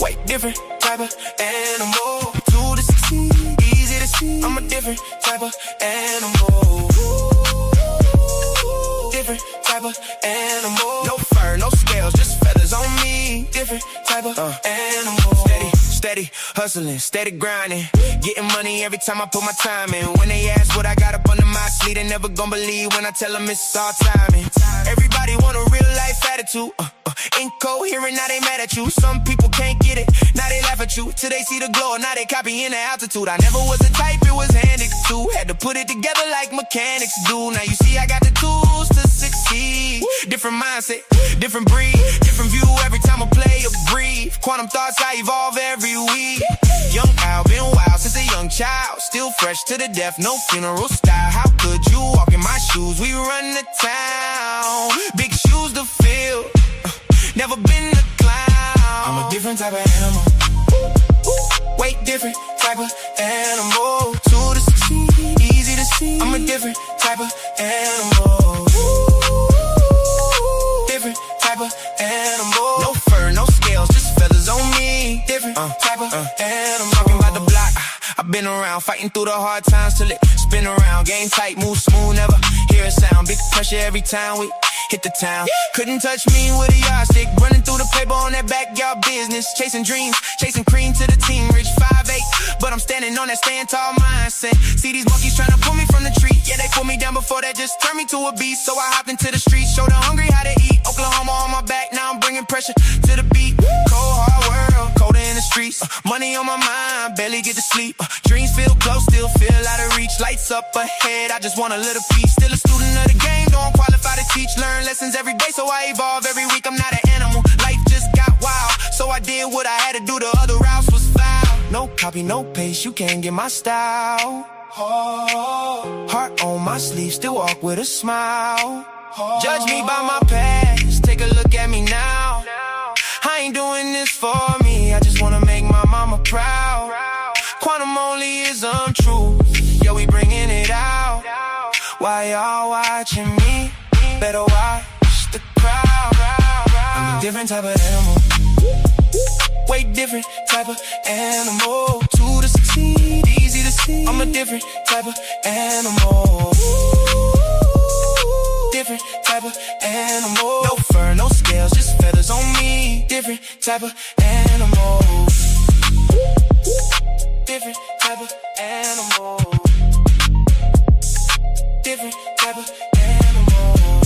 Way different type of animal. To the succeed, easy to see. I'm a different type of animal. Different type of animal. No fur, no scales, just feathers on me. Different type of animal. Steady hustling, steady grinding. Getting money every time I put my time in. When they ask what I got up under my sleeve, they never gon' believe when I tell them it's all timing. Everybody want a real life attitude. Incoherent, now they mad at you. Some people can't get it, now they laugh at you. Till they see the glow, now they copying the altitude. I never was a type, it was handed to. Had to put it together like mechanics do. Now you see I got the tools to succeed. Different mindset, different breed, different view every time I play or breathe. Quantum thoughts, I evolve every week. Young Al, been wild since a young child. Still fresh to the death, no funeral style. How could you walk in my shoes? We run the town. Big shoes to fill. Never been a clown. I'm a different type of animal. Way different type of animal. To the succeed, easy to see. I'm a different type of animal. Different type of animal. No fur, no scales, just feathers on me. Different type of animal. Talking about the block, I've been around, fighting through the hard times till it spin around. Game tight, move smooth, never hear a sound. Big pressure every time we hit the town. Couldn't touch me with a yardstick. Running through the paper on that backyard business. Chasing dreams, chasing cream to the team. Rich 5'8", but I'm standing on that stand tall mindset. See these monkeys trying to pull me from the tree. Yeah, they put me down before that, just turned me to a beast. So I hopped into the streets, showed the hungry how to eat. Oklahoma on my back, now I'm bringing pressure to the beat. Cold hard world, colder in the streets. Money on my mind, barely get to sleep. Dreams feel close, still feel out of reach. Lights up ahead, I just want a little piece. Still a student of the game, don't qualify to teach. Learn lessons every day, so I evolve every week. I'm not an animal, life just got wild. So I did what I had to do, the other routes was foul. No copy, no paste, you can't get my style. Heart on my sleeve, still walk with a smile. Judge me by my past, take a look at me now. I ain't doing this for me, I just wanna make my mama proud. Quantum only is untruth, yeah, we bringing it out. Why y'all watching me? Better watch the crowd. I'm a different type of animal. Way different type of animal. To the succeed, easy to see. I'm a different type of animal. Different type of animal. No fur, no scales, just feathers on me. Different type of animal. Different type of animal. Different type of animal.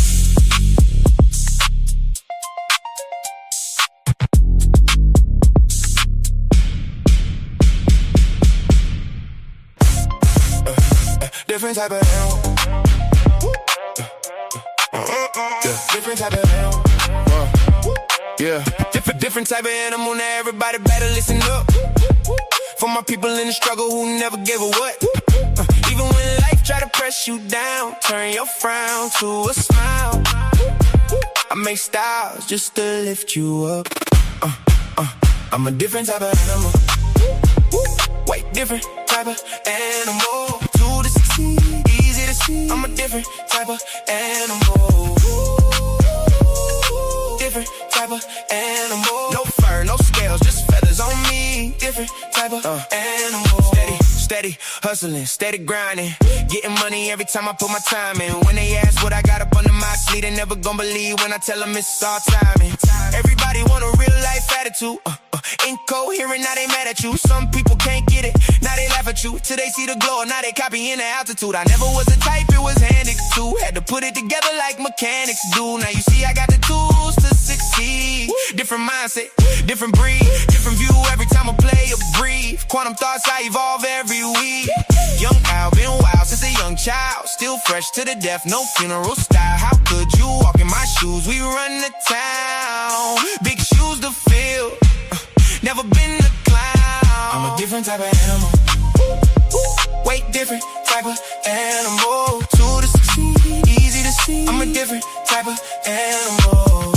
Different type of animal. Different type of animal. Yeah. Different type of animal. Now everybody better listen up. For my people in the struggle who never gave a what. Even when life try to press you down, turn your frown to a smile. I make styles just to lift you up. I'm a different type of animal. Way different type of animal. To the succeed, easy to see. I'm a different type of animal. Different type of animal. No fur, no scales, just feathers on me. Different type of animal. Steady hustling, steady grinding. Getting money every time I put my time in. When they ask what I got up under my sleeve, they never gon' believe when I tell them it's all timing. Everybody want a real life attitude. Incoherent, now they mad at you. Some people can't get it, now they laugh at you. Till they see the glow, now they copying the altitude. I never was a type, it was handed to. Had to put it together like mechanics do. Now you see I got the tools to succeed. Different mindset, different breed, different view every time I play or breathe. Quantum thoughts, I evolve every week. Young Al, been wild since a young child. Still fresh to the death, no funeral style. How could you walk in my shoes? We run the town. Big shoes to fill. Never been a clown. I'm a different type of animal. Way different type of animal. To the succeed, easy to see. I'm a different type of animal.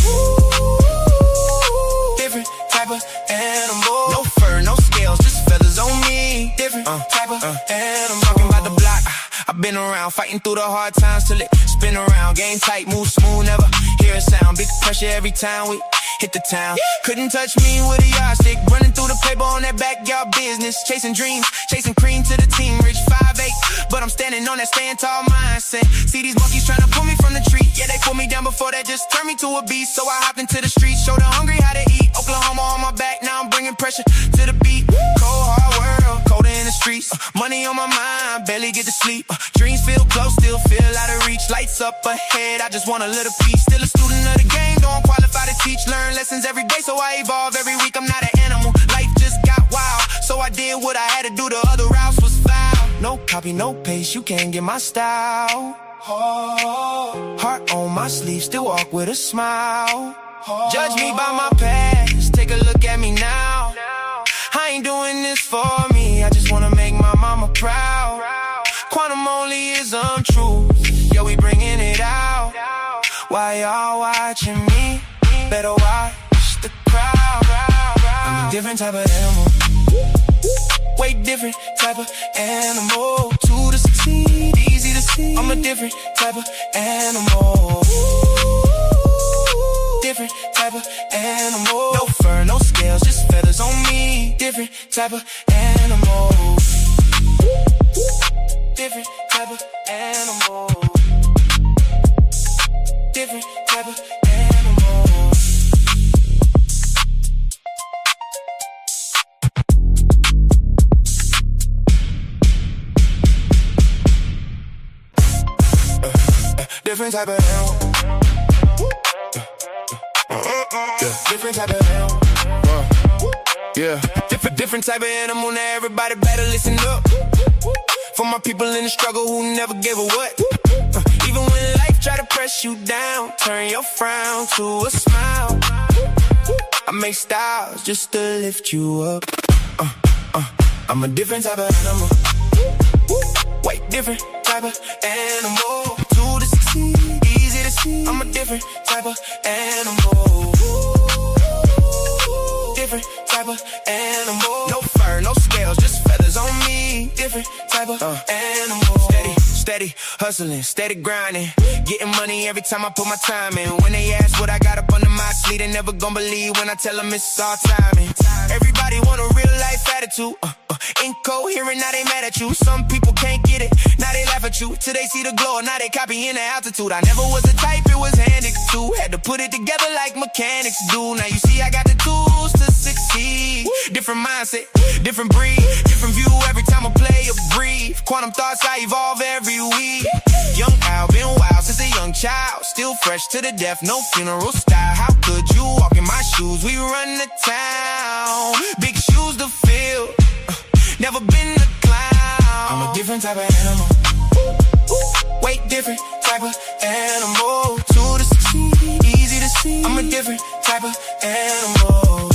Different type of animal. No fur, no scales, just feathers on me. Different type of and I'm talking about the block. I've been around, fighting through the hard times till it spin around. Game tight, move smooth, never hear a sound. Big pressure every time we hit the town. Couldn't touch me with a yardstick. Running through the paper on that backyard business. Chasing dreams, chasing cream to the team. Rich 5'8", but I'm standing on that stand tall mindset. See these monkeys trying to pull me from the tree. Yeah, they pulled me down before that, just turned me to a beast. So I hopped into the streets, showed the hungry how to eat. Oklahoma on my back, now I'm bringing pressure to the beat. Cold hard world, colder in the streets. Money on my mind, barely get to sleep. Dreams feel close, still feel out of reach. Lights up ahead, I just want a little piece. Still a student of the game, don't qualify to teach. Learn lessons every day, so I evolve every week. I'm not an animal, life just got wild. So I did what I had to do, the other routes was foul. No copy, no paste, you can't get my style. Heart on my sleeve, still walk with a smile. Judge me by my past, take a look at me now. I ain't doing this for me, I just wanna make my mama proud. Quantum only is untrue, yo, we bringing it out. Why y'all watching me? Better watch the crowd. I'm a different type of animal, way different type of animal. 2 to 16, easy to see. I'm a different type of animal, different type of animal. No fur, no scales, just feathers on me. Different type of animal, different type of animal, different type of animal. Different type of animal. Different type of animal. Yeah. Different type of animal. Now everybody better listen up. For my people in the struggle who never gave a what. Even when life try to press you down, turn your frown to a smile. I make styles just to lift you up. I'm a different type of animal, way different type of animal. 2 to 16, easy to see. I'm a different type of animal, different type of animal. No fur, no scales, just feathers on me. Different type of animal. Steady hustling, steady grinding, getting money every time I put my time in. When they ask what I got up under my sleeve, they never gon' believe when I tell them it's all timing. Everybody want a real life attitude. Incoherent, now they mad at you. Some people can't get it, now they laugh at you. Till they see the glow, now they copying the altitude. I never was the type, it was handed to. Had to put it together like mechanics do. Now you see I got the tools to succeed. Different mindset, different breed, different view every time I play or breathe. Quantum thoughts, I evolve every week. Young Al, been wild since a young child. Still fresh to the death, no funeral style. How could you walk in my shoes? We run the town, big shoes to fill. Never been a clown. I'm a different type of animal, way different type of animal. 2 to 16, easy to see. I'm a different type of animal,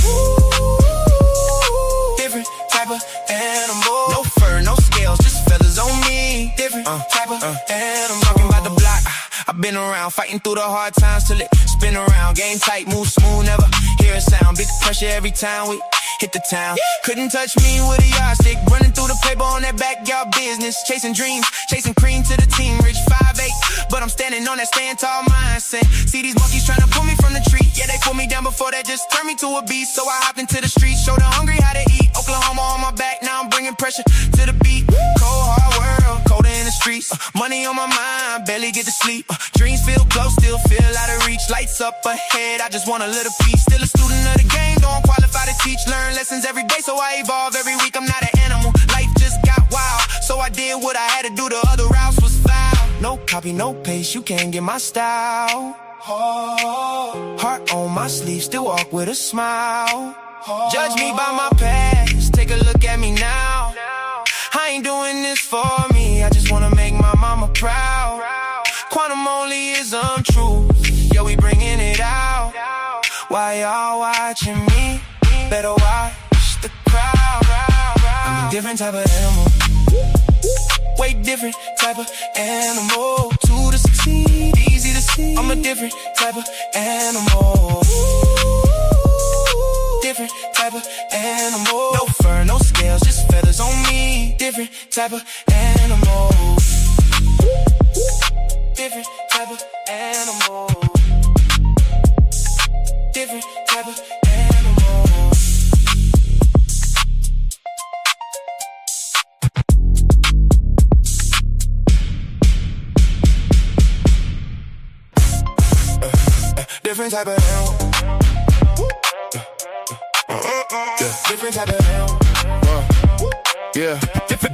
different type of animal. No fur, no scales, just feathers on me. Different type of animal. Talking about the block, I've been around, fighting through the hard times till it spin around. Game tight, move smooth, never hear a sound. Big pressure every time we hit the town. Couldn't touch me with a yardstick. Running through the paper on that backyard business. Chasing dreams, chasing cream to the team. Rich 5'8", but I'm standing on that stand tall mindset. See these monkeys trying to pull me from the tree. Yeah, they pulled me down before that, just turned me to a beast. So I hopped into the streets, showed the hungry how to eat. Oklahoma on my back, now I'm bringing pressure to the beat. Cold hard world, colder in the streets. Money on my mind, barely get to sleep. Dreams feel close, still feel out of reach. Lights up ahead, I just want a little piece. Still a student of the game, don't qualify to teach. Learn lessons every day, so I evolve every week. I'm not an animal, life just got wild. So I did what I had to do, the other routes was foul. No copy, no paste, you can't get my style. Heart on my sleeve, still walk with a smile. Judge me by my past, take a look at me now. I ain't doing this for me, I just wanna make my mama proud. Quantum only is untrue, yo, we bringing it out. Why y'all watching me? Better watch the crowd. I'm a different type of animal, way different type of animal. 2 to 16, easy to see. I'm a different type of animal, different type of animal. No fur, no scales, just feathers on me. different type of animal. Different type of animal. Different type of animal. Different type of animal. Different type of animal. Yeah.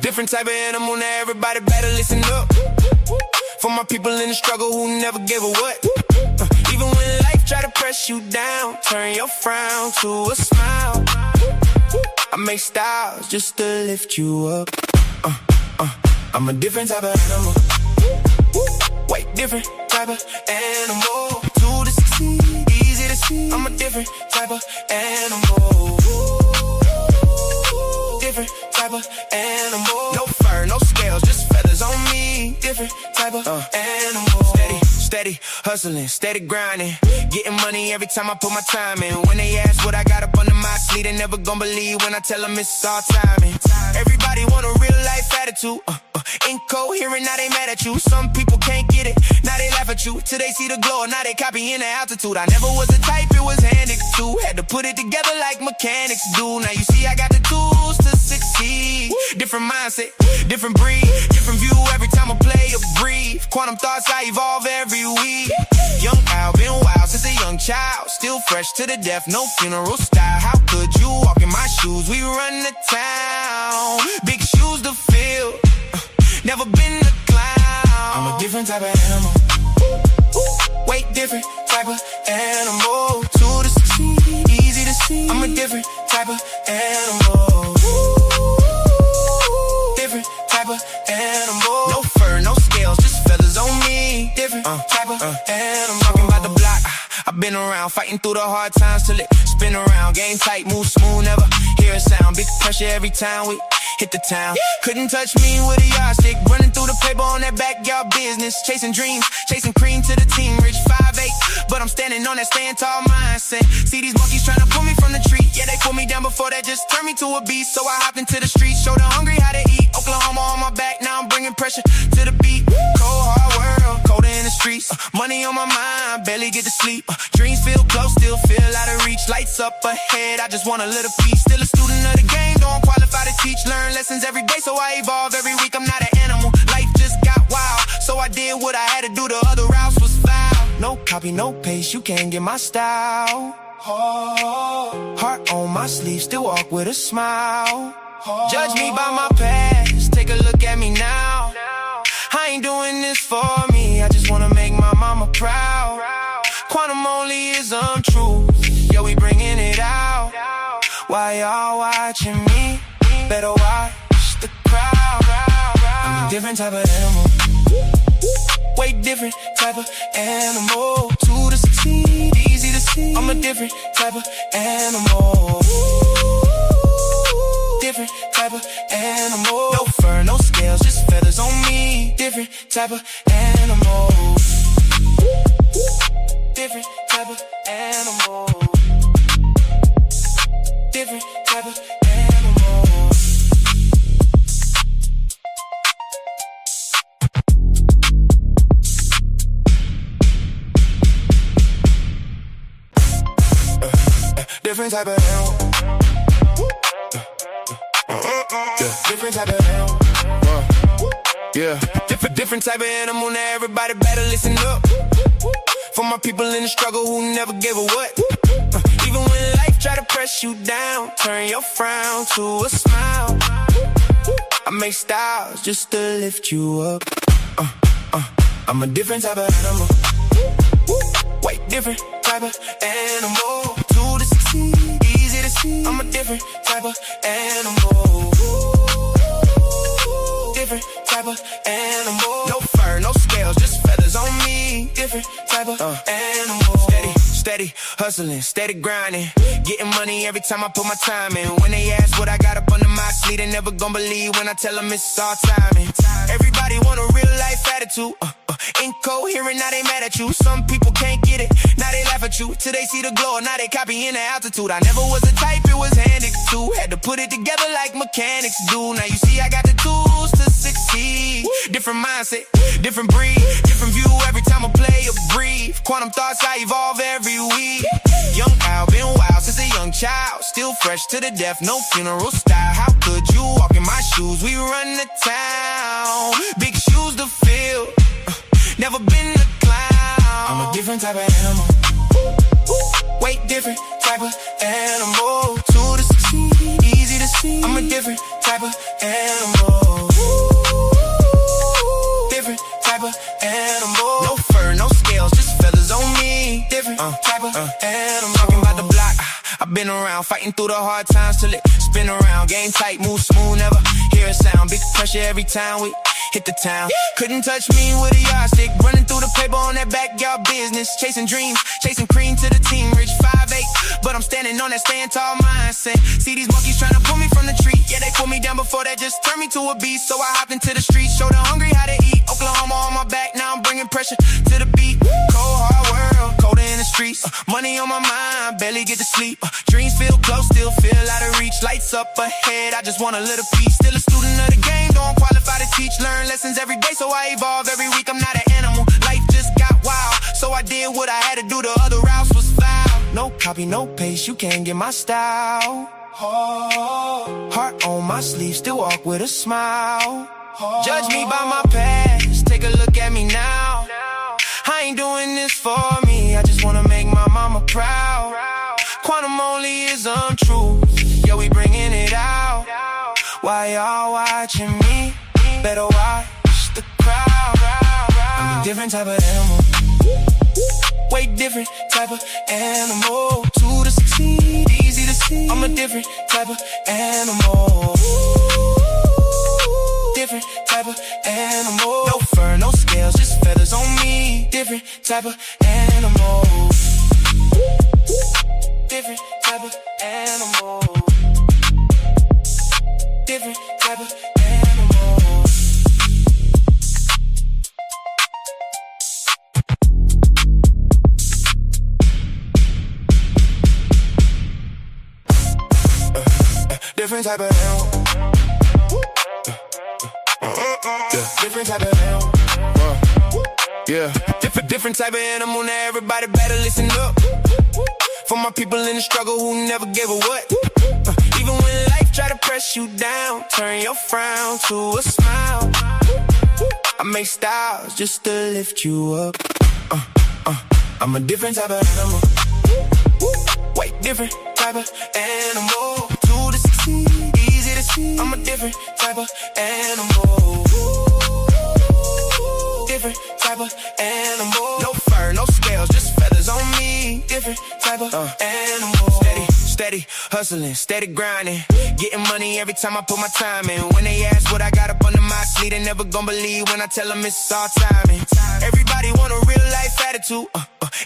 Different type of animal. Now everybody better listen up. For my people in the struggle who never gave a what. Even when life try to press you down, turn your frown to a smile. I make styles just to lift you up. I'm a different type of animal. Way different type of animal. To the succeed, easy to see. I'm a different type of animal. Different type of animal. No fur, no scales, just feathers on me. Different type of animal. Steady hustling, steady grinding. Getting money every time I put my time in. When they ask what I got up under my sleeve, they never gon' believe when I tell them it's all timing. Everybody want a real life attitude. Incoherent, now they mad at you. Some people can't get it, now they laugh at you. Till they see the glow, now they copying the altitude. I never was the type, it was handed to. Had to put it together like mechanics do. Now you see I got the tools to succeed. Different mindset, different breed, different view every time I play or breathe. Quantum thoughts, I evolve every week. Young Al, been wild since a young child. Still fresh to the death, no funeral style. How could you walk in my shoes? We run the town, big shoes to fill. Never been a clown. I'm a different type of animal. Way different type of animal. To the succeed, easy to see. I'm a different type of animal. Different type of animal. No fur, no scales, just feathers on me. Different type of animal. Talking about the block, I've been around, fighting through the hard times till it spin around. Game tight, move smooth, never hear a sound. Big pressure every time we hit the town. Couldn't touch me with a yardstick. Running through the paper on that backyard business. Chasing dreams, chasing cream to the team. Rich 5'8", but I'm standing on that stand tall mindset. See these monkeys trying to pull me from the tree. Yeah, they put me down before that, just turned me to a beast. So I hopped into the streets, showed the hungry how to eat. Oklahoma on my back, now I'm bringing pressure to the beat. Cold hard world, colder in the streets. Money on my mind, barely get to sleep. Dreams feel close, still feel out of reach. Lights up ahead, I just want a little piece. Still a student of the game, don't qualify to teach. Learn lessons every day, so I evolve every week. I'm not an animal, life just got wild. So I did what I had to do, the other routes was foul. No copy, no paste, you can't get my style. Heart on my sleeve, still walk with a smile. Judge me by my past, take a look at me now. I ain't doing this for me, I just wanna make my mama proud. Quantum only is untruth, yeah, we bringing it out. Why y'all watching me? Better watch the crowd. I'm a different type of animal. Way different type of animal. To the succeed, easy to see. I'm a different type of animal. Different type of animal. No fur, no scales, just feathers on me. Different type of animal. Different type of animal. Different type of animal. Different type of animal. Different type of animal. Yeah. Different type of animal. Now everybody better listen up. For my people in the struggle who never gave a what. Even when life try to press you down, turn your frown to a smile. I make styles just to lift you up. I'm a different type of animal. Way different type of animal. To the succeed, easy to see. I'm a different type of animal. Different type of animal. No fur, no scales, just feathers on me. Different type of animal. Steady hustling, steady grinding. Getting money every time I put my time in. When they ask what I got up under my sleeve, they never gon' believe when I tell them it's all timing. Everybody want a real life attitude. Incoherent, now they mad at you. Some people can't get it, now they laugh at you. Till they see the glow, now they copying the altitude. I never was the type, it was handed to. Had to put it together like mechanics do. Now you see I got the tools to succeed. Different mindset, different breed, different view every time I play or breathe. Quantum thoughts, I evolve every week. Young Al, been wild since a young child. Still fresh to the death, no funeral style. How could you walk in my shoes? We run the town. Big shoes to fill. Never been a clown. I'm a different type of animal. Way different type of animal. To the succeed, easy to see. I'm a different type of animal. Different type of animal. No fur, no scales, just feathers on me. Different type of animal. Talking about the block, I've been around, fighting through the hard times till it spin around. Game tight, move smooth, never hear a sound. Big pressure every time we hit the town. Couldn't touch me with a yardstick. Running through the paper on that backyard business. Chasing dreams, chasing cream to the team. Rich 5'8", but I'm standing on that stand tall mindset. See these monkeys trying to pull me from the tree. Yeah, they pulled me down before that, just turned me to a beast. So I hopped into the streets, showed the hungry how to eat. Oklahoma on my back, now I'm bringing pressure to the beat. Cold hard world, colder in the streets. Money on my mind, barely get to sleep. Dreams feel close, still feel out of reach. Lights up ahead, I just want a little piece. Still a student of the game, don't qualify to teach. Learn lessons every day, so I evolve every week. I'm not an animal, life just got wild. So I did what I had to do, the other routes was foul. No copy, no paste, you can't get my style. Heart on my sleeve, still walk with a smile. Judge me by my past, take a look at me now. I ain't doing this for me, I just wanna make my mama proud. Quantum only is untrue, yeah, we bringing it out. Why y'all watching me? Better watch the crowd. I'm a different type of animal. Way different type of animal. To the succeed, easy to see. I'm a different type of animal. Different type of animal. No fur, no scales, just feathers on me. Different type of animal. Different type of animal. Different type of animal. Different type of animal. Different type of animal. Yeah. Different type of animal. Now everybody better listen up. For my people in the struggle who never gave a what. Even when life try to press you down, turn your frown to a smile. I make styles just to lift you up. I'm a different type of animal. Way different type of animal. To the succeed, easy to see. I'm a different type of animal. Different type of animal. No fur, no scales, just feathers on me. Different type of animal. Steady hustling, steady grinding. Getting money every time I put my time in. When they ask what I got up under my sleeve, they never gon' believe when I tell them it's all timing. Everybody want a real life attitude.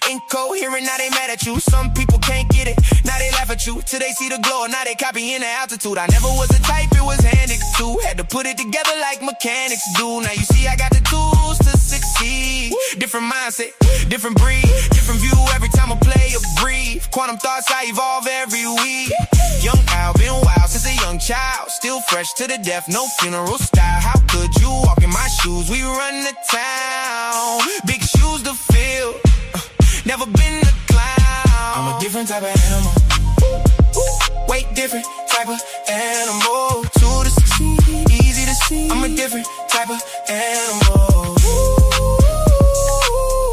Incoherent, now they mad at you. Some people can't get it, now they laugh at you. Till they see the glow, now they copying the altitude. I never was a type, it was handed to. Had to put it together like mechanics do. Now you see I got the tools to succeed. Different mindset, different breed, different view every time I play or breathe. Quantum thoughts, I evolve every week. Young Al, been wild since a young child. Still fresh to the death, no funeral style. How could you walk in my shoes? We run the town. Big shoes to fill. Never been a clown. I'm a different type of animal. Way different type of animal. To the succeed, easy to see. I'm a different type of animal.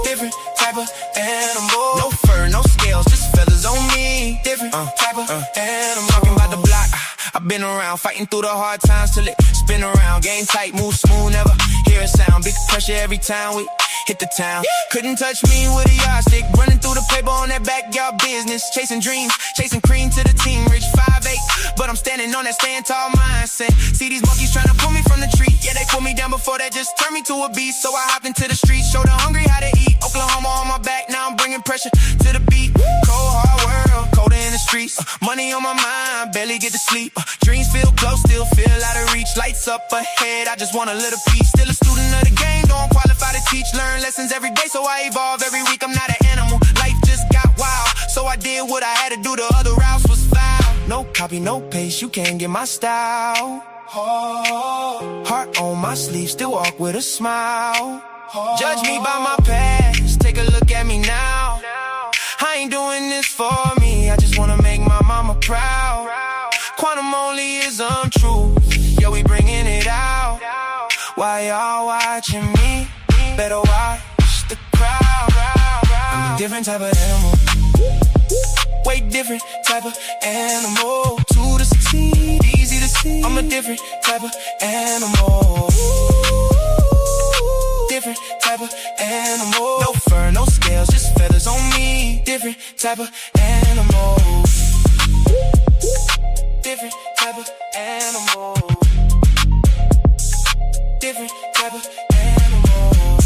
Different type of animal. No fur, no scales, just feathers on me. Different type of animal. Talking about the block, I've been around, fighting through the hard times till it spin around. Game tight, move smooth, never hear a sound. Big pressure every time we hit the town. Couldn't touch me with a yardstick. Running through the paper on that backyard business. Chasing dreams, chasing cream to the team. Rich 5'8", but I'm standing on that stand tall mindset. See these monkeys trying to pull me from the tree. Yeah, they pulled me down before that, just turned me to a beast. So I hopped into the streets, showed the hungry how to eat. Oklahoma on my back, now I'm bringing pressure to the beat. Cold hard world, colder in the streets. Money on my mind, barely get to sleep. Dreams feel close, still feel out of reach. Lights up ahead, I just want a little piece. Still a student of the game, don't qualify to teach. Learn lessons every day, so I evolve every week. I'm not an animal, life just got wild. So I did what I had to do, the other routes was foul. No copy, no paste, you can't get my style. Heart on my sleeve, still walk with a smile. Judge me by my past, take a look at me now. I ain't doing this for me, I just wanna make my mama proud. Quantum only is untrue, yo, we bringing it out. Why y'all watching me? Better watch the crowd. I'm a different type of animal, way different type of animal. 2 to 16, easy to see. I'm a different type of animal. Different type of animal. No fur, no scales, just feathers on me. Different type of animal. Different type of animal. Different type of animal.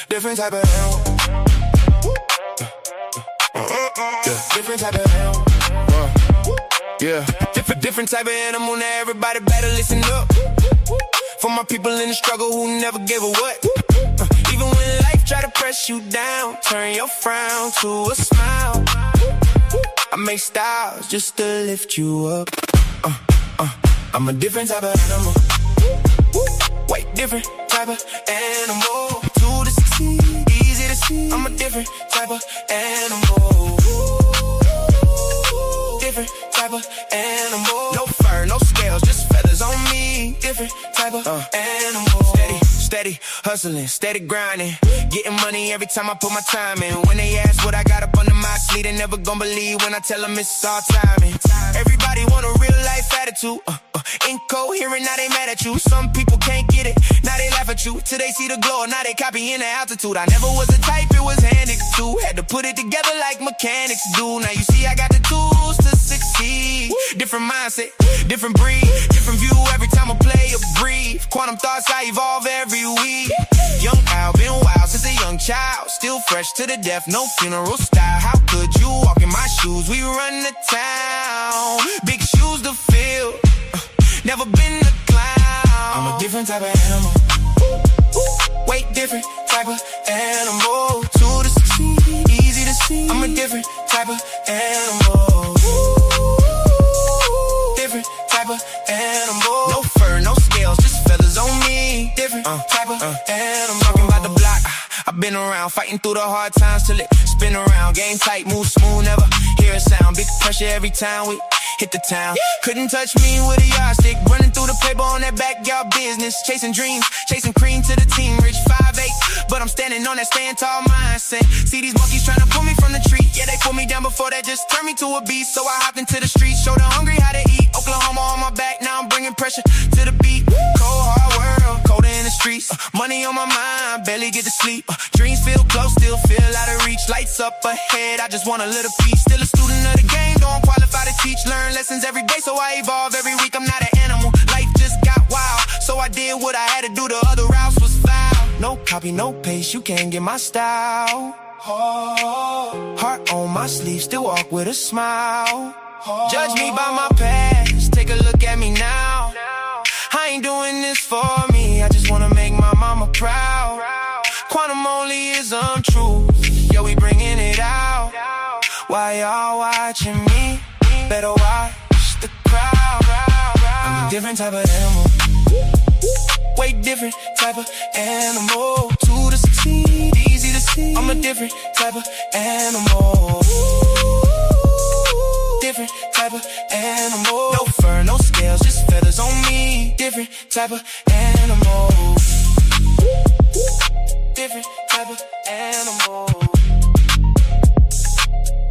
Different type of animal. Different type of animal. Yeah. Different type of animal. Now everybody better listen up. For my people in the struggle who never gave a what. Even when life try to press you down, turn your frown to a smile. I make styles just to lift you up. I'm a different type of animal. Way different type of animal. 2 to 16, easy to see. I'm a different type of animal. Different type of animal. No fur, no scales, just feathers on me. Different type of animal. Steady hustling, steady grinding. Getting money every time I put my time in. When they ask what I got up under my sleeve, they never gon' believe when I tell them it's all timing. Everybody want a real life attitude. Incoherent, now they mad at you. Some people can't get it, now they laugh at you. Till they see the glow, now they copying the altitude. I never was the type it was handed to. Had to put it together like mechanics do. Now you see I got the tools to succeed. Different mindset, different breed, different view every time I play or breathe. Quantum thoughts, I evolve every week. Young Al, been wild since a young child. Still fresh to the death, no funeral style. How could you walk in my shoes? We run the town. Big shoes to fill. Never been a clown. I'm a different type of animal. Way different type of animal. 2 to 16, easy to see. I'm a different type of animal. Different type of animal. No fur, no scales, just feathers on me. Different type of animal. Talking about the block, I've been around, fighting through the hard times till it spin around. Game tight, move smooth, never hear a sound. Big pressure every time we hit the town. Couldn't touch me with a yardstick. Running through the paper on that backyard business. Chasing dreams, chasing cream to the team. Rich 5'8", but I'm standing on that stand tall mindset. See these monkeys trying to pull me from the tree. Yeah, they put me down before that, just turned me to a beast. So I hopped into the streets, showed the hungry how to eat. Oklahoma on my back, now I'm bringing pressure to the beat. Cold hard world, colder in the streets. Money on my mind, barely get to sleep. Dreams feel close, still feel out of reach. Lights up ahead, I just want a little piece. Still a student of the game, don't qualify to teach. Learn lessons every day, so I evolve every week. I'm not an animal, life just got wild. So I did what I had to do, the other routes was foul. No copy, no paste, you can't get my style. Heart on my sleeve, still walk with a smile. Judge me by my past, take a look at me now. I ain't doing this for me, I just wanna make my mama proud. Quantum only is untrue, yo, we bringing it out. Why y'all watching me? Better watch the crowd. I'm a different type of animal. Way different type of animal. 2 to 16, easy to see. I'm a different type of animal. Different type of animal. No fur, no scales, just feathers on me. Different type of animal. Different type of animal.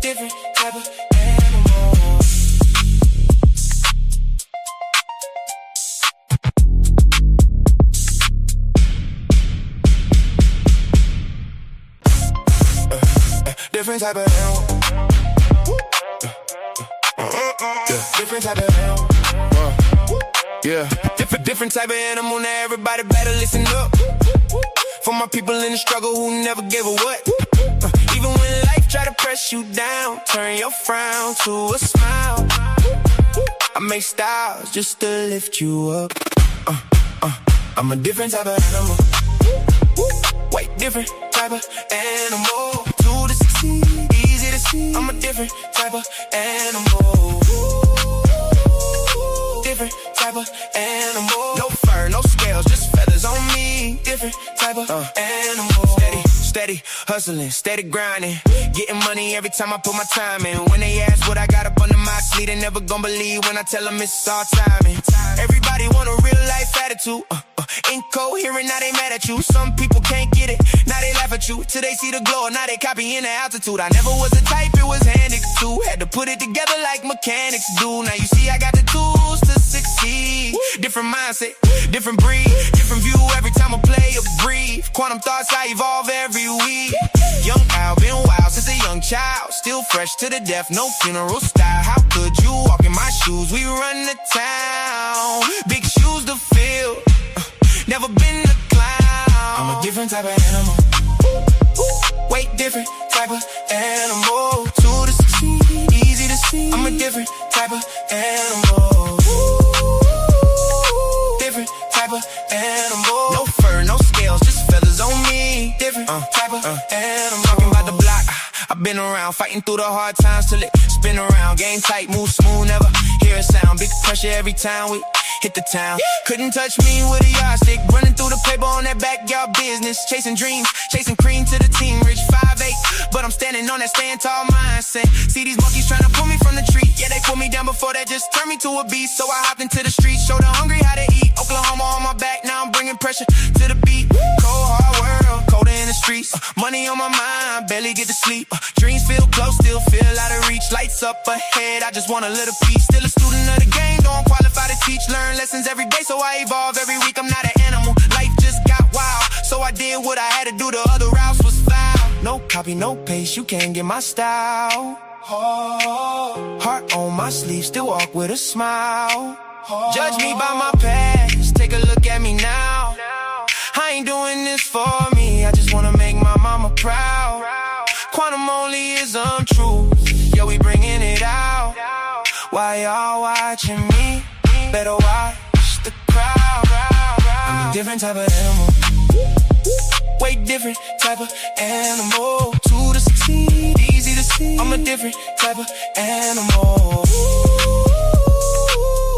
Different type of animal. Different type of animal. Different type of animal. Different type of animal. Now everybody better listen up. For my people in the struggle who never gave a what. Even when life try to press you down, turn your frown to a smile. I make styles just to lift you up. I'm a different type of animal. Way different type of animal. To the succeed, easy to see. I'm a different type of animal. Different type of animal. No fur, no scales, just feathers on me. Different type of animal. Steady hustling, steady grinding. Getting money every time I put my time in. When they ask what I got up under my sleeve, they never gon' believe when I tell them it's all timing. Everybody want a real life attitude. Incoherent, now they mad at you. Some people can't get it, now they laugh at you. Till they see the glow, now they copying the altitude. I never was the type, it was handed to. Had to put it together like mechanics do. Now you see I got the tools to succeed. Different mindset, different breed, different view every time I play or breathe. Quantum thoughts, I evolve every week. Young Al, been wild since a young child. Still fresh to the death, no funeral style. How could you walk in my shoes? We run the town, big shoes to fill. Never been a clown. I'm a different type of animal. Way different type of animal. To the succeed, easy to see. I'm a different type of animal. Different type of animal. No fur, no scales, just feathers on me. Different type of animal. Talking about the block, I've been around, fighting through the hard times till it spin around. Game tight, move smooth, never hear a sound. Big pressure every time we hit the town. Couldn't touch me with a yardstick. Running through the paper on that backyard business. Chasing dreams, chasing cream to the team. Rich 5'8", but I'm standing on that stand tall mindset. See these monkeys trying to pull me from the tree. Yeah, they put me down before that, just turned me to a beast. So I hopped into the streets, showed the hungry how to eat. Oklahoma on my back, now I'm bringing pressure to the beat. Cold hard world, colder in the streets. Money on my mind, barely get to sleep. Dreams feel close, still feel out of reach. Lights up ahead, I just want a little piece. Still a student of the game, don't qualify to teach. Learn lessons every day, so I evolve every week. I'm not an animal, life just got wild. So I did what I had to do, the other routes was foul. No copy, no paste, you can't get my style. Heart on my sleeve, still walk with a smile. Judge me by my past, take a look at me now. I ain't doing this for me, I just wanna make my mama proud. Quantum only is untrue, yo, we bringing it out. Why y'all watching me? Better watch the crowd. I'm a different type of animal. Way different type of animal. To the succeed, easy to see. I'm a different type of animal.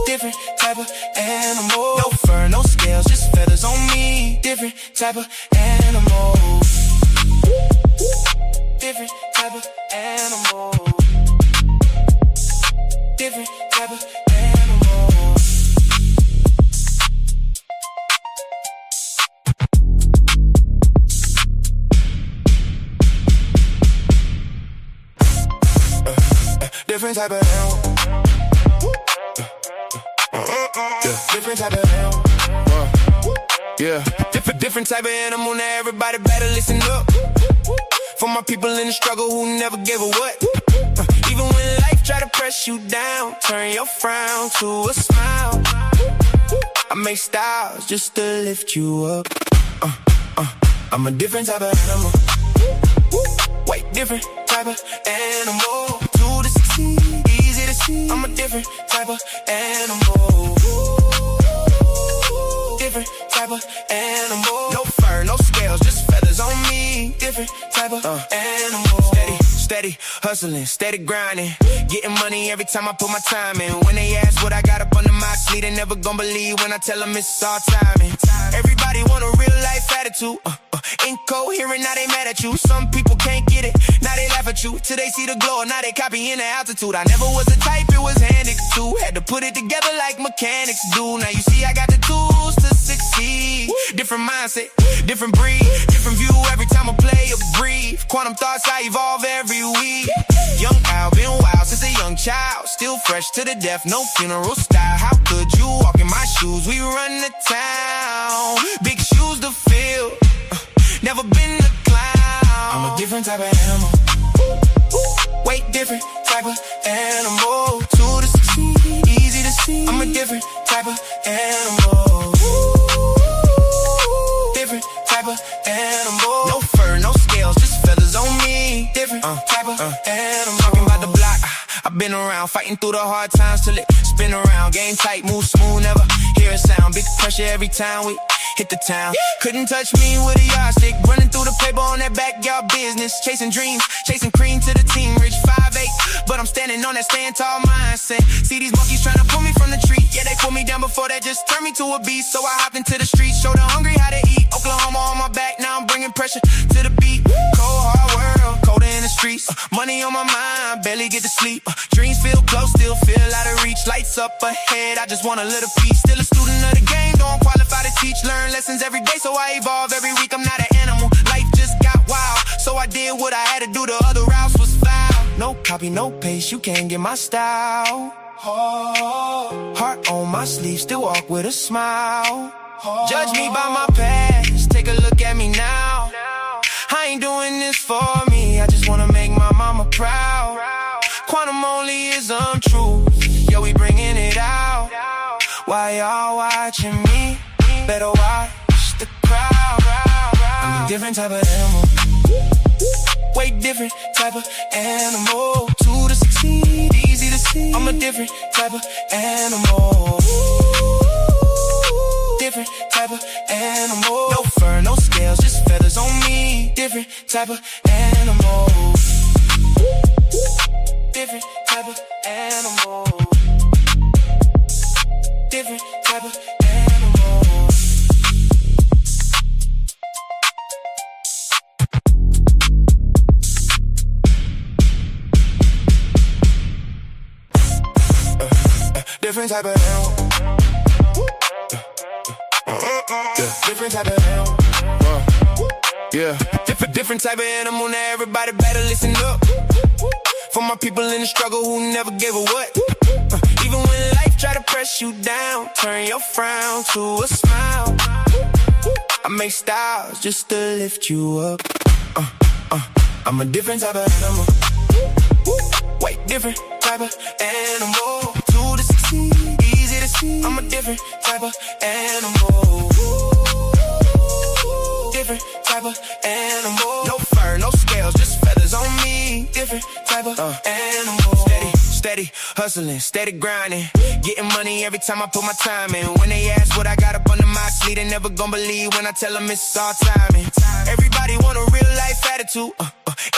Different type of animal. No fur, no scales, just feathers on me. Different type of animal. Different type of animal. Different type of animal. Different type of animal. Different type of animal. Yeah. Different type of animal. Now everybody better listen up. For my people in the struggle who never gave a what. Even when life try to press you down, turn your frown to a smile. I make styles just to lift you up. I'm a different type of animal. Way different type of animal. To the succeed, easy to see. I'm a different type of animal. Different type of animal. No fur, no scales, just feathers on me. Different type of animal. Steady hustling, steady grinding. Getting money every time I put my time in. When they ask what I got up under my sleeve, they never gon' believe when I tell them it's all timing. Everybody want a real life attitude. Incoherent, now they mad at you. Some people can't get it, now they laugh at you. Till they see the glow, now they copying the altitude. I never was the type, it was handed to. Had to put it together like mechanics do. Now you see I got the tools to succeed. Different mindset, different breed, different view every time I play or breathe. Quantum thoughts, I evolve every week. Young Al, been wild since a young child. Still fresh to the death, no funeral style. How could you walk in my shoes? We run the town, big shoes to fill. Never been a clown. I'm a different type of animal. Way different type of animal. To the succeed, easy to see. I'm a different type of animal. Different type of animal. No fur, no scales, just feathers on me. Different type of animal. Talking about the block, I've been around, fighting through the hard times till it spin around. Game tight, move smooth, never hear a sound. Big pressure every time we hit the town. Couldn't touch me with a yardstick. Running through the paper on that backyard business. Chasing dreams, chasing cream to the team. Rich 5'8", but I'm standing on that stand tall mindset. See these monkeys trying to pull me from the tree. Yeah, they pulled me down before that just turned me to a beast. So I hopped into the streets, showed the hungry how to eat. Oklahoma on my back, now I'm bringing pressure to the beat. Cold hard world, colder in the streets. Money on my mind, barely get to sleep. Dreams feel close, still feel out of reach. Lights up ahead, I just want a little piece. Still a student of the game, don't qualify to teach. Learn lessons every day, so I evolve every week. I'm not an animal, life just got wild. So I did what I had to do, the other routes was foul. No copy, no paste, you can't get my style. Heart on my sleeve, still walk with a smile. Judge me by my past, take a look at me now. I ain't doing this for me, I just wanna make my mama proud. Quantum only is untruth, yo, we bringing it out. Why y'all watching me? Better watch the crowd. I'm a different type of animal, way different type of animal. 2 to 16, easy to see. I'm a different type of animal. Different type of animal. No fur, no scales, just feathers on me. Different type of animal. Different type of animal. Different type of animal. Different type of animal. Different type of animal. Yeah. Different type of animal. Now everybody better listen up. For my people in the struggle who never gave a what. Even when life try to press you down, turn your frown to a smile. I make styles just to lift you up. I'm a different type of animal. Way different type of animal. 2 to 16, easy to see. I'm a different type of animal. Different type of animal. No fur, no scales, just feathers on me. Different type of animal. Steady hustling, steady grinding. Getting money every time I put my time in. When they ask what I got up under my sleeve, they never gon' believe when I tell them it's all timing. Everybody want a real life attitude.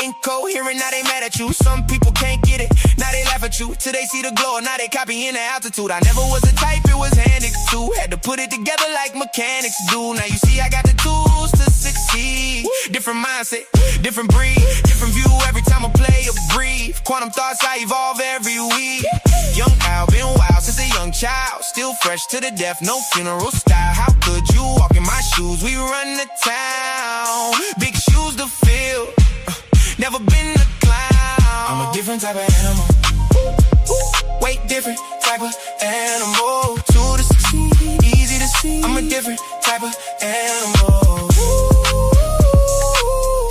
Incoherent, now they mad at you. Some people can't get it, now they laugh at you. Till they see the glow, now they copying the altitude. I never was a type, it was handed to. Had to put it together like mechanics do. Now you see I got the tools to succeed. Different mindset, different breed, different view every time I play or breathe. Quantum thoughts, I evolve every week. Young Al, been wild since a young child. Still fresh to the death, no funeral style. How could you walk in my shoes? We run the town, big shoes to fill. Never been a clown. I'm a different type of animal. Way different type of animal. 2 to 16, easy to see. I'm a different type of animal.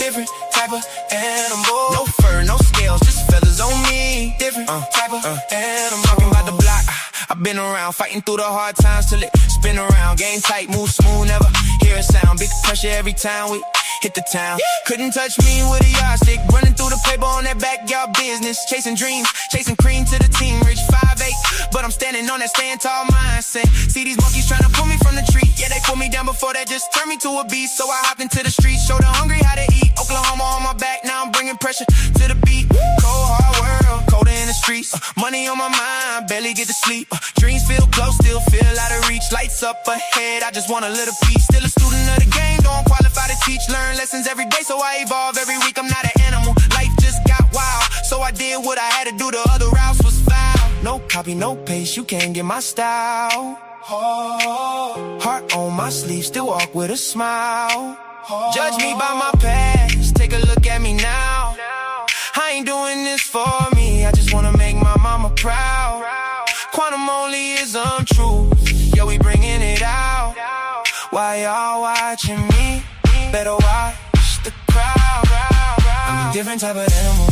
Different type of animal. No fur, no scales, just feathers on me. Different type of animal. Talking about the block, I've been around, fighting through the hard times till it spin around. Game tight, move smooth, never hear a sound. Big pressure every time we hit the town. Couldn't touch me with a yardstick. Running through the paper on that backyard business. Chasing dreams, chasing cream to the team. Rich 5'8", but I'm standing on that stand tall mindset. See these monkeys trying to pull me from the tree. Yeah, they pulled me down before that just turned me to a beast. So I hopped into the streets, showed the hungry how to eat. Oklahoma on my back, now I'm bringing pressure to the beat. Cold hard world, colder in the streets. Money on my mind, barely get to sleep. Dreams feel close, still feel out of reach. Lights up ahead, I just want a little piece. Still a student of the game, don't qualify to teach. Learn lessons every day, so I evolve every week. I'm not an animal, life just got wild. So I did what I had to do, the other routes was foul. No copy, no paste, you can't get my style. Heart on my sleeve, still walk with a smile. Judge me by my past, take a look at me now. I ain't doing this for me, I just wanna make my mama proud. Quantum only is untruth, yo, we bringing it out. Why y'all watching me? Better watch the crowd. I'm a different type of animal.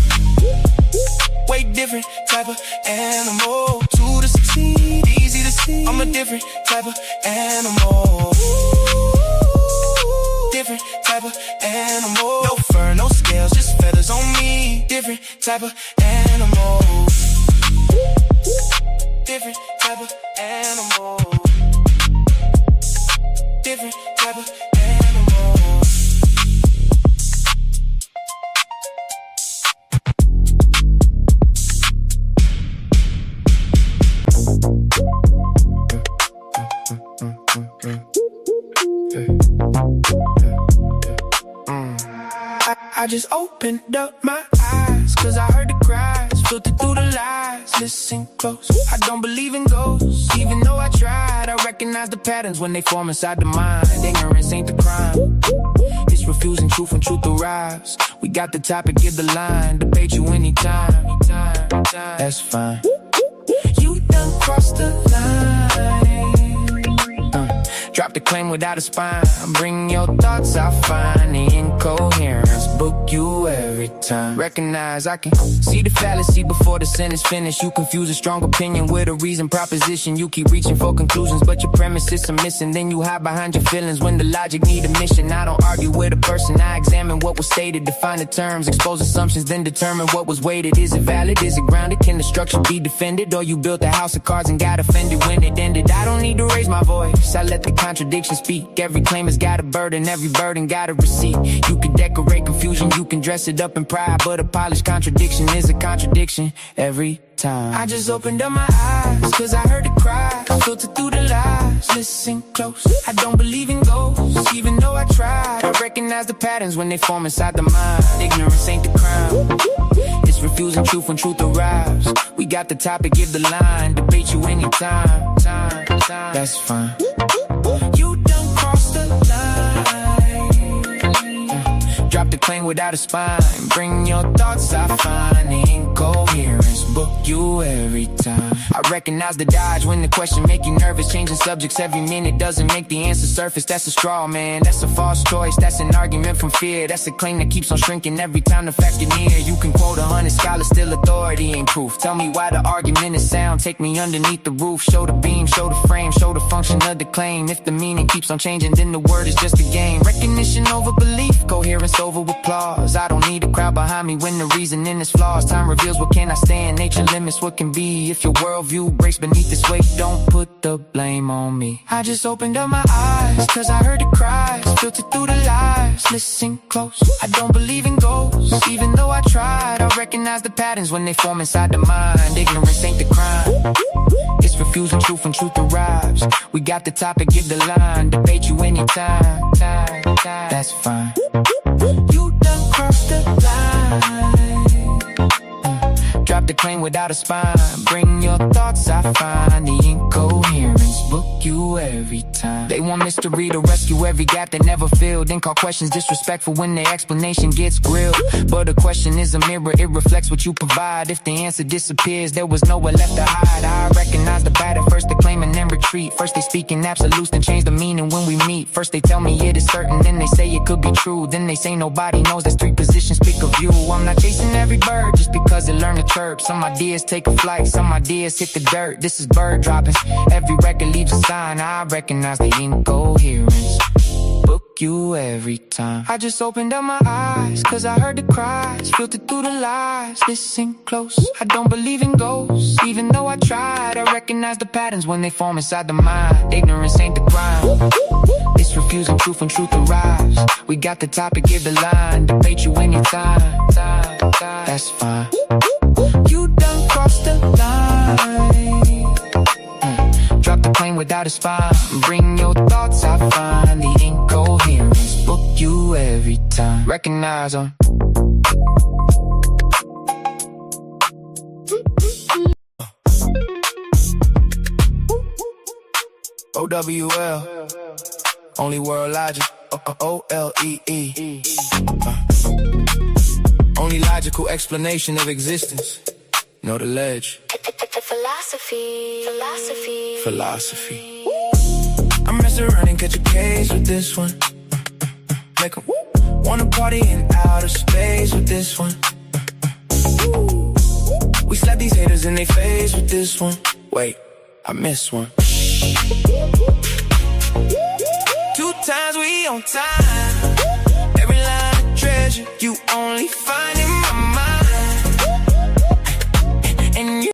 Way different type of animal. 2 to 16, easy to see. I'm a different type of animal. Different type of animal. No fur, no scales, just feathers on me. Different type of animal. Different type of animal. type of animal. I just opened up my eyes, cause I heard the cries, filtered through the lies. Listen close, I don't believe in ghosts, even though I tried. I recognize the patterns when they form inside the mind. Ignorance ain't the crime, it's refusing truth when truth arrives. We got the topic, give the line, debate you anytime. That's fine. You done crossed the line. Drop the claim without a spine. Bring your thoughts, I find the incoherence. Book you every time. Recognize I can see the fallacy before the sentence finished. You confuse a strong opinion with a reason proposition. You keep reaching for conclusions, but your premises are missing. Then you hide behind your feelings when the logic need a mission. I don't argue with a person, I examine what was stated, define the terms, expose assumptions, then determine what was weighted. Is it valid? Is it grounded? Can the structure be defended? Or you built a house of cards and got offended when it ended? I don't need to raise my voice, I let the contradiction speak. Every claim has got a burden, every burden got a receipt. You can decorate confusion, you can dress it up in pride, but a polished contradiction is a contradiction every time. I just opened up my eyes, cause I heard the cry, filtered through the lies. Listen close, I don't believe in ghosts, even though I tried. I recognize the patterns when they form inside the mind. Ignorance ain't the crime, it's refusing truth when truth arrives. We got the topic, give the line, debate you anytime. That's fine. You done crossed the line. Drop the claim without a spine. Bring your thoughts, I find the incoherence. Book you every time. I recognize the dodge when the question make you nervous. Changing subjects every minute doesn't make the answer surface. That's a straw man, that's a false choice. That's an argument from fear. That's a claim that keeps on shrinking every time the facts get near. You can quote 100 scholars, still authority ain't proof. Tell me why the argument is sound. Take me underneath the roof. Show the beam, show the frame, show the function of the claim. If the meaning keeps on changing, then the word is just a game. Recognition over belief, coherence over applause. I don't need a crowd behind me when the reasoning is flaws. Time reveals what can I stand, nature limits what can be. If your worldview breaks beneath this weight, don't put the blame on me. I just opened up my eyes, cause I heard the cries, filtered through the lies. Listen close, I don't believe in ghosts, even though I tried. I recognize the patterns when they form inside the mind. Ignorance ain't the crime, it's refusing truth when truth arrives. We got the topic, give the line, debate you anytime. That's fine. You done crossed the line. Drop the claim without a spine. Bring your thoughts, I find the incoherence. Book you every time. They want mystery to rescue every gap that never filled. Then call questions disrespectful when their explanation gets grilled. But a question is a mirror, it reflects what you provide. If the answer disappears, there was nowhere left to hide. I recognize the pattern, first they claim and then retreat. First they speak in absolutes, then change the meaning when we meet. First they tell me it is certain, then they say it could be true. Then they say nobody knows, there's three positions, pick a view. I'm not chasing every bird just because it learned to chirp. Some ideas take a flight, some ideas hit the dirt. This is bird droppings, every record leaves a sign. I recognize the incoherence, book you every time. I just opened up my eyes, cause I heard the cries, filtered through the lies. Listen close, I don't believe in ghosts, even though I tried. I recognize the patterns when they form inside the mind. Ignorance ain't the crime, it's refusing truth when truth arrives. We got the topic, give the line, debate you anytime. That's fine. You done crossed the line. Drop the plane without a spine. Bring your thoughts, I find the incoherence. Book you every time. Recognize them. OWL, only world logic. OLEE. Only logical explanation of existence. Know the ledge. Philosophy. I mess around and catch a case with this one. Make 'em wanna party in outer space with this one. We slap these haters in their face with this one. Wait, I missed one. 2 times we on time. Every line of treasure you only find in my mind. And you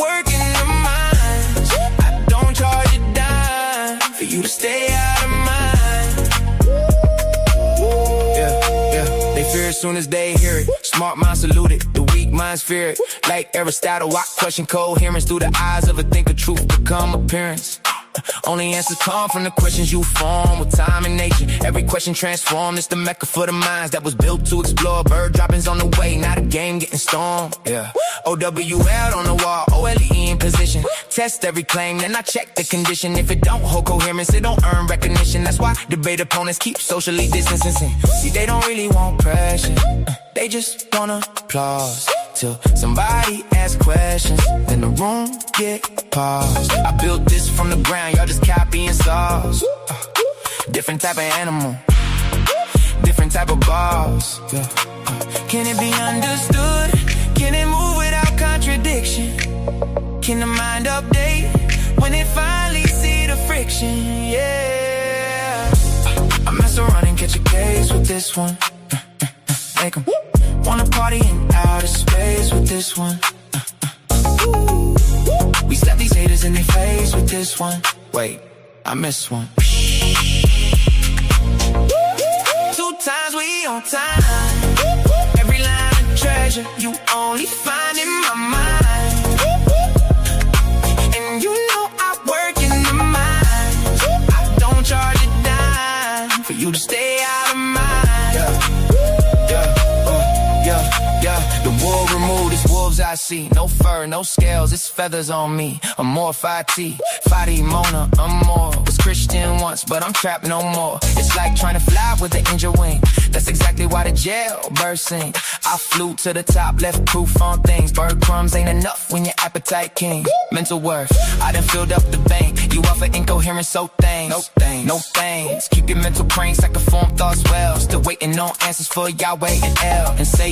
work in the mines. I don't charge a dime for you to stay out of mine. Yeah, they fear as soon as they hear it. Smart minds salute it, the weak minds fear it. Like Aristotle, I question coherence through the eyes of a thinker. Truth become appearance. Only answers come from the questions you form with time and nature. Every question transformed. It's the mecca for the minds that was built to explore. Bird droppings on the way, not a game getting stormed. Yeah. OWL on the wall, OLE in position. Test every claim, then I check the condition. If it don't hold coherence, it don't earn recognition. That's why debate opponents keep socially distancing. See, they don't really want pressure. They just want applause. Till somebody asks questions, then the room get paused. I built this from the ground, y'all just copying saws. Different type of animal, different type of boss. Can it be understood? Can it move without contradiction? Can the mind update when it finally see the friction? Yeah, I mess around and catch a case with this one. Make 'em wanna party in outer space with this one. We slap these haters in their face with this one. Wait, I missed one. 2 times we on time. Every line of treasure you only find in my mind. And you know I work in the mines. I don't charge a dime for you to stay out of mine. The wool removed, it's wolves I see. No fur, no scales, it's feathers on me. I'm more 5T, Fadi Mona, I'm more. Was Christian once, but I'm trapped no more. It's like trying to fly with an injured wing. That's exactly why the jailbird sing. I flew to the top, left proof on things. Bird crumbs ain't enough when your appetite king. Mental worth, I done filled up the bank. You offer incoherence, so thanks. No thanks, no thanks. Keep your mental brain, like a form thoughts well. Still waiting on answers for Yahweh and El. And say